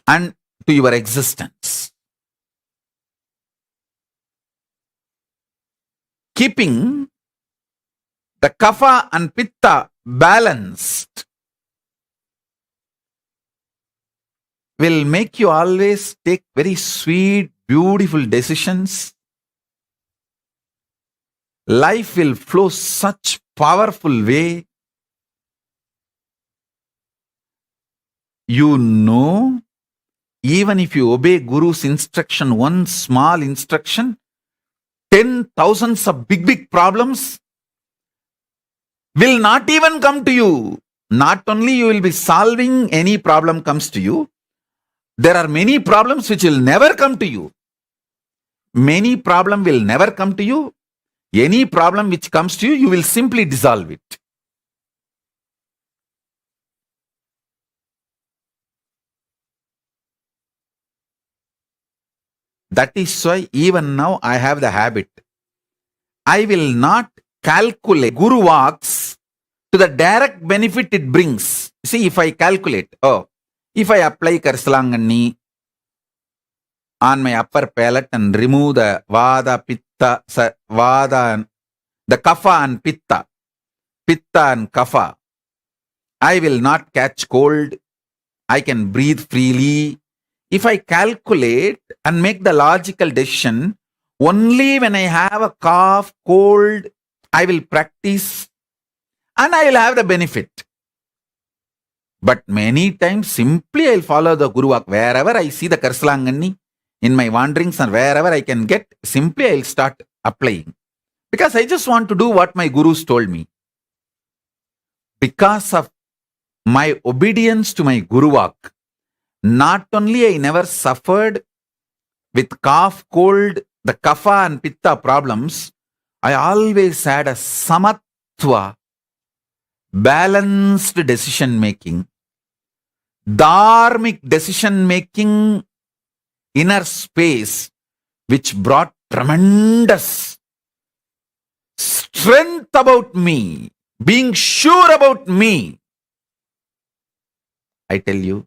and to your existence. Keeping the Kapha and Pitta balanced will make you always take very sweet, beautiful decisions. Life will flow such powerful way. You know, even if you obey Guru's instruction, one small instruction, 10,000s of big problems will not even come to you. Not only you will be solving any problem comes to you, there are many problems which will never come to you. Many problem will never come to you. Any problem which comes to you, you will simply dissolve it. That is why even now I have the habit. I will not calculate Guru Vaks to the direct benefit it brings. See, if I calculate, if I apply Karsalangani on my upper palate and remove the Vada, Pitta, Vada, the Kapha and Pitta and Kapha, I will not catch cold. I can breathe freely. If I calculate and make the logical decision, only when I have a cough, cold, I will practice and I will have the benefit. But many times simply I will follow the Guru Vak. Wherever I see the Karsalangani in my wanderings and wherever I can get, simply I will start applying. Because I just want to do what my Gurus told me. Because of my obedience to my Guru Vak, not only I never suffered with cough, cold, the Kapha and Pitta problems, I always had a samatva, balanced decision making, dharmic decision making, inner space, which brought tremendous strength about me, being sure about me. I tell you,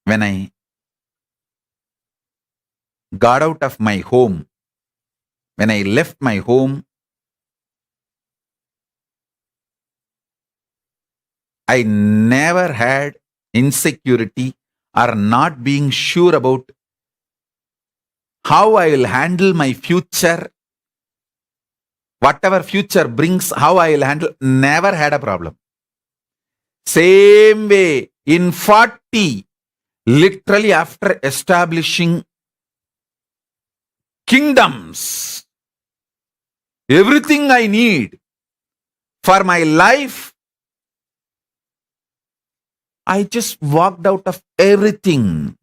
when I got out of my home, when I left my home, I never had insecurity or not being sure about how I will handle my future. Whatever future brings, how I will handle, never had a problem. Same way, in 40, literally after establishing kingdoms, everything I need for my life. I just walked out of everything.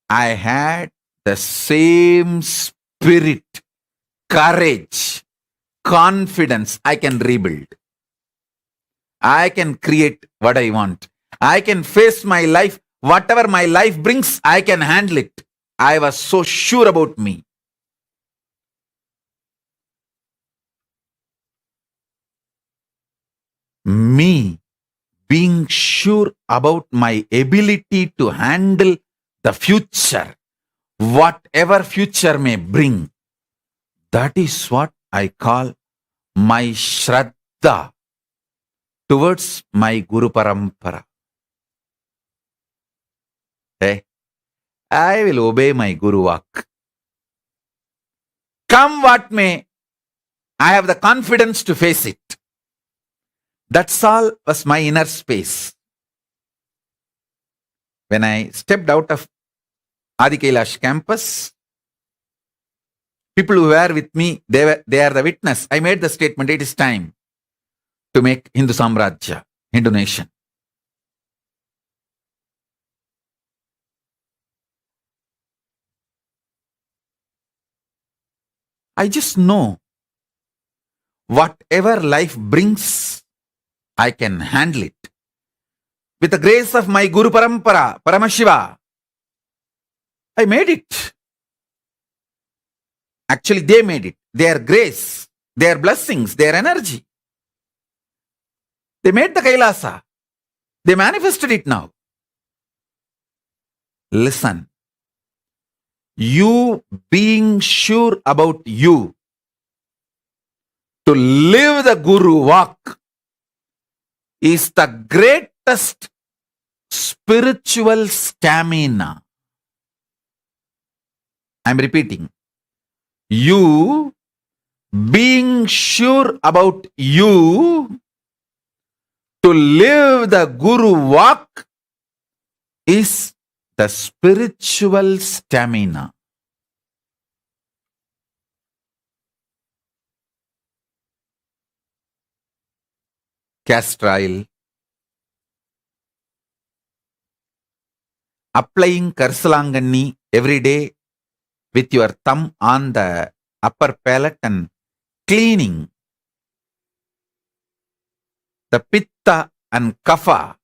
I had the same spirit, courage, confidence. I can rebuild. I can create what I want. I can face my life. Whatever my life brings, I can handle it. I was so sure about me. Me being sure about my ability to handle the future, whatever future may bring, that is what I call my Shraddha towards my Guru Parampara. Hey, I will obey my Guru Vak. Come what may, I have the confidence to face it. That's all was my inner space. When I stepped out of Adi Kailash campus, people who were with me, they are the witness. I made the statement, it is time to make Hindu Samrajya, Hindu nation. I just know whatever life brings, I can handle it. With the grace of my Guru Parampara, Paramashiva, I made it. Actually, they made it. Their grace, their blessings, their energy. They made the Kailasa. They manifested it now. Listen. You being sure about you to live the Guru Vak is the greatest spiritual stamina. I'm repeating. You being sure about you to live the Guru Vak is the spiritual stamina. Castor oil, applying Karsalanganni every day with your thumb on the upper palate and cleaning the pitta and kapha.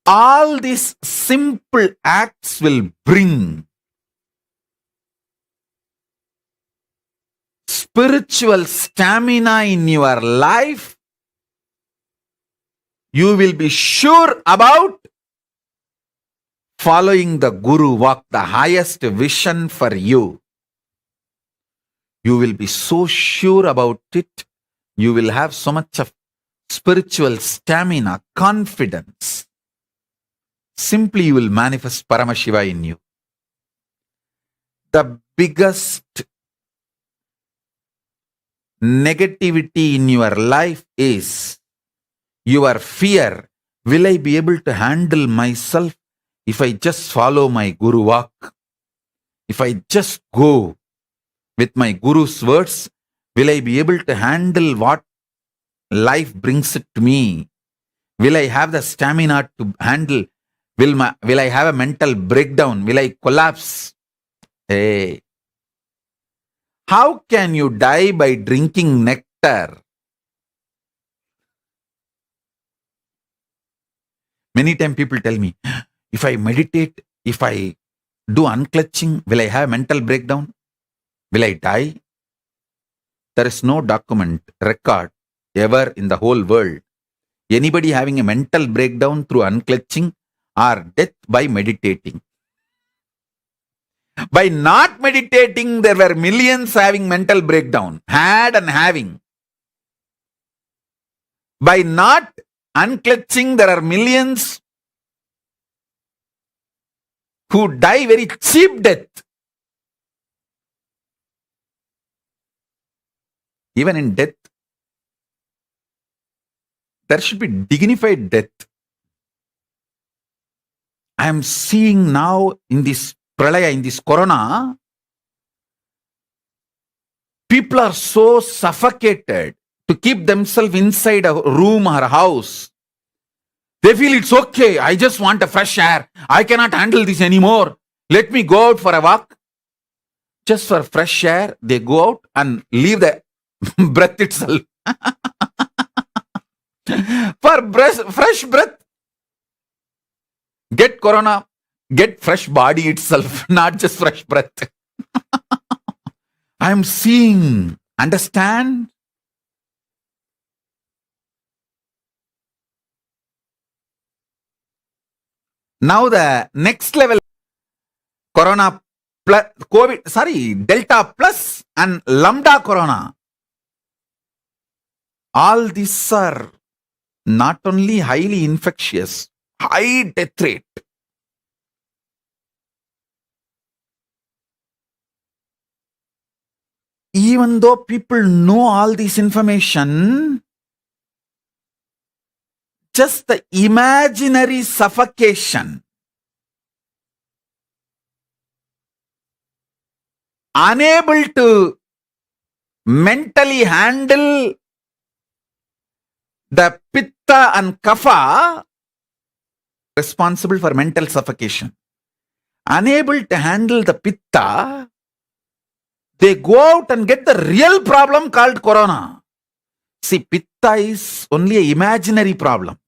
All these simple acts will bring spiritual stamina in your life. You will be sure about following the Guru Vak, the highest vision for you. You will be so sure about it. You will have so much of spiritual stamina, confidence. Simply you will manifest Paramashiva in you. The biggest negativity in your life is your fear. Will I be able to handle myself if I just follow my Guru Vak? If I just go with my Guru's words, will I be able to handle what life brings it to me? Will I have the stamina to handle? Will I have a mental breakdown? Will I collapse? Hey. How can you die by drinking nectar? Many times people tell me, if I meditate, if I do unclutching, will I have mental breakdown? Will I die? There is no document, record ever in the whole world. Anybody having a mental breakdown through unclutching or death by meditating. By not meditating, there were millions having mental breakdown, had and having. By not unclutching, there are millions who die very cheap death. Even in death, there should be dignified death. I am seeing now in this pralaya, in this corona, people are so suffocated to keep themselves inside a room or a house. They feel it's okay. I just want a fresh air. I cannot handle this anymore. Let me go out for a walk. Just for fresh air, they go out and leave the breath itself. For fresh breath, get corona, get fresh body itself, not just fresh breath. I am seeing, understand? Now the next level, corona plus COVID, Delta plus and Lambda corona. All these are not only highly infectious, high death rate. Even though people know all this information, just the imaginary suffocation, unable to mentally handle the pitta and kapha, responsible for mental suffocation. Unable to handle the pitta, they go out and get the real problem called corona. See, pitta is only an imaginary problem.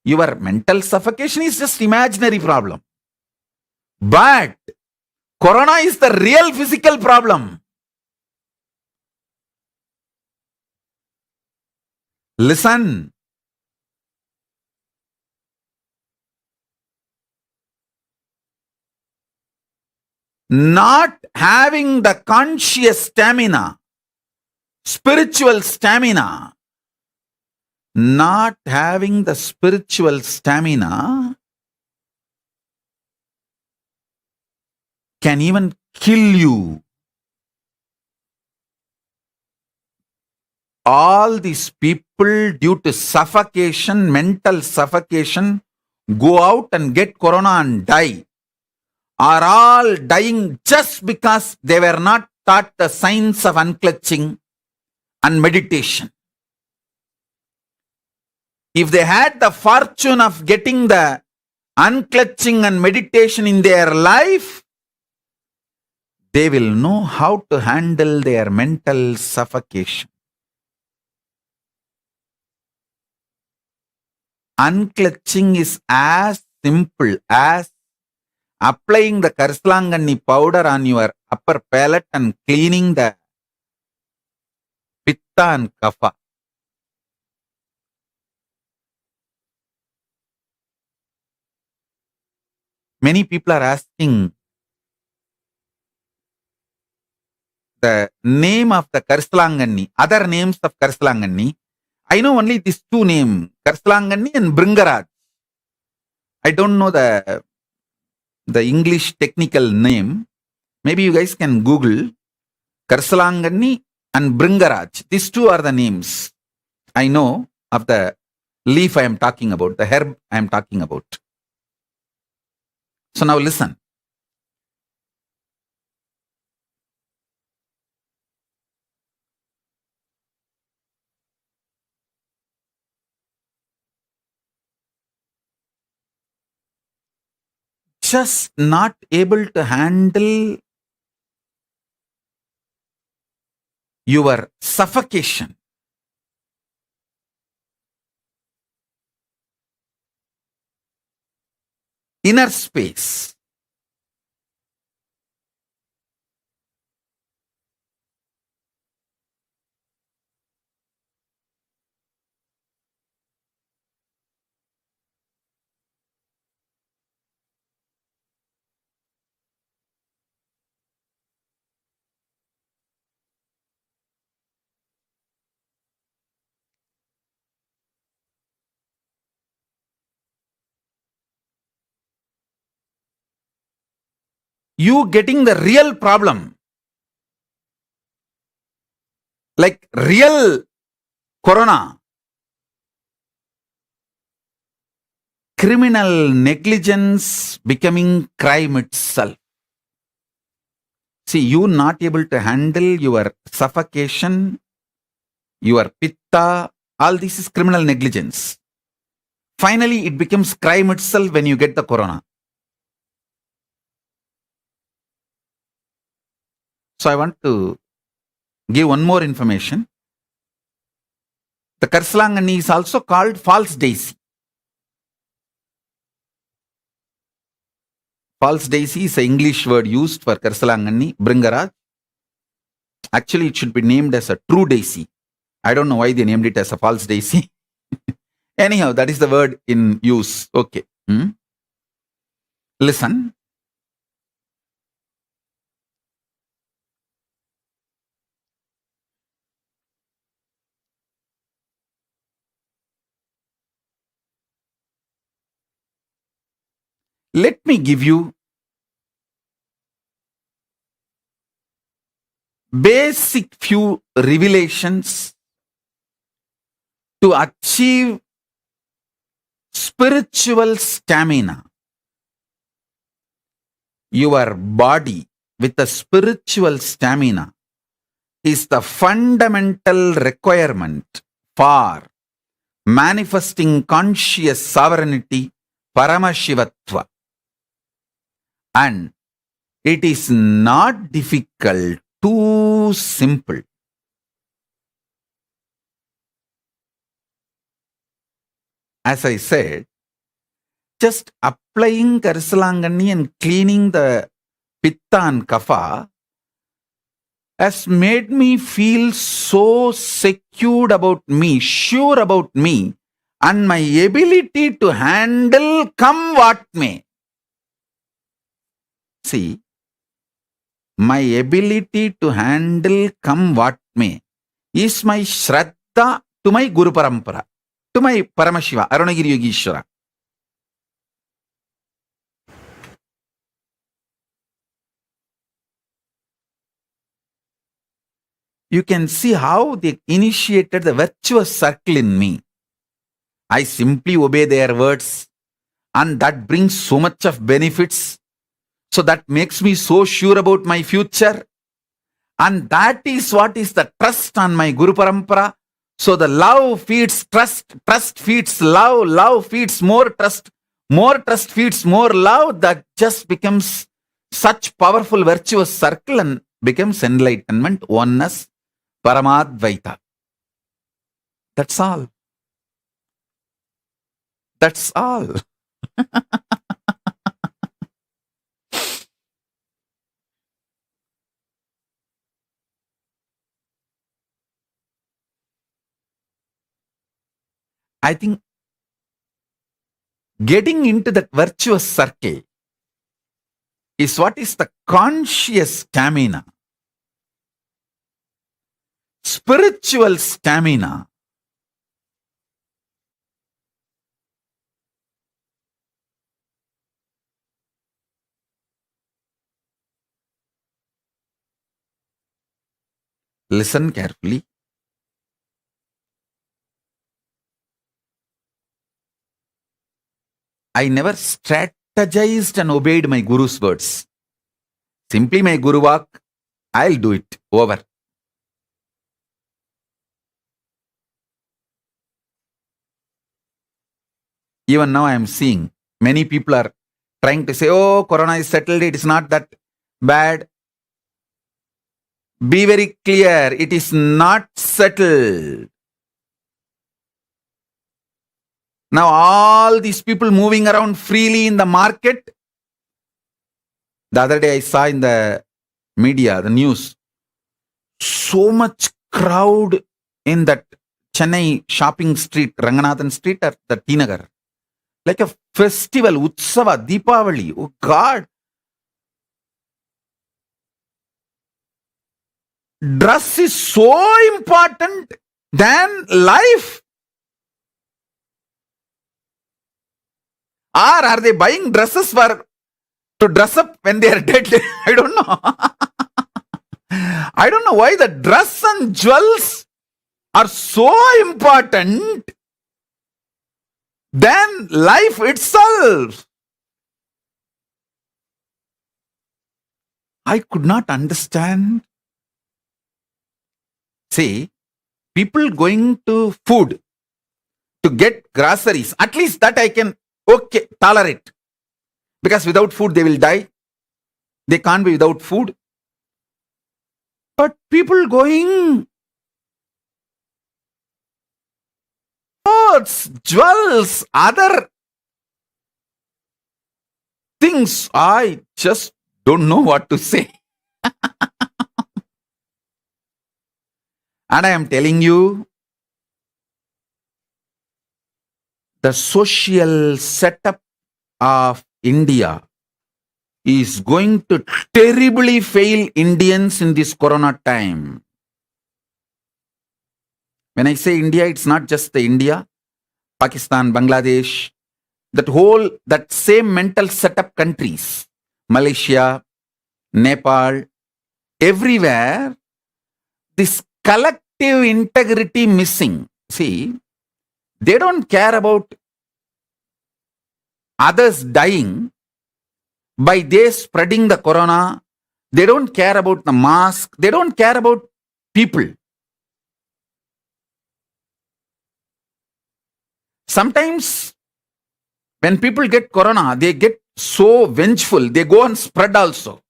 Your mental suffocation is just imaginary problem. But corona is the real physical problem. Listen. Not having the conscious stamina, spiritual stamina, not having the spiritual stamina can even kill you. All these people, due to suffocation, mental suffocation, go out and get corona and die, are all dying just because they were not taught the science of unclutching and meditation. If they had the fortune of getting the unclutching and meditation in their life, they will know how to handle their mental suffocation. Unclutching is as simple as applying the Karslangani powder on your upper palate and cleaning the pitta and kapha. Many people are asking the name of the Karslangani, other names of Karslangani. I know only these two names, Karslangani and Bringaraj. I don't know the English technical name. Maybe you guys can Google Karslangani and Bringaraj. These two are the names I know of the leaf I am talking about, the herb I am talking about. So now listen. Just not able to handle your suffocation. Inner space. You getting the real problem, like real corona, criminal negligence becoming crime itself. See, you not able to handle your suffocation, your pitta, all this is criminal negligence. Finally, it becomes crime itself when you get the corona. So I want to give one more information. The Karsalangani is also called false daisy. False daisy is an English word used for Karsalangani, Bringaraj. Actually, it should be named as a true daisy. I don't know why they named it as a false daisy. Anyhow, that is the word in use. Okay. Listen. Let me give you basic few revelations to achieve spiritual stamina. Your body with a spiritual stamina is the fundamental requirement for manifesting conscious sovereignty, Paramashivatva. And it is not difficult, too simple. As I said, just applying Karsalangani and cleaning the Pitta and Kapha has made me feel so secure about me, sure about me, and my ability to handle come what may. See, my ability to handle come what may is my Shraddha to my Guru Parampara, to my Paramashiva, Arunagiri Yogishwara. You can see how they initiated the virtuous circle in me. I simply obey their words, and that brings so much of benefits. So that makes me so sure about my future. And that is what is the trust on my Guru Parampara. So the love feeds trust, trust feeds love, love feeds more trust feeds more love. That just becomes such powerful virtuous circle and becomes enlightenment, oneness, Paramadvaita. That's all. That's all. I think getting into that virtuous circle is what is the conscious stamina, spiritual stamina. Listen carefully. I never strategized and obeyed my Guru's words. Simply my Guru Vak, I'll do it. Over. Even now I am seeing many people are trying to say, oh, Corona is settled, it is not that bad. Be very clear, it is not settled. Now all these people moving around freely in the market. The other day I saw in the media, the news, so much crowd in that Chennai shopping street, Ranganathan street or the T Nagar. Like a festival, Utsava, Deepavali. Oh God. Dress is so important than life. Or are they buying dresses to dress up when they are dead? I don't know. I don't know why the dress and jewels are so important than life itself. I could not understand. See, people going to food to get groceries, at least that I can tolerate. Because without food they will die. They can't be without food. But people going clothes, jewels, other things, I just don't know what to say. And I am telling you, the social setup of India is going to terribly fail Indians in this corona time. When I say India, it's not just the India, Pakistan, Bangladesh, that same mental setup countries, Malaysia, Nepal, everywhere, this collective integrity missing. See, they don't care about others dying by they spreading the corona. They don't care about the mask. They don't care about people. Sometimes when people get corona, they get so vengeful. They go and spread also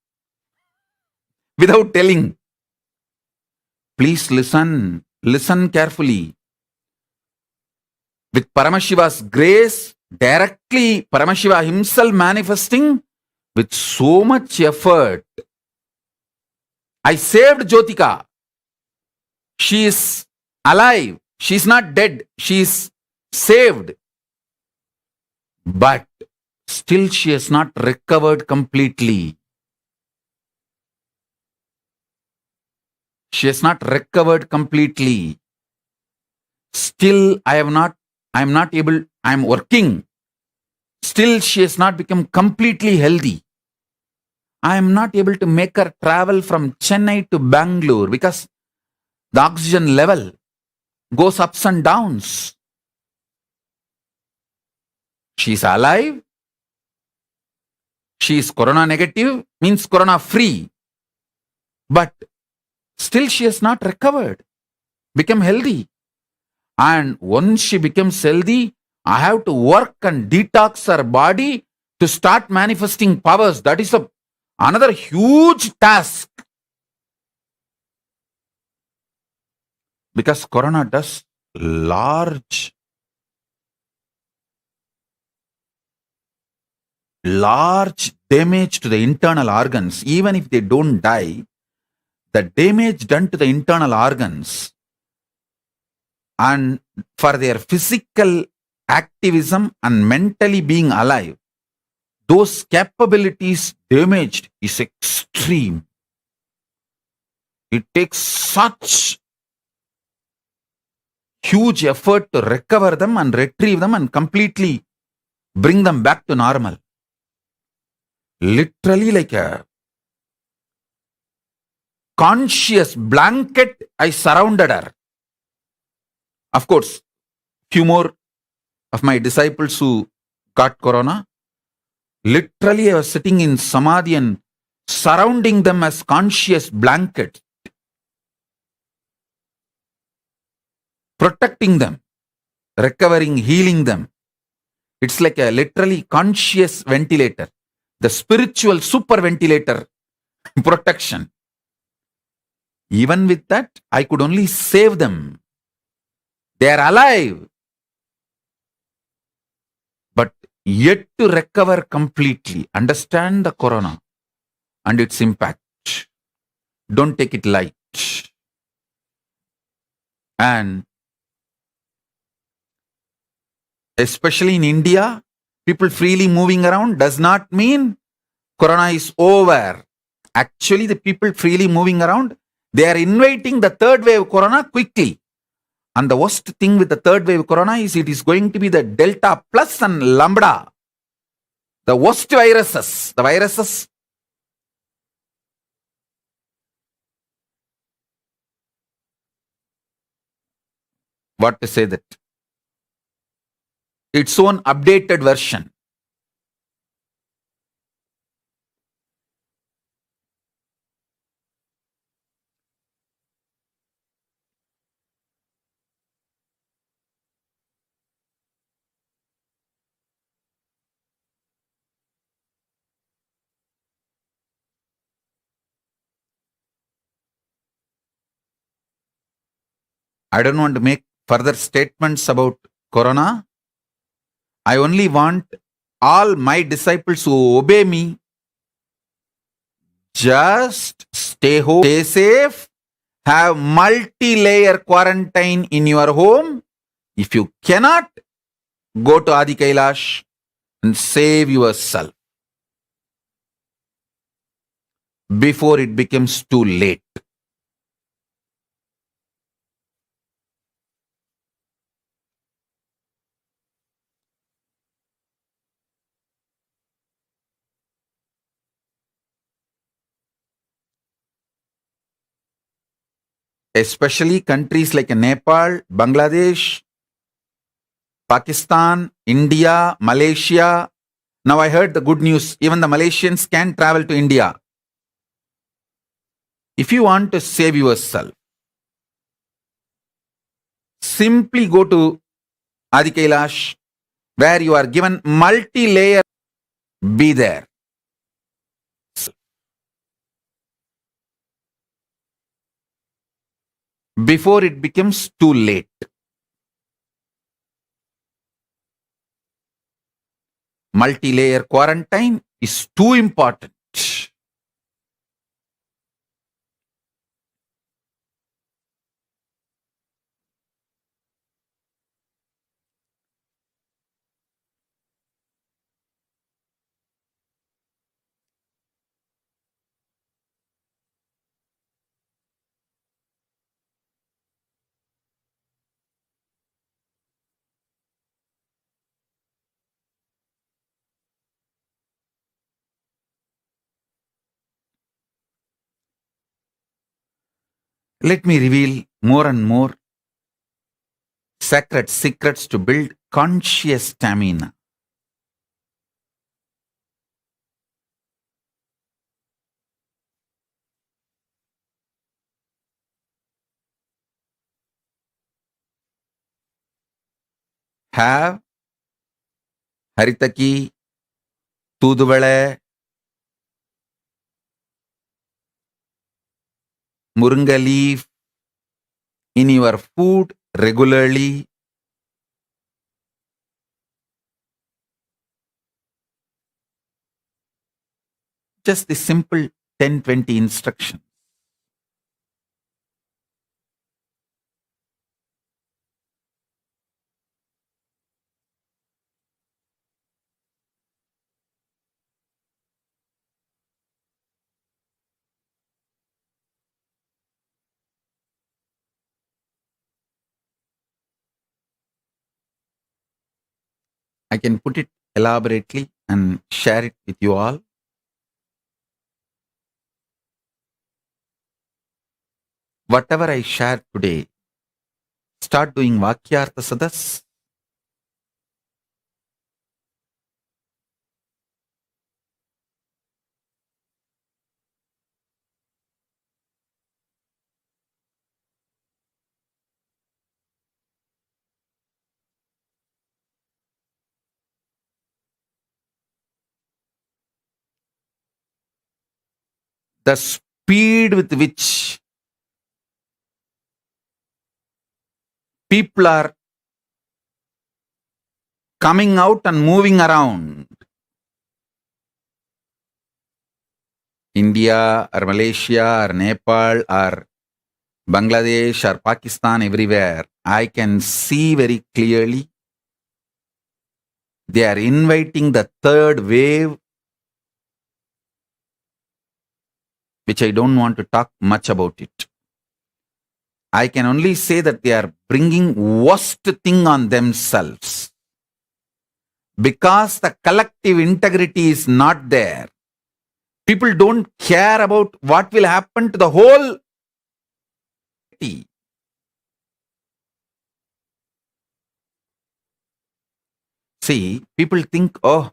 without telling. Please listen. Listen carefully. With Paramashiva's grace, directly Paramashiva himself manifesting with so much effort. I saved Jyotika. She is alive. She is not dead. She is saved. But still she has not recovered completely. She has not recovered completely. Still I am not able, I am working. Still she has not become completely healthy. I am not able to make her travel from Chennai to Bangalore because the oxygen level goes ups and downs. She is alive. She is corona negative, means corona free. But still she has not recovered, become healthy. And once she becomes healthy, I have to work and detox her body to start manifesting powers. That is another huge task. Because corona does large damage to the internal organs. Even if they don't die, the damage done to the internal organs and for their physical activism and mentally being alive, those capabilities damaged is extreme. It takes such huge effort to recover them and retrieve them and completely bring them back to normal. Literally like a conscious blanket, I surrounded her. Of course, few more of my disciples who got corona, literally I was sitting in samadhi and surrounding them as conscious blanket, protecting them, recovering, healing them. It's like a literally conscious ventilator, the spiritual super ventilator protection. Even with that, I could only save them. They are alive, but yet to recover completely. Understand the corona and its impact. Don't take it light. And especially in India, people freely moving around does not mean corona is over. Actually, the people freely moving around, they are inviting the third wave corona quickly. And the worst thing with the third wave corona is it is going to be the Delta plus and Lambda. The worst viruses. The viruses. What to say that? its own updated version. I don't want to make further statements about Corona. I only want all my disciples who obey me, just stay home, stay safe, have multi-layer quarantine in your home. If you cannot, go to Adi Kailash and save yourself before it becomes too late. Especially countries like Nepal, Bangladesh, Pakistan, India, Malaysia. Now I heard the good news. Even the Malaysians can travel to India. If you want to save yourself, simply go to Adi Kailash, where you are given multi-layer. Be there. Before it becomes too late. Multi-layer quarantine is too important. Let me reveal more and more sacred secrets to build conscious stamina. Have haritaki, tuduvale, murunga leaf in your food regularly. Just the simple 10-20 instruction. I can put it elaborately and share it with you all. Whatever I shared today, start doing Vakyartha Sadas. The speed with which people are coming out and moving around, India or Malaysia or Nepal or Bangladesh or Pakistan, everywhere, I can see very clearly they are inviting the third wave, which I don't want to talk much about it. I can only say that they are bringing worst thing on themselves. Because the collective integrity is not there. People don't care about what will happen to the whole. See, people think, oh,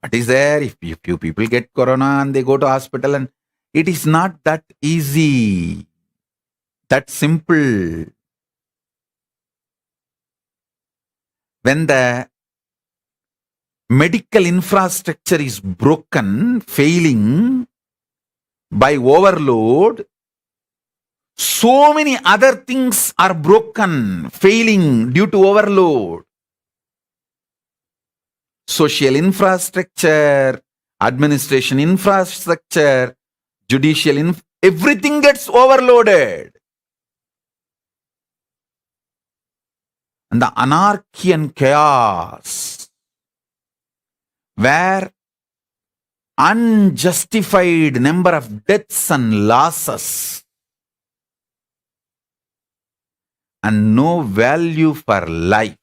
what is there if few people get corona and they go to hospital, and it is not that easy, that simple. When the medical infrastructure is broken, failing by overload, so many other things are broken, failing due to overload. Social infrastructure, administration infrastructure, judicial everything gets overloaded. And the anarchy and chaos, where unjustified number of deaths and losses, and no value for life.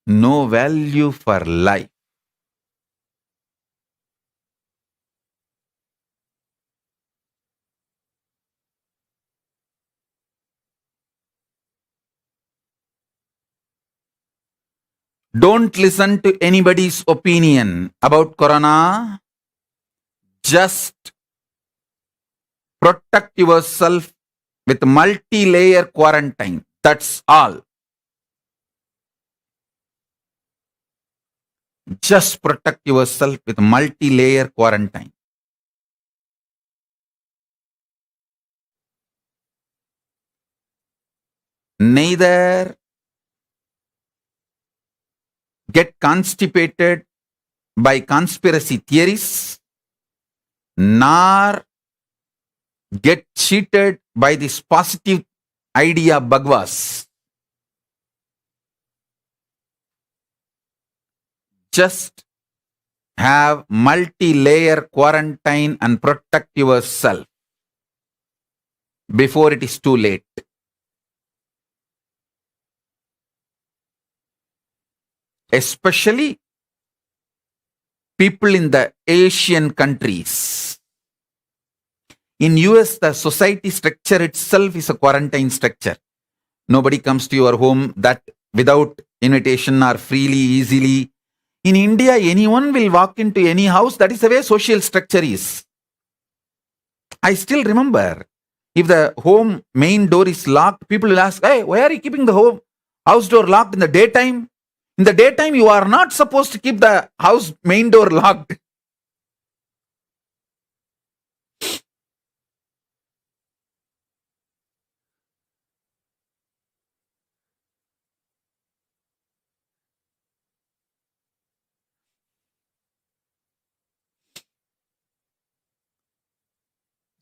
No value for life. Don't listen to anybody's opinion about corona. Just protect yourself with multi-layer quarantine. That's all. Just protect yourself with multi-layer quarantine. Neither get constipated by conspiracy theories, nor get cheated by this positive idea Bhagwas. Just have multi-layer quarantine and protect yourself before it is too late. Especially people in the Asian countries. In US, the society structure itself is a quarantine structure. Nobody comes to your home that without invitation or freely, easily. In India, anyone will walk into any house. That is the way social structure is. I still remember, if the home main door is locked, people will ask, hey, why are you keeping the house door locked in the daytime? In the daytime, you are not supposed to keep the house main door locked.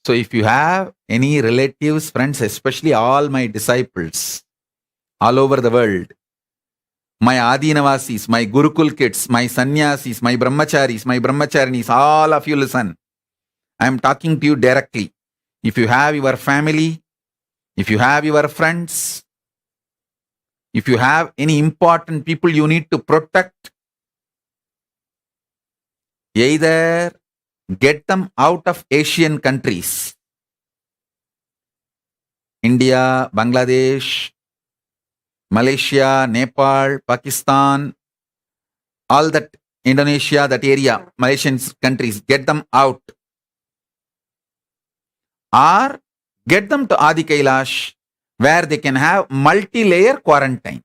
So if you have any relatives, friends, especially all my disciples all over the world, my Adinavasis, my Gurukul kids, my Sannyasis, my Brahmacharis, my Brahmacharinis, all of you listen. I am talking to you directly. If you have your family, if you have your friends, if you have any important people you need to protect, either get them out of Asian countries, India, Bangladesh, Malaysia, Nepal, Pakistan, all that, Indonesia, that area, Malaysian countries, get them out. Or get them to Adi Kailash, where they can have multi-layer quarantine.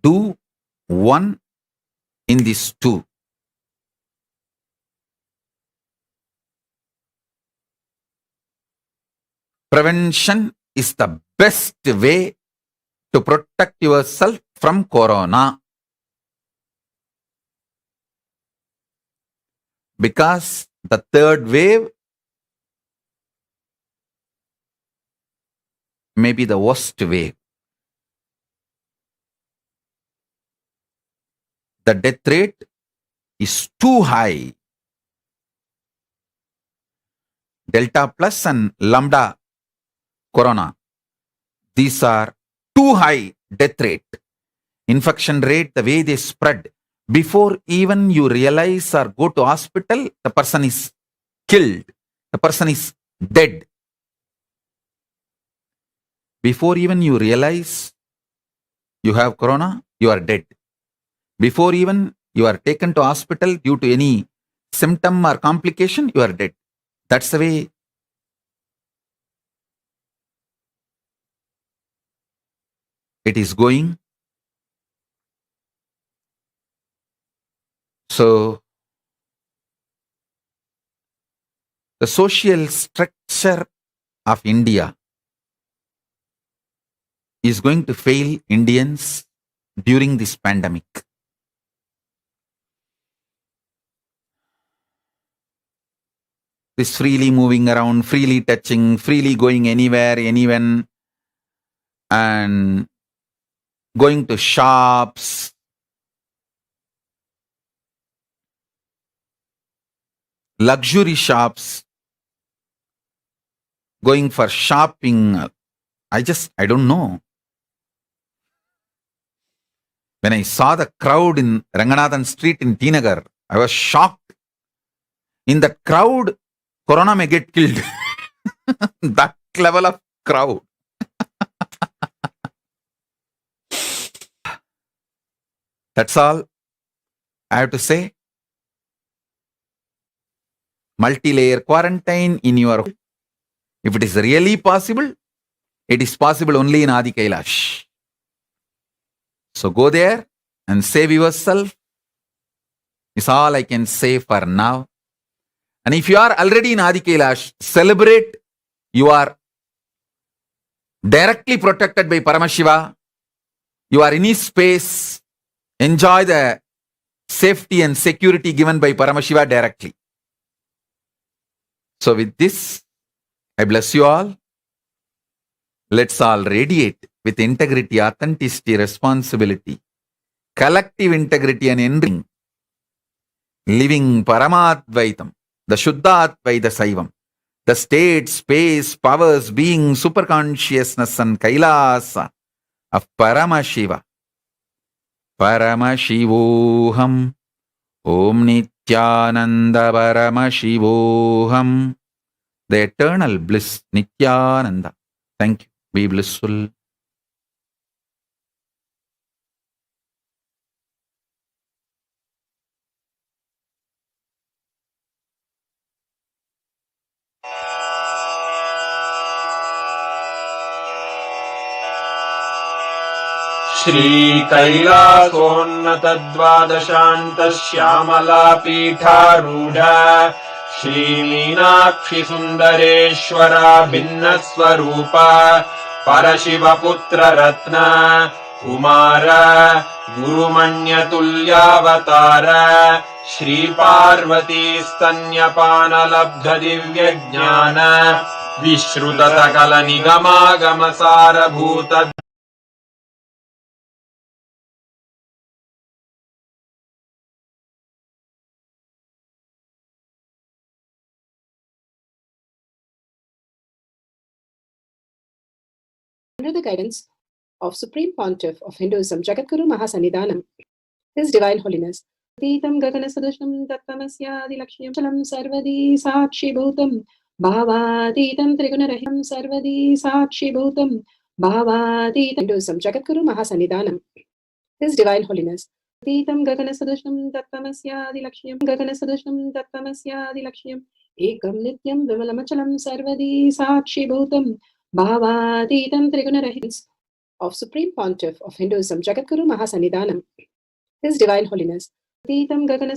Do one in these two. Prevention is the best way to protect yourself from corona. Because the third wave may be the worst wave. The death rate is too high. Delta plus and lambda corona, these are too high death rate. Infection rate, the way they spread, before even you realize or go to hospital, the person is killed. the person is dead. Before even you realize you have corona, you are dead. Before even you are taken to hospital due to any symptom or complication, you are dead. That's the way it is going. So, the social structure of India is going to fail Indians during this pandemic. This freely moving around, freely touching, freely going anywhere, anyone, and going to shops, luxury shops, going for shopping. I don't know. When I saw the crowd in Ranganathan Street in Tinagar, I was shocked. In that crowd, Corona may get killed. That level of crowd. That's all I have to say. Multi-layer quarantine in your... If it is really possible, it is possible only in Adi Kailash. So go there and save yourself. Is all I can say for now. And if you are already in Adi Kailash, celebrate. You are directly protected by Paramashiva. You are in his space. Enjoy the safety and security given by Paramashiva directly. So with this, I bless you all. Let's all radiate with integrity, authenticity, responsibility, collective integrity and enriching, living Paramadvaitam, the Shuddhaadvaita Saivam, the state, space, powers, being, superconsciousness and Kailasa of Paramashiva. Paramashivoham, Om Nithyananda Paramashivoham, the eternal bliss, Nithyananda. Thank you. Be blissful. श्रीकैलासोन्नतद्वादशान्तश्यामलापीठारूढा श्रीमीनाक्षिसुन्दरेश्वरा भिन्नस्वरूपा परशिवपुत्ररत्न Kumar गुरुमण्यतुल्यावतार श्रीपार्वतीस्तन्यपानलब्धदिव्यज्ञान विश्रुतसकलनिगमागमसारभूत under the guidance of Supreme Pontiff of Hinduism, Jagadguru Mahasannidhanam, His Divine Holiness, Titam Gagana Sadusham Tattamasya Dilakshmyam Chalam Sarvadi Sakshi Bhutam Bhavatitam Trigunarahim Sarvadi Sakshi Bhutam Bhavatitam Hinduism, Jagadguru Mahasannidhanam, His Divine Holiness, Titam Gagana Sadusham Tattamasya Dilakshmyam Ekam Nityam Vimalamachalam Sarvadi Sakshi Bhutam Bhavatitam Trigunarahins of Supreme Pontiff of Hinduism, Jagadguru Mahasannidhanam, His Divine Holiness, Titam Gagana